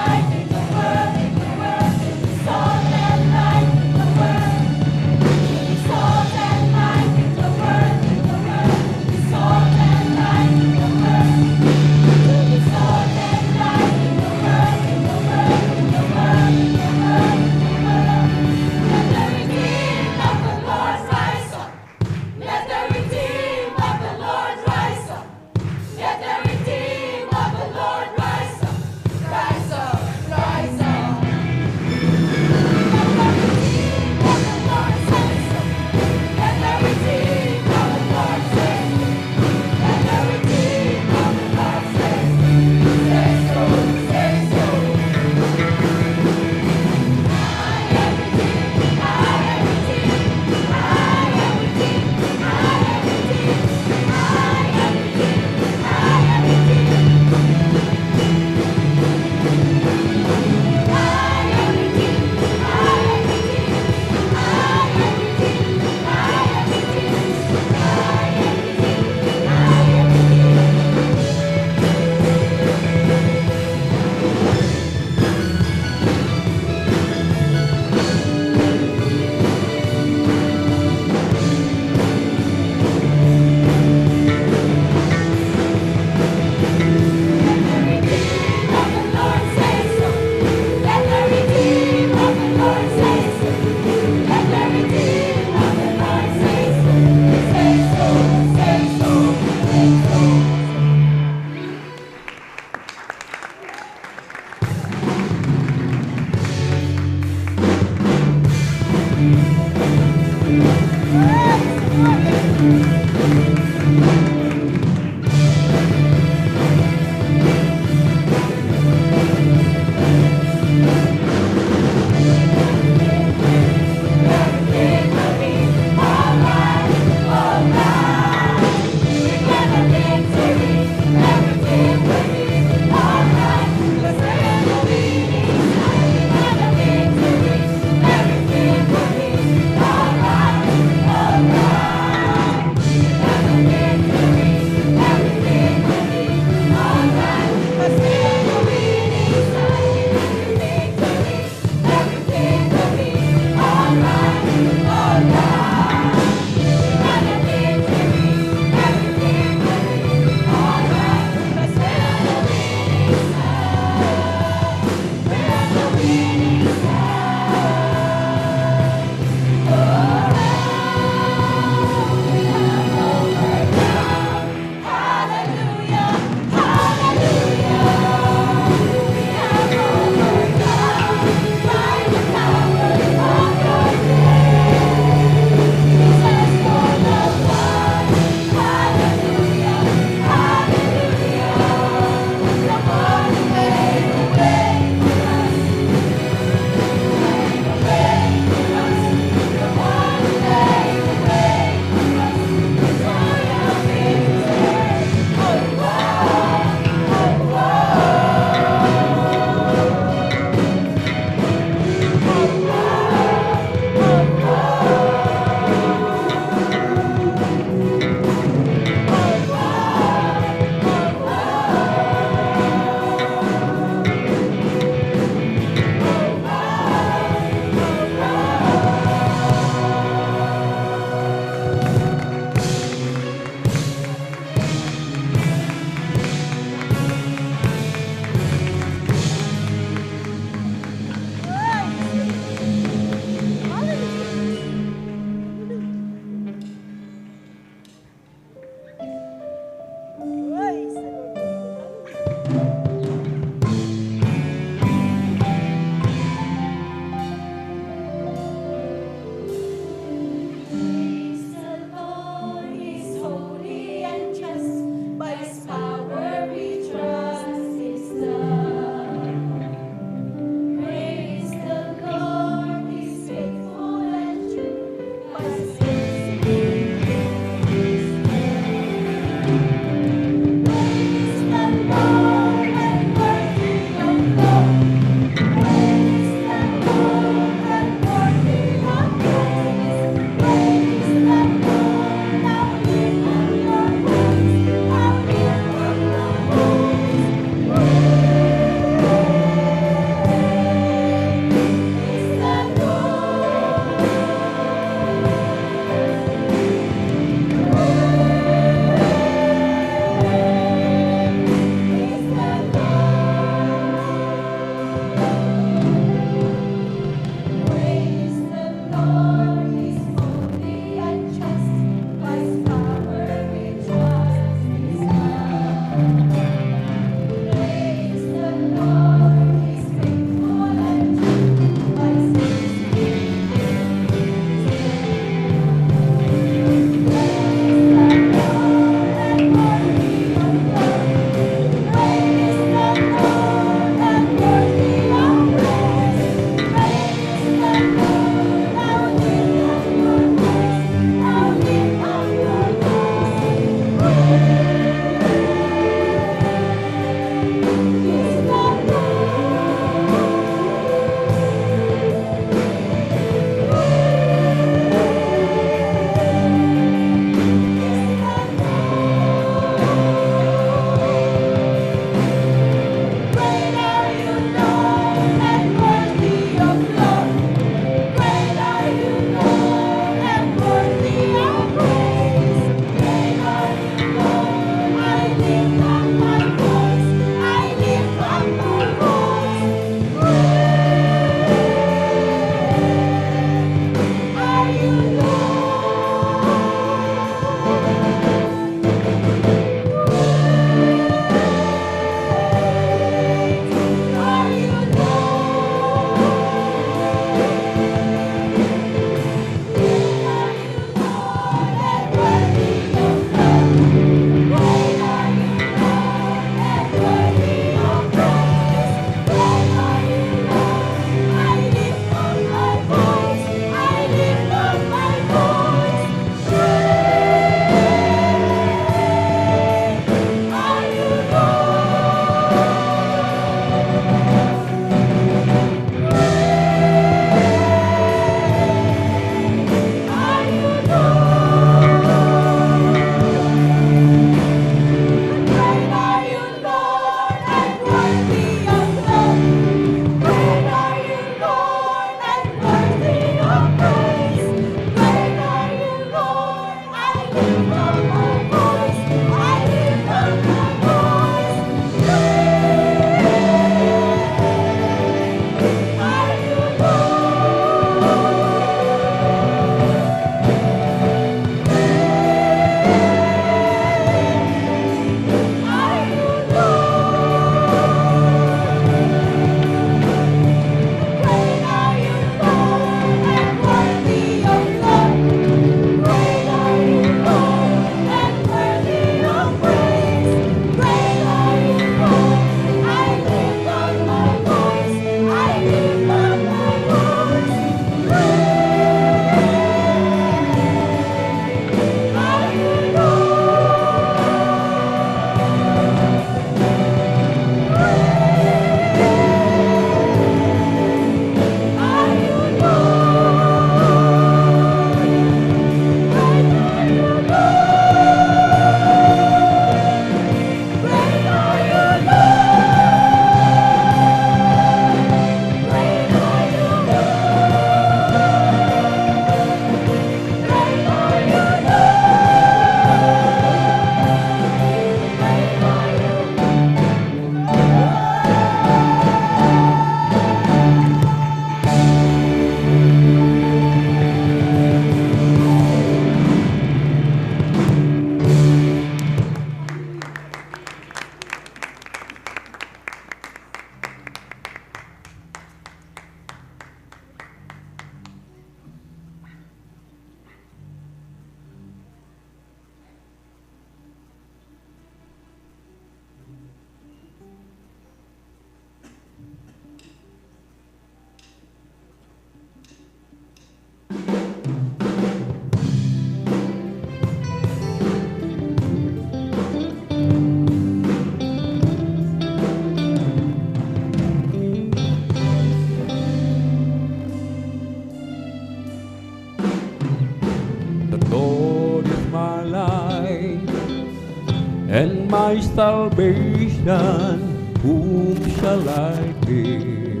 and my salvation, whom shall I fear?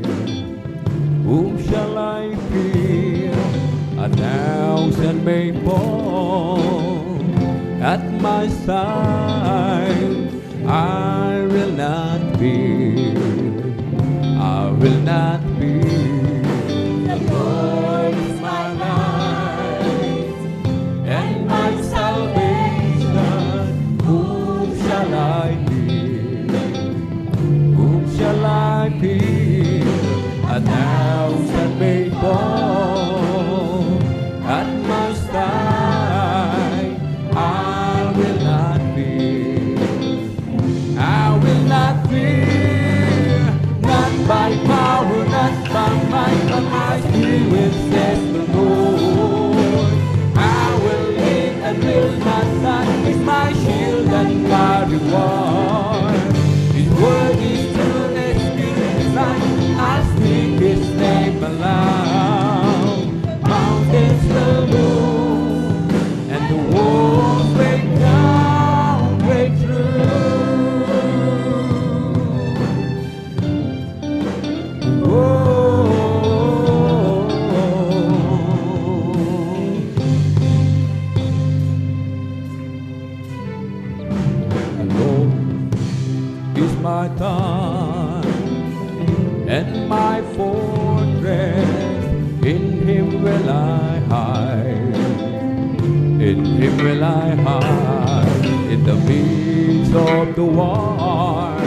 Whom shall I fear? A thousand may fall at my side, I will not fear. I will not fear. The Lord is my light and my salvation. Whom shall I fear? Whom shall I fear? A thousand may fall at my side, I will not fear. I will not fear, not by power, not by might, but my spirit says the Lord. I will live and will not die, with my shield and my reward. His word is true, His spirit is life, I'll speak His name aloud. Mountains will move, and the walls break down, break through. The Lord is my time and my fortress, in Him will I hide. In Him will I hide. In the midst of the war,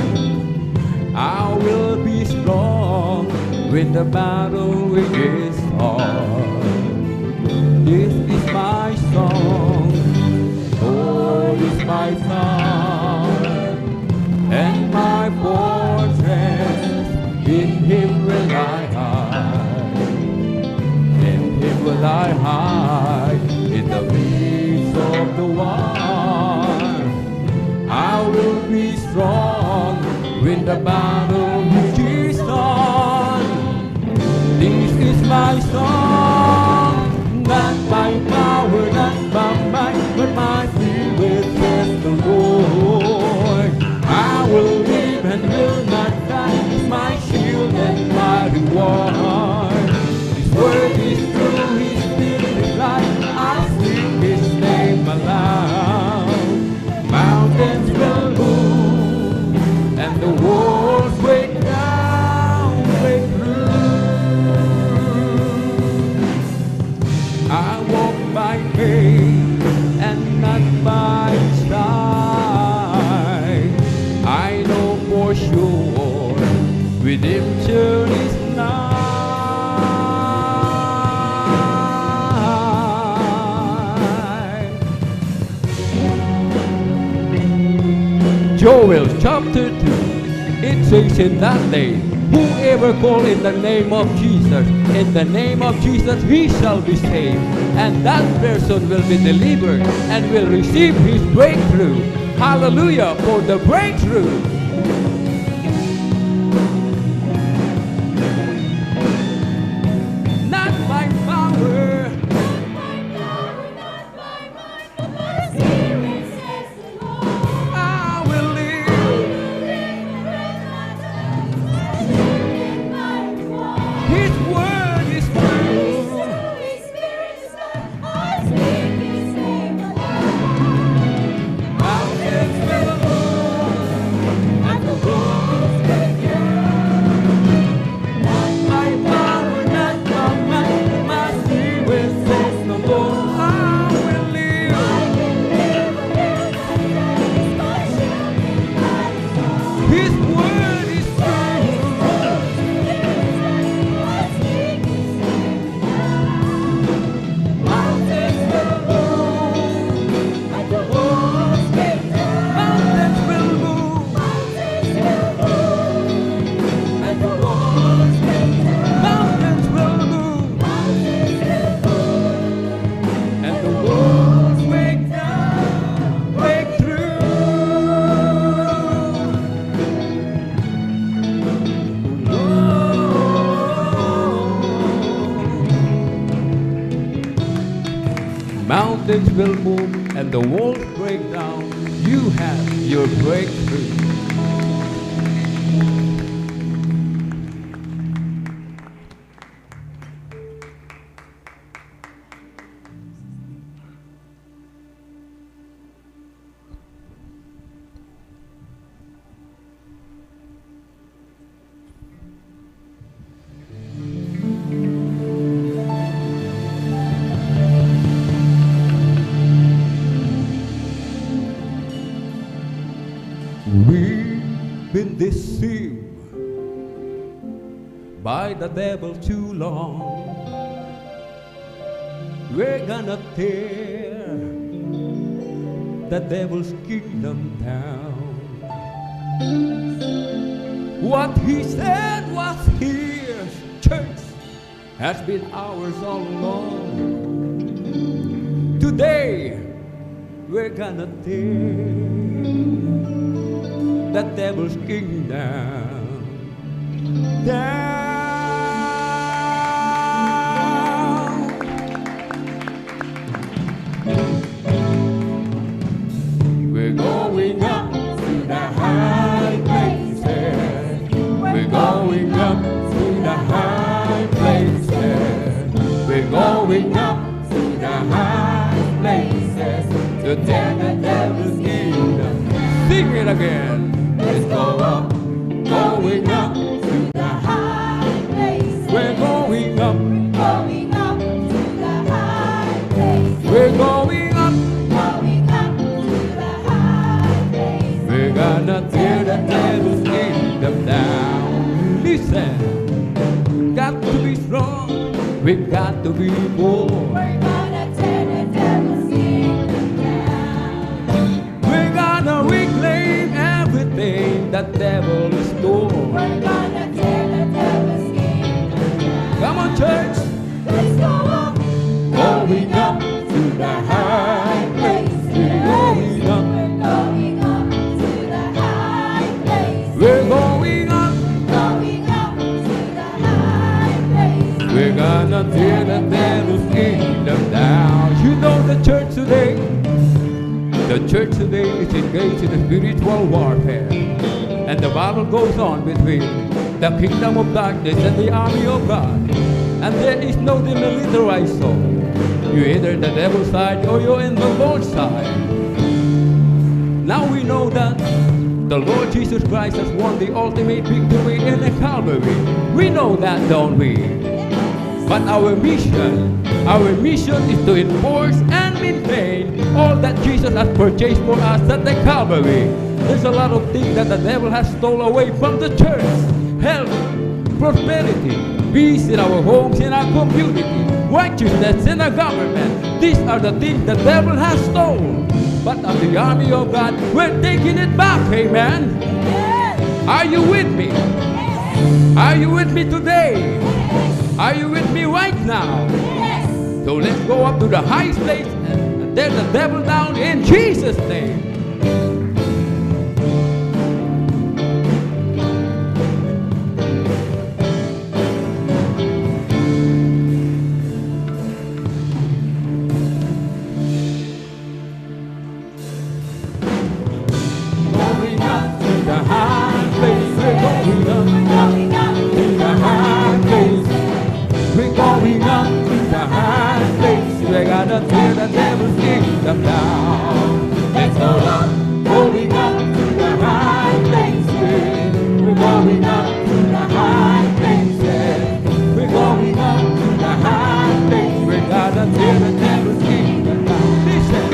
I will be strong when the battle is hard. This is my song, Lord is my song, and my fortress, in Him will I hide. In Him will I hide. In the midst of the war, I will be strong when the battle is on. This is my song, not by power, not by might, but my spirit says the Lord. I will live and will not die, it's my shield and my reward. His word is true, His spirit is life, I'll speak His name aloud. Mountains will move, and the walls break down, break through. I walk by faith and not by sight. I know for sure redemption is nigh. Joel chapter 2, it says in that day, whoever call in the name of Jesus, in the name of Jesus he shall be saved, and that person will be delivered and will receive his breakthrough. Hallelujah for the breakthrough. Not by power, mountains will move and the walls break down. You have your breakthrough. We've been deceived by the devil too long. We're gonna tear the devil's kingdom down. What he said was his, church, has been ours all along. Today, we're gonna tear the devil's kingdom down. We're going up to the high places. We're going up to the high places. We're going up to the high places to tear the devil's kingdom. Sing it again. Let's go up, going up to the high places. We're going up, going up to the high places. We're going up, going up to the high places. We're gonna tear the devil's kingdom down. Listen, got to be strong, we've got to be bold. We're gonna tear the devil's kingdom down. We're gonna reclaim everything that devil stole. We're gonna tear the devil's kingdom down. Come on, church. Let's go up. Going up to the high places. We're going up. We're going up to the high places. We're going up. Going up to the high places. We're gonna tear the devil's kingdom down. You know the church today. The church today is engaged in a spiritual warfare. And the battle goes on between the kingdom of darkness and the army of God. And there is no demilitarized zone. You're either in the devil's side or you're in the Lord's side. Now we know that the Lord Jesus Christ has won the ultimate victory in the Calvary. We know that, don't we? But our mission is to enforce and maintain all that Jesus has purchased for us at the Calvary. There's a lot of things that the devil has stolen away from the church. Health, prosperity, peace in our homes, in our community, righteousness in our government. These are the things the devil has stolen. But as the army of God, we're taking it back, amen? Are you with me? Are you with me today? Are you with me right now? So let's go up to the highest place and tear the devil down in Jesus' name. Going up to the high place, we're going up to the high place. We're going up to the high place. We're gonna tear the devil's kingdom down. Let's go up, going up to the high places. We're going up to the high places. We're going up to the high places. We're gonna tear the devil's kingdom down. Listen,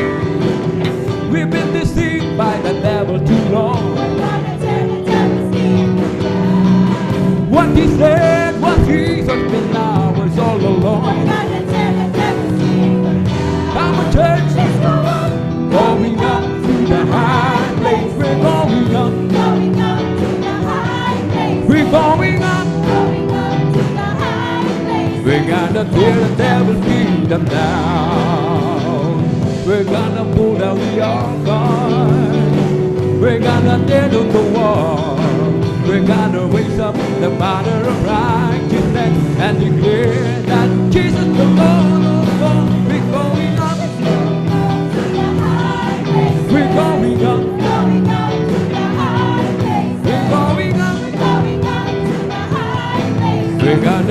we've been deceived by the devil too long. We're gonna tear the devil's kingdom down. What he said was his has been ours all along. We're gonna tear the devil's kingdom down. Come on, church. Let's go up. Going up to the high place. We're going up. Going up to the high place. We're going up. Going up to the high place. We're gonna tear the devil's kingdom down. We're gonna pull down the archives. We're gonna tear down the wall. We're gonna raise up the banner of righteousness and declare that Jesus the Lord of all. We're going up. We're going up.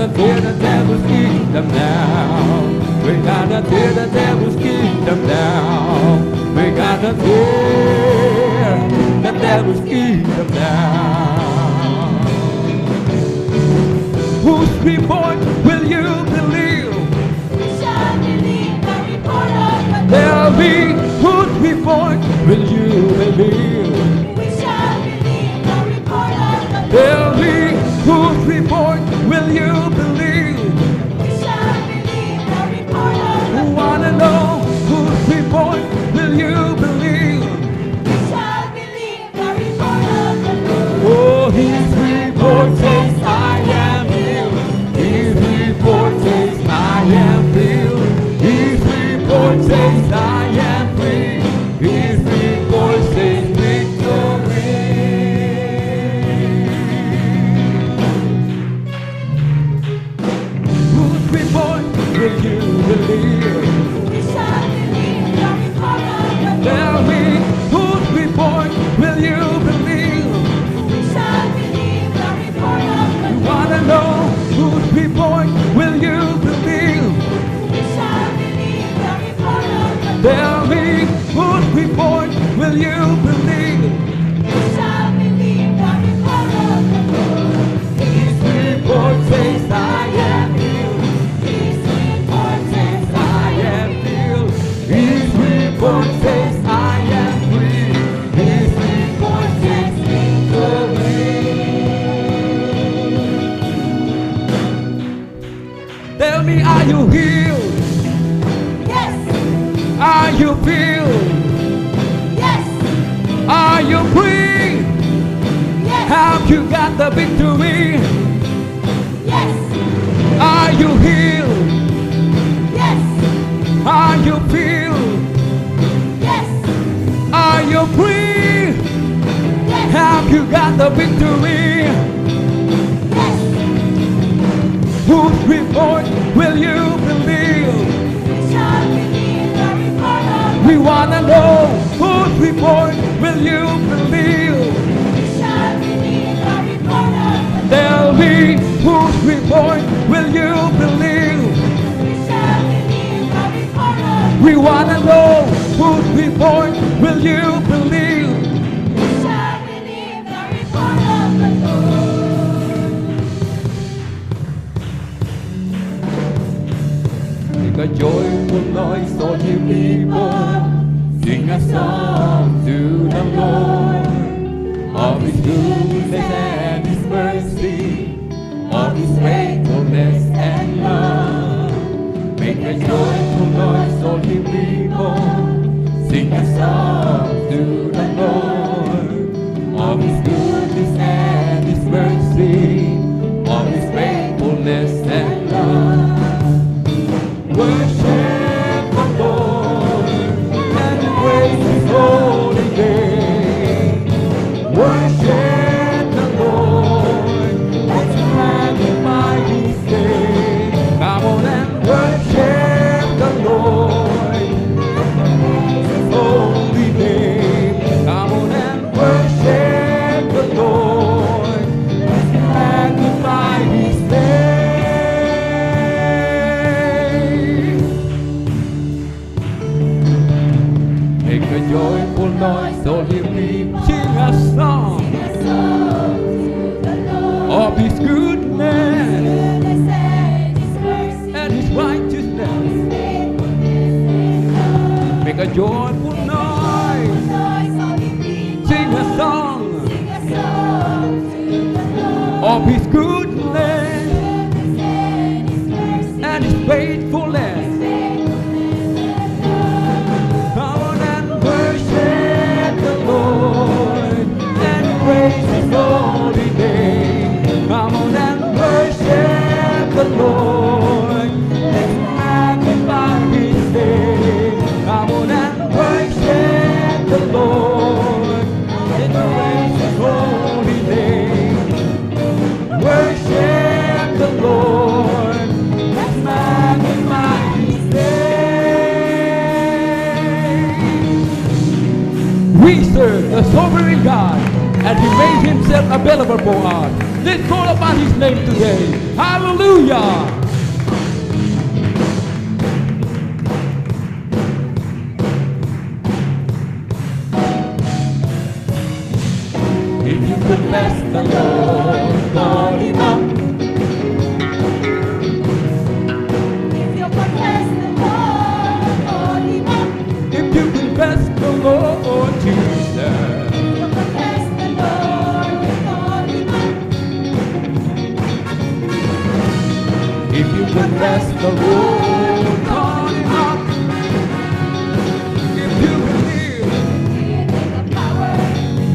gonna tear the devil's kingdom down. We're gonna tear the devil's kingdom down. We're gonna tear the devil's kingdom down. Whose report will you believe? We shall believe the report of the Tell me, whose report will you believe? We shall believe the report of the Tell me, whose report will you believe? We shall believe the report of the Wanna know whose report will you believe? We shall believe the report of the Oh, his report says I am healed. His report says I am healed. His report says I am free. His report says victory. Whose report will you believe? We shall believe the report of the Tell me, whose report will you believe? We shall believe the report of the Wanna know whose report will you believe? We shall believe the report of the Tell me, whose report will you believe? We shall believe the report of the His report says I am healed. His report says I am healed. His report says I am free. His report says victory. Tell me, are you healed? Yes, Are you filled? yes, Are you free? yes, Have you got the victory? yes, Are you healed? yes, Are you filled? yes, Are you free? yes, Have you got the victory? yes. Whose report will you believe? We shall believe the report of We wanna know whose report will you believe? We shall believe the report of Tell me, whose report will you believe? We shall believe the report of We wanna know whose report will you believe? We shall believe the report of the Lord. Make a joyful noise, all you people. Sing a song to the Lord. Of His goodness and His mercy, of His faithfulness and love. Make a joyful noise, all you people. Sing a song to the Lord. Of His goodness and His mercy, of His faithfulness and love. Worship the Lord and praise His holy name. Worship the Lord, let's magnify His name. Come on and worship the Lord and praise His holy name. Come on and worship the Lord, let's magnify His name. Make a joyful noise, all you people. Sing a song of His goodness and His righteousness. Make a joyful noise. Sing a song of His goodness and His faithfulness. Come on and worship the Lord and praise His holy name. Come on and worship the Lord. Let's magnify His name. Come on and worship the Lord and praise His holy name. Worship the Lord. Let's magnify His name. We serve the sovereign God and He made Himself available for us. Let's call upon His name today. Hallelujah! If you confess the Lord, call Him up. If you confess the Lord, call Him up. If you confess the Lord Jesus. If you confess the Lord, call Him up. If you confess the Lord, call Him up. If you believe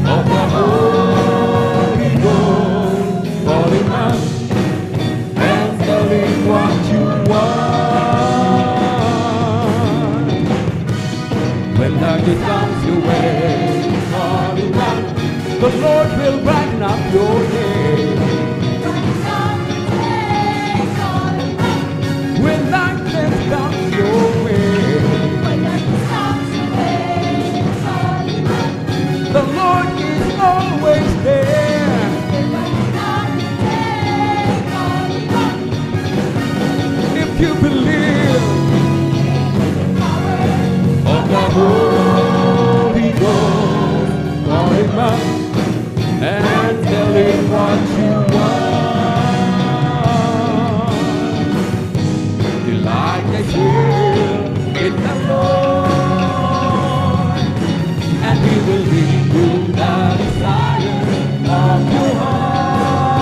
of the Holy Ghost, call Him up and tell Him what you want. When darkness comes your way, call Him up. The Lord will brighten up your day. When darkness comes your way, the Lord is always there. If you believe of the Holy Ghost, call Him up and tell Him what you want. Delight yourself in the Lord, and He will lead you the desire of your heart.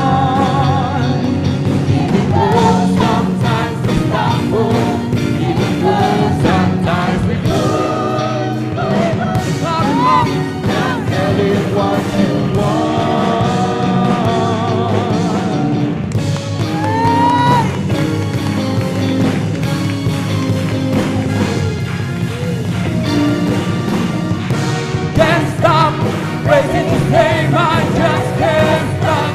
Even though sometimes we stumble, even though sometimes we fall, love Him up and tell Him what you want. Can't stop praising His name, I just can't stop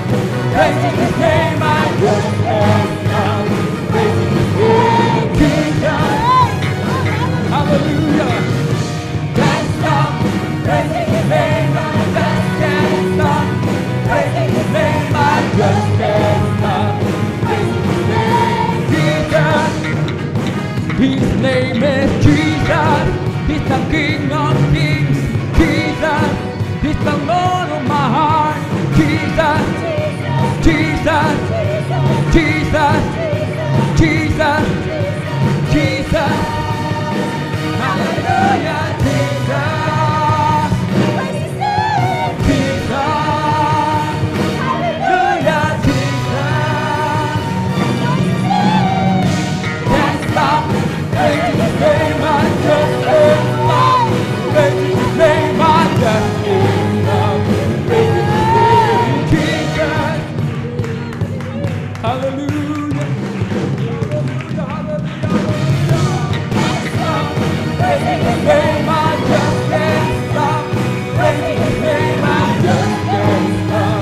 praising His name, I just can't stop praising His name, Jesus. Hallelujah. Can't stop praising His name, I just can't stop praising His name, I just can't stop praising His name, Jesus. His name is Jesus. He's the King of Kings. Jesus, He's the Lord of my heart. Jesus, Jesus, Jesus, Jesus, Jesus. Hallelujah, Jesus. Jesus. Hallelujah, Jesus. Can't stop praising His name, I just can't stop praising His name, I just can't stop praising His name, Jesus. Hallelujah. Praising His name, I just can't stop praising His name, I just can't stop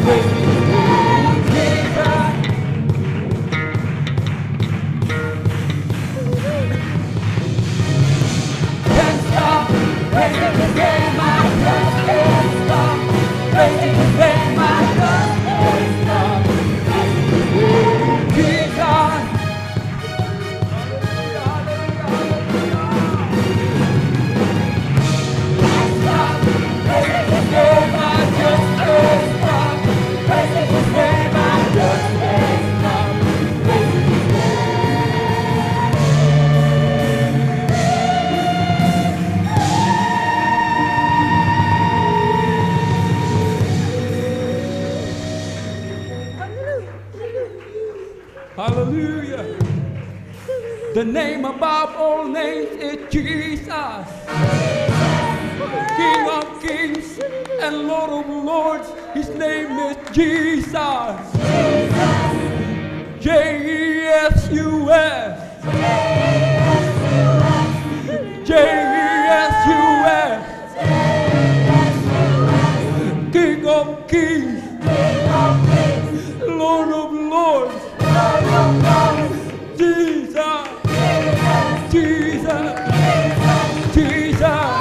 praising His name, Jesus. Can't stop praising His name, I just can't stop praising His name, I just can't stop praising His name, Jesus. Can't stop praising His name, I just can't stop praising His name, I just can't stop praising His Hallelujah. The name above all names is Jesus. King of kings and Lord of lords. His name is Jesus. J-E-S-U-S. J-E-S-U-S. King of kings. Lord of lords. Jesus. Jesus. Jesus.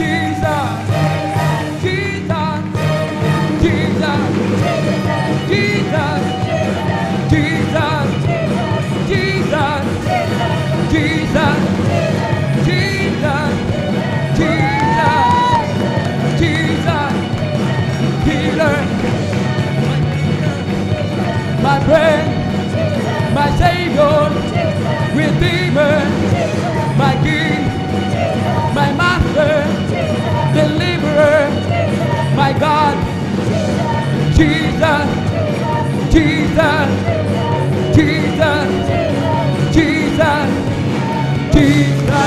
Jesus. Jesus. my God. Jesus, Jesus, Jesus, Jesus, Jesus.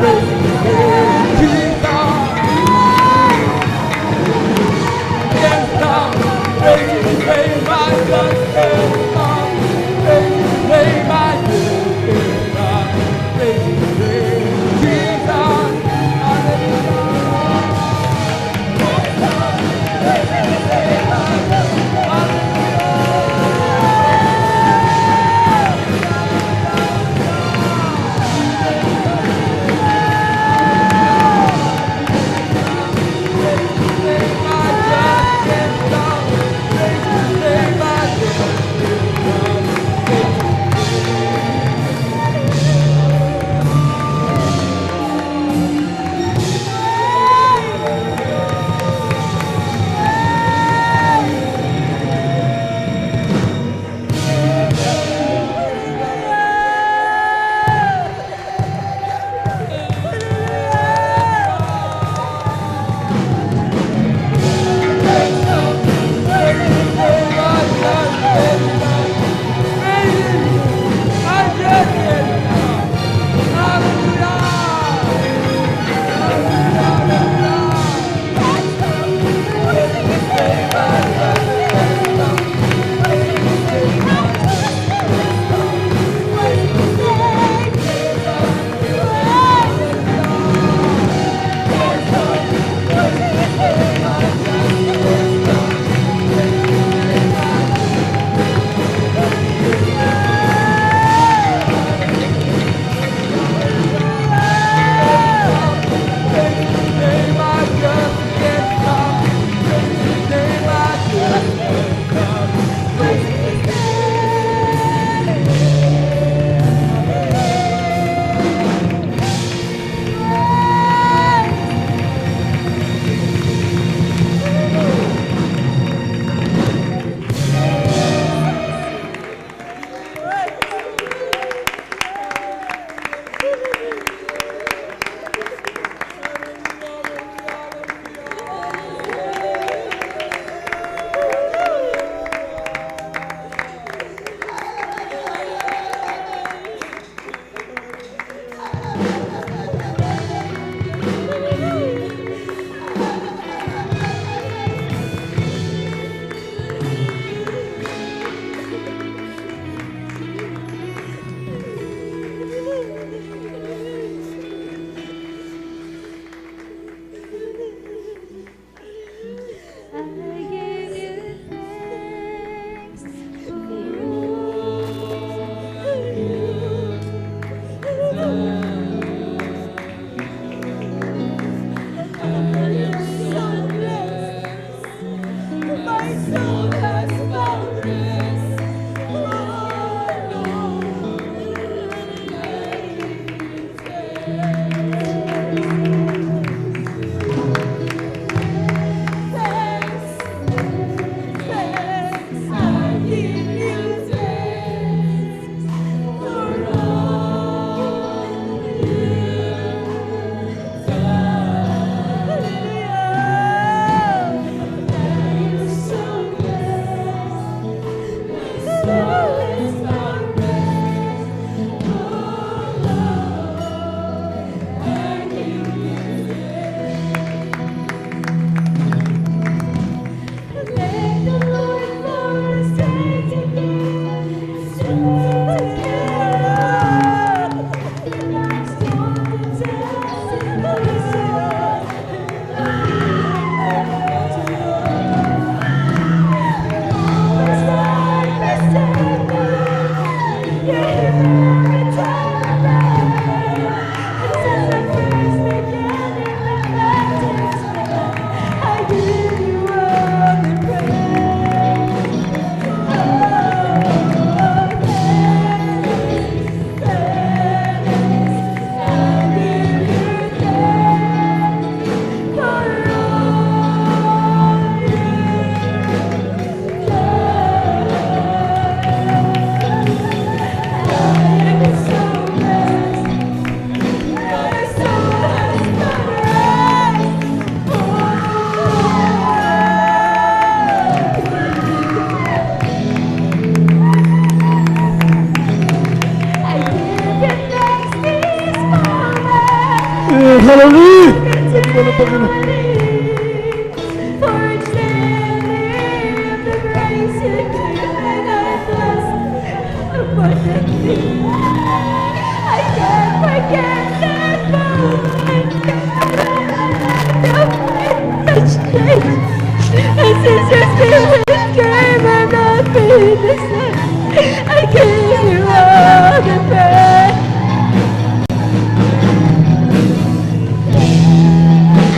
Praise ka ng Panginoon. For it's there of the grace you give, and I bless abundantly. I can't forget that moment. Touch change. And since your spirit came, I'm not feeling the same. I give you all the praise.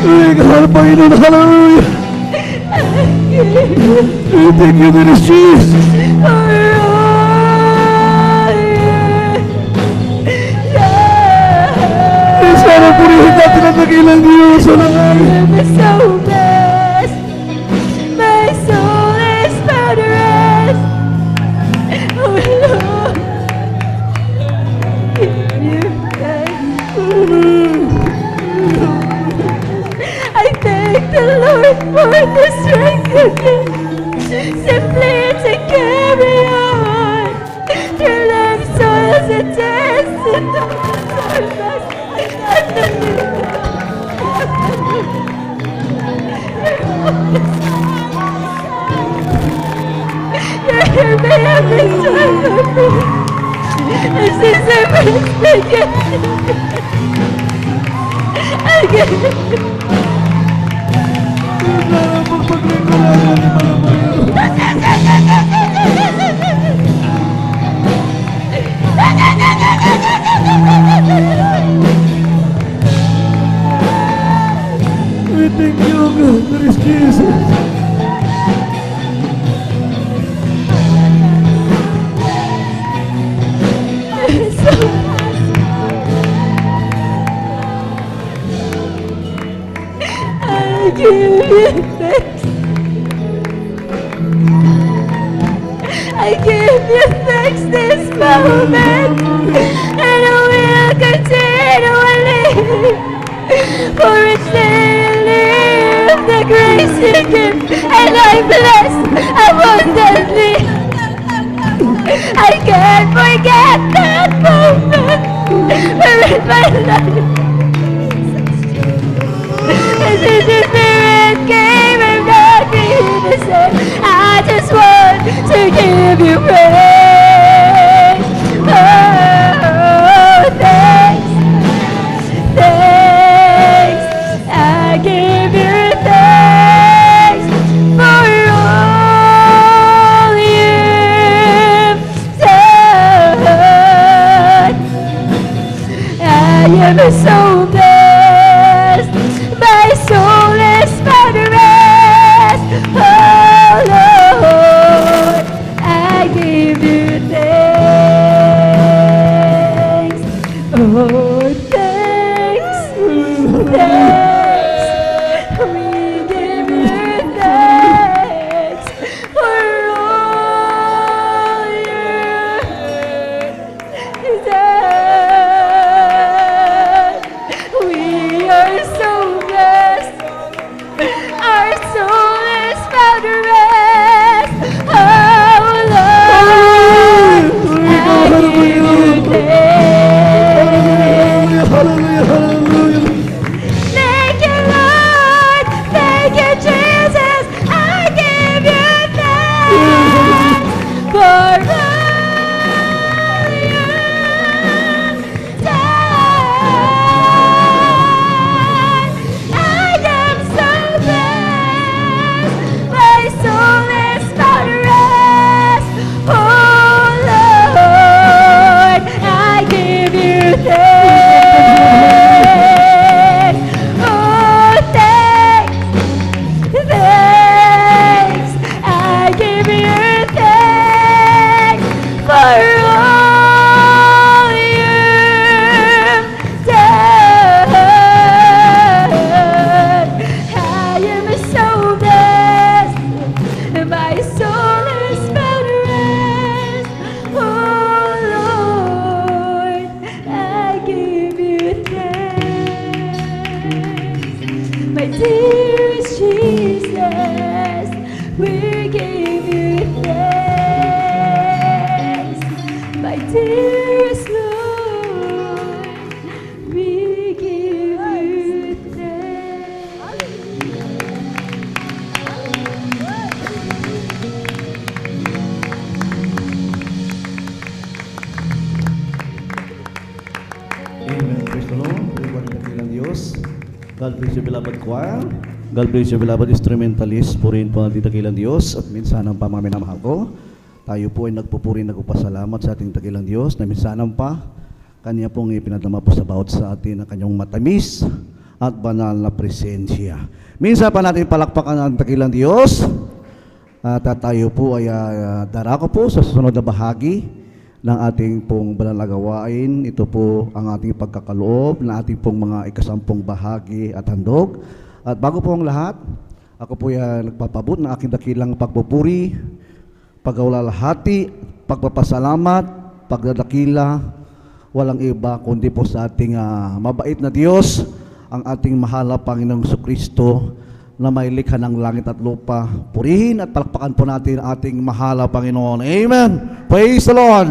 Ay, kahal Panginoon, hallelujah. We thank you, that is Jesus. Sana purihin natin ang dakilang Diyos. I'm so blessed. My soul is found a rest. Oh Lord, give you thanks. I thank the Lord for the strength you give, simply to carry on. Through life's soils and tests and the storms, I got nothing. You're here by every time of me. And since I first began, We thank you, God, that is Jesus. I give you thanks. I give you thanks this moment, and I will continually, for it's there the grace you give, and I bless abundantly. I can't forget that moment where in my life, as if your spirit came and brought me to say, I just want to give you praise. Oh, thanks, thanks. I give you thanks for all you've done. I am so blessed. My soul is found a rest. Oh Lord, I give you thanks. Oh, thanks, thanks. We give you thanks for all you've done. We are so blessed. Our soul is found a rest. Oh Lord, I give you thanks. Hallelujah, hallelujah. Thank you, Lord. Thank you, Jesus. I give you thanks for all you've done. I am so blessed. My soul is found a rest. Oh Lord, I give you thanks. Oh, thanks, thanks. I give you thanks for all you've done. I am so blessed. My soul is found rest. Oh Lord, I give you thanks. My dearest Jesus, we give you thanks. My dearest Lord, we give you thanks. God bless you, beloved choir. God bless you, beloved instrumentalist. Purihin po natin dakilang Diyos at minsanang pa mga minamahal ko. Tayo po ay nagpupuri, nagpapasalamat sa ating dakilang Diyos na minsanang pa Kanya pong ipinadama po sa bawat sa atin ang kanyang matamis at banal na presensya. Minsan pa natin palakpakan ang dakilang Diyos at tayo po ay darako po sa susunod na bahagi ng ating pong banal na gawain. Ito po ang ating pagkakaloob na ating pong mga ikasampung bahagi at handog. At bago po ang lahat, ako po ay nagpapabot ng aking dakilang pagpupuri, pagkaulalahati, pagpapasalamat, pagdadakila, walang iba kundi po sa ating mabait na Diyos, ang ating mahal na Panginoong Jesucristo na may likha ng langit at lupa. Purihin at palakpakan po natin ang ating mahal na Panginoon. Amen! Praise the Lord!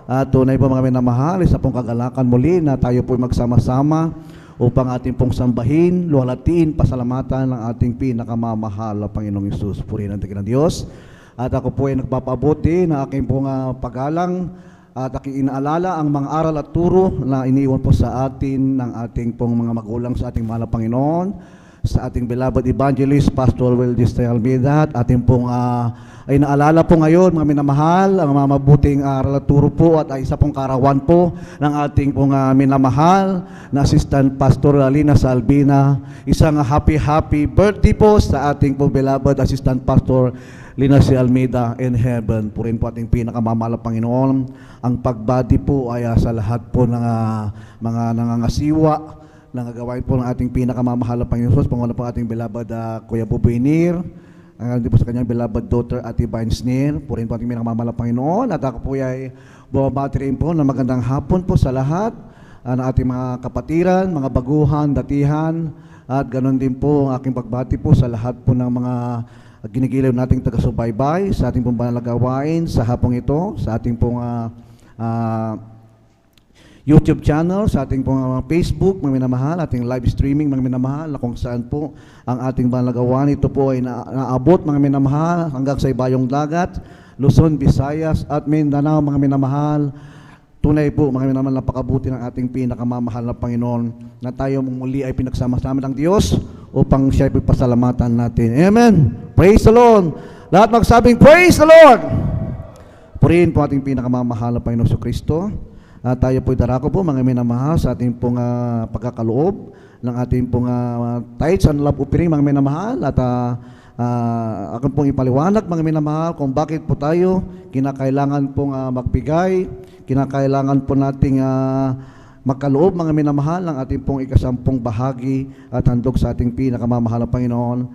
At tunay po mga minamahal, isa pong kagalakan muli na tayo po magsama-sama upang ating pong sambahin, luwalhatiin, pasalamatan ng ating pinakamamahal na Panginoong Hesus. Purihin ang dakilang Diyos. At ako po ay nagpapabuti na aking pong paggalang at aking inaalala ang mga aral at turo na iniwan po sa atin ng ating pong mga magulang sa ating mahal na Panginoon, sa ating beloved evangelist, Pastor Wildes Almeida, at ating pong ay naalala po ngayon, mga minamahal, ang mga mabuting aral at turo po at isa pong karawan po ng ating pong minamahal na Assistant Pastor Lina Salbina. Isang happy birthday po sa ating pong beloved Assistant Pastor Lina si Almeida in heaven. Purin po ating pinakamamahal na Panginoon. Ang pagbati po ay sa lahat po ng mga nangangasiwa nangagawain po ng ating pinakamamahal na Panginoon Jesus, pangunan po ating beloved Kuya Bubuinir, hindi po sa kanyang beloved daughter Ate Vinesnir. Purin po ating pinakamamahal na Panginoon. At ako po ay bumabati rin po ng magandang hapon po sa lahat ng ating mga kapatiran, mga baguhan, datihan, at ganoon din po ang aking pagbati po sa lahat po ng mga ginigilaw nating taga-subaybay sa ating pong banal na gawain sa hapong ito, sa ating pong YouTube channel, sa ating pong Facebook, mga minamahal, ating live streaming, mga minamahal, na kung saan po ang ating banal na gawain. Ito po ay naabot, mga minamahal, hanggang sa ibayong dagat, Luzon, Visayas, at Mindanao, mga minamahal. Tunay po, mga minamahal, napakabuti ng ating pinakamamahal na Panginoon na tayo muli ay pinagsama-sama ng Diyos upang siya ay pasalamatan natin. Amen! Praise the Lord! Lahat magsabing, Praise the Lord! Purihin po ating pinakamamahal na Panginoon Jesucristo. Tayo po'y darako po mga minamahal sa ating pong pagkakaloob ng ating pong tithes and love offering, mga minamahal. At akin pong ipaliwanag, mga minamahal, kung bakit po tayo kinakailangan pong magbigay, kinakailangan po nating magkaloob, mga minamahal, ng ating pong ikasampung bahagi at handog sa ating pinakamamahal na Panginoon.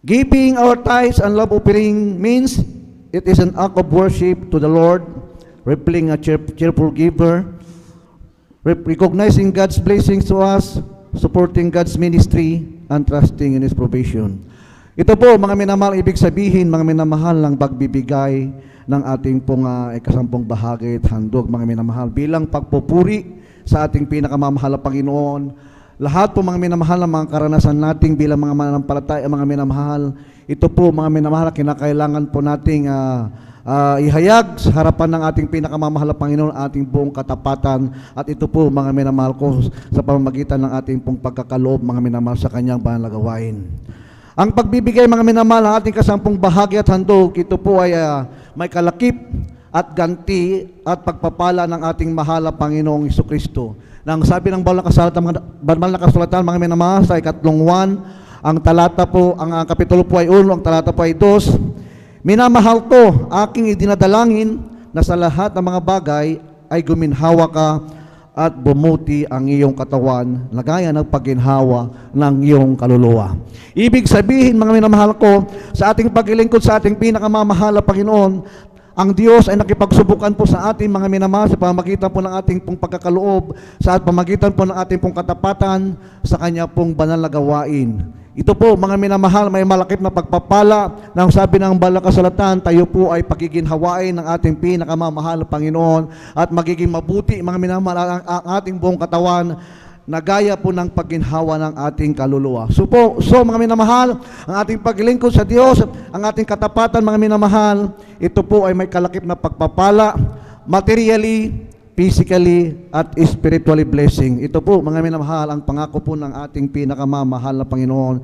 Giving our tithes and love offering means it is an act of worship to the Lord, repelling a cheerful giver, recognizing God's blessings to us, supporting God's ministry, and trusting in His provision. Ito po, mga minamahal, ibig sabihin, mga minamahal, ng pagbibigay ng ating pong ikasampung bahagi at handog, mga minamahal, bilang pagpupuri sa ating pinakamamahal na Panginoon. Lahat po, mga minamahal, ng mga karanasan nating bilang mga mananampalataya, mga minamahal, ito po, mga minamahal, kinakailangan po nating ihayag sa harapan ng ating pinakamamahal na Panginoon ating buong katapatan, at ito po, mga minamahal ko, sa pamamagitan ng ating pong pagkakaloob, mga minamahal, sa kanyang banal na gawain. Ang pagbibigay, mga minamahal, ng ating kasampung bahagi at handog, ito po ay may kalakip at ganti at pagpapala ng ating mahal na Panginoong Jesucristo. Nang sabi ng banal na kasulatan, mga minamahal, sa ikatlong 1, ang talata po, ang kapitulo po ay 1, ang talata po ay 2, minamahal ko, aking idinadalangin na sa lahat ng mga bagay ay guminhawa ka at bumuti ang iyong katawan na gaya ng pagginhawa ng iyong kaluluwa. Ibig sabihin, mga minamahal ko, sa ating paglilingkod sa ating pinakamamahal na Panginoon, ang Diyos ay nakipagsubukan po sa ating mga minamahal sa pamagitan po ng ating pong pagkakaloob, sa pamagitan po ng ating pong katapatan sa Kanya pong banal na gawain. Ito po, mga minamahal, may malakip na pagpapala na sabi ng banal na kasulatan, tayo po ay pagiginhawain ng ating pinakamamahal na Panginoon at magiging mabuti, mga minamahal, ang ating buong katawan na gaya po ng pagginhawa ng ating kaluluwa. So mga minamahal, ang ating paglingkod sa Diyos, ang ating katapatan, mga minamahal, ito po ay may kalakip na pagpapala, materially, physically at spiritually blessing. Ito po, mga minamahal, ang pangako po ng ating pinakamamahal na Panginoon,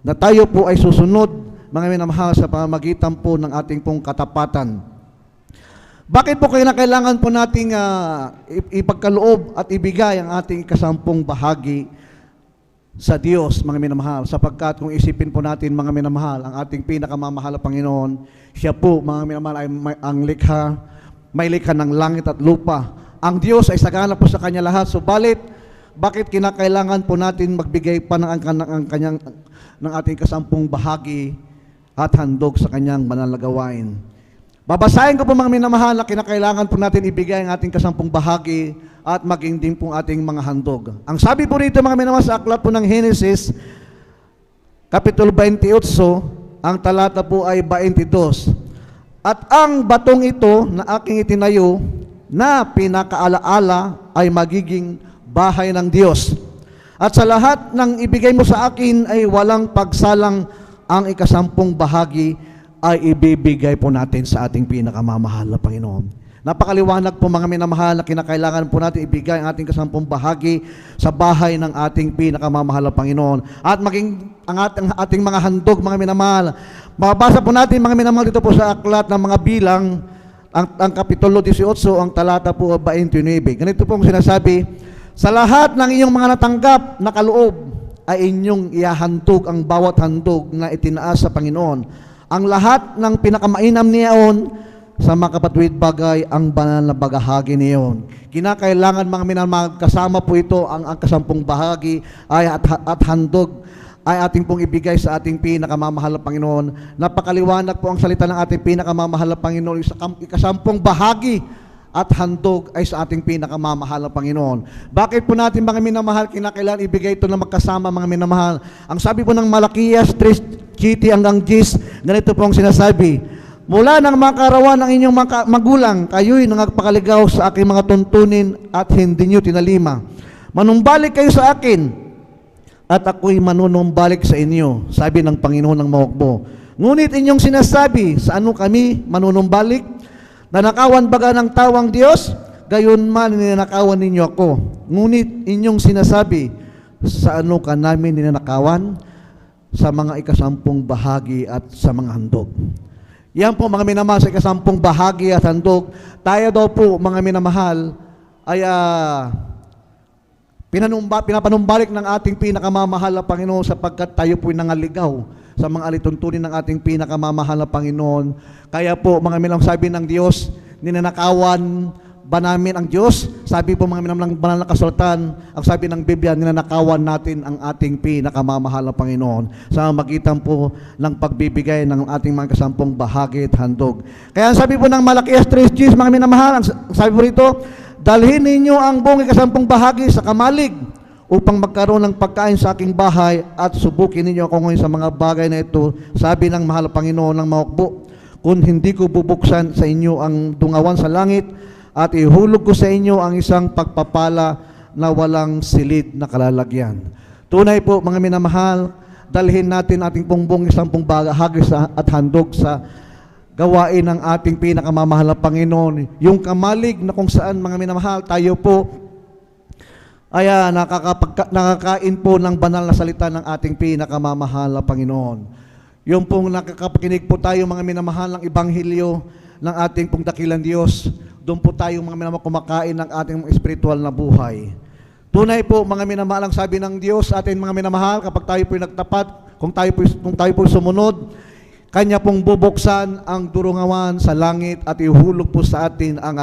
na tayo po ay susunod, mga minamahal, sa pamamagitan po ng ating pong katapatan. Bakit po kailangan po nating ipagkaloob at ibigay ang ating ikasampung bahagi sa Diyos, mga minamahal? Sapagkat kung isipin po natin, mga minamahal, ang ating pinakamamahal na Panginoon, siya po, mga minamahal, ay may likha ng langit at lupa. Ang Diyos ay sagana po sa Kanya lahat. Subalit, bakit kinakailangan po natin magbigay pa ng ating kasampung bahagi at handog sa Kanyang banal na gawain? Babasahin ko po, mga minamahal, na kinakailangan po natin ibigay ang ating kasampung bahagi at maging din po ating mga handog. Ang sabi po rito, mga minamahal, sa aklat po ng Genesis, Kapitulo 28, ang talata po ay 22. At ang batong ito na aking itinayo, na pinakaalaala, ay magiging bahay ng Diyos. At sa lahat ng ibigay mo sa akin ay walang pagsalang, ang ikasampung bahagi ay ibibigay po natin sa ating pinakamamahal na Panginoon. Napakaliwanag po, mga minamahal, na kinakailangan po natin ibigay ang ating kasampung bahagi sa bahay ng ating pinakamamahal na Panginoon. At maging ang ating mga handog, mga minamahal. Mababasa po natin, mga minamahal, dito po sa aklat ng mga bilang, ang Kapitulo 18, ang talata po 29. Ganito pong sinasabi, sa lahat ng iyong mga natanggap na kaloob, ay inyong ihahandog ang bawat handog na itinaas sa Panginoon. Ang lahat ng pinakamainam niyaon, sa mga kapatwid bagay, ang banal na bagahagi niyon. Kinakailangan, mga minamahal, kasama po ito ang kasampung bahagi at handog ay ating pong ibigay sa ating pinakamamahal na Panginoon. Napakaliwanag po ang salita ng ating pinakamamahal na Panginoon. Ikasampung bahagi at handog ay sa ating pinakamamahal na Panginoon. Bakit po natin, mga minamahal, kinakailangan ibigay ito na magkasama, mga minamahal? Ang sabi po ng Malakias 3:7 hanggang 10, ganito po ang sinasabi, mula ng mga karawan ng inyong magulang, kayo'y nangagpakaligaw sa aking mga tuntunin at hindi nyo tinalima. Manumbalik kayo sa akin, at ako'y manunumbalik sa inyo, sabi ng Panginoon ng Mahukbo. Ngunit inyong sinasabi, sa ano kami manunumbalik? Nanakawan baga ng tawang Diyos? Gayon man ninanakawan ninyo ako. Ngunit inyong sinasabi, sa ano ka namin ninanakawan? Sa mga ikasampung bahagi at sa mga handog. Yan po, mga minamahal, sa ikasampung bahagi at handog. Tayo daw po, mga minamahal, ay pinapanumbalik ng ating pinakamamahal na Panginoon, sapagkat tayo po'y nangaligaw sa mga alituntunin ng ating pinakamamahal na Panginoon. Kaya po, mga minamahal, sabi ng Diyos, ninanakawan ba namin ang Diyos? Sabi po, mga minamahal, banal na kasulatan, ang sabi ng Biblia, ninanakawan natin ang ating pinakamamahal na Panginoon sa magitan po ng pagbibigay ng ating mga kasampung bahagi at handog. Kaya sabi po ng Malakias 3:10, mga minamahal, ang sabi po rito, dalhin ninyo ang buong ikasampung bahagi sa kamalig upang magkaroon ng pagkain sa aking bahay at subukin ninyo ako ngayon sa mga bagay na ito, sabi ng mahal na Panginoon ng Mahukbo. Kung hindi ko bubuksan sa inyo ang dungawan sa langit at ihulog ko sa inyo ang isang pagpapala na walang silid na kalalagyan. Tunay po, mga minamahal, dalhin natin ating buong isampung bahagi at handog sa gawain ng ating pinakamamahal na Panginoon. Yung kamalig na kung saan, mga minamahal, tayo po ay nakakain po ng banal na salita ng ating pinakamamahal na Panginoon. Yung pong nakakapakinig po tayo, mga minamahal, ng Ebanghelyo ng ating pong dakilang Diyos, doon po tayo, mga minamahal, kumakain ng ating spiritual na buhay. Tunay po, mga minamahal, ang sabi ng Diyos sa ating mga minamahal, kapag tayo po'y nagtapat, kung tayo po'y sumunod, Kanya pong bubuksan ang durungawan sa langit at ihulog po sa atin ang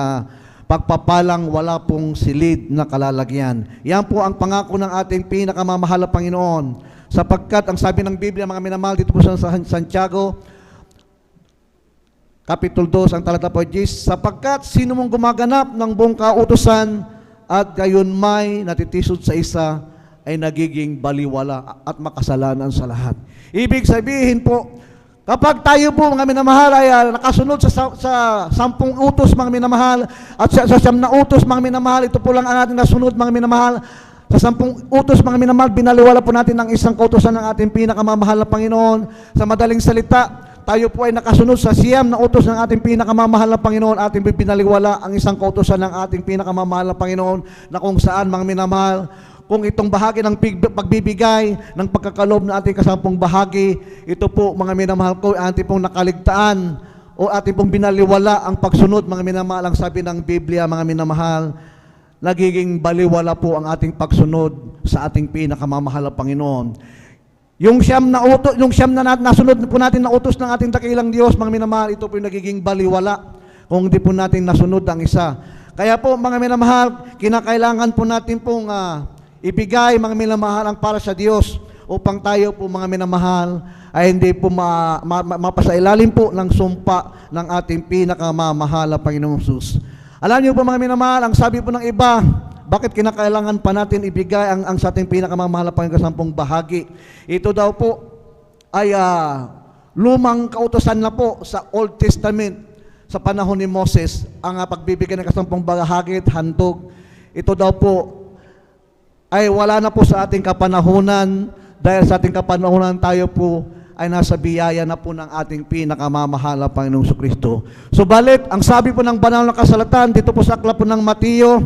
pagpapalang wala pong silid na kalalagyan. Yan po ang pangako ng ating pinakamamahal na Panginoon. Sapagkat ang sabi ng Biblia, mga minamahal, dito po sa Santiago, Kapitulo 2, ang talata po 10, sapagkat sino mong gumaganap ng buong kautusan at gayon may natitisod sa isa ay nagiging baliwala at makasalanan sa lahat. Ibig sabihin po, kapag tayo po, mga minamahal, ay nakasunod sa 10 utos, mga minamahal, at sa 9 na utos, mga minamahal, ito po lang ang ating nasunod, mga minamahal. Sa 10 utos, mga minamahal, binaliwala po natin ang isang kautosan ng ating pinakamamahal na Panginoon. Sa madaling salita, tayo po ay nakasunod sa siyam na utos ng ating pinakamamahal na Panginoon, ating pinaliwala ang isang kautosan ng ating pinakamamahal na Panginoon na kung saan, mga minamahal, kung itong bahagi ng pagbibigay ng pagkakalob na ating kasampung bahagi, ito po, mga minamahal ko, ating pong nakaligtaan o ating pong binaliwala ang pagsunod, mga minamahal, ang sabi ng Biblia, mga minamahal, nagiging baliwala po ang ating pagsunod sa ating pinakamamahal na Panginoon. Yung siyam na nasunod po natin na utos ng ating dakilang Diyos, mga minamahal, ito po yung nagiging baliwala kung hindi po natin nasunod ang isa. Kaya po, mga minamahal, kinakailangan po natin pong ibigay, mga minamahal, ang para sa Diyos upang tayo po, mga minamahal, ay hindi po mapasailalim po ng sumpa ng ating pinakamamahal na Panginoong Hesus. Alam niyo po, mga minamahal, ang sabi po ng iba, bakit kinakailangan pa natin ibigay ang sa ating pinakamamahal na Panginoong bahagi? Ito daw po ay lumang kautosan na po sa Old Testament sa panahon ni Moses, ang pagbibigay ng kasampung bahagi at handog. Ito daw po ay wala na po sa ating kapanahunan, dahil sa ating kapanahunan tayo po ay nasa biyaya na po ng ating pinakamamahal na Panginoong Kristo. Subalit, ang sabi po ng banal na kasalatan dito po sa aklat po ng Mateo,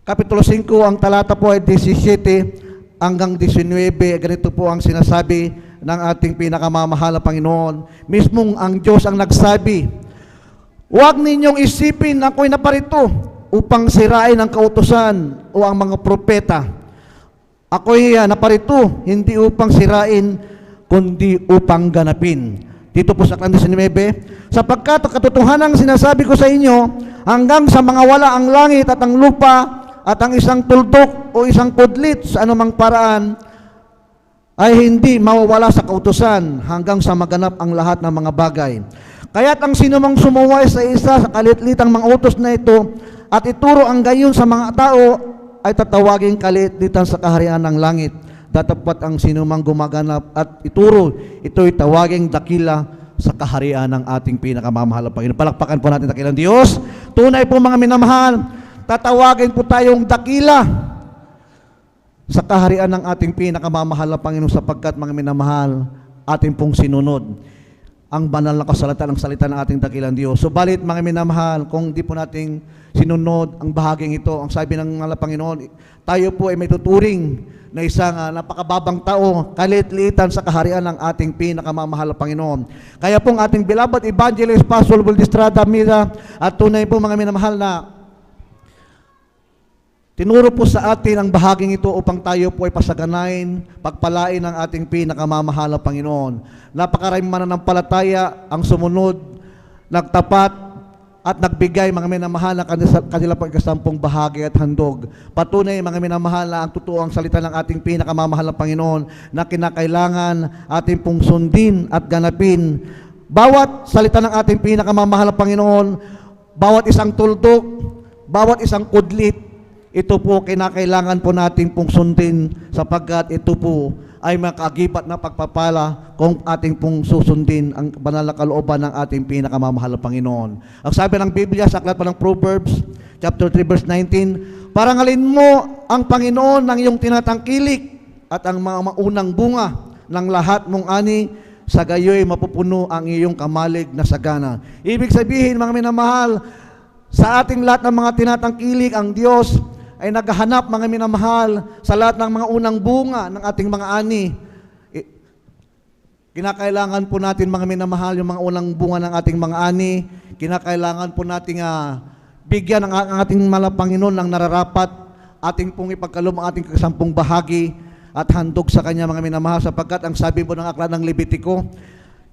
Kapitulo 5, ang talata po ay 17 hanggang 19, ganito po ang sinasabi ng ating pinakamamahal na Panginoon. Mismong ang Diyos ang nagsabi, huwag ninyong isipin na ako'y naparito upang sirain ang kautusan o ang mga propeta. Ako'y naparito, hindi upang sirain, kundi upang ganapin. Dito po sa aklat 19, sapagkat ang katotohanan sinasabi ko sa inyo, hanggang sa mga wala ang langit at ang lupa, at ang isang tuldok o isang kudlit sa anumang paraan ay hindi mawawala sa kautusan hanggang sa maganap ang lahat ng mga bagay. Kaya't ang sinumang sumuway sa isa sa kalitlitang mga utos na ito at ituro ang gayon sa mga tao ay tatawaging kalitlitan sa kaharian ng langit. Datapwat ang sinumang gumaganap at ituro, ito'y tawaging dakila sa kaharian ng ating pinakamamahal na Panginoon. Palakpakan po natin dakilang Diyos. Tunay po, mga minamahal, tatawagin po tayong dakila sa kaharian ng ating pinakamamahal na Panginoon, sapagkat, mga minamahal, ating pong sinunod ang banal na kasalatan, ang salita ng ating dakilang Diyos. Subalit, mga minamahal, kung di po nating sinunod ang bahaging ito, ang sabi ng mga Panginoon, tayo po ay may tuturing na isang napakababang tao, kalit-liitan sa kaharian ng ating pinakamamahal na Panginoon. Kaya pong ating beloved evangelist, Pastor Wildestrada Mira, at tunay po, mga minamahal, na tinuro po sa atin ang bahaging ito upang tayo po ay pasaganain, pagpalain ng ating pinakamamahal na Panginoon. Napakaraming mananampalataya ang sumunod, nagtapat, at nagbigay, mga minamahal, na kanila po ikasampung bahagi at handog. Patunay, mga minamahal, na ang totoo ang salita ng ating pinakamamahal na Panginoon na kinakailangan ating pong sundin at ganapin. Bawat salita ng ating pinakamamahal na Panginoon, bawat isang tuldok, bawat isang kudlit, ito po kinakailangan po natin pong sundin, sapagkat ito po ay makagibat na pagpapala kung ating pong susundin ang banal na kalooban ng ating pinakamamahal na Panginoon. Ang sabi ng Biblia sa aklat pa ng Proverbs, chapter 3, verse 19, parangalin mo ang Panginoon ng iyong tinatangkilik at ang mga maunang bunga ng lahat mong ani, sa gayoy mapupuno ang iyong kamalig na sagana. Ibig sabihin, mga minamahal, sa ating lahat ng mga tinatangkilik, ang Diyos ay naghahanap, mga minamahal, sa lahat ng mga unang bunga ng ating mga ani. Kinakailangan po natin, mga minamahal, yung mga unang bunga ng ating mga ani. Kinakailangan po natin bigyan ang ating mahal na Panginoon ng nararapat, ating pong ipagkaloob ang ating kasampung bahagi at handog sa Kanya, mga minamahal, sapagkat ang sabi po ng aklat ng Levitico,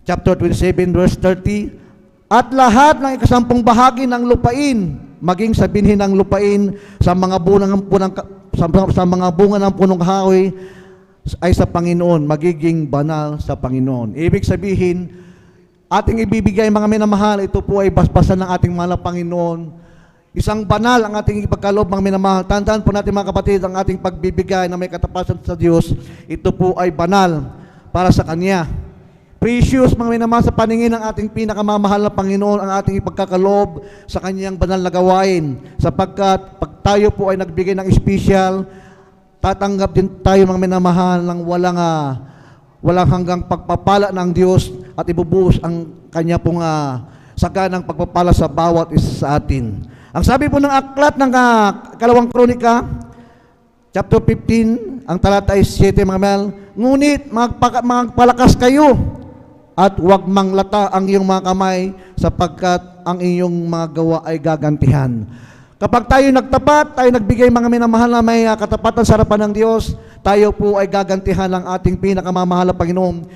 chapter 27, verse 30, at lahat ng ikasampung bahagi ng lupain, maging sa binhi ng lupain, sa mga bunga ng punong kahoy, ay sa Panginoon, magiging banal sa Panginoon. Ibig sabihin, ating ibibigay, mga minamahal, ito po ay basbasan ng ating mahal na Panginoon. Isang banal ang ating ipagkaloob, mga minamahal. Tandaan po natin, mga kapatid, ang ating pagbibigay na may katapasan sa Diyos, ito po ay banal para sa Kanya. Precious, mga minamahal, sa paningin ng ating pinakamamahal na Panginoon, ang ating ipagkakaloob sa Kanyang banal na gawain. Sapagkat pag tayo po ay nagbigay ng special, tatanggap din tayo, mga minamahal, ng walang hanggang pagpapala ng Diyos at ibubuhos ang kanya pong saganang pagpapala sa bawat isa sa atin. Ang sabi po ng aklat ng Kalawang Kronika, chapter 15, ang talata ay 7, mga mahal, ngunit magpalakas kayo at huwag manglata ang iyong mga kamay sapagkat ang iyong mga gawa ay gagantihan. Kapag tayo nagtapat, tayo nagbigay mga minamahal na may katapatan sa harapan ng Diyos, tayo po ay gagantihan ng ating pinakamamahal na Panginoon.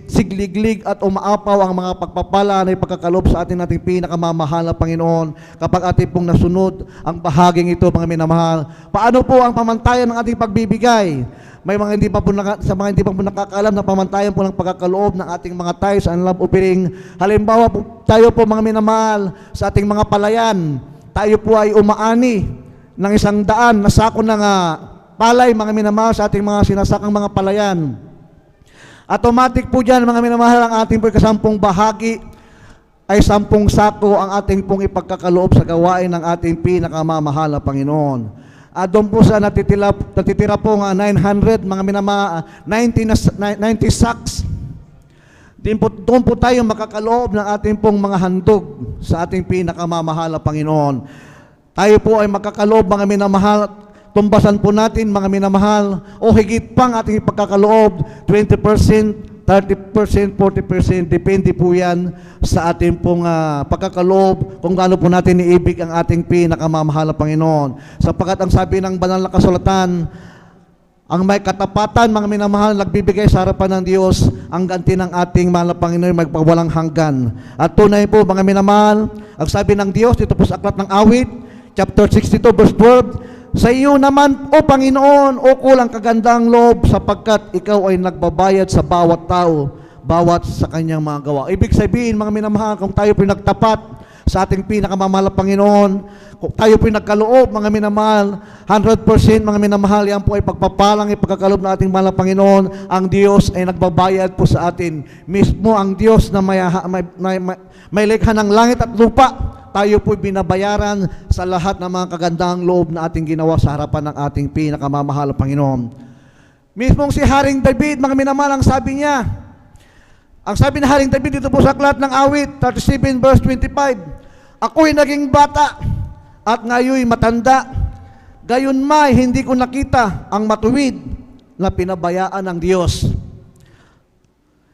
Sigliglig at umaapaw ang mga pagpapala na ipagkakalob sa ating pinakamamahal na Panginoon kapag ating pong nasunod ang bahaging ito, mga minamahal. Paano po ang pamantayan ng ating pagbibigay? May mga hindi pa po sa mga hindi pa po nakakaalam na pamantayan po ng pagkakaloob ng ating mga tithes and love offering. Halimbawa po, tayo po mga minamahal sa ating mga palayan, tayo po ay umaani ng 100 na sako ng palay, mga minamahal, sa ating mga sinasakang mga palayan. Automatic po dyan, mga minamahal, ang ating po kasampung bahagi ay 10 sako ang ating pong ipagkakaloob sa gawain ng ating pinakamamahal na Panginoon. Doon po sa natitira po nga 900, mga minamahal, 90 sacks. Doon po tayo makakaloob ng ating pong mga handog sa ating pinakamamahal na Panginoon. Tayo po ay makakaloob, mga minamahal, tumbasan po natin, mga minamahal, o higit pang ating pagkakaloob, 20%, 30%, 40%, depende po yan sa ating pong pagkakaloob, kung gaano po natin iibig ang ating pinakamamahal na Panginoon. Sapagkat ang sabi ng banal na kasulatan, ang may katapatan, mga minamahal, nagbibigay sa harapan ng Diyos, ang ganti ng ating mahal na Panginoon magpawalang hanggan. At tunay po, mga minamahal, ang sabi ng Diyos dito po sa aklat ng awit, chapter 62, verse 12, sa iyo naman, O Panginoon, o kulang kagandang loob, sapagkat ikaw ay nagbabayad sa bawat tao, bawat sa kanyang mga gawa. Ibig sabihin, mga minamahal, kung tayo po nagtapat sa ating pinakamamahal na Panginoon, kung tayo po'y nagkaloob, mga minamahal, 100% mga minamahal, yan po ay pagpapalang ipagkakaloob na ating mahal na Panginoon. Ang Diyos ay nagbabayad po sa atin. Mismo ang Diyos na may likha ng langit at lupa, tayo po'y binabayaran sa lahat ng mga kagandang loob na ating ginawa sa harapan ng ating pinakamamahal na Panginoon. Mismong si Haring David, mga minamahal, ang sabi niya, ang sabi ni Haring David dito po sa aklat ng awit, 37 verse 25, ako'y naging bata at ngayoy matanda, gayon may hindi ko nakita ang matuwid na pinabayaan ng Diyos.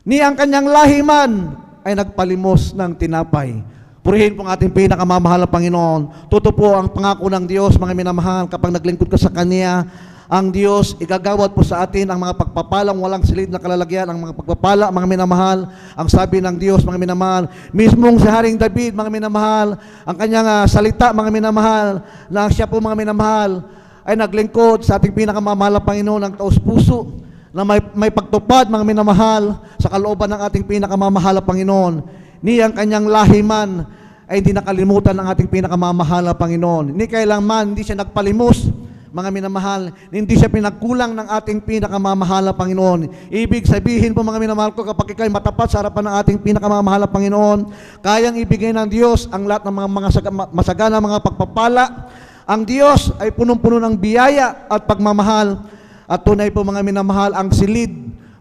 Ni ang kanyang lahiman ay nagpalimos ng tinapay. Purihin po ang ating pinakamamahal na Panginoon. Totoo po ang pangako ng Diyos, mga minamahal, kapag naglingkod ka sa Kanya, ang Diyos, igagawad po sa atin ang mga pagpapalang walang silid na kalalagyan, ang mga pagpapala, mga minamahal. Ang sabi ng Diyos, mga minamahal, mismong si Haring David, mga minamahal, ang kanyang salita, mga minamahal, na siya po, mga minamahal, ay naglingkod sa ating pinakamamahal na Panginoon ng taos puso, na may pagtupad, mga minamahal, sa kalooban ng ating pinakamamahal na Panginoon. Niyang kanyang lahiman ay hindi nakalimutan ng ating pinakamamahal na Panginoon. Ni kailanman, hindi siya nagpalimos, mga minamahal, hindi siya pinagkulang ng ating pinakamamahal na Panginoon. Ibig sabihin po, mga minamahal ko, kapag ikaw'y matapat sa harapan ng ating pinakamamahal na Panginoon, kayang ibigay ng Diyos ang lahat ng mga masagana, mga pagpapala. Ang Diyos ay punong-puno ng biyaya at pagmamahal. At tunay po, mga minamahal, ang silid,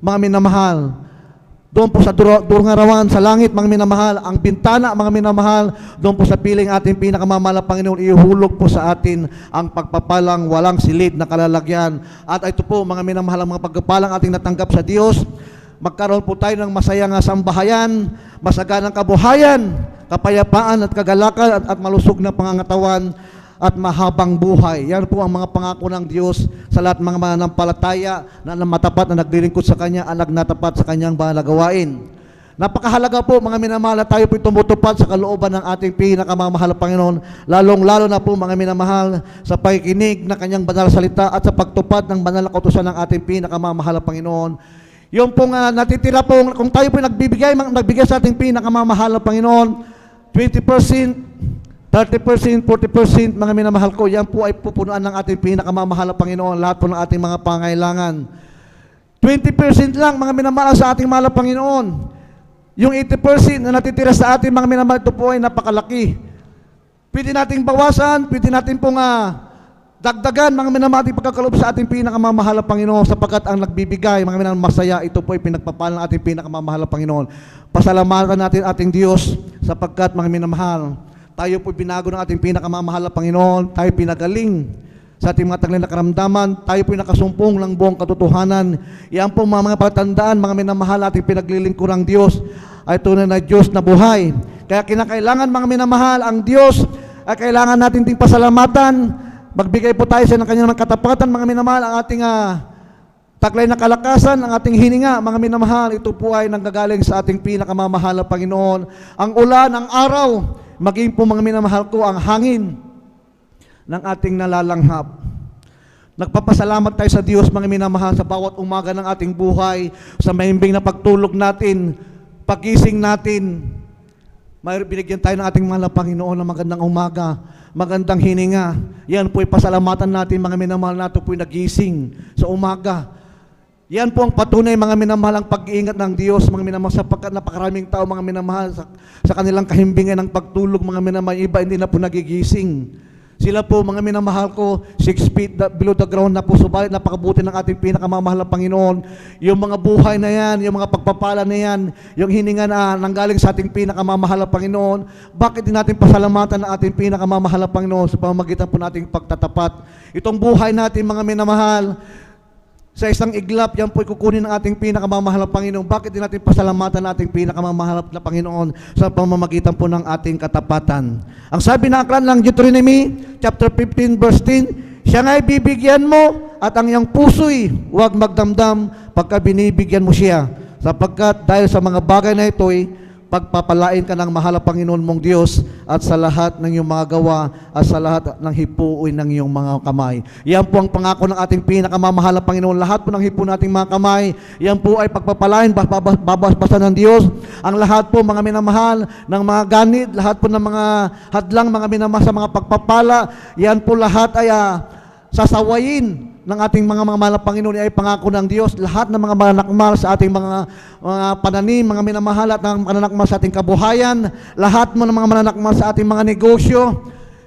mga minamahal, doon po sa durungarawan sa langit, mga minamahal, ang bintana, mga minamahal, doon po sa piling ating pinakamamahal na Panginoon, ihulog po sa atin ang pagpapalang walang silid na kalalagyan. At ito po, mga minamahal, ang mga pagpapalang ating natanggap sa Diyos, magkaroon po tayo ng masayang sambahayan, masaganang kabuhayan, kapayapaan at kagalakan at malusog na pangangatawan at mahabang buhay. Yan po ang mga pangako ng Diyos sa lahat ng mga mananampalataya na matapat na naglilingkod sa Kanya at nagnatapat sa Kanyang banal na gawain. Napakahalaga po, mga minamahal, na tayo po tumutupad sa kalooban ng ating pinakamamahal na Panginoon, lalong-lalo na po, mga minamahal, sa pakikinig ng Kanyang banal na salita at sa pagtupad ng banal na kautusan ng ating pinakamamahal na Panginoon. Yung pong natitira po, kung tayo po nagbigay sa ating pinakamamahal na Panginoon, 20%, 30%, 40%, mga minamahal ko, yan po ay pupunuan ng ating pinakamamahal na Panginoon, lahat po ng ating mga pangailangan. 20% lang, mga minamahal, sa ating mahal na Panginoon. Yung 80% na natitira sa ating mga minamahal, ito po ay napakalaki. Pwede nating bawasan, pwede natin pong Dagdagan, mga minamahal, ating pagkakaloob sa ating pinakamamahal na Panginoon, sapagkat ang nagbibigay, mga minamahal, masaya, ito po ay pinagpapala ng ating pinakamamahal na Panginoon. Pasalamatan natin ating Diyos, sapagkat mga minamahal, tayo po binago ng ating pinakamamahal na Panginoon, tayo pinagaling sa ating mga taglay na karamdaman, tayo po nakasumpong ng buong katotohanan. Yan po mga patandaan, mga minamahal, ating pinaglilingkod ng Diyos, ay tunay na Diyos na buhay. Kaya kinakailangan, mga minamahal, ang Diyos ay kailangan natin ding pasalamatan. Magbigay po tayo sa ng kanyang katapatan, mga minamahal, ang ating taglay na kalakasan, ang ating hininga, mga minamahal, ito po ay nanggagaling sa ating pinakamamahal na Panginoon. Ang ulan, ang araw, maging po mga minamahal ko, ang hangin ng ating nalalanghap. Nagpapasalamat tayo sa Diyos, mga minamahal, sa bawat umaga ng ating buhay, sa mahimbing na pagtulog natin, pagising natin, may binigyan tayo ng ating mahal na Panginoon ng magandang umaga, magandang hininga. Yan po ay pasalamatan natin, mga minamahal, nato po ay nagising sa umaga. Yan po ang patunay, mga minamahal, ang pag-iingat ng Diyos, mga minamahal, sapagkat napakaraming tao, mga minamahal, sa kanilang kahimbingan ng pagtulog, mga minamahal, iba hindi na po nagigising. Sila po, mga minamahal ko, 6 feet below the ground na po, subalit napakabuti ng ating pinakamamahal na Panginoon. Yung mga buhay na yan, yung mga pagpapala na yan, yung hininga na nanggaling sa ating pinakamamahal na Panginoon, bakit din natin pasalamatan ng ating pinakamamahal na Panginoon sa pamamagitan po nating pagtatapat? Itong buhay natin, mga minamahal, sa isang iglap, yan po kukunin ng ating pinakamamahal na Panginoon. Bakit din natin pasalamatan ng ating pinakamamahal na Panginoon sa pamamagitan po ng ating katapatan? Ang sabi ng aklat ng Deuteronomy, chapter 15, verse 10, siya nga'y bibigyan mo at ang iyong puso'y huwag magdamdam pagka binibigyan mo siya. Sapagkat dahil sa mga bagay na ito'y pagpapalain ka ng mahal na Panginoon mong Diyos at sa lahat ng iyong mga gawa at sa lahat ng hipuin ng iyong mga kamay. Yan po ang pangako ng ating pinakamamahal na Panginoon. Lahat po ng hipo nating mga kamay, yan po ay pagpapalain, babasbasan ng Diyos. Ang lahat po, mga minamahal, ng mga ganit, lahat po ng mga hadlang, mga minamahal sa mga pagpapala, yan po lahat ay sasawayin ng ating mga mahal na Panginoon. Ay pangako ng Diyos, lahat ng mga mananakmal sa ating mga pananim, mga minamahal, at ng mananakmal sa ating kabuhayan, lahat mo ng mga mananakmal sa ating mga negosyo,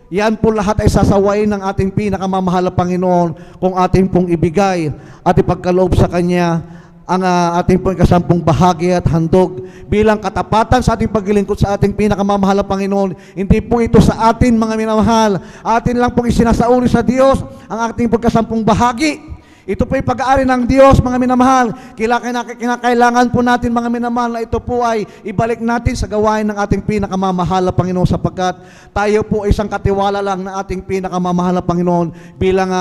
yan po lahat ay sasawayin ng ating pinakamamahal na Panginoon kung ating pong ibigay at ipagkaloob sa Kanya ang ating pong ikasampung bahagi at handog bilang katapatan sa ating paglilingkod sa ating pinakamamahal na Panginoon. Hindi po ito sa atin, mga minamahal. Atin lang pong isinasauli sa Diyos ang ating pagkasampung bahagi. Ito po ay pag-aari ng Diyos, mga minamahal. Kinakailangan po natin, mga minamahal, na ito po ay ibalik natin sa gawain ng ating pinakamamahal na Panginoon, sapagkat tayo po ay isang katiwala lang ng ating pinakamamahal na Panginoon bilang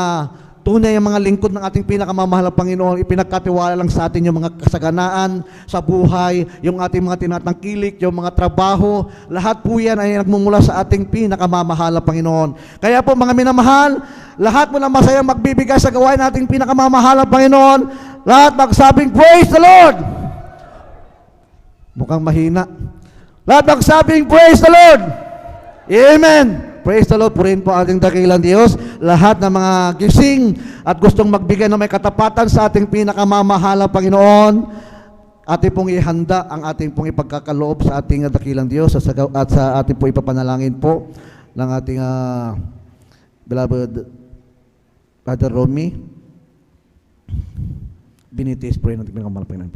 tunay ang mga lingkod ng ating pinakamamahal na Panginoon. Ipinagkatiwala lang sa atin yung mga kasaganaan sa buhay, yung ating mga tinatangkilik, yung mga trabaho. Lahat po yan ay nagmumula sa ating pinakamamahal na Panginoon. Kaya po, mga minamahal, lahat mo na masaya magbibigay sa gawain nating pinakamamahal na Panginoon. Lahat magsabing, praise the Lord! Mukhang mahina. Lahat magsabing, praise the Lord! Amen! Praise the Lord, purihin po ating dakilang Diyos. Lahat ng mga gising at gustong magbigay na may katapatan sa ating pinakamamahal na Panginoon, ating pong ihanda ang ating pong ipagkakaloob sa ating dakilang Diyos at sa ating pong ipapanalangin po ng ating beloved Brother Romy Binitis. Purihin natin pinakamamahal na Panginoon.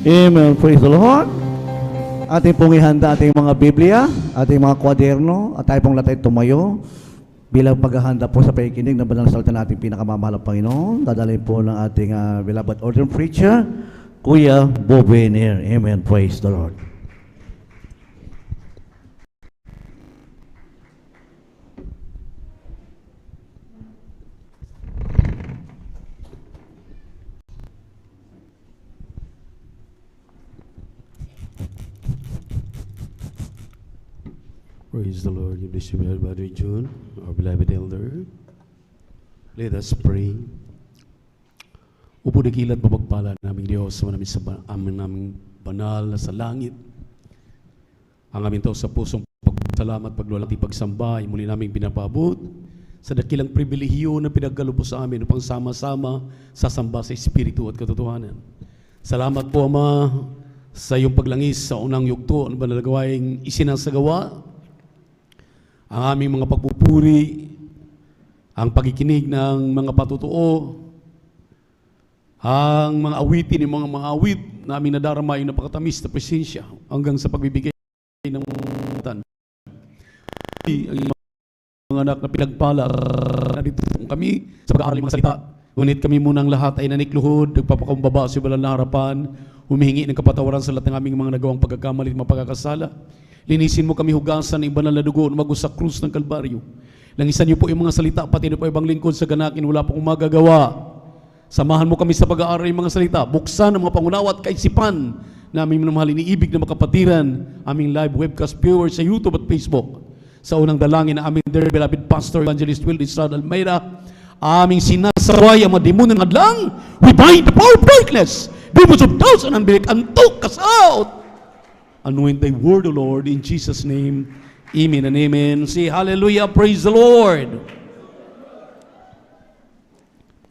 Amen. Praise the Lord. Ating pong ihanda ating mga Biblia, ating mga kwaderno, at tayo pong latay tumayo bilang paghahanda po sa pakikinig ng banal na salita nating pinakamamahal ng Panginoon. Dadalhin po ng ating beloved ordained preacher, Kuya Bob Wenier. Amen. Praise the Lord. Praise the Lord. You bless you, beloved Brother June, our beloved elder. Let us pray. Upo dakilat mapagpala naming Diyos sa aming banal na sa langit. Ang aming tao sa pusong pagsalamat, pagluwalhati, pagsamba, ay muli naming pinapabot sa dakilang pribilehiyo na pinaggalubo sa amin upang sama-sama sasamba sa Espiritu at katotohanan. Salamat po, Ama, sa iyong paglangis sa unang yugto na banalagawaing isinasagawa. Ang aming mga pagpupuri, ang pagkikinig ng mga patutuo, ang mga awitin, yung mga awit na aming nadarama yung napakatamis na presensya hanggang sa pagbibigay ng tan. Ang mga anak na pinagpala narito kami sa pag-aaral ng mga salita. Ngunit kami munang lahat ay nanikluhod, nagpapakumbaba sa ibalang na harapan, humihingi ng kapatawaran sa lahat ng aming mga nagawang pagkakamali at mapagkakasala. Linisin mo kami hugasan ng banal na dugo na magus sa krus ng Kalbaryo. Langisan niyo po yung mga salita, pati na po ibang lingkod sa ganakin, wala pong magagawa. Samahan mo kami sa pag-aaral ng mga salita. Buksan ang mga pangunawa at kaisipan na aming minamahal iniibig na makapatiran, aming live webcast viewers sa YouTube at Facebook. Sa unang dalangin na aming dear beloved Pastor Evangelist Will Estrada Almeida, aming sinasaway ang mga demonyo ng adlang. We bind the power of darkness, demons of doubt and unbelief, and took us out. Anoint thy word, O Lord, in Jesus' name. Amen and amen. Say hallelujah, praise the Lord.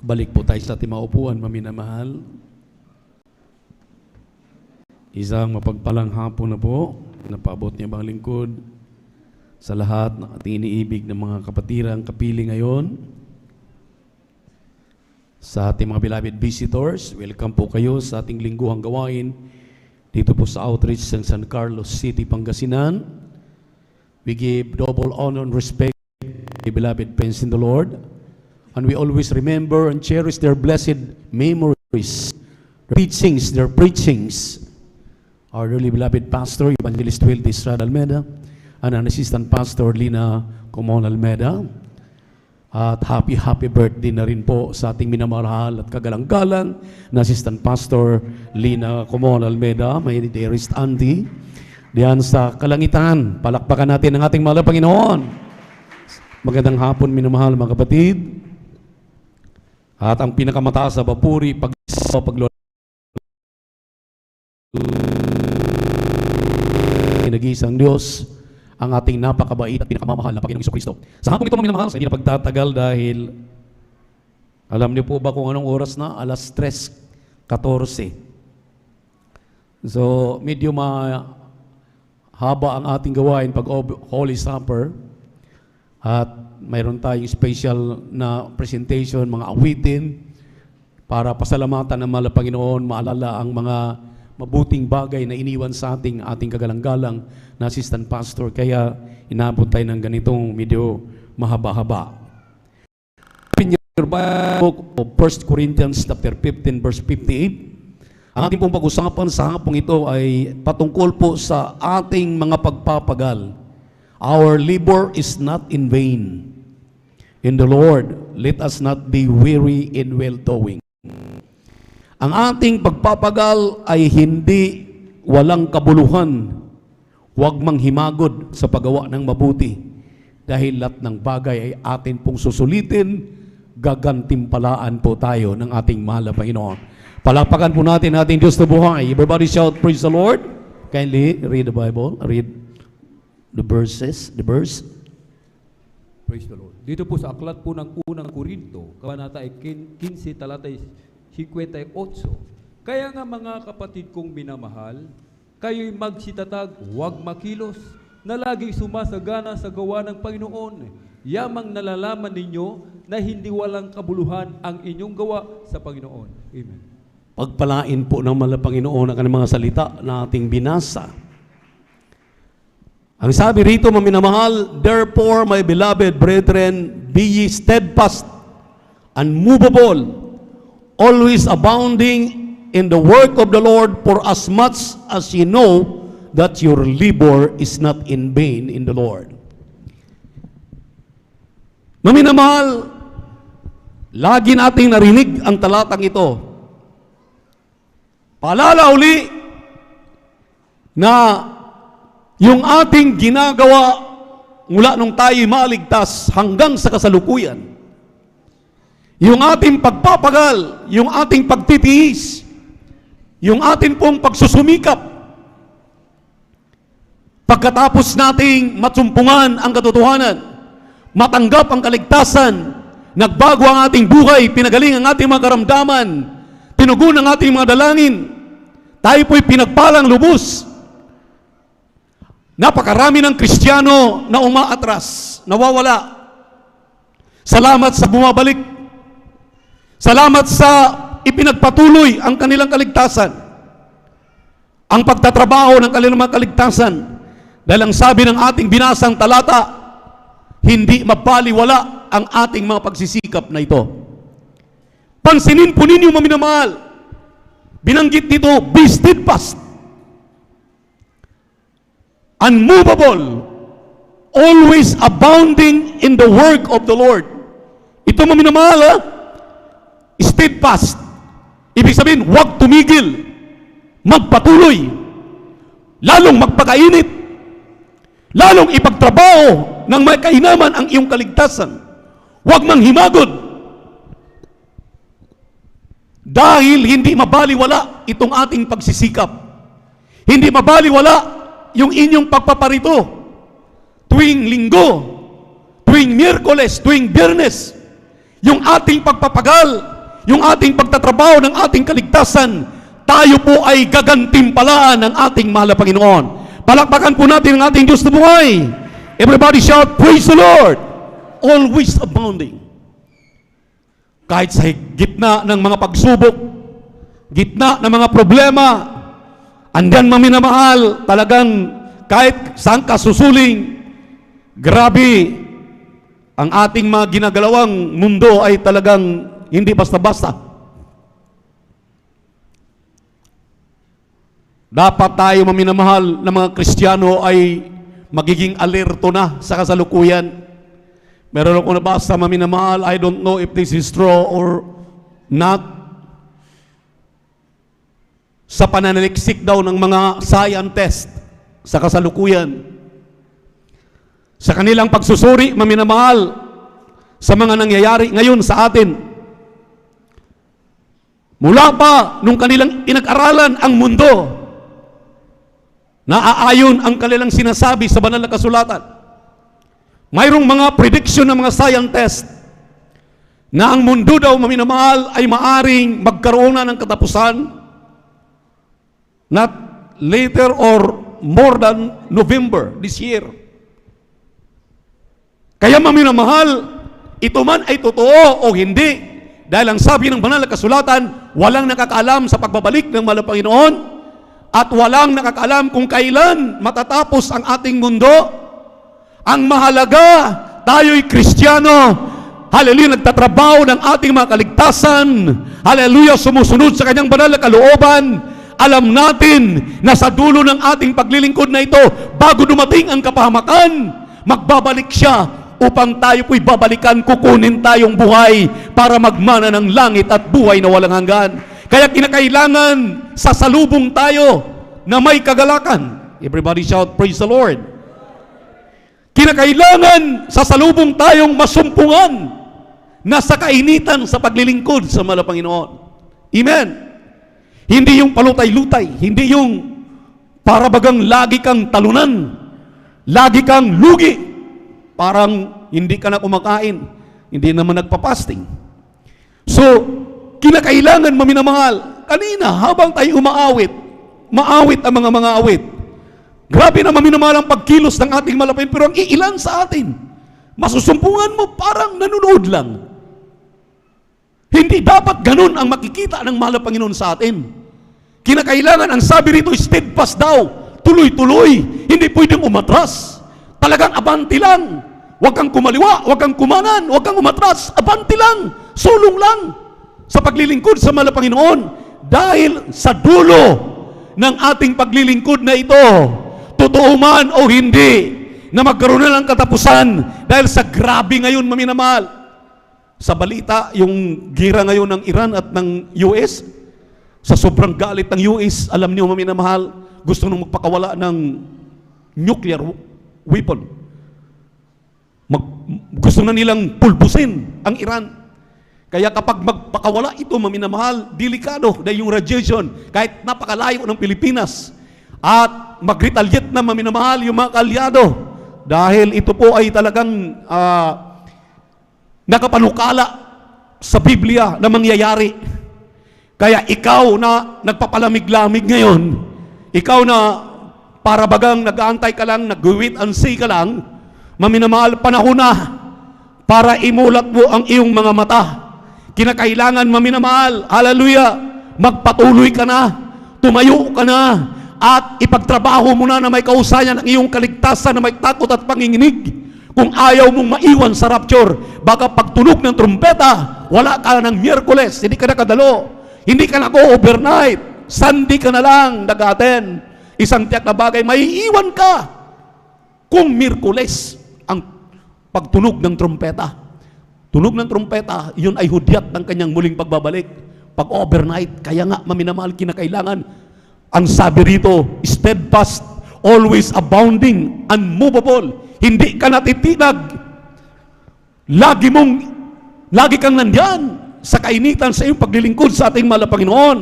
Balik po tayo sa ating mga upuan, maminamahal. Isang mapagpalang hapon na po, napabot niya bang lingkod sa lahat ng ating iniibig ng mga kapatirang kapili ngayon. Sa ating mga beloved visitors, welcome po kayo sa ating lingguhang gawain dito po sa outreach sa San Carlos City, Pangasinan. We give double honor and respect to the beloved friends in the Lord. And we always remember and cherish their blessed memories, their preachings. Our dearly beloved Pastor, Evangelist Will Estrada Almeida, and an Assistant Pastor, Lina Comon Almeida. At happy birthday na rin po sa ating minamahal at kagalang-galang na Assistant Pastor Lina Comon Almeida, my dearest auntie, diyan sa kalangitan. Palakpakan natin ang ating mahal na Panginoon. Magandang hapon, minamahal mga kapatid. At ang pinakamataas sa papuri, nag-iisang Diyos, ang ating napakabait at pinakamamahal na Panginoong Jesucristo. Sa hapon ito, mga minamahal, sa hindi na pagtatagal dahil alam niyo po ba kung anong oras na? 3:14. So, medyo mahaba ang ating gawain pag Holy Supper at mayroon tayong special na presentation, mga awitin para pasalamatan ng mahal na Panginoon, maalala ang mga mabuting bagay na iniwan sa ating kagalang-galang na Assistant Pastor. Kaya inabot tayo ng ganitong medyo mahaba-haba. In your book of 1 Corinthians chapter 15 verse 58, ang ating pong pag-usapan sa hapong ito ay patungkol po sa ating mga pagpapagal. Our labor is not in vain. In the Lord, let us not be weary in well-doing. Ang ating pagpapagal ay hindi walang kabuluhan. Huwag manghimagod sa paggawa ng mabuti. Dahil lahat ng bagay ay atin pong susulitin, gagantimpalaan po tayo ng ating mahal na Panginoon. Palakpakan po natin ating Diyos na buhay. Everybody shout, praise the Lord. Kindly read the Bible. Read the verse. Praise the Lord. Dito po sa aklat po ng unang Korinto, kabanata ay 15 talatay 58. Kaya nga mga kapatid kong minamahal, kayo'y magsitatag, huwag makilos, na laging sumasagana sa gawa ng Panginoon. Yamang nalalaman ninyo na hindi walang kabuluhan ang inyong gawa sa Panginoon. Amen. Pagpalain po ng mahal na Panginoon ang kanyang mga salita na ating binasa. Ang sabi rito, mga minamahal, therefore, my beloved brethren, be ye steadfast, unmovable, always abounding in the work of the Lord, for as much as ye know that your labor is not in vain in the Lord. Mga minamahal, lagi nating narinig ang talatang ito. Paalala uli na yung ating ginagawa mula nung tayo maligtas hanggang sa kasalukuyan, yung ating pagpapagal, yung ating pagtitiis, yung ating pong pagsusumikap, pagkatapos nating matsumpungan ang katotohanan, matanggap ang kaligtasan, nagbago ang ating buhay, pinagaling ang ating mga karamdaman, tinugon ang ating mga dalangin, tayo po'y pinagpalang lubos. Napakarami ng Kristiyano na umaatras, nawawala. Salamat sa bumabalik. Salamat sa ipinagpatuloy ang kanilang kaligtasan. Ang pagtatrabaho ng kanilang mga kaligtasan. Dahil ang sabi ng ating binasang talata, hindi mapaliwala ang ating mga pagsisikap na ito. Pansinin po ninyo, mga minamahal. Binanggit dito, be steadfast, unmovable, always abounding in the work of the Lord. Ito, mga minamahal, steadfast. Ibig sabihin, huwag tumigil, magpatuloy, lalong magpakainit, lalong ipagtrabaho ng may kainaman ang iyong kaligtasan. Huwag manghimagod. Dahil hindi mabaliwala itong ating pagsisikap. Hindi mabaliwala yung inyong pagpaparito tuwing linggo, tuwing Miyerkules, tuwing Biyernes. Yung ating pagpapagal, yung ating pagtatrabaho ng ating kaligtasan, tayo po ay gagantimpalaan ng ating mahal na Panginoon. Palakpakan po natin ang ating Diyos na buhay. Everybody shout, praise the Lord! Always abounding. Kahit sa gitna ng mga pagsubok, gitna ng mga problema, andyan, mga minamahal, talagang kahit saan ka susuling, grabe, ang ating mga ginagalawang mundo ay talagang hindi basta-basta. Dapat tayo, mga minamahal, na mga Kristiyano ay magiging alerto na sa kasalukuyan. Meron ako nabasa, mga minamahal, I don't know if this is true or not. Sa pananaliksik daw ng mga scientist sa kasalukuyan, sa kanilang pagsusuri, mga minamahal, sa mga nangyayari ngayon sa atin, mula pa nung kanilang pinag-aralan ang mundo, naaayon ang kanilang sinasabi sa banal na kasulatan. Mayroong mga prediction ng mga scientists na ang mundo daw, mga minamahal, ay maaring magkaroon na ng katapusan not later or more than November this year. Kaya, mga minamahal, ito man ay totoo o hindi, dahil ang sabi ng banal na kasulatan, walang nakakaalam sa pagbabalik ng mahal na Panginoon at walang nakakaalam kung kailan matatapos ang ating mundo. Ang mahalaga, tayo'y Kristiyano, hallelujah, nagtatrabaho ng ating mga kaligtasan, hallelujah, sumusunod sa kanyang banal na kalooban. Alam natin na sa dulo ng ating paglilingkod na ito, bago dumating ang kapahamakan, magbabalik siya upang tayo po'y babalikan, kukunin tayong buhay para magmana ng langit at buhay na walang hanggan. Kaya kinakailangan sasalubong tayo na may kagalakan. Everybody shout, praise the Lord. Kinakailangan sasalubong tayong masumpungan na sa kainitan sa paglilingkod sa mahal na Panginoon. Amen. Hindi yung palutay-lutay, hindi yung para bagang lagi kang talunan, lagi kang lugi, parang hindi ka na kumakain, hindi naman nagpapasting. So, kinakailangan, maminamahal, kanina habang tayo umaawit, maawit ang mga awit. Grabe na, maminamahal, ang pagkilos ng ating malapin, pero ang iilan sa atin, masusumpungan mo parang nanonood lang. Hindi Hindi dapat ganun ang makikita ng mahal na Panginoon sa atin. Kinakailangan, ang sabi rito, steadfast daw, tuloy-tuloy, hindi pwedeng umatras. Talagang abanti lang. Huwag kang kumaliwa, huwag kang kumanan, huwag kang umatras, abanti lang, sulong lang sa paglilingkod sa mahal na Panginoon. Dahil sa dulo ng ating paglilingkod na ito, totoo man o hindi, na magkaroon na ng katapusan dahil sa grabe ngayon, maminamahal. Sa balita, yung gira ngayon ng Iran at ng US, sa sobrang galit ng US, alam niyo maminamahal, gusto nung magpakawala ng nuclear weapon. Gusto na nilang pulbusin ang Iran. Kaya kapag magpakawala ito, maminamahal, delikado dahil yung radiation, kahit napakalayo ng Pilipinas, at mag-retaliate na maminamahal yung mga kalyado, dahil ito po ay talagang nakapanukala sa Biblia na mangyayari. Kaya ikaw na nagpapalamig-lamig ngayon, ikaw na para bagang nag-aantay ka lang, nag-wait and see ka lang, maminamahal, panahon na para imulat mo ang iyong mga mata. Kinakailangan, maminamahal, hallelujah, magpatuloy ka na, tumayo ka na, at ipagtrabaho mo na may kausayan ang iyong kaligtasan na may takot at panginginig. Kung ayaw mong maiwan sa rapture, baka pagtunog ng trumpeta, wala ka ng Miyerkules, hindi ka nakadalo, hindi ka nag-overnight, Sunday ka na lang nag-aten. Isang tiyak na bagay, maiiwan ka kung Miyerkules ang pagtunog ng trumpeta. Tunog ng trumpeta, yun ay hudyat ng kanyang muling pagbabalik. Pag overnight, kaya nga maminamahal, kinakailangan, ang sabi rito, steadfast, always abounding, unmovable. Hindi ka natitinag. Lagi kang nandyan sa kainitan sa iyong paglilingkod sa ating mahal na Panginoon.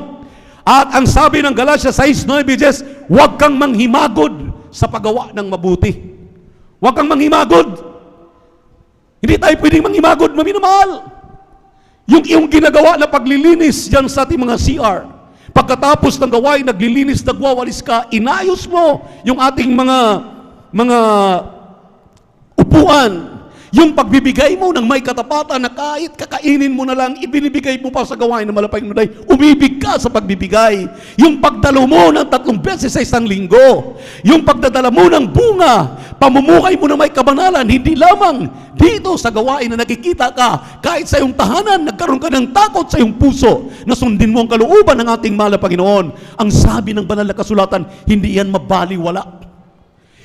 At ang sabi ng Galatia 6:9, huwag kang manghimagod sa paggawa ng mabuti. Huwag kang manghimagod. Hindi tayo pwedeng manghimagod, maminamahal. Yung iyong ginagawa na paglilinis dyan sa ating mga CR, pagkatapos ng gawain, naglilinis, nagwawalis ka, inayos mo yung ating mga upuan. Yung pagbibigay mo ng may katapatan na kahit kakainin mo na lang, ibinibigay mo pa sa gawain ng malapay mo, umibig ka sa pagbibigay. Yung pagdalo mo ng 3 beses sa isang linggo. Yung pagdadala mo ng bunga, pamumuhay mo na may kabanalan, hindi lamang dito sa gawain na nakikita ka, kahit sa iyong tahanan, nagkaroon ka ng takot sa iyong puso, na sundin mo ang kalooban ng ating mahal na Panginoon. Ang sabi ng banal na kasulatan, hindi yan mabaliwala.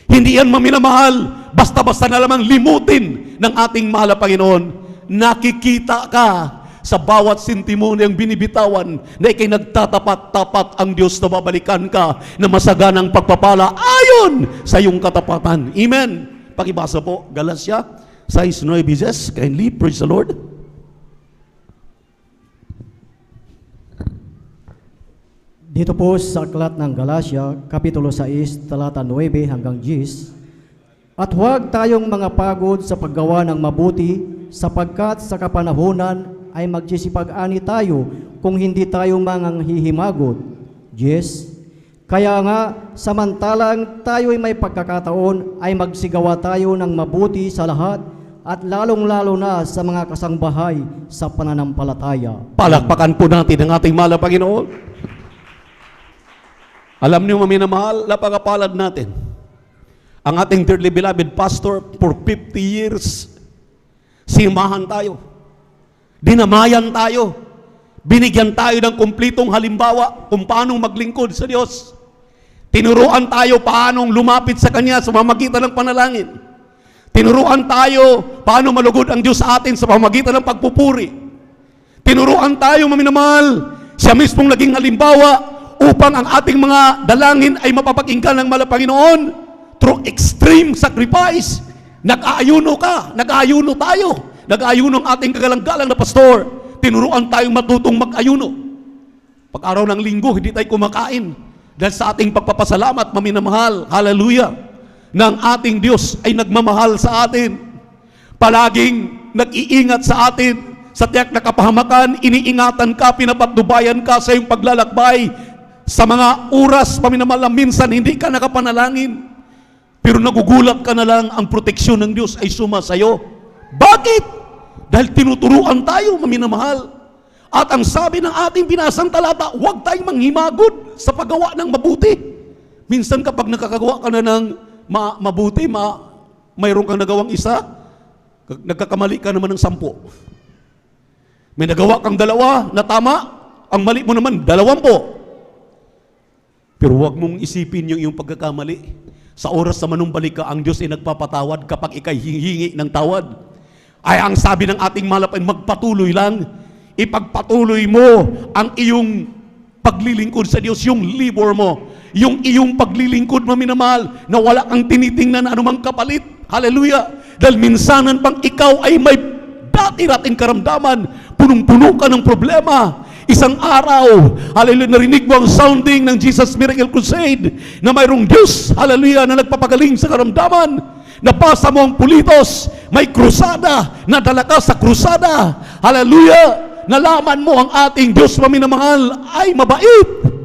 Hindi yan maminamahal, basta-basta na lamang limutin ng ating mahal na Panginoon. Nakikita ka sa bawat sintimo niyang binibitawan na ikay nagtatapat-tapat ang Diyos na babalikan ka na masaganang pagpapala ayon sa iyong katapatan. Amen. Pakibasa po, Galatia 6:9. Kindly, praise the Lord. Dito po sa aklat ng Galatia, Kapitulo 6, talata 9 hanggang 10, at huwag tayong mga pagod sa paggawa ng mabuti, sapagkat sa kapanahunan ay magsisipag-ani tayo kung hindi tayo manghihimagod. 10, kaya nga, samantalang tayo ay may pagkakataon, ay magsigawa tayo ng mabuti sa lahat, at lalong-lalo na sa mga kasangbahay sa pananampalataya. Palakpakan po natin ang ating mahal na Panginoon. Alam niyo, maminamahal, napakapalad natin. Ang ating dearly beloved pastor, for 50 years, simahan tayo. Dinamayan tayo. Binigyan tayo ng kumplitong halimbawa kung paano maglingkod sa Diyos. Tinuruan tayo paano lumapit sa Kanya sa pamamagitan ng panalangin. Tinuruan tayo paano malugod ang Diyos sa atin sa pamamagitan ng pagpupuri. Tinuruan tayo, maminamahal, siya mismong naging halimbawa upang ang ating mga dalangin ay mapapakinggan ng mahal na Panginoon through extreme sacrifice. Nag-aayuno ka, nag-aayuno tayo, nag-aayuno ang ating kagalang-galang na pastor. Tinuruan tayong matutong mag-ayuno. Pag-araw ng linggo, hindi tayo kumakain dahil sa ating pagpapasalamat, maminamahal, hallelujah, na ang ating Diyos ay nagmamahal sa atin. Palaging nag-iingat sa atin sa tiyak na kapahamakan, iniingatan ka, pinapatnubayan ka sa iyong paglalakbay. Sa mga oras, paminamahal, minsan hindi ka nakapanalangin, pero nagugulat ka na lang, ang proteksyon ng Diyos ay suma sa iyo. Bakit? Dahil tinuturuan tayo, maminamahal. At ang sabi ng ating binasang talata, huwag tayong manghimagod sa paggawa ng mabuti. Minsan kapag nakakagawa ka na ng mabuti, mayroon kang nagawang isa, nagkakamali ka naman ng 10. May nagawa kang 2 na tama, ang mali mo naman 20. Pero huwag mong isipin yung iyong pagkakamali. Sa oras na manumbalik ka, ang Diyos ay nagpapatawad kapag ikay hingi ng tawad. Ay ang sabi ng ating malapay, magpatuloy lang. Ipagpatuloy mo ang iyong paglilingkod sa Diyos, yung labor mo, yung iyong paglilingkod, maminamahal, na wala kang tinitingnan na anumang kapalit. Hallelujah! Dahil minsanan pang ikaw ay may dati-dating karamdaman, punong-puno ka ng problema. Isang araw, hallelujah, narinig mo ang sounding ng Jesus Miracle Crusade na mayroong Diyos, hallelujah, na nagpapagaling sa karamdaman. Nabasa mo ang pulitos, may krusada, nadala ka sa krusada. Hallelujah! Nalaman mo ang ating Diyos maminamahal ay mabait.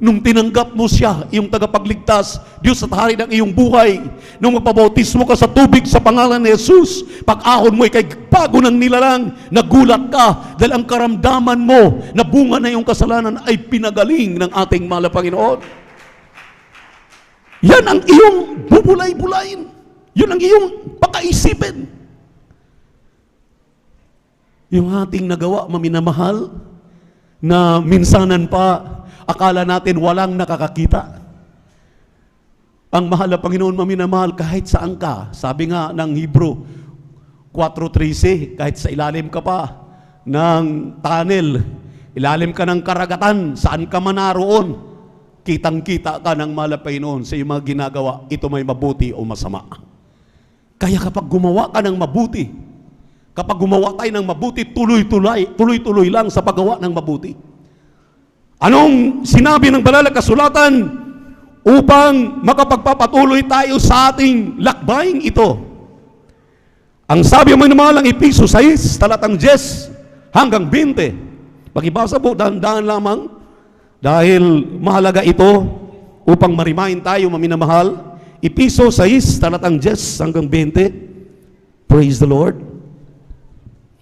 Nung tinanggap mo siya, iyong tagapagligtas, Diyos at hari ng iyong buhay, nung magpabautismo ka sa tubig sa pangalan ni Jesus, pag-ahon mo ikay bago ng nilalang, nagulat ka dahil ang karamdaman mo na bunga na iyong kasalanan ay pinagaling ng ating mahal na Panginoon. Yan ang iyong bubulay-bulayin. Yun ang iyong pakaisipin. Yung ating nagawa, maminamahal, na minsanan pa, akala natin walang nakakakita. Ang mahal na Panginoon, maminamahal, kahit saan ka. Sabi nga ng Hebrew 4:13, kahit sa ilalim ka pa ng tunnel, ilalim ka ng karagatan, saan ka man naroon, kitang-kita ka ng mahal na Panginoon sa iyong mga ginagawa, ito may mabuti o masama. Kaya kapag gumawa ka ng mabuti, kapag gumawa tayo ng mabuti, tuloy-tuloy lang sa paggawa ng mabuti. Anong sinabi ng banal na kasulatan upang makapagpapatuloy tayo sa ating lakbaying ito? Ang sabi mo naman ng Episo 6, talatang 10 hanggang 20. Pakibasa po, dahan-dahan lamang, dahil mahalaga ito upang marimahin tayo, maminamahal. Episo 6, talatang 10 hanggang 20. Praise the Lord.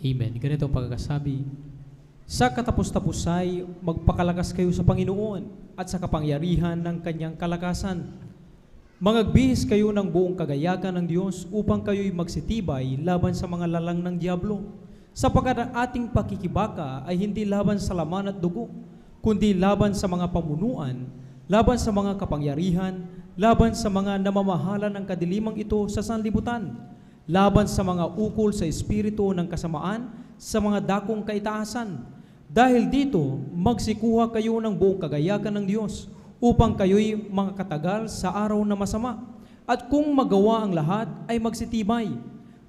Amen. Ganito ang pagkakasabi. Sa katapos-tapusay, magpakalakas kayo sa Panginoon at sa kapangyarihan ng kanyang kalakasan. Mangagbihis kayo ng buong kagayakan ng Diyos upang kayo'y magsitibay laban sa mga lalang ng diablo. Sapagkat ang ating pakikibaka ay hindi laban sa laman at dugo, kundi laban sa mga pamunuan, laban sa mga kapangyarihan, laban sa mga namamahala ng kadilimang ito sa sanlibutan, laban sa mga ukol sa espiritu ng kasamaan, sa mga dakong kaitaasan. Dahil dito, magsikuha kayo ng buong kagayakan ng Diyos upang kayo'y makatagal sa araw na masama. At kung magawa ang lahat, ay magsitibay.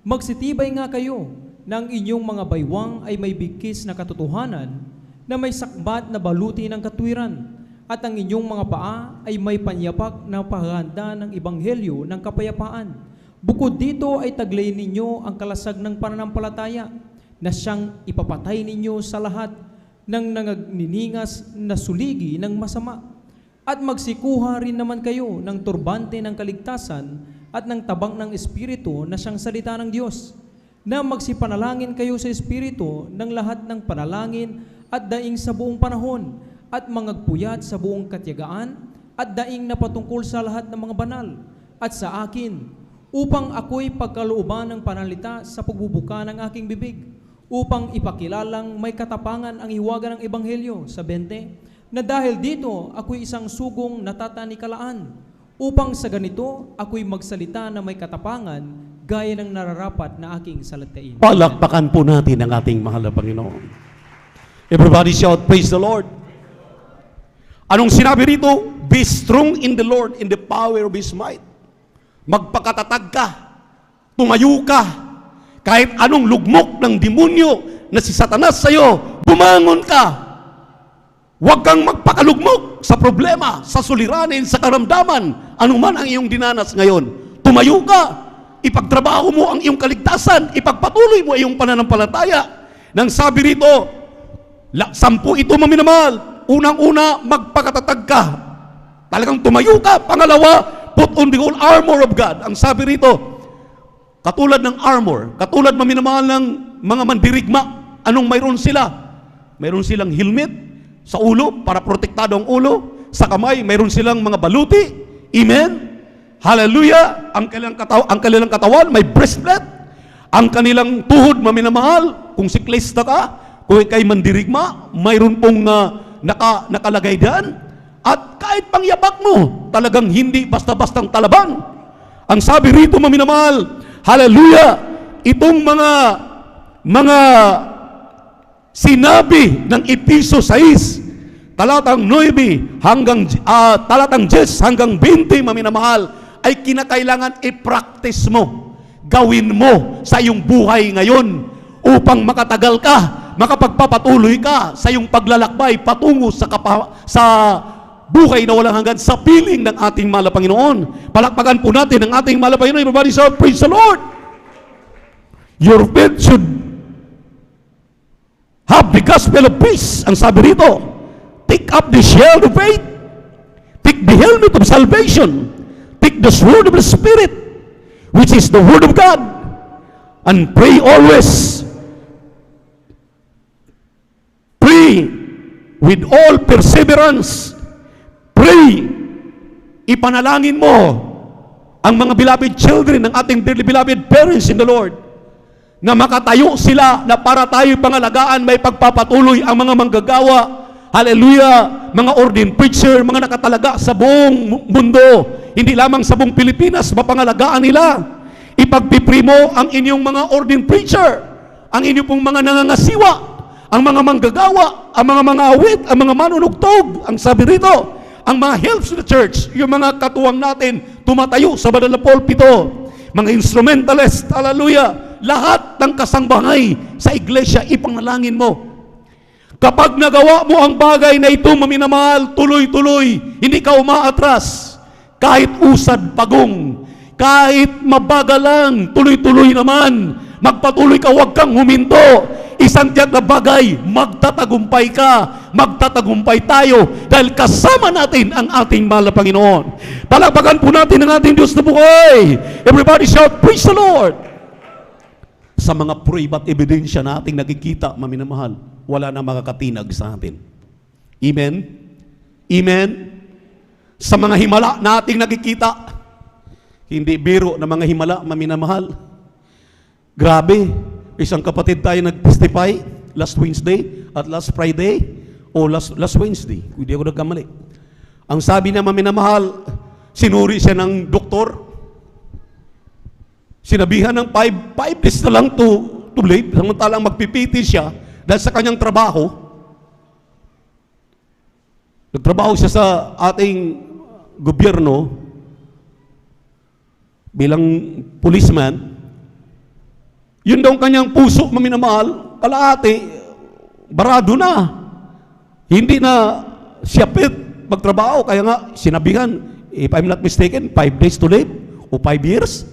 Magsitibay nga kayo na ang inyong mga baywang ay may bigkis na katotohanan na may sakbat na baluti ng katwiran, at ang inyong mga paa ay may panyapak na paghahanda ng ebanghelyo ng kapayapaan. Bukod dito ay taglay ninyo ang kalasag ng pananampalataya na siyang ipapatay ninyo sa lahat ng nangagniningas na suligi ng masama. At magsikuha rin naman kayo ng turbante ng kaligtasan at ng tabang ng Espiritu na siyang salita ng Diyos, na magsipanalangin kayo sa Espiritu ng lahat ng panalangin at daing sa buong panahon, at mangagpuyat sa buong katyagaan at daing na patungkol sa lahat ng mga banal at sa akin, upang ako'y pagkalooban ng panalita sa pagbubuka ng aking bibig, upang ipakilalang may katapangan ang hiwaga ng Ebanghelyo sa 20, na dahil dito ako'y isang sugong natatanikalaan, upang sa ganito ako'y magsalita na may katapangan gaya ng nararapat na aking salatain. Palakpakan po natin ang ating mahal na Panginoon. Everybody shout, praise the Lord. Anong sinabi rito? Be strong in the Lord, in the power of His might. Magpakatatag ka, tumayo ka, kahit anong lugmok ng demonyo na si Satanas sa'yo, bumangon ka. Huwag kang magpakalugmok sa problema, sa suliranin, sa karamdaman, anuman ang iyong dinanas ngayon. Tumayo ka, ipagtrabaho mo ang iyong kaligtasan, ipagpatuloy mo ang iyong pananampalataya. Nang sabi rito, 10 ito maminamahal. Unang-una, magpakatatag ka. Talagang tumayo ka. Pangalawa, put on the whole armor of God. Ang sabi rito, katulad ng armor, katulad maminamahal ng mga mandirigma, anong mayroon sila? mayroon silang helmet sa ulo para protektado ang ulo. Sa kamay, mayroon silang mga baluti. Amen? Hallelujah! Ang kanilang katawan, may breastplate. Ang kanilang tuhod, maminamahal. Kung siklista ka, kung ikay mandirigma, mayroon pong nakalagay diyan. At kahit pangyabak mo, talagang hindi basta-bastang talaban. Ang sabi rito, maminamahal, hallelujah, itong mga sinabi ng Episo 6, talatang 9 hanggang talatang 10 hanggang 20, maminamahal, ay kinakailangan i-practice mo, gawin mo sa iyong buhay ngayon upang makatagal ka, makapagpapatuloy ka sa iyong paglalakbay patungo sa buhay na walang hanggan sa piling ng ating mahal na Panginoon. Palakpakan po natin ang ating mahal na Panginoon. Everybody shout, praise the Lord! Your faith should have the gospel of peace. Ang sabi rito, take up the shield of faith, take the helmet of salvation, take the sword of the Spirit, which is the word of God, and pray always. Pray with all perseverance. Pray, ipanalangin mo ang mga beloved children ng ating dearly beloved parents in the Lord, na makatayo sila na para tayo pangalagaan, may pagpapatuloy ang mga manggagawa, hallelujah, mga ordained preacher, mga nakatalaga sa buong mundo, hindi lamang sa buong Pilipinas, mapangalagaan nila. Ipagpipri mo ang inyong mga ordained preacher, ang inyong pong mga nangangasiwa, ang mga manggagawa, ang mga awit, ang mga manunugtog. Ang sabi rito, ang mga helps of the church, yung mga katuwang natin, tumatayo sa banal na pulpito, mga instrumentalist, hallelujah, lahat ng kasangbahay sa iglesia, ipanalangin mo. Kapag nagawa mo ang bagay na ito, maminamahal, tuloy-tuloy, hindi ka umaatras, kahit usad pagong, kahit mabagalang, tuloy-tuloy naman, magpatuloy ka, huwag kang huminto. Isang tiyak na bagay, magtatagumpay ka, magtatagumpay tayo, dahil kasama natin ang ating mahal na Panginoon. Palakpakan po natin ang ating Diyos na buhay. Everybody shout, praise the Lord! Sa mga prueba at ebidensya na ating nakikita, maminamahal, wala na makakatinag sa atin. Amen? Amen? Sa mga himala na ating nakikita, hindi biro na mga himala, maminamahal. Grabe, isang kapatid tayo nag-testify last Wednesday at last Friday, o last Wednesday, hindi ako nagkamali. Ang sabi niya, maminamahal, sinuri siya ng doktor, sinabihan ng 5 days na lang to live, samantalang magpipiti siya dahil sa kanyang trabaho. Nagtrabaho siya sa ating gobyerno bilang policeman. Yun daw kanyang puso, maminamahal, kalahati, barado na. Hindi na siya fit magtrabaho. Kaya nga, sinabihan, if I'm not mistaken, 5 days to live o 5 years.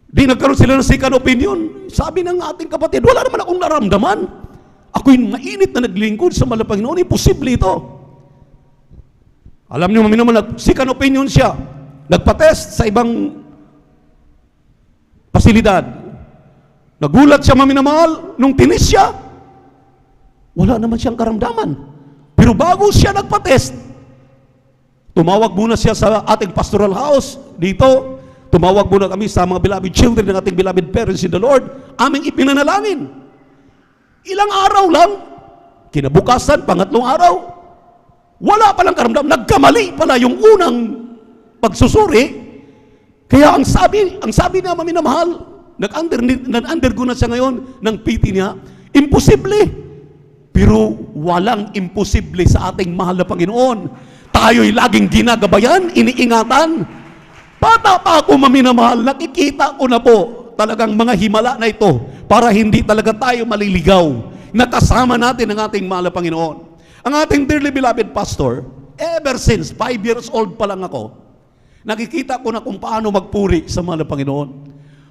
Di nagkaroon sila ng second opinion. Sabi ng ating kapatid, wala naman akong naramdaman. Ako'y mainit na naglingkod sa mahal na Panginoon. Imposible ito. Alam niyo, maminaman, second opinion siya. Nagpa-test sa ibang pasilidad. Nagulat siya, maminamahal, nung tinis siya. Wala naman siyang karamdaman. Pero bago siya nagpa-test, tumawag muna siya sa ating pastoral house dito. Tumawag muna kami sa mga beloved children ng ating beloved parents in the Lord. Aming ipinanalangin. Ilang araw lang, kinabukasan, pangatlong araw, wala palang karamdam. Nagkamali pala yung unang pagsusuri. Kaya ang sabi na maminamahal, nag-undergo na siya ngayon ng PT niya, imposible. Pero walang imposible sa ating mahal na Panginoon. Tayo'y laging ginagabayan, iniingatan. Bata pa ako, maminamahal, nakikita ko na po talagang mga himala na ito para hindi talaga tayo maliligaw. Nakasama natin ang ating mahal na Panginoon. Ang ating dearly beloved pastor, ever since 5 years old pa lang ako, nakikita ko na kung paano magpuri sa mahal na Panginoon.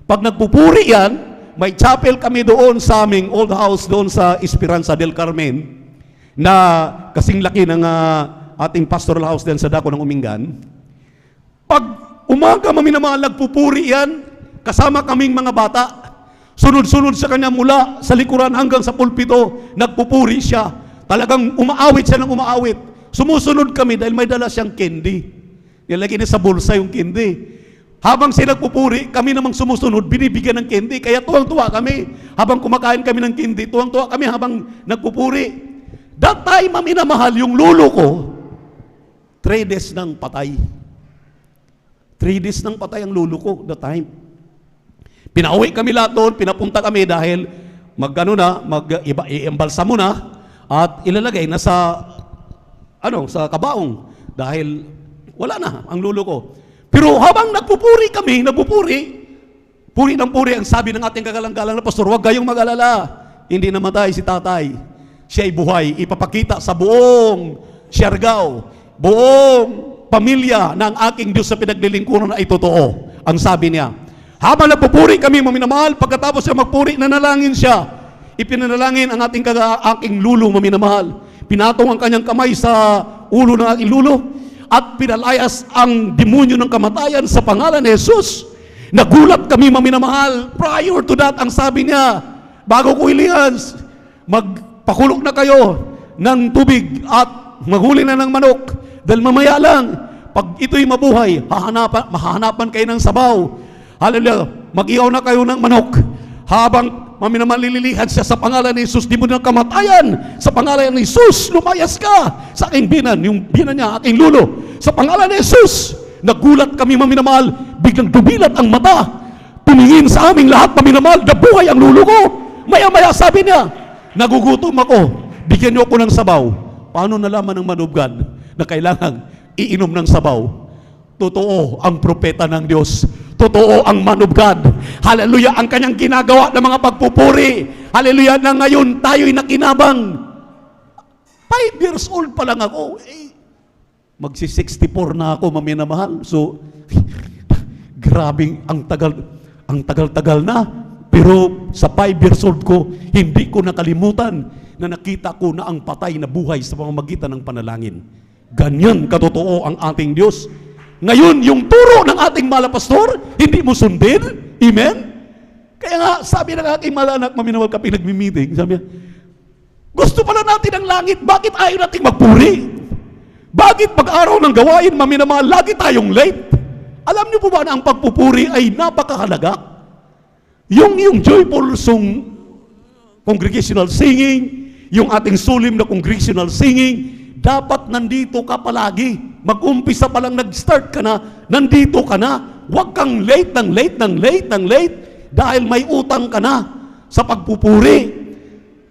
Pag nagpupuri yan, may chapel kami doon sa aming old house doon sa Esperanza del Carmen na kasing laki ng ating pastoral house din sa Dako ng Umingan. Pag umaga, maminamahal, nagpupuri yan, kasama kaming mga bata. Sunod-sunod sa kanya mula sa likuran hanggang sa pulpito, nagpupuri siya. Talagang umaawit siya ng umaawit. Sumusunod kami dahil may dala siyang candy. Nilagay niya sa bulsa yung candy. Habang siya nagpupuri, kami namang sumusunod, binibigyan ng candy. Kaya tuwang-tuwa kami. Habang kumakain kami ng candy, tuwang-tuwa kami habang nagpupuri. That time, minamahal, yung lulo ko, 3 days ng patay. 3 days ng patay ang lulo ko, that time. Pinauwi kami lahat doon, pinapunta kami dahil i-embalsa mo na at ilalagay na sa sa kabaong dahil wala na ang lulo ko. Pero habang nagpupuri kami, puri ng puri ang sabi ng ating kagalang-galang na pastor, huwag kayong mag-alala. Hindi namatay si tatay. Siya'y buhay. Ipapakita sa buong Siargao, buong pamilya ng aking Diyos sa pinaglilingkuran na ay totoo. Ang sabi niya. Habang nagpupuri kami, maminamahal, pagkatapos siya magpuri, nanalangin siya. Ipinanalangin ang aking lulo, maminamahal. Pinatong ang kanyang kamay sa ulo ng aking lulo at pinalayas ang demonyo ng kamatayan sa pangalan ni Jesus. Nagulat kami, maminamahal. Prior to that, ang sabi niya, bago ko hilingan, magpakulog na kayo ng tubig at maghuli na ng manok. Dahil mamaya lang, pag ito'y mabuhay, mahahanapan kayo ng sabaw. Hallelujah. Mag-ihaw na kayo ng manok. Habang maminamalililihan siya sa pangalan ni Jesus, di mo ng kamatayan. Sa pangalan ni Jesus, lumayas ka sa aking binan. Yung binan niya, aking lulo. Sa pangalan ni Jesus, nagulat kami, maminamahal. Biglang dumilat ang mata. Tumingin sa aming lahat, maminamahal. Nabuhay ang lulo ko. Maya-maya sabi niya, nagugutom ako. Bigyan niyo ako ng sabaw. Paano nalaman ng manubgan na kailangan iinom ng sabaw? Totoo ang propeta ng Diyos. Totoo ang man of God. Hallelujah, ang kanyang ginagawa ng mga pagpupuri. Hallelujah, na ngayon tayo'y nakinabang. 5 years old pa lang ako. Magsi-64 na ako, maminamahal. So, grabing ang tagal-tagal na. Pero sa 5 years old ko, hindi ko nakalimutan na nakita ko na ang patay na buhay sa pamamagitan ng panalangin. Ganyan katotoo ang ating Diyos. Ngayon, yung turo ng ating malapastor, hindi mo sundin. Amen? Kaya nga, sabi ng aking malanak, maminawal kapag nagmi-meeting, sabi niya, gusto pala natin ang langit, bakit ayaw natin magpuri? Bakit pag-araw ng gawain, maminamahal, lagi tayong late? Alam niyo po ba na ang pagpupuri ay napakahalaga? Yung joyful song, congregational singing, yung ating solemn na congregational singing, dapat nandito ka palagi. Mag-umpisa pa lang nag-start ka na, nandito ka na. Huwag kang late dahil may utang ka na sa pagpupuri.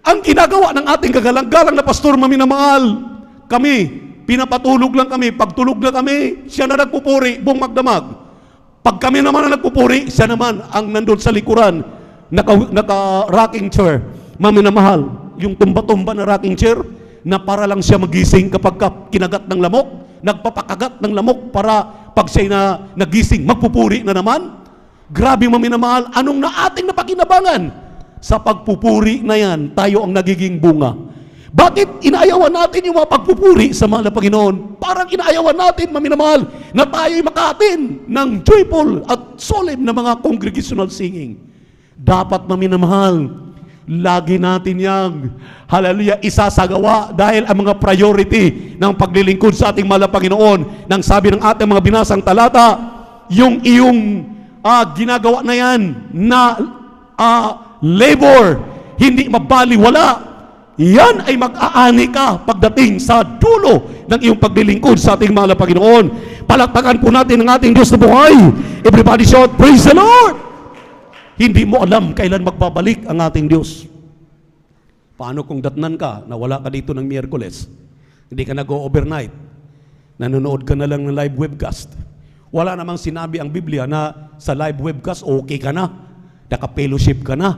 Ang ginagawa ng ating kagalang-galang na pastor, maminamahal, kami, pinapatulog lang kami. Pagtulog na kami, siya na nagpupuri, buong magdamag. Pag kami naman na nagpupuri, siya naman ang nandun sa likuran, naka-rocking chair. Maminamahal, yung tumba-tumba na rocking chair, na para lang siya magising kapag kinagat ng lamok, nagpapakagat ng lamok para pag siya na nagising, magpupuri na naman. Grabe, maminamahal, anong na ating napakinabangan? Sa pagpupuri na yan, tayo ang nagiging bunga. Bakit inaayawan natin yung mga pagpupuri sa mahal na Panginoon? Parang inaayawan natin, maminamahal, na tayo'y makatin ng joyful at solemn na mga congregational singing. Dapat, maminamahal, lagi natin yang, hallelujah, isasagawa dahil ang mga priority ng paglilingkod sa ating mahal na Panginoon, nang sabi ng ating mga binasang talata, yung iyong ginagawa na yan na labor, hindi mabaliwala, yan ay mag-aani ka pagdating sa dulo ng iyong paglilingkod sa ating mahal na Panginoon. Palakpakan po natin ang ating Diyos na buhay. Everybody shout, praise the Lord! Hindi mo alam kailan magbabalik ang ating Diyos. Paano kung datnan ka na wala ka dito ng Miyerkules? Hindi ka nag-overnight. Nanonood ka na lang ng live webcast. Wala namang sinabi ang Biblia na sa live webcast, okay ka na. Naka-fellowship ka na.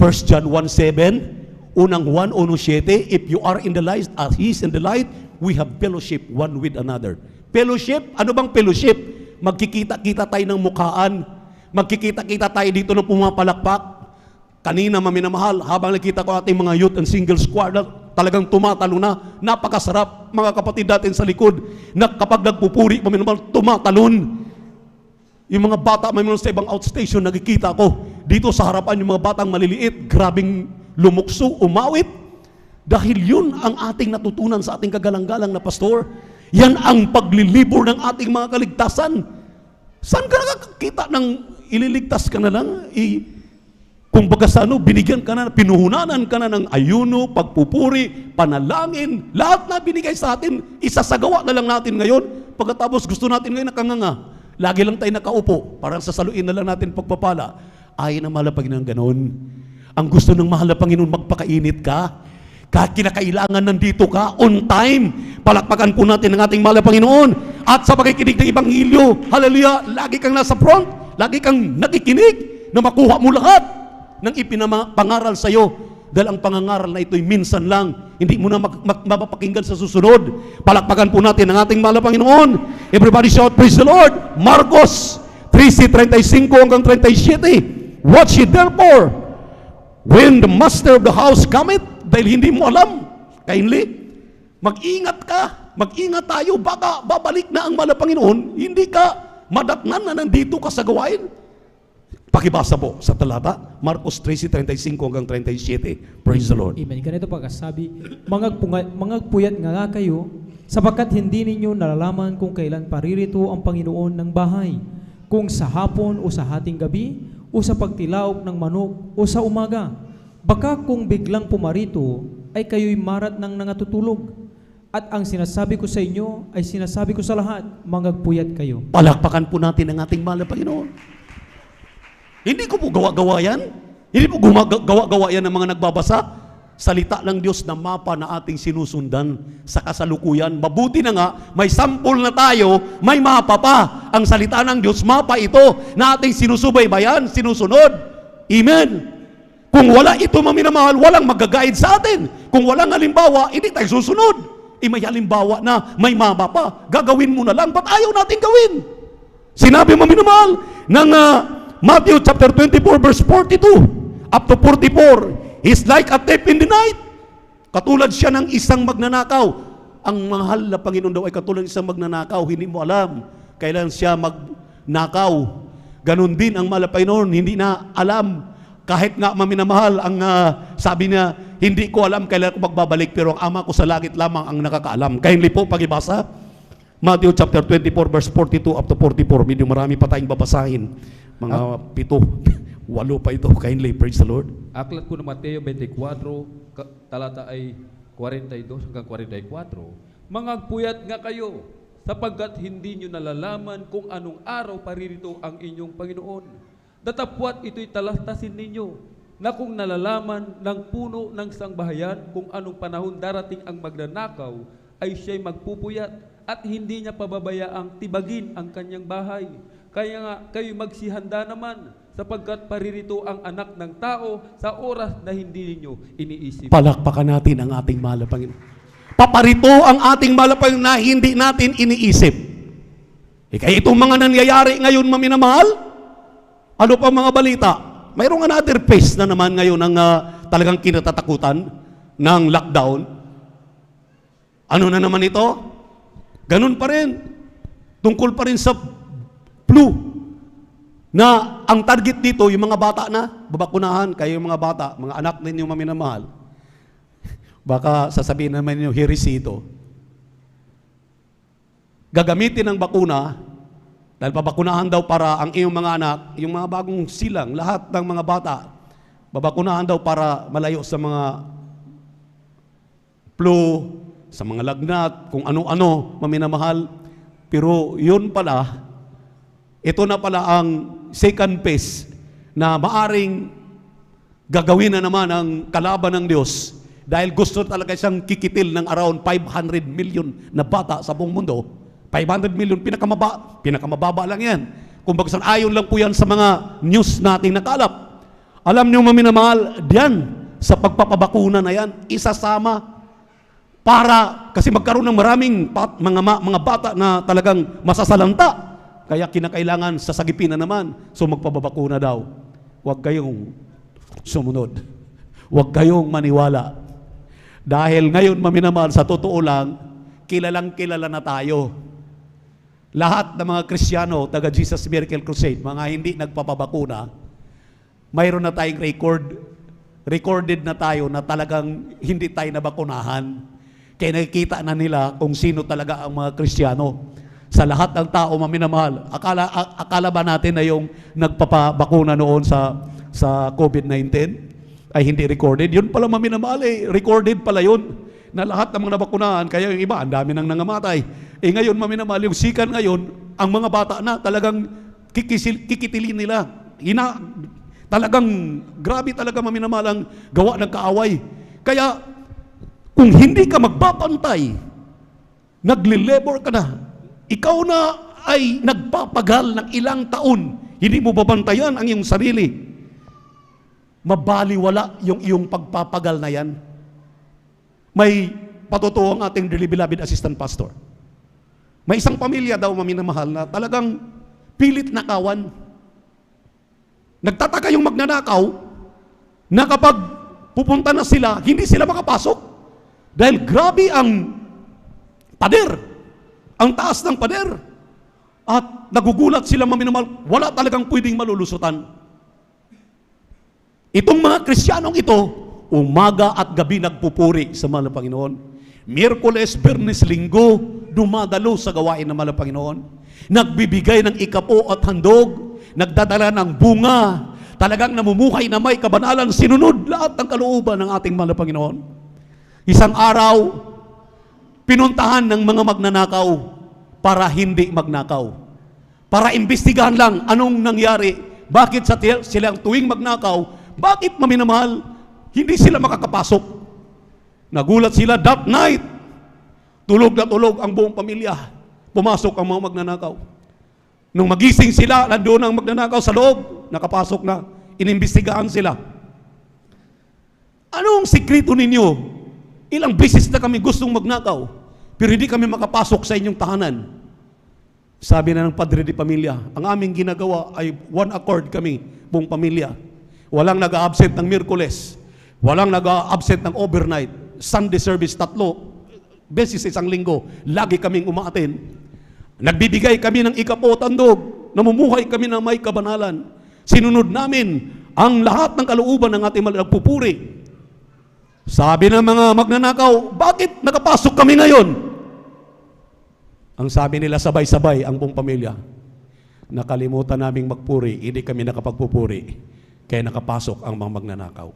1 John 1:7, unang 1:7, if you are in the light as He is in the light, we have fellowship one with another. Fellowship? Ano bang fellowship? Magkikita-kita tayo ng mukhaan. Magkikita-kita tayo dito ng pumapalakpak. Kanina, maminamahal, habang nakita ko ating mga youth and single squad, talagang tumatalo na. Napakasarap, mga kapatid natin sa likod, na kapag nagpupuri, maminamahal, tumatalon. Yung mga bata, maminamahal, sa ibang outstation, nakikita ko, dito sa harapan yung mga batang maliliit, grabing lumukso, umawit. Dahil yun ang ating natutunan sa ating kagalang-galang na pastor. Yan ang paglilibor ng ating mga kaligtasan. Saan ka nakakita ng ililigtas ka na lang? Kung baga sa binigyan ka na, pinuhunanan ka na ng ayuno, pagpupuri, panalangin, lahat na binigay sa atin, isasagawa na lang natin ngayon. Pagkatapos gusto natin ngayon nakanganga. Lagi lang tayo nakaupo, parang sasaluin na lang natin pagpapala. Ay na mahal na Panginoon ganon. Ang gusto ng mahal na Panginoon, magpakainit ka. Kahit kinakailangan nandito ka, on time. Palakpakan po natin ang ating mahal na Panginoon. At sa pakikinig ng Ebanghelyo, hallelujah, lagi kang nasa front, lagi kang nakikinig na makuha mo lahat ng ipinapangaral sa iyo. Dahil ang pangangaral na ito'y minsan lang, hindi mo na mapapakinggan sa susunod. Palakpakan po natin ang ating mahal na Panginoon. Everybody shout, praise the Lord. Marcos 13:35 hanggang 37. Watch ye therefore, when the master of the house cometh, dahil hindi mo alam, kindly, mag-ingat ka, mag-ingat tayo, baka babalik na ang mahal na Panginoon, hindi ka madatnan na nandito ka sa gawain. Pakibasa po sa talata, Marcos 13:35 hanggang 37. Praise the Lord. Amen. Ganito pagkasabi, mangagpuyat nga kayo, sapagkat hindi ninyo nalalaman kung kailan paririto ang Panginoon ng bahay, kung sa hapon o sa hating gabi, o sa pagtilaok ng manok, o sa umaga. Baka kung biglang pumarito, ay kayo'y marat ng nangatutulog. At ang sinasabi ko sa inyo, ay sinasabi ko sa lahat, mangagpuyat kayo. Palakpakan po natin ang ating mahal na Panginoon. Hindi ko po gawa-gawa yan. Hindi po gawa-gawa yan ng mga nagbabasa. Salita ng Diyos na mapa na ating sinusundan sa kasalukuyan. Mabuti na nga, may sample na tayo, may mapa pa. Ang salita ng Diyos, mapa ito na ating sinusubaybayan, sinusunod. Amen. Kung wala ito, maminamahal, walang mag-guide sa atin. Kung walang halimbawa, hindi tayo susunod. May halimbawa na may mapa pa. Gagawin mo na lang, ba't ayaw natin gawin? Sinabi maminamahal ng Matthew chapter 24 verse 42 up to 44, he's like a thief in the night. Katulad siya ng isang magnanakaw. Ang mahal na Panginoon daw ay katulad ng isang magnanakaw. Hindi mo alam kailan siya magnakaw. Ganon din ang mahal na Panginoon, hindi na alam. Kahit nga maminamahal, ang sabi niya, hindi ko alam kailan ko magbabalik, pero ang ama ko sa langit lamang ang nakakaalam. Kindly po pagibasa Matthew chapter 24 verse 42 up to 44. Medyo marami pa tayong babasahin. Mga 7, 8 pa ito. Kindly, praise the Lord. Aklat ko ng Mateo 24, talata ay 42 hanggang 44. Mangagpuyat nga kayo, sapagkat hindi nyo nalalaman kung anong araw paririto ang inyong Panginoon. Datapwat ito'y talastasin ninyo, na kung nalalaman ng puno ng sangbahayan kung anong panahon darating ang magnanakaw, ay siya'y magpupuyat at hindi niya pababayaang tibagin ang kanyang bahay. Kaya nga, kayo magsihanda naman, sapagkat paririto ang anak ng tao sa oras na hindi ninyo iniisip. Palakpakan natin ang ating mahal na Panginoon. Paparito ang ating mahal na Panginoon na hindi natin iniisip. Kaya itong mga nangyayari ngayon, maminamahal, ano pa mga balita? Mayroong another phase na naman ngayon ng talagang kinatatakutan ng lockdown. Ano na naman ito? Ganun pa rin. Tungkol pa rin sa flu, na ang target dito, yung mga bata na, babakunahan, kayo yung mga bata, mga anak ninyo maminamahal. Baka sasabihin naman ninyo, heresy ito. Gagamitin ng bakuna, dahil pabakunahan daw para ang iyong mga anak, yung mga bagong silang, lahat ng mga bata, babakunahan daw para malayo sa mga flu, sa mga lagnat, kung ano-ano, maminamahal. Pero yun pala, ito na pala ang second phase na maaring gagawin na naman ang kalaban ng Diyos dahil gusto talaga siyang kikitil ng around 500 million na bata sa buong mundo. 500 million, pinakamababa lang yan. Kung bagsan, ayon lang po yan sa mga news nating nakalap. Alam niyo maminamahal, diyan sa pagpapabakuna na yan, isasama para, kasi magkaroon ng maraming mga bata na talagang masasalanta. Kaya kinakailangan sasagipin na naman. So magpababakuna daw. Huwag kayong sumunod. Huwag kayong maniwala. Dahil ngayon, maminamahal, sa totoo lang, kilalang kilala na tayo. Lahat ng mga Kristiyano, taga Jesus Miracle Crusade, mga hindi nagpapabakuna, mayroon na tayong recorded na tayo na talagang hindi tayo nabakunahan. Kaya nakikita na nila kung sino talaga ang mga Kristiyano. Sa lahat ng tao maminamahal, akala ba natin na yung nagpapabakuna noon sa COVID-19 ay hindi recorded? Yun pala maminamahal recorded pala yun. Na lahat ng mga nabakunahan, kaya yung iba, ang dami nang nangamatay. Ngayon maminamahal, yung sikan ngayon, ang mga bata na talagang kikitilin nila. Talagang grabe talaga maminamahal ang gawa ng kaaway. Kaya kung hindi ka magbabantay, naglilabor ka na, ikaw na ay nagpapagal ng ilang taon, hindi mo babantayan ang iyong sarili, mabaliwala yung iyong pagpapagal na yan. May patutuo ang ating dearly beloved assistant pastor. May isang pamilya daw maminamahal na talagang pilit nakawan. Nagtataka yung magnanakaw na kapag pupunta na sila, hindi sila makapasok. Dahil grabe ang pader, ang taas ng pader. At nagugulat sila maminamahal, wala talagang pwedeng malulusutan. Itong mga Kristiyanong ito, umaga at gabi nagpupuri sa mahal na Panginoon. Miyerkules, Biyernes, Linggo, dumadalo sa gawain ng mahal na Panginoon. Nagbibigay ng ikapo at handog, nagdadala ng bunga, talagang namumuhay na may kabanalan, sinunod lahat ng kalooban ng ating mahal na Panginoon. Isang araw, pinuntahan ng mga magnanakaw para hindi magnakaw. Para imbestigahan lang anong nangyari, bakit sa silang tuwing magnakaw, bakit maminamahal, hindi sila makakapasok. Nagulat sila that night. Tulog na tulog ang buong pamilya. Pumasok ang mga magnanakaw. Nung magising sila, nandoon ang magnanakaw sa loob. Nakapasok na. Inimbestigahan sila. Anong sikreto ninyo? Ilang beses na kami gustong magnakaw, pero hindi kami makapasok sa inyong tahanan. Sabi na ng padre de pamilya, ang aming ginagawa ay one accord kami, buong pamilya. Walang nag-a-absent ng Miyerkules. Walang nag-a-absent ng overnight. Sunday service, 3 beses isang linggo. Lagi kaming umaaten. Nagbibigay kami ng ikapo, tandog. Namumuhay kami ng may kabanalan. Sinunod namin ang lahat ng kalooban ng ating nagpupuri. Sabi ng mga magnanakaw, bakit nakapasok kami ngayon? Ang sabi nila sabay-sabay ang buong pamilya. Nakalimutan naming magpuri, hindi kami nakapagpupuri. Kaya nakapasok ang mga magnanakaw.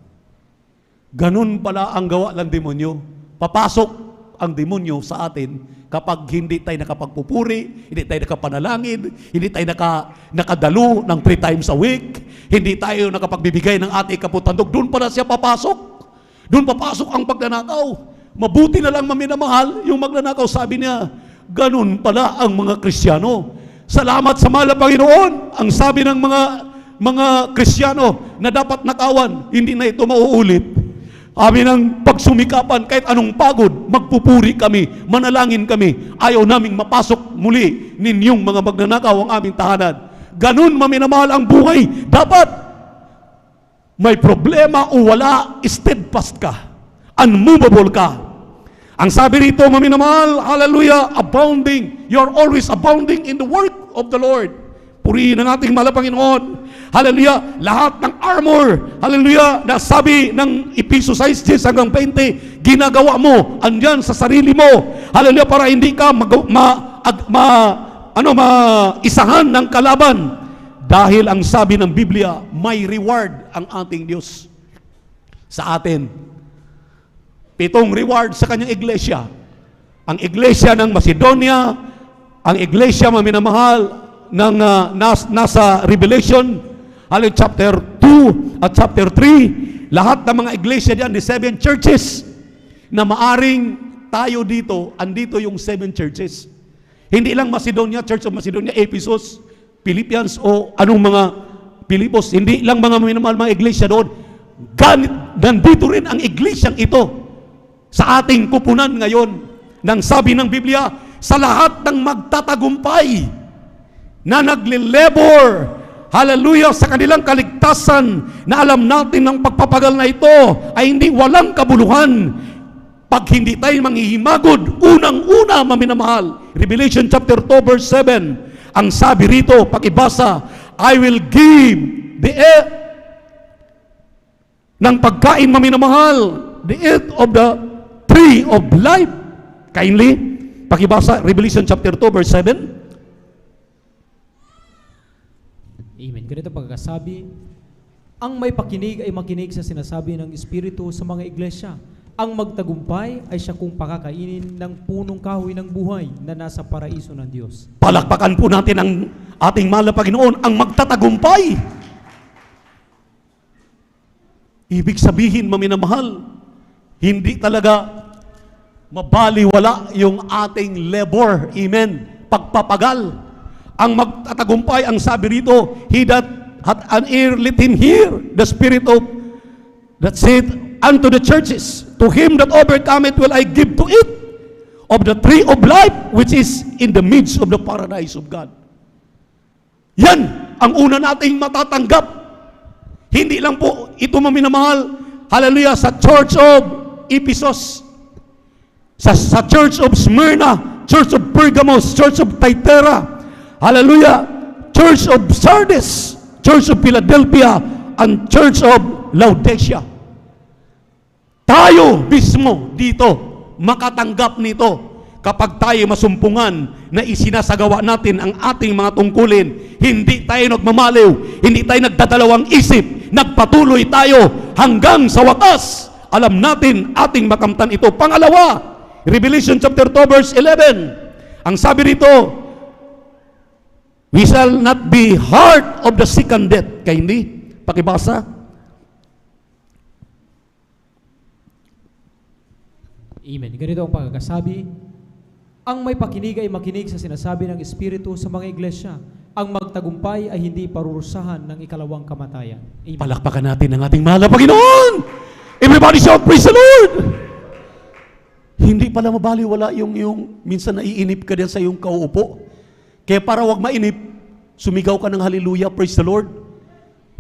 Ganun pala ang gawa ng demonyo. Papasok ang demonyo sa atin kapag hindi tayo nakapagpupuri, hindi tayo nakapanalangin, hindi tayo nakadalo ng 3 times a week, hindi tayo nakapagbibigay ng ating kaputandog. Doon pala siya papasok. Doon papasok ang pagnanakaw. Mabuti na lang maminamahal, yung magnanakaw, sabi niya, ganun pala ang mga Kristiyano. Salamat sa mahal na Panginoon. Ang sabi ng mga Kristiyano na dapat nakawan, hindi na ito mauulit. Amin ang pagsumikapan, kahit anong pagod, magpupuri kami, manalangin kami. Ayaw naming mapasok muli ninyong mga magnanakaw ang aming tahanan. Ganun maminamahal ang buhay. Dapat may problema o wala, steadfast ka. Unmovable ka. Ang sabi rito, maminamahal, hallelujah, abounding. You're always abounding in the work of the Lord. Purihin ang ating mahal na Panginoon. Hallelujah, lahat ng armor, hallelujah, na sabi ng Ephesians 6 hanggang 20, ginagawa mo, andyan sa sarili mo. Hallelujah, para hindi ka isahan ng kalaban. Dahil ang sabi ng Biblia, may reward ang ating Diyos sa atin. 7 reward sa kanyang iglesia. Ang iglesia ng Macedonia, ang iglesia maminamahal ng nasa Revelation, chapter 2 at chapter 3, lahat ng mga iglesia diyan, the 7 churches, na maaring tayo dito, andito yung 7 churches. Hindi lang Macedonia, Church of Macedonia, Ephesus, Philippians, o anong mga Pilipos, hindi lang mga minamahal mga iglesia doon. Nandito rin ang iglesyang ito sa ating kupunan ngayon, nang sabi ng Biblia, sa lahat ng magtatagumpay na naglilabor, hallelujah, sa kanilang kaligtasan, na alam natin ng pagpapagal na ito ay hindi walang kabuluhan. Pag hindi tayo manghihimagod, unang-una maminamahal. Revelation chapter 2 verse 7, ang sabi rito, pakibasa, I will give the ng pagkain maminamahal, the eat of the tree of life. Kindly, pakibasa Revelation chapter 2 verse 7. Amen. Ganito pagkakasabi, ang may pakinig ay makinig sa sinasabi ng Espiritu sa mga iglesia. Ang magtagumpay ay siya kung pakakainin ng punong kahoy ng buhay na nasa paraiso ng Diyos. Palakpakan po natin ang ating mahal na Panginoon, ang magtatagumpay. Ibig sabihin, maminamahal, hindi talaga mabaliwala yung ating labor. Amen. Pagpapagal. Ang magtatagumpay, ang sabi rito, he that hath an ear, let him hear the Spirit of that said unto the churches, to him that overcometh will I give to eat of the tree of life which is in the midst of the paradise of God. Yan ang una nating matatanggap. Hindi lang po ito maminamahal, hallelujah, sa Church of Ephesus, sa Church of Smyrna, Church of Pergamos, Church of Thyatira, hallelujah, Church of Sardis, Church of Philadelphia, and Church of Laodicea. Tayo mismo dito makatanggap nito kapag tayo masumpungan na isinasagawa natin ang ating mga tungkulin. Hindi tayo nagmamaliw, hindi tayo nagdadalawang isip, nagpatuloy tayo hanggang sa wakas. Alam natin ating makamtan ito. Pangalawa, Revelation chapter 2 verse 11. Ang sabi rito, we shall not be hurt of the second death. Kaya hindi? Pakibasa. Amen. Ganito ang pagkakasabi, ang may pakinig ay makinig sa sinasabi ng Espiritu sa mga iglesia. Ang magtagumpay ay hindi parurusahan ng ikalawang kamatayan. Amen. Palakpakan natin ang ating mahal na Panginoon. Everybody shout, praise the Lord! Hindi pala mabaliwala yung minsan naiinip ka din sa iyong kauupo. Kaya para wag mainip, sumigaw ka ng hallelujah, praise the Lord.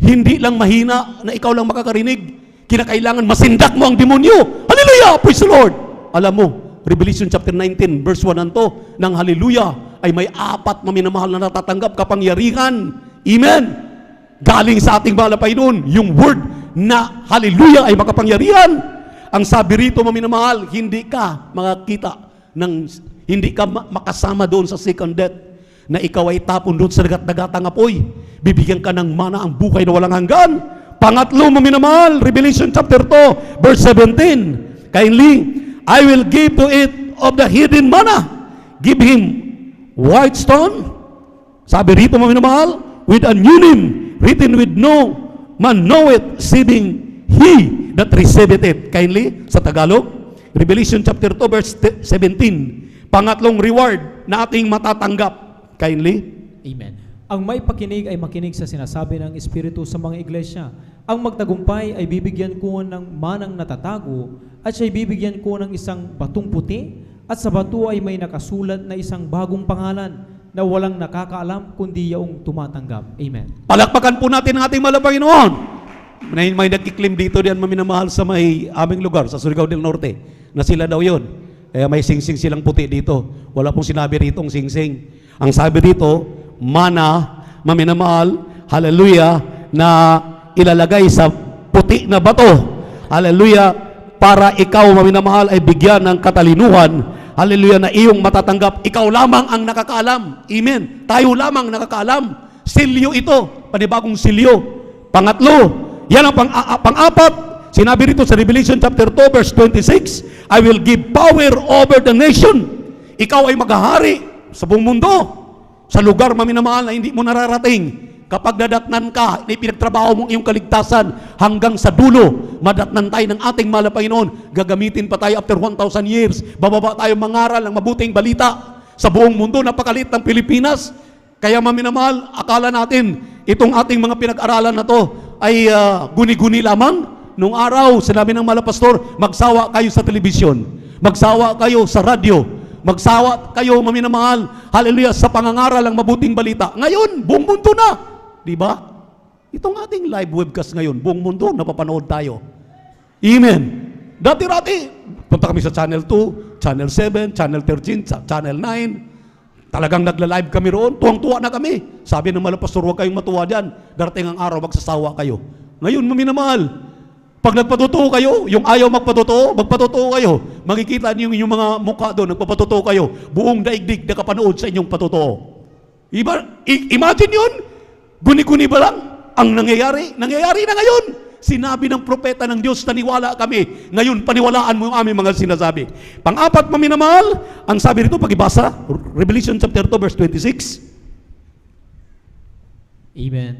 Hindi lang mahina na ikaw lang makakarinig. Kinakailangan masindak mo ang demonyo. Hallelujah, praise the Lord! Alam mo, Revelation chapter 19 verse 1 nanto, ng hallelujah ay may 4 maminamahal na natatanggap kapangyarihan. Amen. Galing sa ating mahal na Panginoon, yung word na hallelujah ay makapangyarihan. Ang sabi rito, maminamahal, hindi ka makakita hindi ka makasama doon sa second death na ikaw ay tapon doon sa dagat-dagatang apoy. Bibigyan ka ng mana ang buhay na walang hanggan. Pangatlo, maminamahal, Revelation chapter 2 verse 17. Kindly, I will give to it of the hidden manna. Give him white stone. Sabi rito, maminamahal, with a new name, written with no man knoweth, saving he that receiveth it. Kindly, sa Tagalog, Revelation chapter 2 verse 17. Pangatlong reward na ating matatanggap. Kindly. Amen. Ang may pakinig ay makinig sa sinasabi ng Espiritu sa mga iglesia. Ang magtagumpay ay bibigyan ko ng manang natatago at siya'y bibigyan ko ng isang batong puti at sa bato ay may nakasulat na isang bagong pangalan na walang nakakaalam kundi yaong tumatanggap. Amen. Palakpakan po natin ang ating mahal na Panginoon. May nagkiklim dito diyan maminamahal sa may aming lugar, sa Surigao del Norte, na sila daw yun. Kaya may singsing silang puti dito. Wala pong sinabi rito ang singsing. Ang sabi dito, mana, maminamahal, hallelujah, na ilalagay sa puti na bato. Hallelujah, para ikaw, maminamahal, ay bigyan ng katalinuhan. Hallelujah, na iyong matatanggap. Ikaw lamang ang nakakaalam. Amen. Tayo lamang nakakaalam. Silyo ito, panibagong silyo. Pangatlo, yan ang pang-apat. Sinabi rito sa Revelation chapter 2 verse 26, I will give power over the nation. Ikaw ay maghahari sa buong mundo, sa lugar, maminamahal, na hindi mo nararating. Kapag nadatnan ka, pinagtrabaho mong iyong kaligtasan hanggang sa dulo, madatnan tayo ng ating mahal na Panginoon. Gagamitin pa tayo after 1,000 years. Bababa tayo mangaral ng mabuting balita sa buong mundo. Napakalit ng Pilipinas. Kaya maminamahal, akala natin itong ating mga pinag-aralan na to ay guni-guni lamang. Nung araw, sinabi ng mahal na pastor, magsawa kayo sa telebisyon, magsawa kayo sa radyo, magsawa kayo, maminamahal, hallelujah, sa pangangaral ng mabuting balita. Ngayon, buong mundo na. Diba? Itong ating live webcast ngayon, buong mundo, napapanood tayo. Amen. Dati-rati, punta kami sa Channel 2, Channel 7, Channel 13, Channel 9. Talagang nagla-live kami roon. Tuwang-tuwa na kami. Sabi ng mahal na pastor, huwag kayong matuwa dyan. Darating ang araw, magsasawa kayo. Ngayon, maminamahal, Pag nagpatotoo kayo, yung ayaw magpatotoo kayo. Makikita niyo yung mga mukha doon, nagpapatotoo kayo. Buong daigdig nakapanood sa inyong patotoo. Imagine yun, guni-guni ba lang ang nangyayari? Nangyayari na ngayon. Sinabi ng propeta ng Diyos, naniwala kami. Ngayon, paniwalaan mo yung aming mga sinasabi. Pang-apat, maminamahal, ang sabi rito, pag-ibasa, Revelation chapter 2, verse 26. Amen.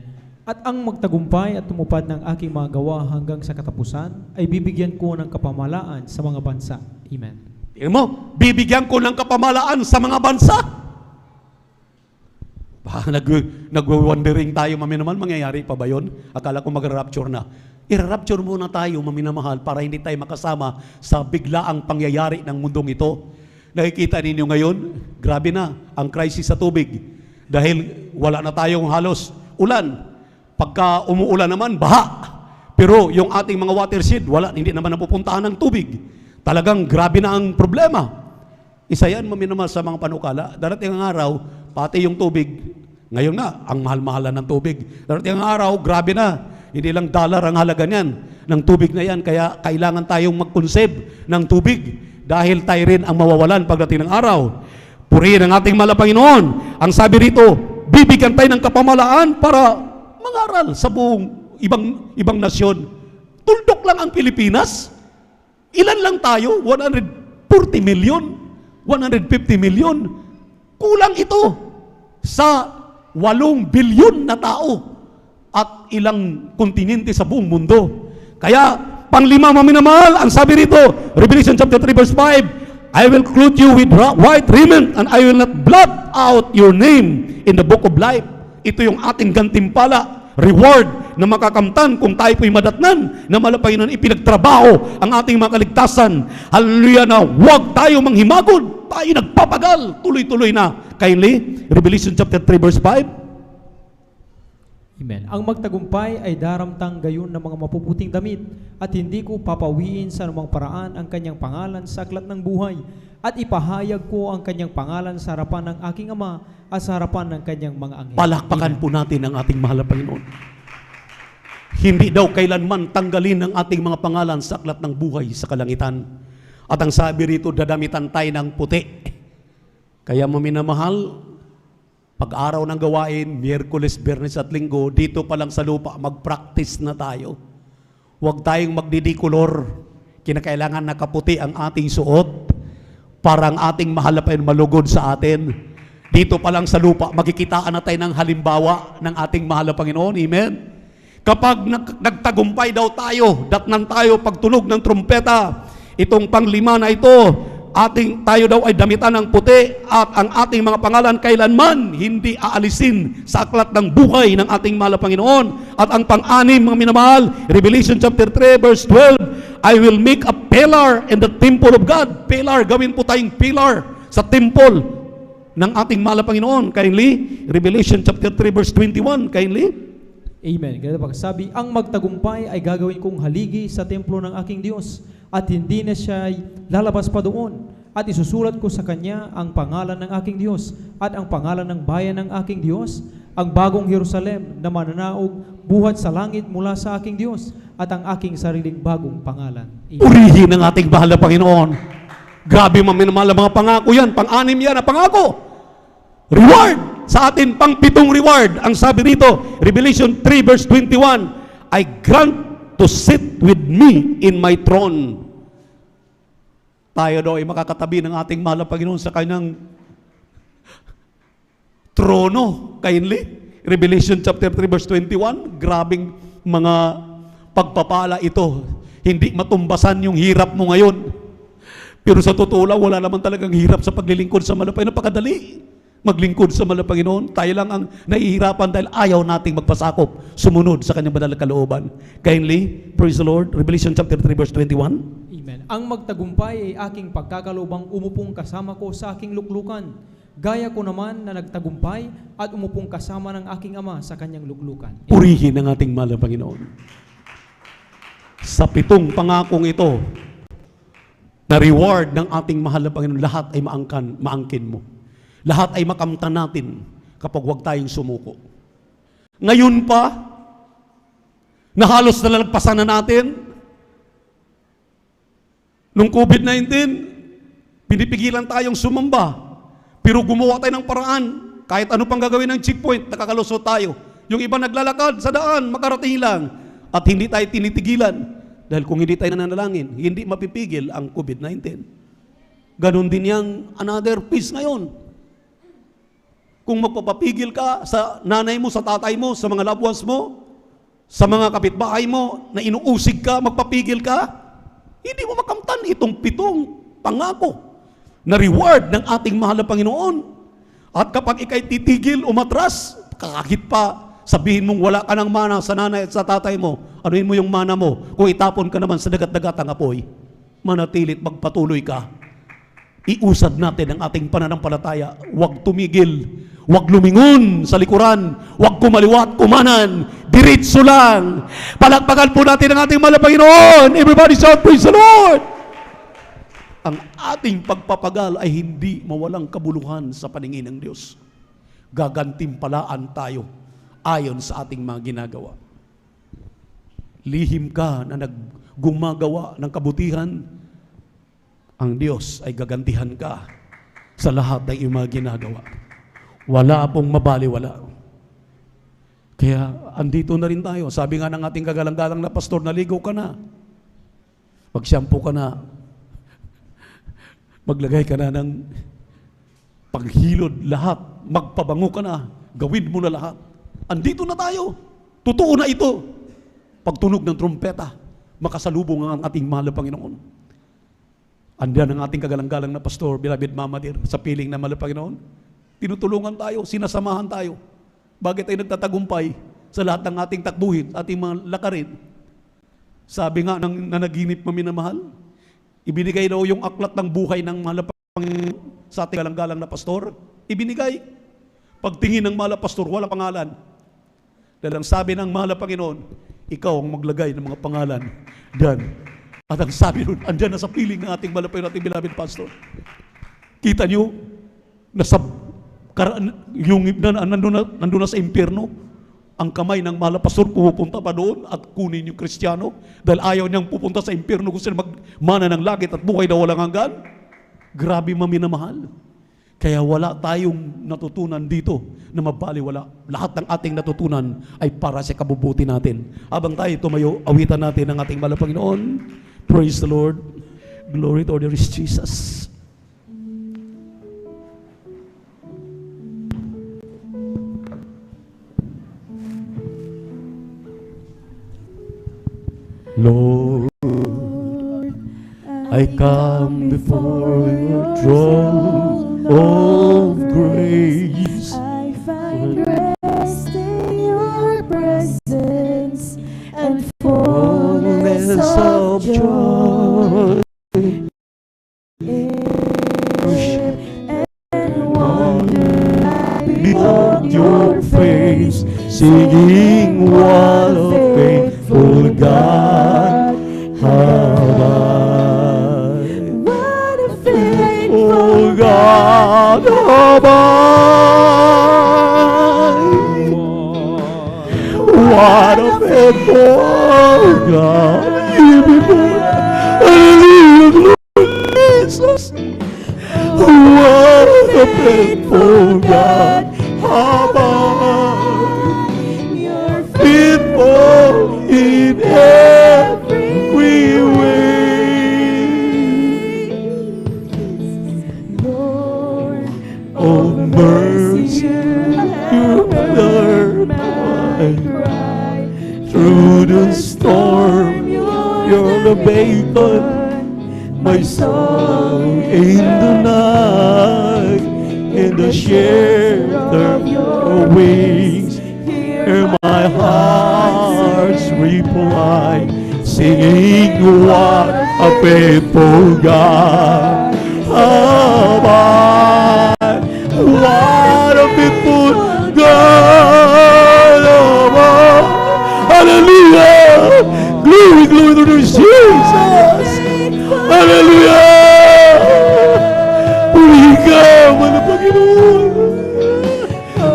At ang magtagumpay at tumupad ng aking mga gawa hanggang sa katapusan ay bibigyan ko ng kapamalaan sa mga bansa. Amen. Tingnan mo, bibigyan ko ng kapamalaan sa mga bansa. Nag-wondering tayo, maminamahal, mangyayari pa ba yun? Akala ko mag-rapture na. I-rapture muna tayo, maminamahal, para hindi tayo makasama sa biglaang pangyayari ng mundong ito. Nakikita ninyo ngayon, grabe na ang crisis sa tubig. Dahil wala na tayong halos ulan. Pagka umuulan naman, baha. Pero yung ating mga watershed, hindi naman napupuntahan ng tubig. Talagang grabe na ang problema. Isa yan, maminamahal, sa mga panukala. Darating ang araw, pati yung tubig, ngayon nga, ang mahal-mahalan ng tubig. Darating ang araw, grabe na. Hindi lang dollar ang halaga niyan, ng tubig na yan. Kaya kailangan tayong mag-conserve ng tubig. Dahil tayo rin ang mawawalan pagdating ng araw. Purihin ang ating mahal na Panginoon. Ang sabi rito, bibigyan tayo ng kapamalaan para mangaral sa buong ibang nasyon. Tuldok lang ang Pilipinas. Ilan lang tayo? 140 million? 150 million? Kulang ito sa 8 bilyon na tao at ilang kontinente sa buong mundo. Kaya, panglima, maminamahal, ang sabi rito, Revelation chapter 3 verse 5, I will clothe you with white raiment and I will not blot out your name in the book of life. Ito yung ating gantimpala, reward na makakamtan kung tayo po'y madatnan na malapaginan ipinagtrabaho ang ating mga kaligtasan. Hallelujah, na huwag tayo manghimagod, tayo nagpapagal, tuloy-tuloy na. Kindly, Revelation chapter 3 verse 5. Amen. Ang magtagumpay ay daramtang gayon ng mga mapuputing damit at hindi ko papawiin sa anumang paraan ang kanyang pangalan sa aklat ng buhay at ipahayag ko ang kanyang pangalan sa harapan ng aking Ama at sa harapan ng kanyang mga anghel. Palakpakan po natin ang ating mahal na Panginoon. Hindi daw kailanman tanggalin ang ating mga pangalan sa aklat ng buhay sa kalangitan. At ang sabi rito, dadamitan tayo ng puti. Kaya maminamahal, pag-araw ng gawain, Miyerkules, Biyernes at Linggo, dito pa lang sa lupa, mag-practice na tayo. Huwag tayong magdidikolor. Kinakailangan nakaputi ang ating suot para ang ating mahal na Panginoon malugod sa atin. Dito pa lang sa lupa, magkikitaan na tayo ng halimbawa ng ating mahal na Panginoon. Amen? Kapag nagtagumpay daw tayo, datnan tayo pagtunog ng trumpeta, itong panglima na ito, tayo daw ay damitan ng puti at ang ating mga pangalan kailanman hindi aalisin sa aklat ng buhay ng ating mahal na Panginoon. At ang pang-anim, mga minamahal, Revelation chapter 3 verse 12, I will make a pillar in the temple of God. Pillar, gawin po tayong pillar sa temple ng ating mahal na Panginoon. Kindly, Revelation chapter 3 verse 21, kindly. Amen. Ganito pagsabi, ang magtagumpay ay gagawin kong haligi sa templo ng aking Diyos at hindi na siya lalabas pa doon. At isusulat ko sa kanya ang pangalan ng aking Diyos at ang pangalan ng bayan ng aking Diyos, ang bagong Jerusalem na mananaog buhat sa langit mula sa aking Diyos at ang aking sariling bagong pangalan. Amen. Purihin ang ating mahal na Panginoon. Grabe maminamahal ang mga pangako yan. Pang-anim yan na pangako. Reward sa atin, pang-pitong reward. Ang sabi rito, Revelation 3 verse 21, I grant to sit with me in my throne. Tayo daw ay makakatabi ng ating mahal na Panginoon sa kanyang trono. Kindly, Revelation chapter 3 verse 21, grabing mga pagpapala ito. Hindi matumbasan yung hirap mo ngayon. Pero sa totoo lang, wala naman talagang hirap sa paglilingkod sa mahal na Panginoon. Napakadali maglingkod sa mahal na Panginoon. Tayo lang ang nahihirapan dahil ayaw nating magpasakop, sumunod sa kanyang banal na kalooban. Kindly, praise the Lord. Revelation chapter 3 verse 21. Amen. Ang magtagumpay ay aking pagkakaloobang umupong kasama ko sa aking luklukan. Gaya ko naman na nagtagumpay at umupong kasama ng aking Ama sa kanyang luklukan. Purihin ang ating mahal na Panginoon. Sa 7 pangakong ito, na reward ng ating mahal na Panginoon, lahat ay maangkin mo. Lahat ay makamtan natin kapag huwag tayong sumuko. Ngayon pa, na halos nalalagpasan na natin, Nung COVID-19, pinipigilan tayong sumamba. Pero gumawa tayo ng paraan. Kahit ano pang gagawin ng checkpoint, nakakalusot tayo. Yung iba naglalakad sa daan, makarating lang. At hindi tayo tinitigilan. Dahil kung hindi tayo nananalangin, hindi mapipigil ang COVID-19. Ganon din yang another piece ngayon. Kung magpapapigil ka sa nanay mo, sa tatay mo, sa mga loved ones mo, sa mga kapitbahay mo, na inuusig ka, magpapigil ka, hindi mo makamtan itong 7 pangako na reward ng ating mahal na Panginoon. At kapag ikay titigil, umatras, kahit pa sabihin mong wala ka ng mana sa nanay at sa tatay mo, anuin mo yung mana mo, kung itapon ka naman sa dagat-dagatang apoy, manatilit magpatuloy ka. Iusad natin ang ating pananampalataya. Huwag tumigil, huwag lumingon sa likuran, huwag kumaliwat, kumanan, diretso lang. Palakpakan po natin ang ating mahal na Panginoon. Everybody shout, praise the Lord! Ang ating pagpapagal ay hindi mawalang kabuluhan sa paningin ng Diyos. Gagantimpalaan tayo ayon sa ating mga ginagawa. Lihim ka na naggumagawa ng kabutihan, ang Diyos ay gagantihan ka sa lahat ng iyong mga ginagawa. Wala pong mabaliwala. Kaya andito na rin tayo. Sabi nga ng ating kagalang-galang na pastor, naligo ka na. Mag-shampoo ka na. Maglagay ka na ng paghilod lahat. Magpabango ka na. Gawin mo na lahat. Andito na tayo. Totoo na ito. Pagtunog ng trumpeta, makasalubong ang ating mahal na Panginoon. Andiyan ang ating kagalang-galang na pastor, beloved Mama Dear, sa piling na mahal na Panginoon. Tinutulungan tayo, sinasamahan tayo. Bakit tayo nagtatagumpay sa lahat ng ating takbuhin, ating mga lakarin? Sabi nga ng nanaginip maminamahal, ibinigay daw yung aklat ng buhay ng mahal na Panginoon sa ating kagalang-galang na pastor. Ibinigay. Pagtingin ng mahal na pastor, wala pangalan. Dahil ang sabi ng mahal na Panginoon, ikaw ang maglagay ng mga pangalan diyan. At ang sabi nun, andyan na sa piling ng ating malapay nating beloved pastor. Kita nyo, nandun na sa impyerno, ang kamay ng mahal na pastor pupunta pa doon at kunin yung Kristiyano dahil ayaw niyang pupunta sa impyerno kung sila magmana ng langit at buhay na walang hanggan. Grabe maminamahal. Kaya wala tayong natutunan dito na mabaliwala. Lahat ng ating natutunan ay para sa kabubuti natin. Habang tayo tumayo, awitan natin ang ating mahal na Panginoon. Praise the Lord. Glory to our dear Jesus. Lord, I come before your throne of grace. I find rest in your presence and fullness of joy. And wonder behold your face, singing what a faithful God have I. What a faithful God have I. What a faithful God. Hallelujah, Jesus. What a faithful God have I. You're faithful in every way. Lord, Oh, mercy, you heard my cry. Through the storm, you're the beacon, my song in the night, in the shelter of your wings. Hear my heart's reply, singing what a faithful God have I. What a faithful God have I. Hallelujah! Glory, glory to Jesus! Hallelujah! Puri ka, mahal na Panginoon!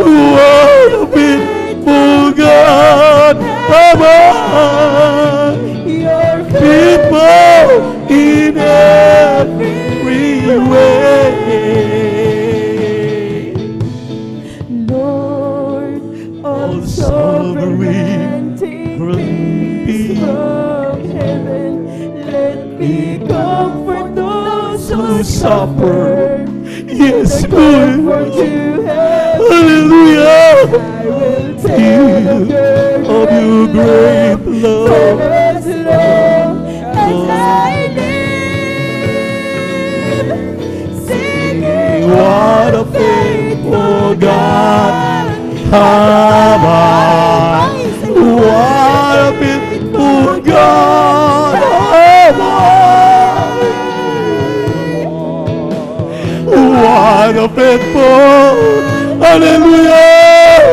What a faithful God have I. You're faithful in Yes, Lord. Hallelujah. Of your great love. What a faithful God have I. What a faithful God have I. What a faithful. Hallelujah.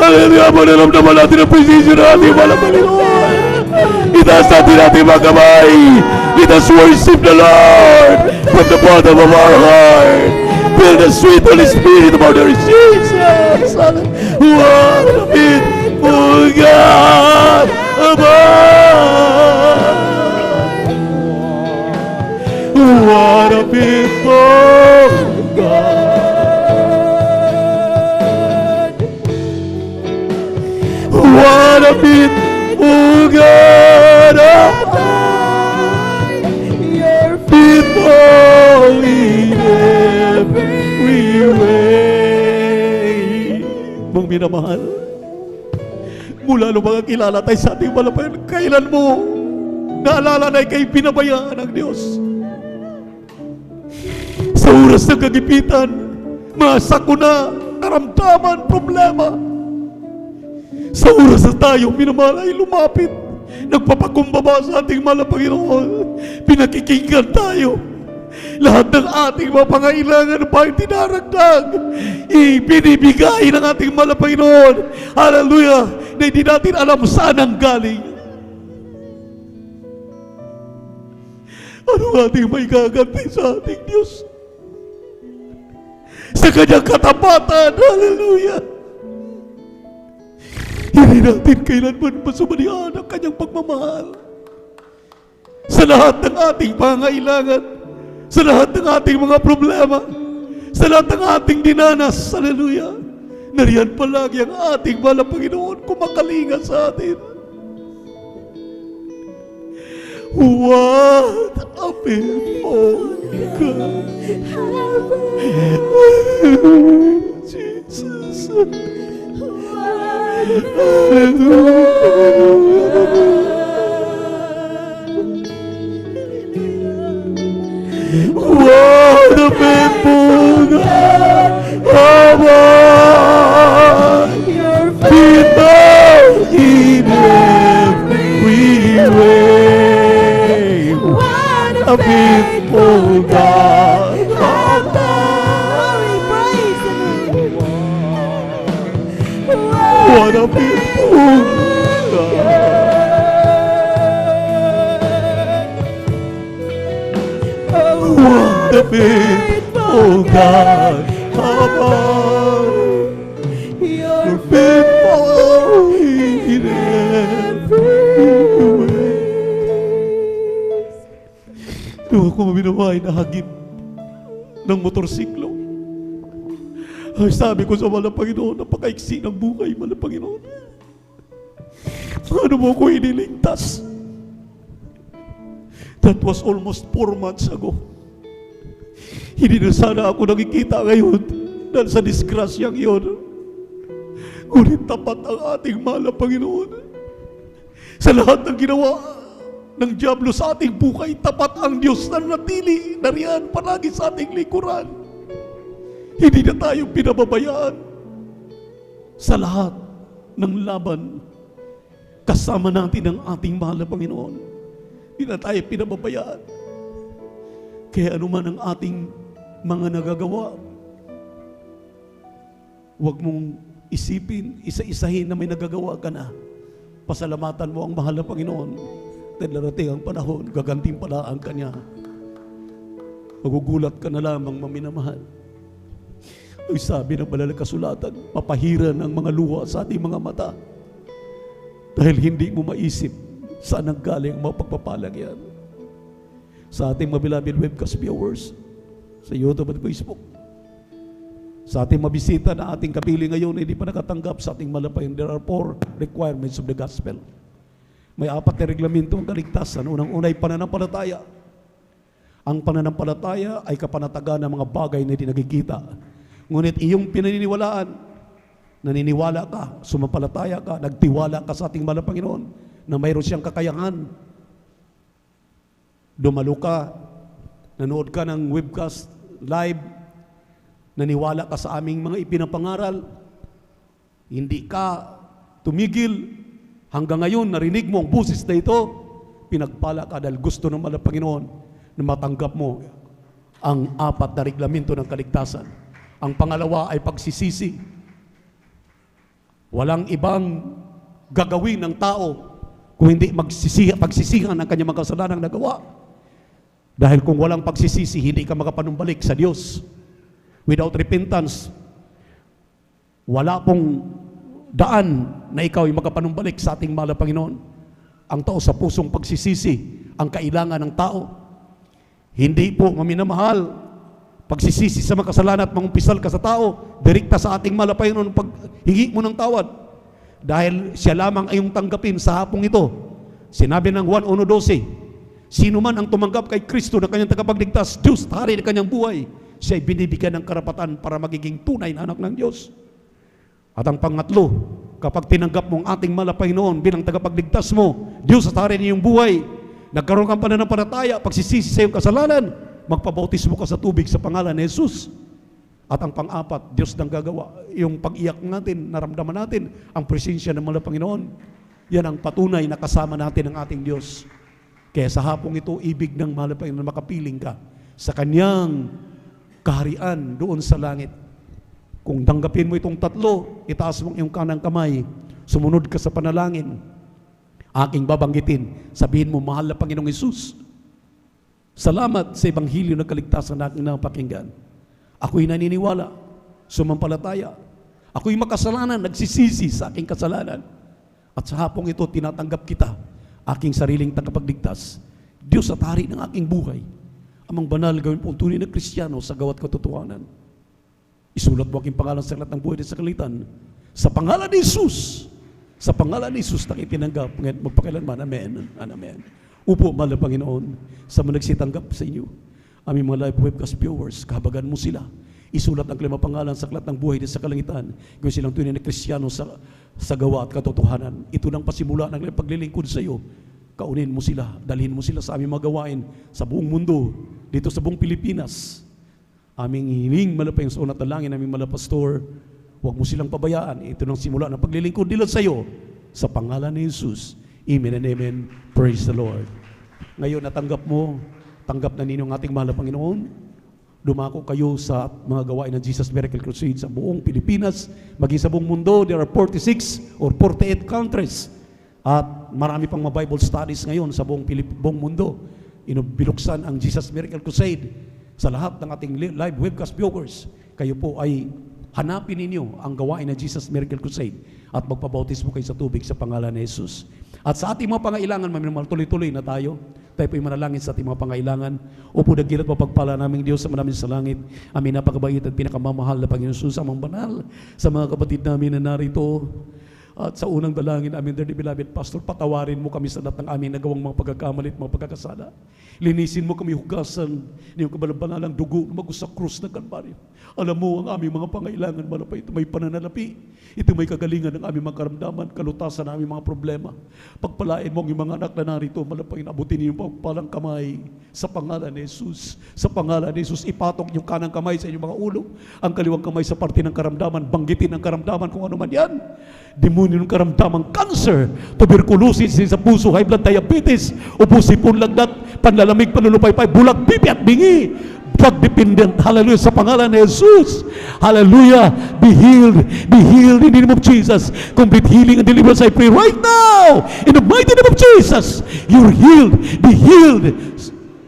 Hallelujah. Manaramdaman natin ang presensya ng ating mahal na Panginoon. Itaas natin ating mga kamay. Let us worship the Lord from the bottom of our heart. Feel the sweet Holy Spirit of our Lord Jesus. What a faithful God above. What a faithful God. What a faithful God above. Faithful in every way. Mong minamahal, mula nung mga kilala tayo sa ating malapayan, kailan mo naalala na ikay pinabayaan ng Diyos? Sa oras ng kagipitan, mga sakuna, karamdaman, problema. Sa oras na tayo, minamahal, ay lumapit, nagpapakumbaba sa ating mahal na Panginoon. Pinakikinggan tayo. Lahat ng ating mga pangailangan pa tinaragdag, ibinibigay ng ating mahal na Panginoon. Hallelujah! Na hindi natin alam saan ang galing. Ano ating may gaganti sa ating Diyos? Sa kanyang katapatan. Hallelujah! Hindi natin kailanman masumalihan ang kanyang pagmamahal. Sa lahat ng ating pangailangan, sa lahat ng ating mga problema, sa lahat ng ating dinanas, hallelujah, nariyan palagi ang ating mahal na Panginoon kumakalinga sa atin. What a faithful God. Jesus. What a faithful God of all. Your faithful in every way. What a faithful God of all. What a faithful God. What a faithful God of all. You're faithful in every way. Nung ako maminaway na hagip ng motorsiklo, ay sabi ko sa mahal na Panginoon, napakaiksi ng buhay, mahal na Panginoon. Ano mo ko iniligtas? That was almost 4 months ago. Hindi na sana ako nakikita ngayon dahil sa disgrasyang iyon. Ngunit tapat ang ating mahal na Panginoon. Sa lahat ng ginawa ng diablo sa ating buhay, tapat ang Diyos na natili, nariyan palagi sa ating likuran. Hindi na tayo pinababayaan sa lahat ng laban. Kasama natin ang ating mahal na Panginoon. Hindi na tayo pinababayaan. Kaya anuman ang ating mga nagagawa, huwag mong isipin, isa-isahin na may nagagawa ka na. Pasalamatan mo ang mahal na Panginoon. Dahil narating ang panahon, gagantimpalaan ka niya. Magugulat ka na lamang, maminamahal. Ay sabi ng banal na kasulatan, papahiran ang mga luha sa ating mga mata. Dahil hindi mo maisip saan ang galing ang mga pagpapalang yan. Sa ating mga beloved webcast viewers, sa YouTube at Facebook, sa ating mabisita na ating kapili ngayon hindi pa nakatanggap sa ating malapayan, there are 4 requirements of the gospel. May 4 na reglamento ang kaligtasan. Unang-unay, pananampalataya. Ang pananampalataya ay kapanatagan ng mga bagay na hindi nakikita. Ngunit iyong pinaniniwalaan, naniniwala ka, sumampalataya ka, nagtiwala ka sa ating mahal na Panginoon na mayroon siyang kakayahan. Dumalo ka, nanood ka ng webcast live, naniwala ka sa aming mga ipinapangaral, hindi ka tumigil, hanggang ngayon narinig mo ang busis na ito, pinagpala ka dahil gusto ng mahal na Panginoon na matanggap mo ang 4 na reglamento ng kaligtasan. Ang pangalawa ay pagsisisi. Walang ibang gagawin ng tao kung hindi pagsisihan ng kanyang mga kasalanang nagawa. Dahil kung walang pagsisisi, hindi ka makapanumbalik sa Diyos. Without repentance, wala pong daan na ikaw ay makapanumbalik sa ating mahal na Panginoon. Ang tao sa pusong pagsisisi, ang kailangan ng tao. Hindi po maminamahal, pagsisisi sa mga kasalanan at mangumpisal ka sa tao, direkta sa ating mahal na Panginoon paghingi mo ng tawad. Dahil siya lamang ay yung tanggapin sa hapong ito. Sinabi ng Juan 1:12, sino man ang tumanggap kay Kristo na kanyang tagapagligtas, Diyos, hari na kanyang buhay, siya ay binibigyan ng karapatan para magiging tunay na anak ng Diyos. At ang pangatlo, kapag tinanggap mo ang ating mahal na Panginoon bilang tagapagligtas mo, Diyos at hari niyong buhay, nagkaroon kang pananampalataya, pagsisisi sa iyong kasalanan, magpabautismo ka sa tubig sa pangalan ni Jesus. At ang pang-apat, Diyos nang gagawa. Yung pag-iyak natin, naramdaman natin ang presensya ng mahal na Panginoon. Yan ang patunay na kasama natin ng ating Diyos. Kaya sa hapong ito, ibig ng mahal na Panginoon, makapiling ka sa kanyang kaharian doon sa langit. Kung tanggapin mo itong tatlo, itaas mo iyong kanang kamay, sumunod ka sa panalangin, aking babanggitin, sabihin mo, mahal na Panginoong Hesus, salamat sa Ebanghelyo ng kaligtasan na aking napakinggan. Ako'y naniniwala, sumampalataya. Ako'y makasalanan, nagsisisi sa aking kasalanan. At sa hapong ito, tinatanggap kita, aking sariling tagapagligtas. Diyos at hari ng aking buhay. Amang banal gawin po tunay na Kristiyano sa gawat katotohanan. Isulat mo aking pangalan sa aklat ng buhay sa kalitan. Sa pangalan ni Jesus. Sa pangalan ni Jesus na itinanggap. Ngayon, magpakailanman. Amen. Amen. Upo, mahal na Panginoon, sa mga nagsitanggap sa inyo. Aming mga live webcast viewers, kahabagan mo sila. Isulat ang kanilang pangalan sa aklat ng buhay sa kalangitan. Gawin silang tunay na Kristiyano sa gawa at katotohanan. Ito nang pasimula ng kanilang paglilingkod sa iyo. Kaunin mo sila, dalhin mo sila sa aming mga gawain sa buong mundo, dito sa buong Pilipinas. Aming hiling malapay sa unat na langin, aming malapastor, huwag mo silang pabayaan. Ito nang simula ng paglilingkod nila sa iyo, sa pangalan ni Jesus. Amen and amen. Praise the Lord. Ngayon natanggap mo, tanggap na ninyo ang ating mahal na Panginoon. Dumako kayo sa mga gawain ng Jesus Miracle Crusade sa buong Pilipinas, maging sa buong mundo. There are 46 or 48 countries. At marami pang mga Bible studies ngayon sa buong mundo. Binuksan ang Jesus Miracle Crusade sa lahat ng ating live webcast viewers. Kayo po ay hanapin ninyo ang gawain ng Jesus Miracle Crusade at magpabautismo kayo sa tubig sa pangalan ni Jesus. At sa ating mga pangailangan, tuloy-tuloy na tayo. Tayo po ay manalangin sa ating mga pangailangan. Upo dagilat mapagpala naming Diyos sa manaming sa langit. Amin napakabait at pinakamamahal na Panginoon Jesus, amang banal sa mga kapatid namin na narito. At sa unang dalangin namin, dearly beloved Pastor, patawarin mo kami sa lahat ng aming nagawang mga pagkakamali at mga pagkakasala. Linisin mo kami hugasan ng kabalabanalang dugo na magos sa krus ng Kalbaryo. Alam mo ang aming mga pangailangan, malapay. Ito may pananalapi. Ito may kagalingan ng aming mga karamdaman, kalutasan ng aming mga problema. Pagpalain mo ang mga anak na narito, malapay, abutin niyo yung pagpalang kamay sa pangalan ni Jesus. Sa pangalan ni Jesus, ipatok yung kanang kamay sa inyong mga ulo. Ang kaliwang kamay sa parte ng karamdaman, banggitin ang karamdaman kung ano man yan. Demonyo ng karamdamang cancer, tuberculosis sa puso, high blood diabetes, ubo, sipon, lagnat, panlalamig, panlulupaypay, bulag, pipi at bingi, drug dependent. Hallelujah, sa pangalan ni Jesus. Hallelujah, be healed in the name of Jesus. Complete healing and deliverance I pray right now in the mighty name of Jesus. You're healed, be healed.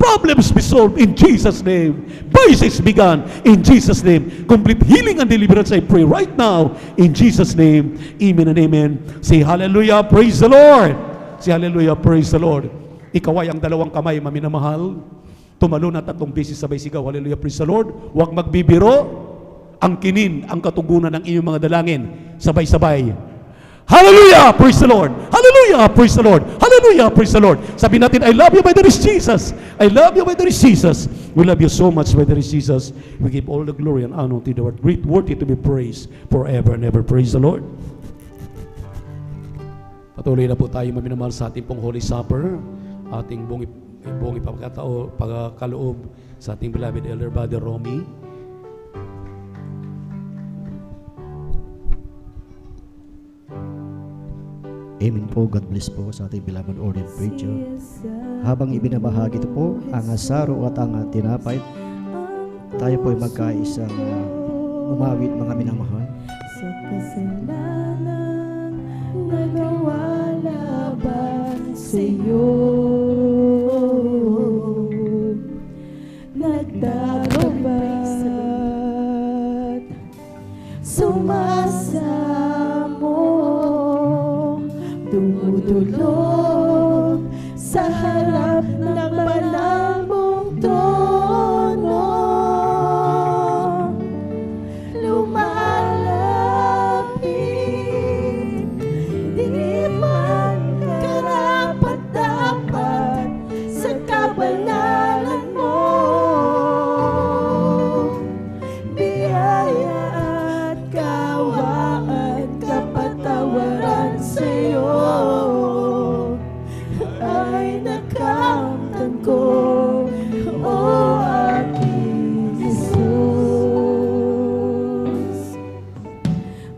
Problems be solved in Jesus' name. Vices begun in Jesus' name. Complete healing and deliverance I pray right now in Jesus' name. Amen and amen. Say hallelujah, praise the Lord. Say hallelujah, praise the Lord. Ikaw ay ang dalawang kamay, maminamahal. Tumalo na 3 beses sabay sigaw, hallelujah, praise the Lord. Huwag magbibiro. Angkinin ang katugunan ng inyong mga dalangin. Sabay-sabay. Hallelujah, praise the Lord. Hallelujah. Hallelujah! Praise the Lord! Hallelujah! Praise the Lord! Sabi natin, I love you by there is Jesus. I love you by there is Jesus. We love you so much by there is Jesus. We give all the glory and honor to the Lord. Great, worthy to be praised forever and ever. Praise the Lord. Patuloy na po tayo maminamahal sa ating pong Holy Supper. Ating buong pagkaloob sa ating beloved Elder Brother Romy. Amen po. God bless po sa ating beloved ordained preacher. Habang ibinabahagi ito po ang asaro at ang tinapay, tayo po ay magkaisang umawit mga minamahal. Sa kasalanan nagawa laban sa iyo, nagdadapat sumasamo, dumudulog sa harap ng banal mong trono, lumalapit, di man karapat-dapat sa kabanalan mo, biyaya at kawaan, kapatawaran sa'yo ay nakamtan ko, o aking Jesus.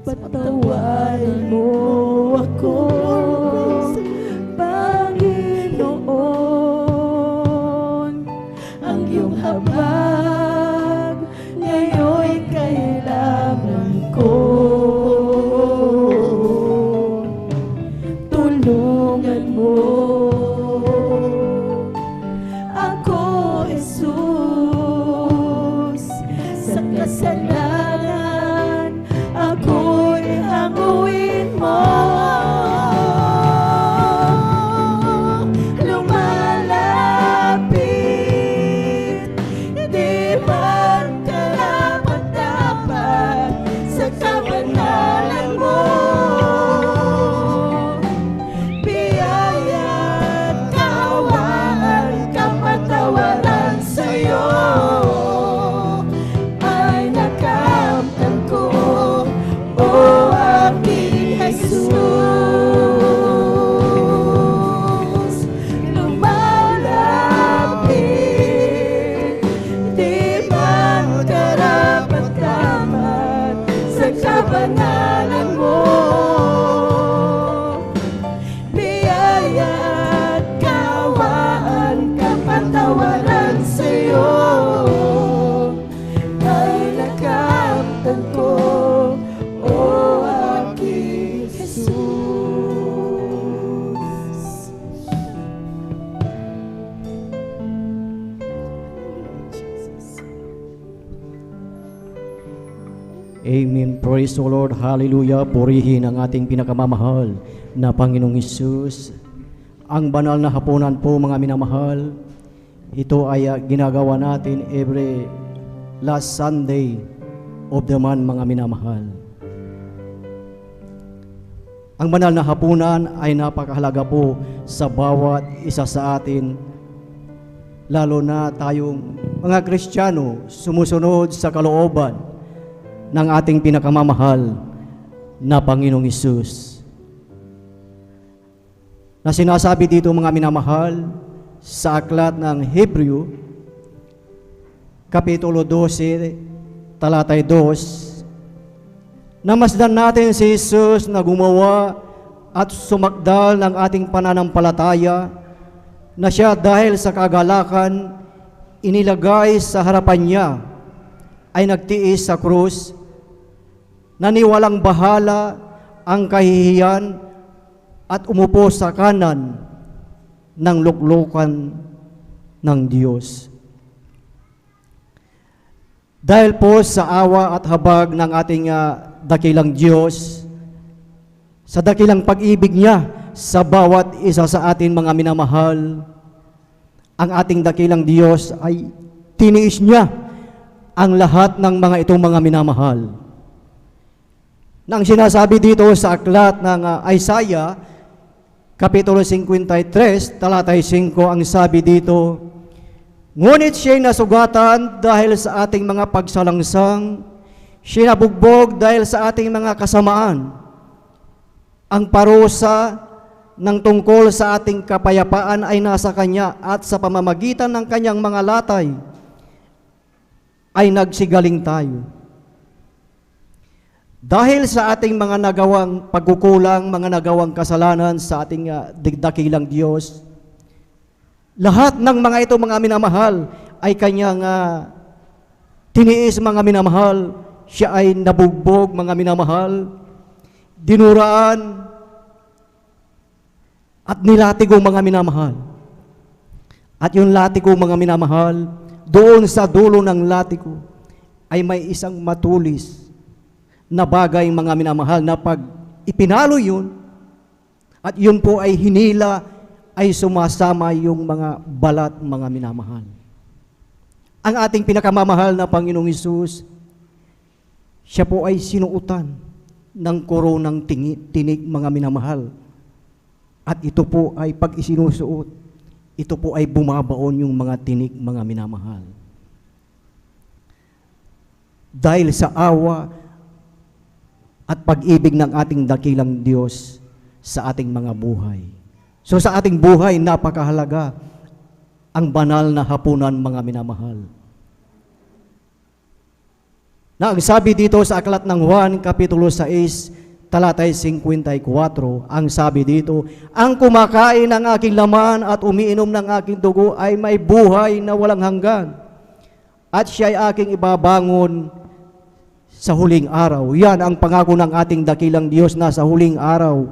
Patawarin mo ako, Panginoon, ang iyong habag ngayon'y kailangan ko. Tulungan mo ako, Jesus, sa kasalanan ako'y hanguin mo. Lumalapit, di man karapat-dapat sa kabanalan mo, biyaya at kawaan, kapatawaran sa'yo ay nakamtan ko, o aking Jesus. Lumalapit, di man karapat-dapat sa kabanalan mo, biyaya at kawaan, kapatawaran sa'yo ay nakamtan ko, o aking Jesus. Amen. Praise the Lord. Hallelujah. Purihin ang ating pinakamamahal na Panginoong Hesus. Ang banal na hapunan po mga minamahal, ito ay ginagawa natin every last Sunday of the month mga minamahal. Ang banal na hapunan ay napakahalaga po sa bawat isa sa atin, lalo na tayong mga Kristiyano sumusunod sa kalooban ng ating pinakamamahal na Panginoong Hesus. Na sinasabi dito mga minamahal sa aklat ng Hebreo, Kapitulo 12, talatay 2, namasdan natin si Jesus na gumawa at sumakdal ng ating pananampalataya, na siya dahil sa kagalakan inilagay sa harapan niya ay nagtiis sa krus, naniwalang bahala ang kahihiyan at umupo sa kanan ng luklukan ng Diyos. Dahil po sa awa at habag ng ating dakilang Diyos, sa dakilang pag-ibig niya sa bawat isa sa atin mga minamahal, ang ating dakilang Diyos ay tiniis niya ang lahat ng mga itong mga minamahal. Nang sinasabi dito sa aklat ng Isaiah, Kapitulo 53, talatay 5, ang sabi dito, ngunit siya'y nasugatan dahil sa ating mga pagsalangsang, siya'y nabugbog dahil sa ating mga kasamaan. Ang parusa ng tungkol sa ating kapayapaan ay nasa Kanya at sa pamamagitan ng Kanyang mga latay ay nagsigaling tayo. Dahil sa ating mga nagawang pagkukulang, mga nagawang kasalanan sa ating dakilang Diyos, lahat ng mga ito, mga minamahal, ay Kanyang tiniis, mga minamahal. Siya ay nabugbog, mga minamahal, dinuraan, at nilatigo, mga minamahal. At yung latigo, mga minamahal, doon sa dulo ng latigo ay may isang matulis na bagay, mga minamahal, na pag ipinalo yun, at yun po ay hinila, ay sumasama yung mga balat, mga minamahal. Ang ating pinakamamahal na Panginoong Hesus, siya po ay sinuutan ng koronang tinig, mga minamahal. At ito po ay pag isinusuot, ito po ay bumabaon yung mga tinig, mga minamahal. Dahil sa awa at pag-ibig ng ating dakilang Diyos sa ating mga buhay. So sa ating buhay, napakahalaga ang banal na hapunan, mga minamahal. Na ang sabi dito sa aklat ng Juan, Kapitulo 6, talatay 54, ang sabi dito, ang kumakain ng aking laman at umiinom ng aking dugo ay may buhay na walang hanggan. At siya ay aking ibabangon sa huling araw. Yan ang pangako ng ating dakilang Diyos na sa huling araw,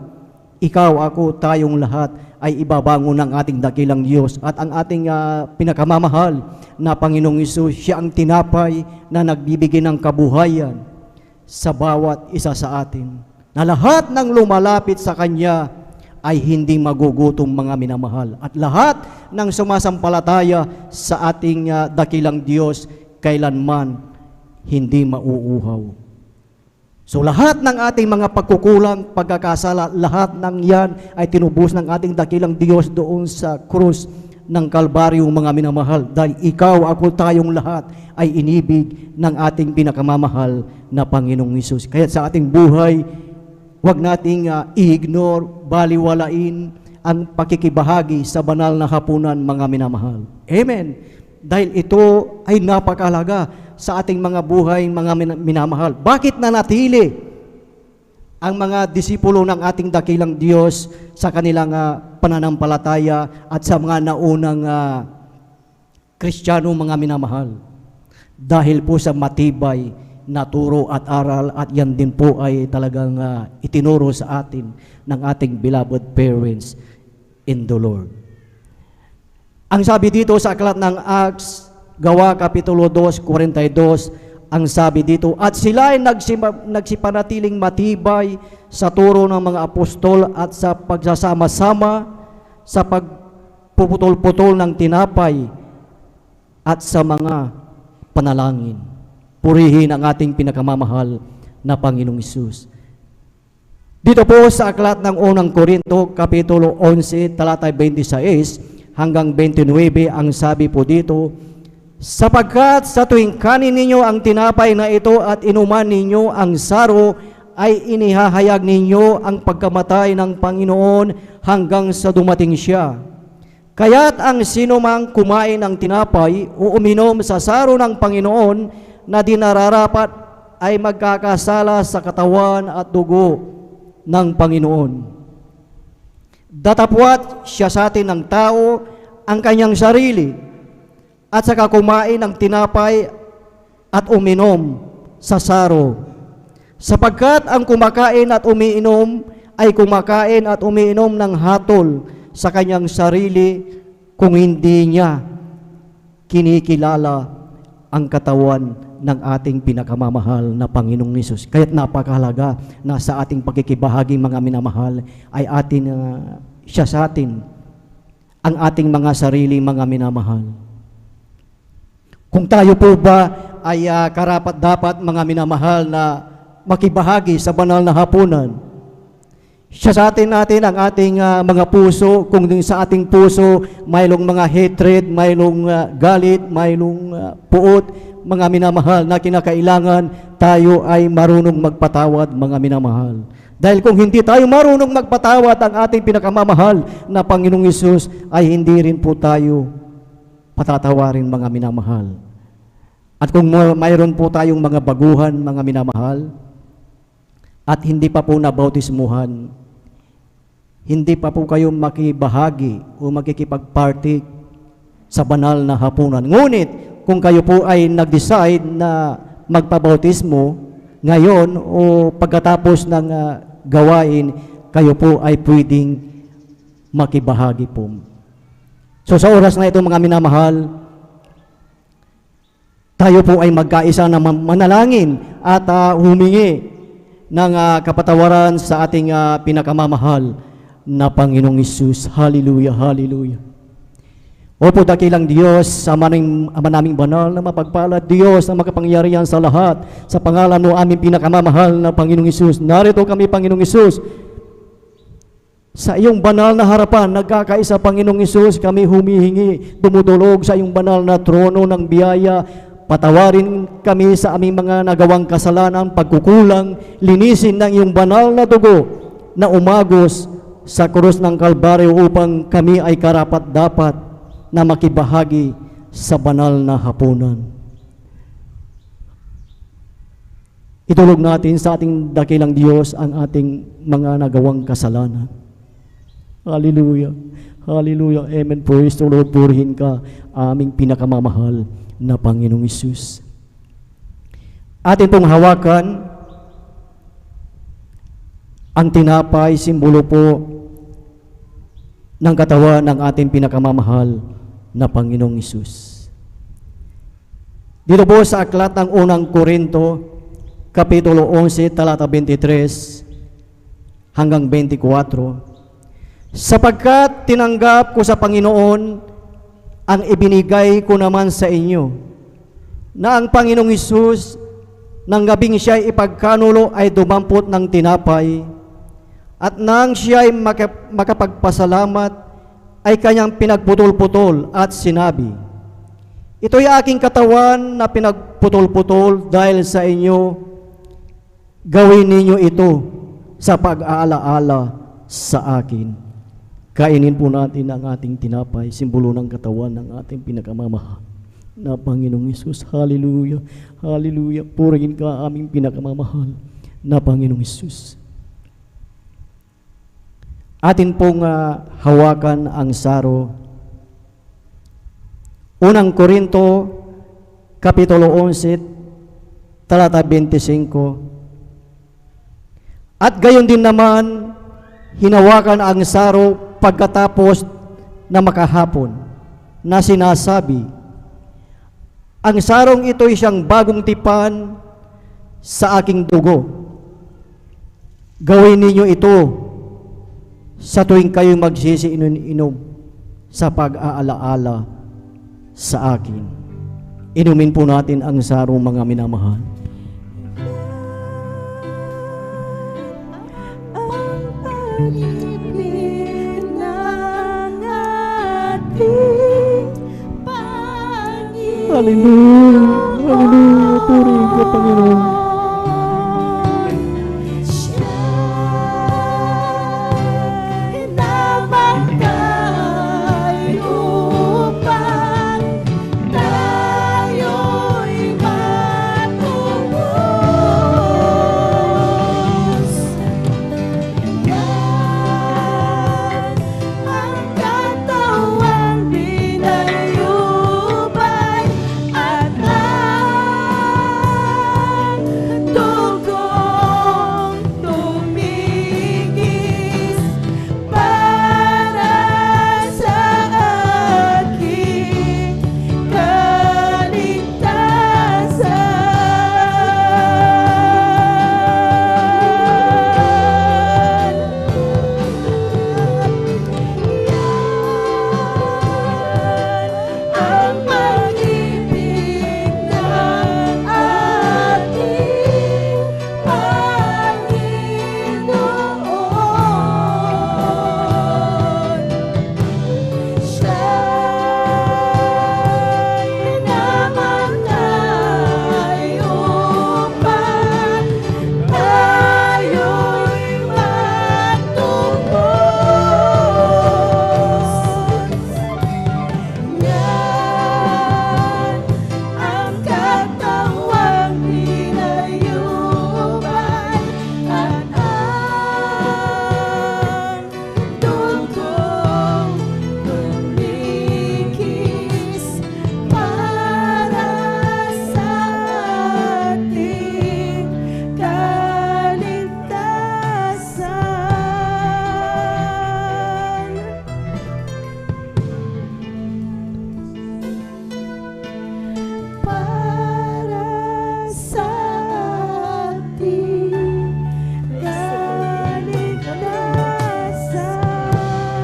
ikaw, ako, tayong lahat ay ibabangon ng ating dakilang Diyos. At ang ating pinakamamahal na Panginoong Hesus, siya ang tinapay na nagbibigay ng kabuhayan sa bawat isa sa atin. Na lahat ng lumalapit sa Kanya ay hindi magugutom, mga minamahal. At lahat ng sumasampalataya sa ating dakilang Diyos, kailanman hindi mauuhaw. So lahat ng ating mga pagkukulang, pagkakasala, lahat ng yan ay tinubos ng ating dakilang Diyos doon sa krus ng Kalbaryo, mga minamahal. Dahil ikaw, ako, tayong lahat ay inibig ng ating pinakamamahal na Panginoong Hesus. Kaya sa ating buhay, huwag nating i-ignore, baliwalain ang pakikibahagi sa banal na hapunan, mga minamahal. Amen. Dahil ito ay napakahalaga sa ating mga buhay, mga minamahal. Bakit nanatili ang mga disipulo ng ating dakilang Diyos sa kanilang pananampalataya at sa mga naunang Kristiyano, mga minamahal? Dahil po sa matibay na turo at aral, at yan din po ay talagang itinuro sa atin ng ating beloved parents in the Lord. Ang sabi dito sa aklat ng Acts, Gawa, Kapitulo 2, 42, ang sabi dito, at sila ay nagsipanatiling matibay sa turo ng mga apostol at sa pagsasama-sama, sa pagpuputol-putol ng tinapay at sa mga panalangin. Purihin ang ating pinakamamahal na Panginoong Hesus. Dito po sa aklat ng unang Korinto, Kapitulo 11, talatay 26 hanggang 29, ang sabi po dito, sapagkat sa tuwing kanin ninyo ang tinapay na ito at inuman ninyo ang saro, ay inihahayag ninyo ang pagkamatay ng Panginoon hanggang sa dumating siya. Kaya't ang sinumang kumain ng tinapay o uminom sa saro ng Panginoon na dinararapat ay magkakasala sa katawan at dugo ng Panginoon. Datapwat siya sa atin ng tao ang kanyang sarili, at saka kumain ng tinapay at uminom sa saro. Sapagkat ang kumakain at umiinom ay kumakain at umiinom ng hatol sa kanyang sarili, kung hindi niya kinikilala ang katawan ng ating pinakamamahal na Panginoong Hesus. Kaya't napakahalaga na sa ating pagkikibahagi, mga minamahal, ay atin siya sa atin ang ating mga sarili, mga minamahal. Kung tayo po ba ay karapat-dapat, mga minamahal, na makibahagi sa banal na hapunan, Siya sa atin ang ating mga puso, kung din sa ating puso mayroong mga hatred, mayroong galit, mayroong puot, mga minamahal na kinakailangan tayo ay marunong magpatawad, mga minamahal. Dahil kung hindi tayo marunong magpatawad ang ating pinakamamahal na Panginoong Hesus, ay hindi rin po tayo patatawarin, mga minamahal. At kung mayroon po tayong mga baguhan, mga minamahal, at hindi pa po nabautismuhan, hindi pa po kayo makibahagi o makikipag-party sa banal na hapunan. Ngunit, kung kayo po ay nag-decide na magpabautismo ngayon o pagkatapos ng gawain, kayo po ay pwedeng makibahagi po. So sa oras na ito, mga minamahal, tayo po ay magkaisa na manalangin at humingi ng kapatawaran sa ating pinakamamahal na Panginoong Hesus. Hallelujah, hallelujah. Opo, dakilang Diyos, Ama naming banal na mapagpalad, Diyos na makapangyarihan sa lahat, sa pangalan ng aming pinakamamahal na Panginoong Hesus. Narito kami, Panginoong Hesus, sa iyong banal na harapan, nagkakaisa, Panginoong Hesus, kami humihingi, dumudulog sa iyong banal na trono ng biyaya. Patawarin kami sa aming mga nagawang kasalanan, pagkukulang, linisin ng iyong banal na dugo na umagos sa krus ng Kalbaryo upang kami ay karapat-dapat na makibahagi sa banal na hapunan. Itulog natin sa ating dakilang Diyos ang ating mga nagawang kasalanan. Hallelujah. Hallelujah. Amen. Praise the Lord. Purihin ka, aming pinakamamahal na Panginoong Hesus. Atin pong hawakan ang tinapay, simbolo po ng katawan ng ating pinakamamahal na Panginoong Hesus. Dito po sa aklat ng unang Korinto, Kapitulo 11, talata 23 hanggang 24, sapagkat tinanggap ko sa Panginoon ang ibinigay ko naman sa inyo, na ang Panginoong Hesus, nang gabing siya'y ipagkanulo ay dumampot ng tinapay, at nang siya'y makapagpasalamat, ay kanyang pinagputol-putol at sinabi, ito'y aking katawan na pinagputol-putol dahil sa inyo, gawin ninyo ito sa pag-aalaala sa akin. Kainin po natin ang ating tinapay, simbolo ng katawan ng ating pinakamamahal na Panginoong Hesus. Hallelujah, hallelujah. Purihin ka, aming pinakamamahal na Panginoong Hesus. Atin pong hawakan ang saro. Unang Korinto, Kapitulo 11, talata 25. At gayon din naman, hinawakan ang saro pagkatapos na makahapon, na sinasabi, ang sarong ito'y siyang bagong tipan sa aking dugo. Gawin ninyo ito sa tuwing kayo magsisiinom sa pag-aalaala sa akin. Inumin po natin ang sarong, mga minamahal. Hallelujah, hallelujah, purihin ka, Panginoon.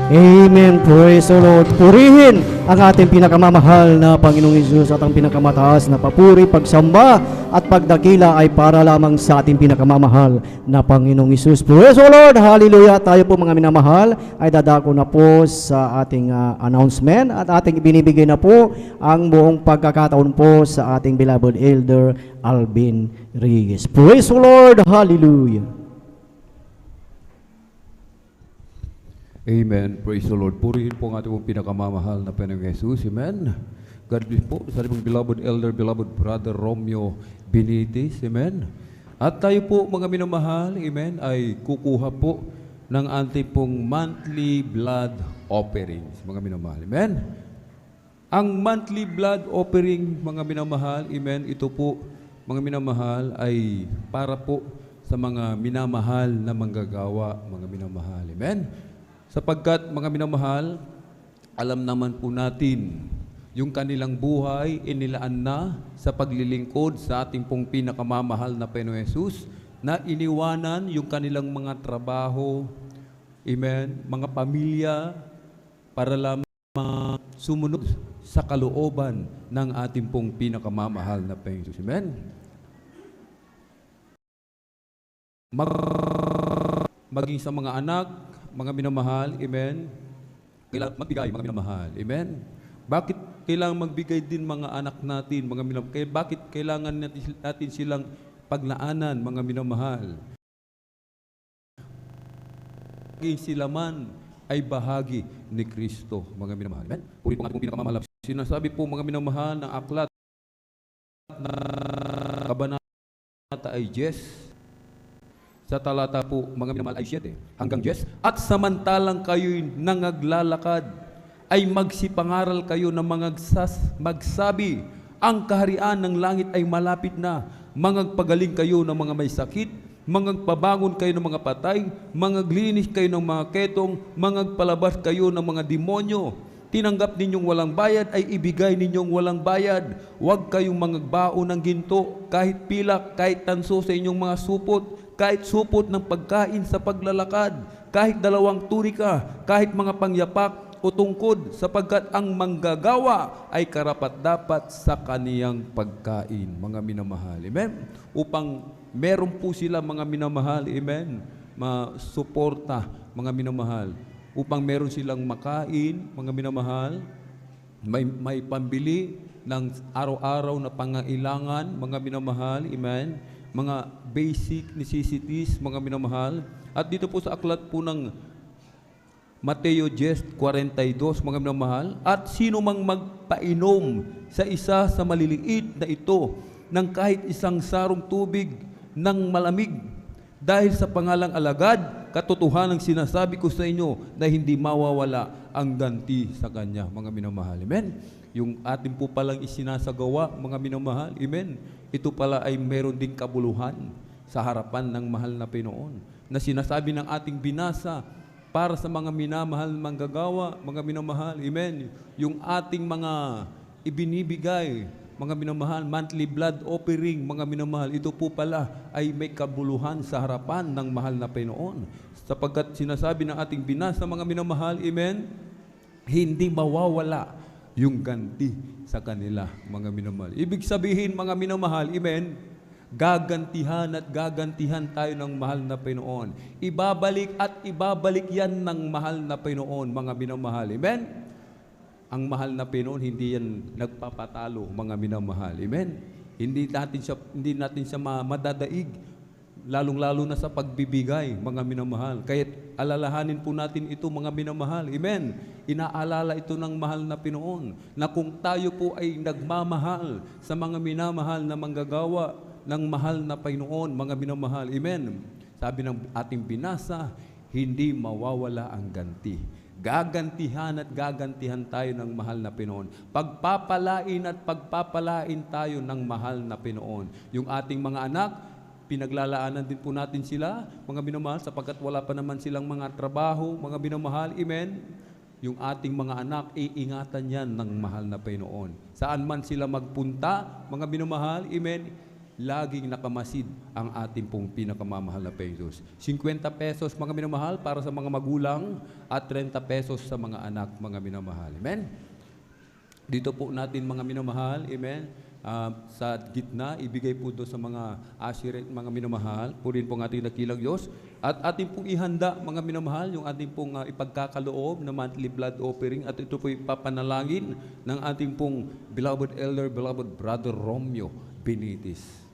Amen. Praise the Lord. Purihin ang ating pinakamamahal na Panginoong Hesus at ang pinakamataas na papuri, pagsamba at pagdakila ay para lamang sa ating pinakamamahal na Panginoong Hesus. Praise the Lord. Hallelujah. Tayo po mga minamahal ay dadako na po sa ating announcement at ating ibinibigay na po ang buong pagkakataon po sa ating beloved Elder Alvin Reyes. Praise the Lord. Hallelujah. Amen. Praise the Lord. Purihin po ang ating pinakamamahal na Panginoong Jesus. Amen. God bless po sa ating beloved elder, beloved brother Romeo Benitez. Amen. At tayo po mga minamahal, amen, ay kukuha po ng ating pong monthly blood offerings. Mga minamahal. Amen. Ang monthly blood offering, mga minamahal, amen, ito po, mga minamahal, ay para po sa mga minamahal na manggagawa, mga minamahal. Amen. Sapagkat mga minamahal, alam naman po natin, yung kanilang buhay inilaan na sa paglilingkod sa ating pong pinakamamahal na Panginoong Jesus, na iniwanan yung kanilang mga trabaho, amen, mga pamilya, para lamang sumunod sa kalooban ng ating pong pinakamamahal na Panginoong Jesus. Amen. Maging sa mga anak, mga minamahal, amen, kailangan magbigay, mga minamahal, amen. Bakit kailangan magbigay din mga anak natin, mga minamahal? Bakit kailangan natin silang paglaanan, mga minamahal? Sila man ay bahagi ni Kristo, mga minamahal. Amen. Puri po ang ating pinakamamahal. Sinasabi po, mga minamahal, ng aklat na kabanata ay 10. Sa talata po, mga minamahal, ay 7 hanggang 10. At samantalang kayo'y nangaglalakad, ay magsipangaral kayo na magsabi, ang kaharian ng langit ay malapit na. Mangagpagaling kayo ng mga may sakit, mangagpabangon kayo ng mga patay, mangaglinis kayo ng mga ketong, mangagpalabas kayo ng mga demonyo. Tinanggap ninyong walang bayad, ay ibigay ninyong walang bayad. Huwag kayong mangagbaon ng ginto, kahit pilak, kahit tanso sa inyong mga supot, kahit supot ng pagkain sa paglalakad, kahit 2 tunika, kahit mga pangyapak o tungkod, sapagkat ang manggagawa ay karapat-dapat sa kaniyang pagkain, mga minamahal. Amen? Upang meron po sila, mga minamahal, amen, masuporta, mga minamahal. Upang meron silang makain, mga minamahal, may pambili ng araw-araw na pangailangan, mga minamahal, amen, mga basic necessities, mga minamahal. At dito po sa aklat po ng Mateo 10:42, mga minamahal, at sino mang magpainom sa isa sa maliliit na ito ng kahit isang sarong tubig ng malamig, dahil sa pangalang alagad, katotohanan sinasabi ko sa inyo na hindi mawawala ang ganti sa kanya, mga minamahal. Amen. Yung atin po palang isinasagawa, mga minamahal, amen, ito pala ay meron ding kabuluhan sa harapan ng mahal na Panginoon, na sinasabi ng ating binasa para sa mga minamahal manggagawa, mga minamahal, amen, yung ating mga ibinibigay, mga minamahal, monthly blood offering, mga minamahal, ito po pala ay may kabuluhan sa harapan ng mahal na Panginoon, sapagkat sinasabi ng ating binasa, mga minamahal, amen, hindi mawawala yung ganti sa kanila, mga minamahal. Ibig sabihin, mga minamahal, amen, gagantihan at gagantihan tayo ng mahal na Panginoon. Ibabalik at ibabalik yan ng mahal na Panginoon, mga minamahal. Amen? Ang mahal na Panginoon, hindi yan nagpapatalo, mga minamahal. Amen? Hindi natin siya madadaig, lalong-lalo na sa pagbibigay, mga minamahal. Kaya't alalahanin po natin ito, mga minamahal. Amen? Inaalala ito ng mahal na Panginoon, na kung tayo po ay nagmamahal sa mga minamahal na manggagawa ng mahal na Panginoon, mga minamahal. Amen? Sabi ng ating binasa, hindi mawawala ang ganti. Gagantihan at gagantihan tayo ng mahal na Panginoon. Pagpapalain at pagpapalain tayo ng mahal na Panginoon. Yung ating mga anak, pinaglalaanan din po natin sila, mga minamahal, sapagkat wala pa naman silang mga trabaho, mga minamahal, amen. Yung ating mga anak, iingatan yan ng mahal na Panginoon. Saan man sila magpunta, mga minamahal, amen, laging nakamasid ang ating pong pinakamamahal na pesos. 50 pesos mga minamahal para sa mga magulang at 30 pesos sa mga anak mga minamahal. Amen? Dito po natin mga minamahal, amen, sa gitna, ibigay po doon sa mga ashiret, mga minamahal, purin po ang ating dakilang Diyos, at ating pong ihanda, mga minamahal, yung ating pong ipagkakaloob na monthly blood offering, at ito po ipapanalangin ng ating pong beloved elder, beloved brother Romeo Benitez.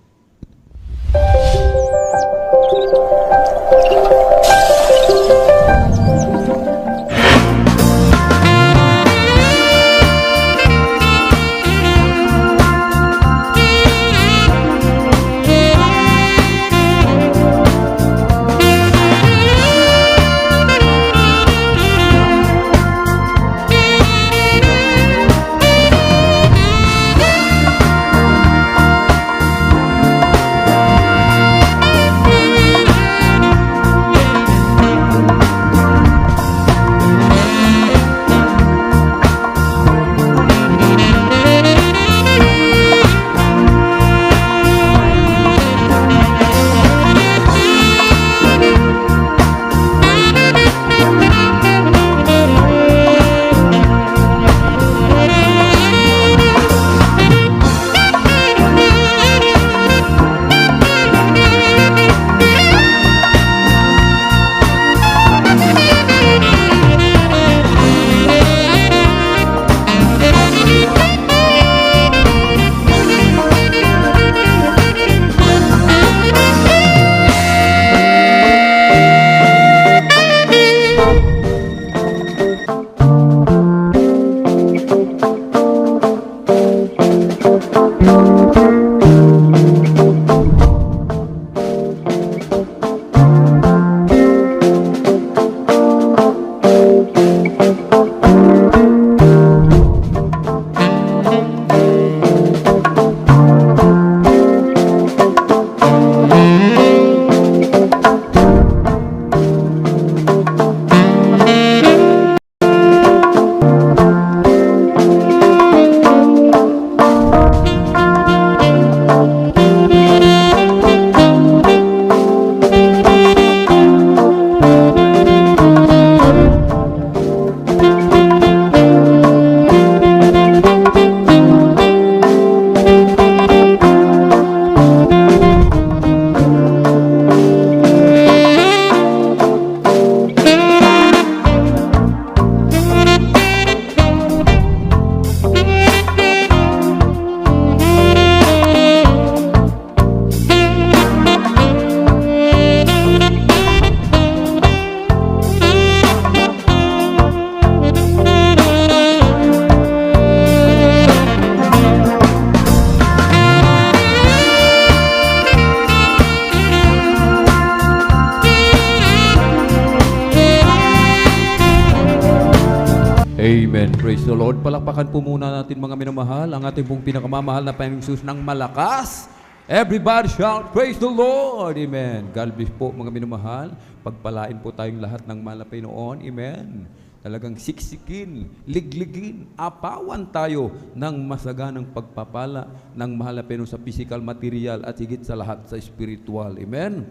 Amen. Praise the Lord. Palakpakan po muna natin mga minamahal ang ating pong pinakamamahal na Panginoong Hesus ng malakas. Everybody shout, praise the Lord. Amen. God bless po mga minamahal. Pagpalain po tayong lahat ng mahal na Panginoon. Amen. Talagang siksikin, ligligin, apawan tayo ng masaganang pagpapala ng mahal na Panginoon sa physical, material at higit sa lahat sa spiritual. Amen.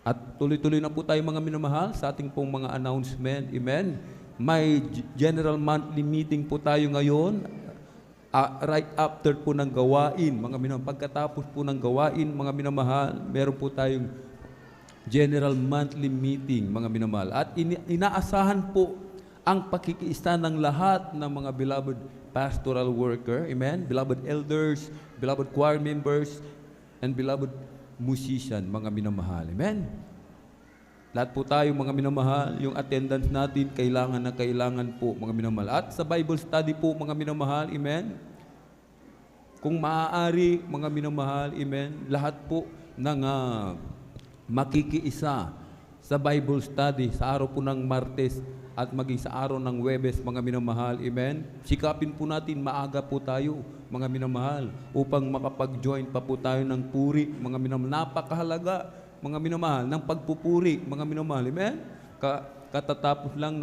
At tuloy-tuloy na po tayo mga minamahal sa ating pong mga announcement. Amen. May general monthly meeting po tayo ngayon, right after po ng gawain, mga minamahal. Pagkatapos po ng gawain, mga minamahal, meron po tayong general monthly meeting, mga minamahal. At inaasahan po ang pakikiisa ng lahat ng mga beloved pastoral worker, amen, beloved elders, beloved choir members, and beloved musician, mga minamahal, amen. Lahat po tayo mga minamahal, yung attendance natin kailangan na kailangan po mga minamahal. At sa Bible study po mga minamahal, amen. Kung maaari mga minamahal, amen, lahat po ng makikiisa sa Bible study sa araw po ng Martes at maging sa araw ng Huwebes mga minamahal, amen. Sikapin po natin maaga po tayo mga minamahal upang makapag-join pa po tayo ng puri mga minamahal. Napakahalaga mga minamahal, ng pagpupuri, mga minamahal, amen? Katatapos lang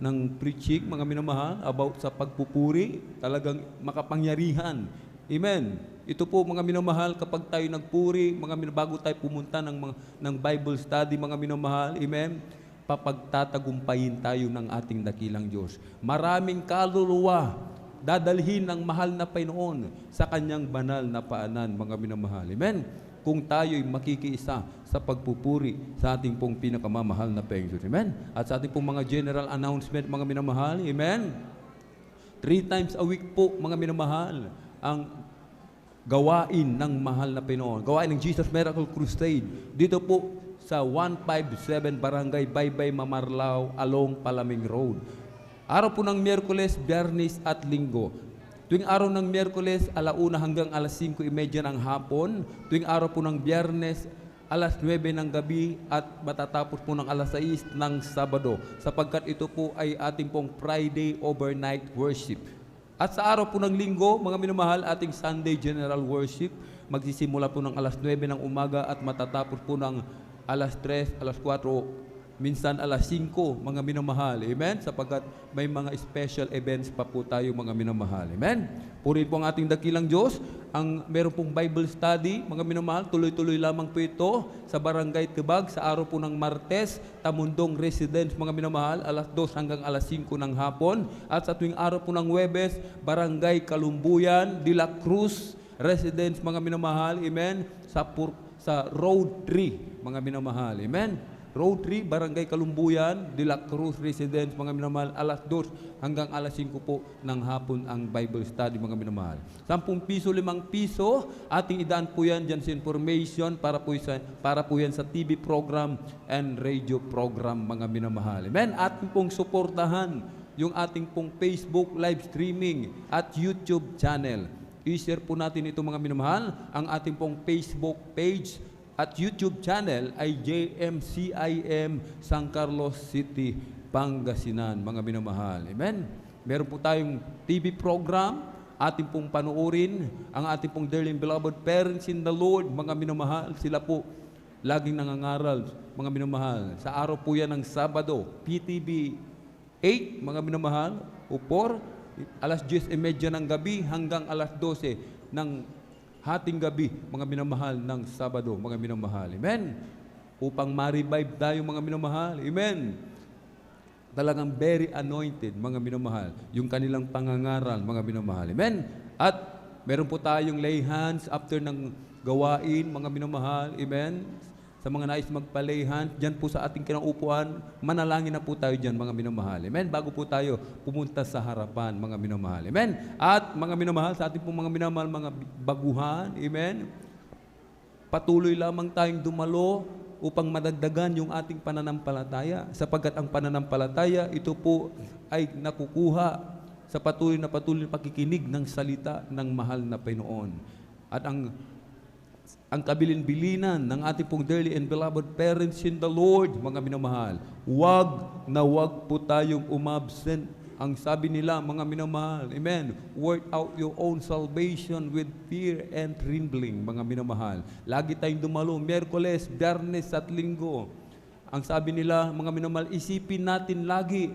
ng preaching, mga minamahal, about sa pagpupuri, talagang makapangyarihan, amen? Ito po mga minamahal, kapag tayo nagpuri, bago tayo pumunta ng Bible study, mga minamahal, amen, papagtatagumpayin tayo ng ating dakilang Diyos. Maraming kaluluwa dadalhin ng mahal na Panginoon sa kanyang banal na paanan, mga minamahal. Amen? Kung tayo'y makikiisa sa pagpupuri sa ating pong pinakamamahal na Panginoon. Amen? At sa ating pong mga general announcement, mga minamahal. Amen? 3 times a week po, mga minamahal, ang gawain ng mahal na Panginoon. Gawain ng Jesus Miracle Crusade. Dito po sa 157 Barangay Baybay, Mamarlao, along Palaming Road. Araw po ng Miyerkules, Biyernes at Linggo. Tuwing araw ng Miyerkules, 1:00 hanggang 5:30 ng hapon. Tuwing araw po ng Biyernes, 9:00 ng gabi at matatapos po ng 6:00 ng Sabado. Sapagkat ito po ay ating pong Friday overnight worship. At sa araw po ng Linggo, mga minamahal, ating Sunday General Worship. Magsisimula po ng 9:00 ng umaga at matatapos po ng 3:00, 4:00, minsan 5:00, mga minamahal. Amen? Sapagkat may mga special events pa po tayo, mga minamahal. Amen? Purihin po ang ating dakilang Diyos. Meron pong Bible study, mga minamahal, tuloy-tuloy lamang po ito sa Barangay Tibag sa araw po ng Martes, Tamundong Residence, mga minamahal, 2:00 hanggang 5:00 ng hapon. At sa tuwing araw po ng Huwebes, Barangay Kalumbuyan, De La Cruz Residence, mga minamahal. Amen? Sa Road 3, mga minamahal. Amen? Road 3, Barangay Kalumbuyan, De La Cruz Residence, mga minamahal, 2:00 hanggang 5:00 po ng hapon ang Bible study, mga minamahal. 10 piso, 5 piso, ating idaan po yan dyan sa information para po yan sa TV program and radio program, mga minamahal. Amen? Ating pong suportahan yung ating pong Facebook live streaming at YouTube channel. I-share po natin ito, mga minamahal. Ang ating pong Facebook page at YouTube channel ay JMCIM San Carlos City, Pangasinan, mga minamahal. Amen? Meron po tayong TV program, ating pong panuorin, ang ating pong dearly beloved parents in the Lord, mga minamahal. Sila po laging nangangaral, mga minamahal. Sa araw po yan ng Sabado, PTV 8, mga minamahal, o 4, 10:30 ng gabi hanggang 12:00 ng hating gabi, mga minamahal, ng Sabado, mga minamahal. Amen? Upang ma-revive tayo, mga minamahal. Amen? Talagang very anointed, mga minamahal, yung kanilang pangangaral, mga minamahal. Amen? At meron po tayong lay hands after ng gawain, mga minamahal. Amen? Sa mga nais magpa-lay hands, dyan po sa ating kinaupuan, manalangin na po tayo dyan, mga minamahal. Amen? Bago po tayo pumunta sa harapan, mga minamahal. Amen? At mga minamahal, sa ating po mga minamahal, mga baguhan, amen? Patuloy lamang tayong dumalo upang madagdagan yung ating pananampalataya. Sapagkat ang pananampalataya, ito po ay nakukuha sa patuloy na pakikinig ng salita ng mahal na Panginoon. At ang kabilin-bilinan ng ating pong dearly and beloved parents in the Lord, mga minamahal, wag po tayong umabsent. Ang sabi nila, mga minamahal, amen, work out your own salvation with fear and trembling, mga minamahal. Lagi tayong dumalo, Miyerkules, Biyernes at Linggo. Ang sabi nila, mga minamahal, isipin natin lagi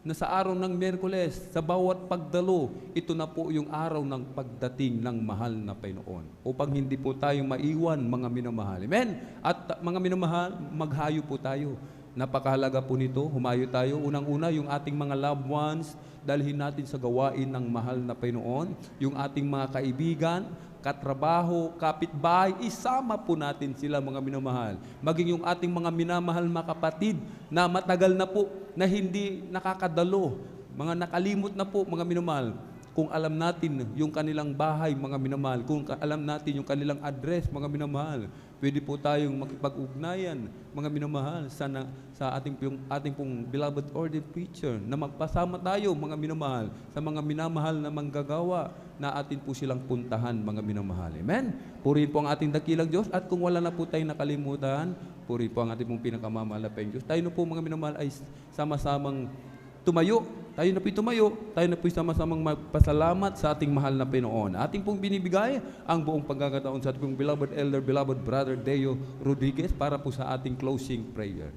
na sa araw ng Miyerkules, sa bawat pagdalo, ito na po yung araw ng pagdating ng mahal na Panginoon. Upang hindi po tayong maiwan, mga minamahal. Amen? At mga minamahal, maghayo po tayo. Napakahalaga po nito, humayo tayo. Unang-una, yung ating mga loved ones, dalhin natin sa gawain ng mahal na Panginoon. Yung ating mga kaibigan, katrabaho, kapitbahay, isama po natin sila, mga minamahal. Maging yung ating mga minamahal mga kapatid na matagal na po na hindi nakakadalo, mga nakalimot na po, mga minamahal. Kung alam natin yung kanilang bahay, mga minamahal, kung alam natin yung kanilang address, mga minamahal, pwede po tayong makipag-ugnayan, mga minamahal, sa ating pong beloved ordained preacher, na magpasama tayo, mga minamahal, sa mga minamahal na manggagawa, na atin po silang puntahan, mga minamahal. Amen? Purihin po ang ating dakilang Diyos, at kung wala na po tayong nakalimutan, purihin po ang ating pong pinakamamahal na Diyos. Tayo na po, mga minamahal, ay sama-samang tumayo. Tayo na po'y tumayo. Tayo na po'y sama-samang magpasalamat sa ating mahal na Panginoon. Ating pong binibigay ang buong pagkakataon sa ating pong beloved elder, beloved brother Deo Rodriguez para po sa ating closing prayer.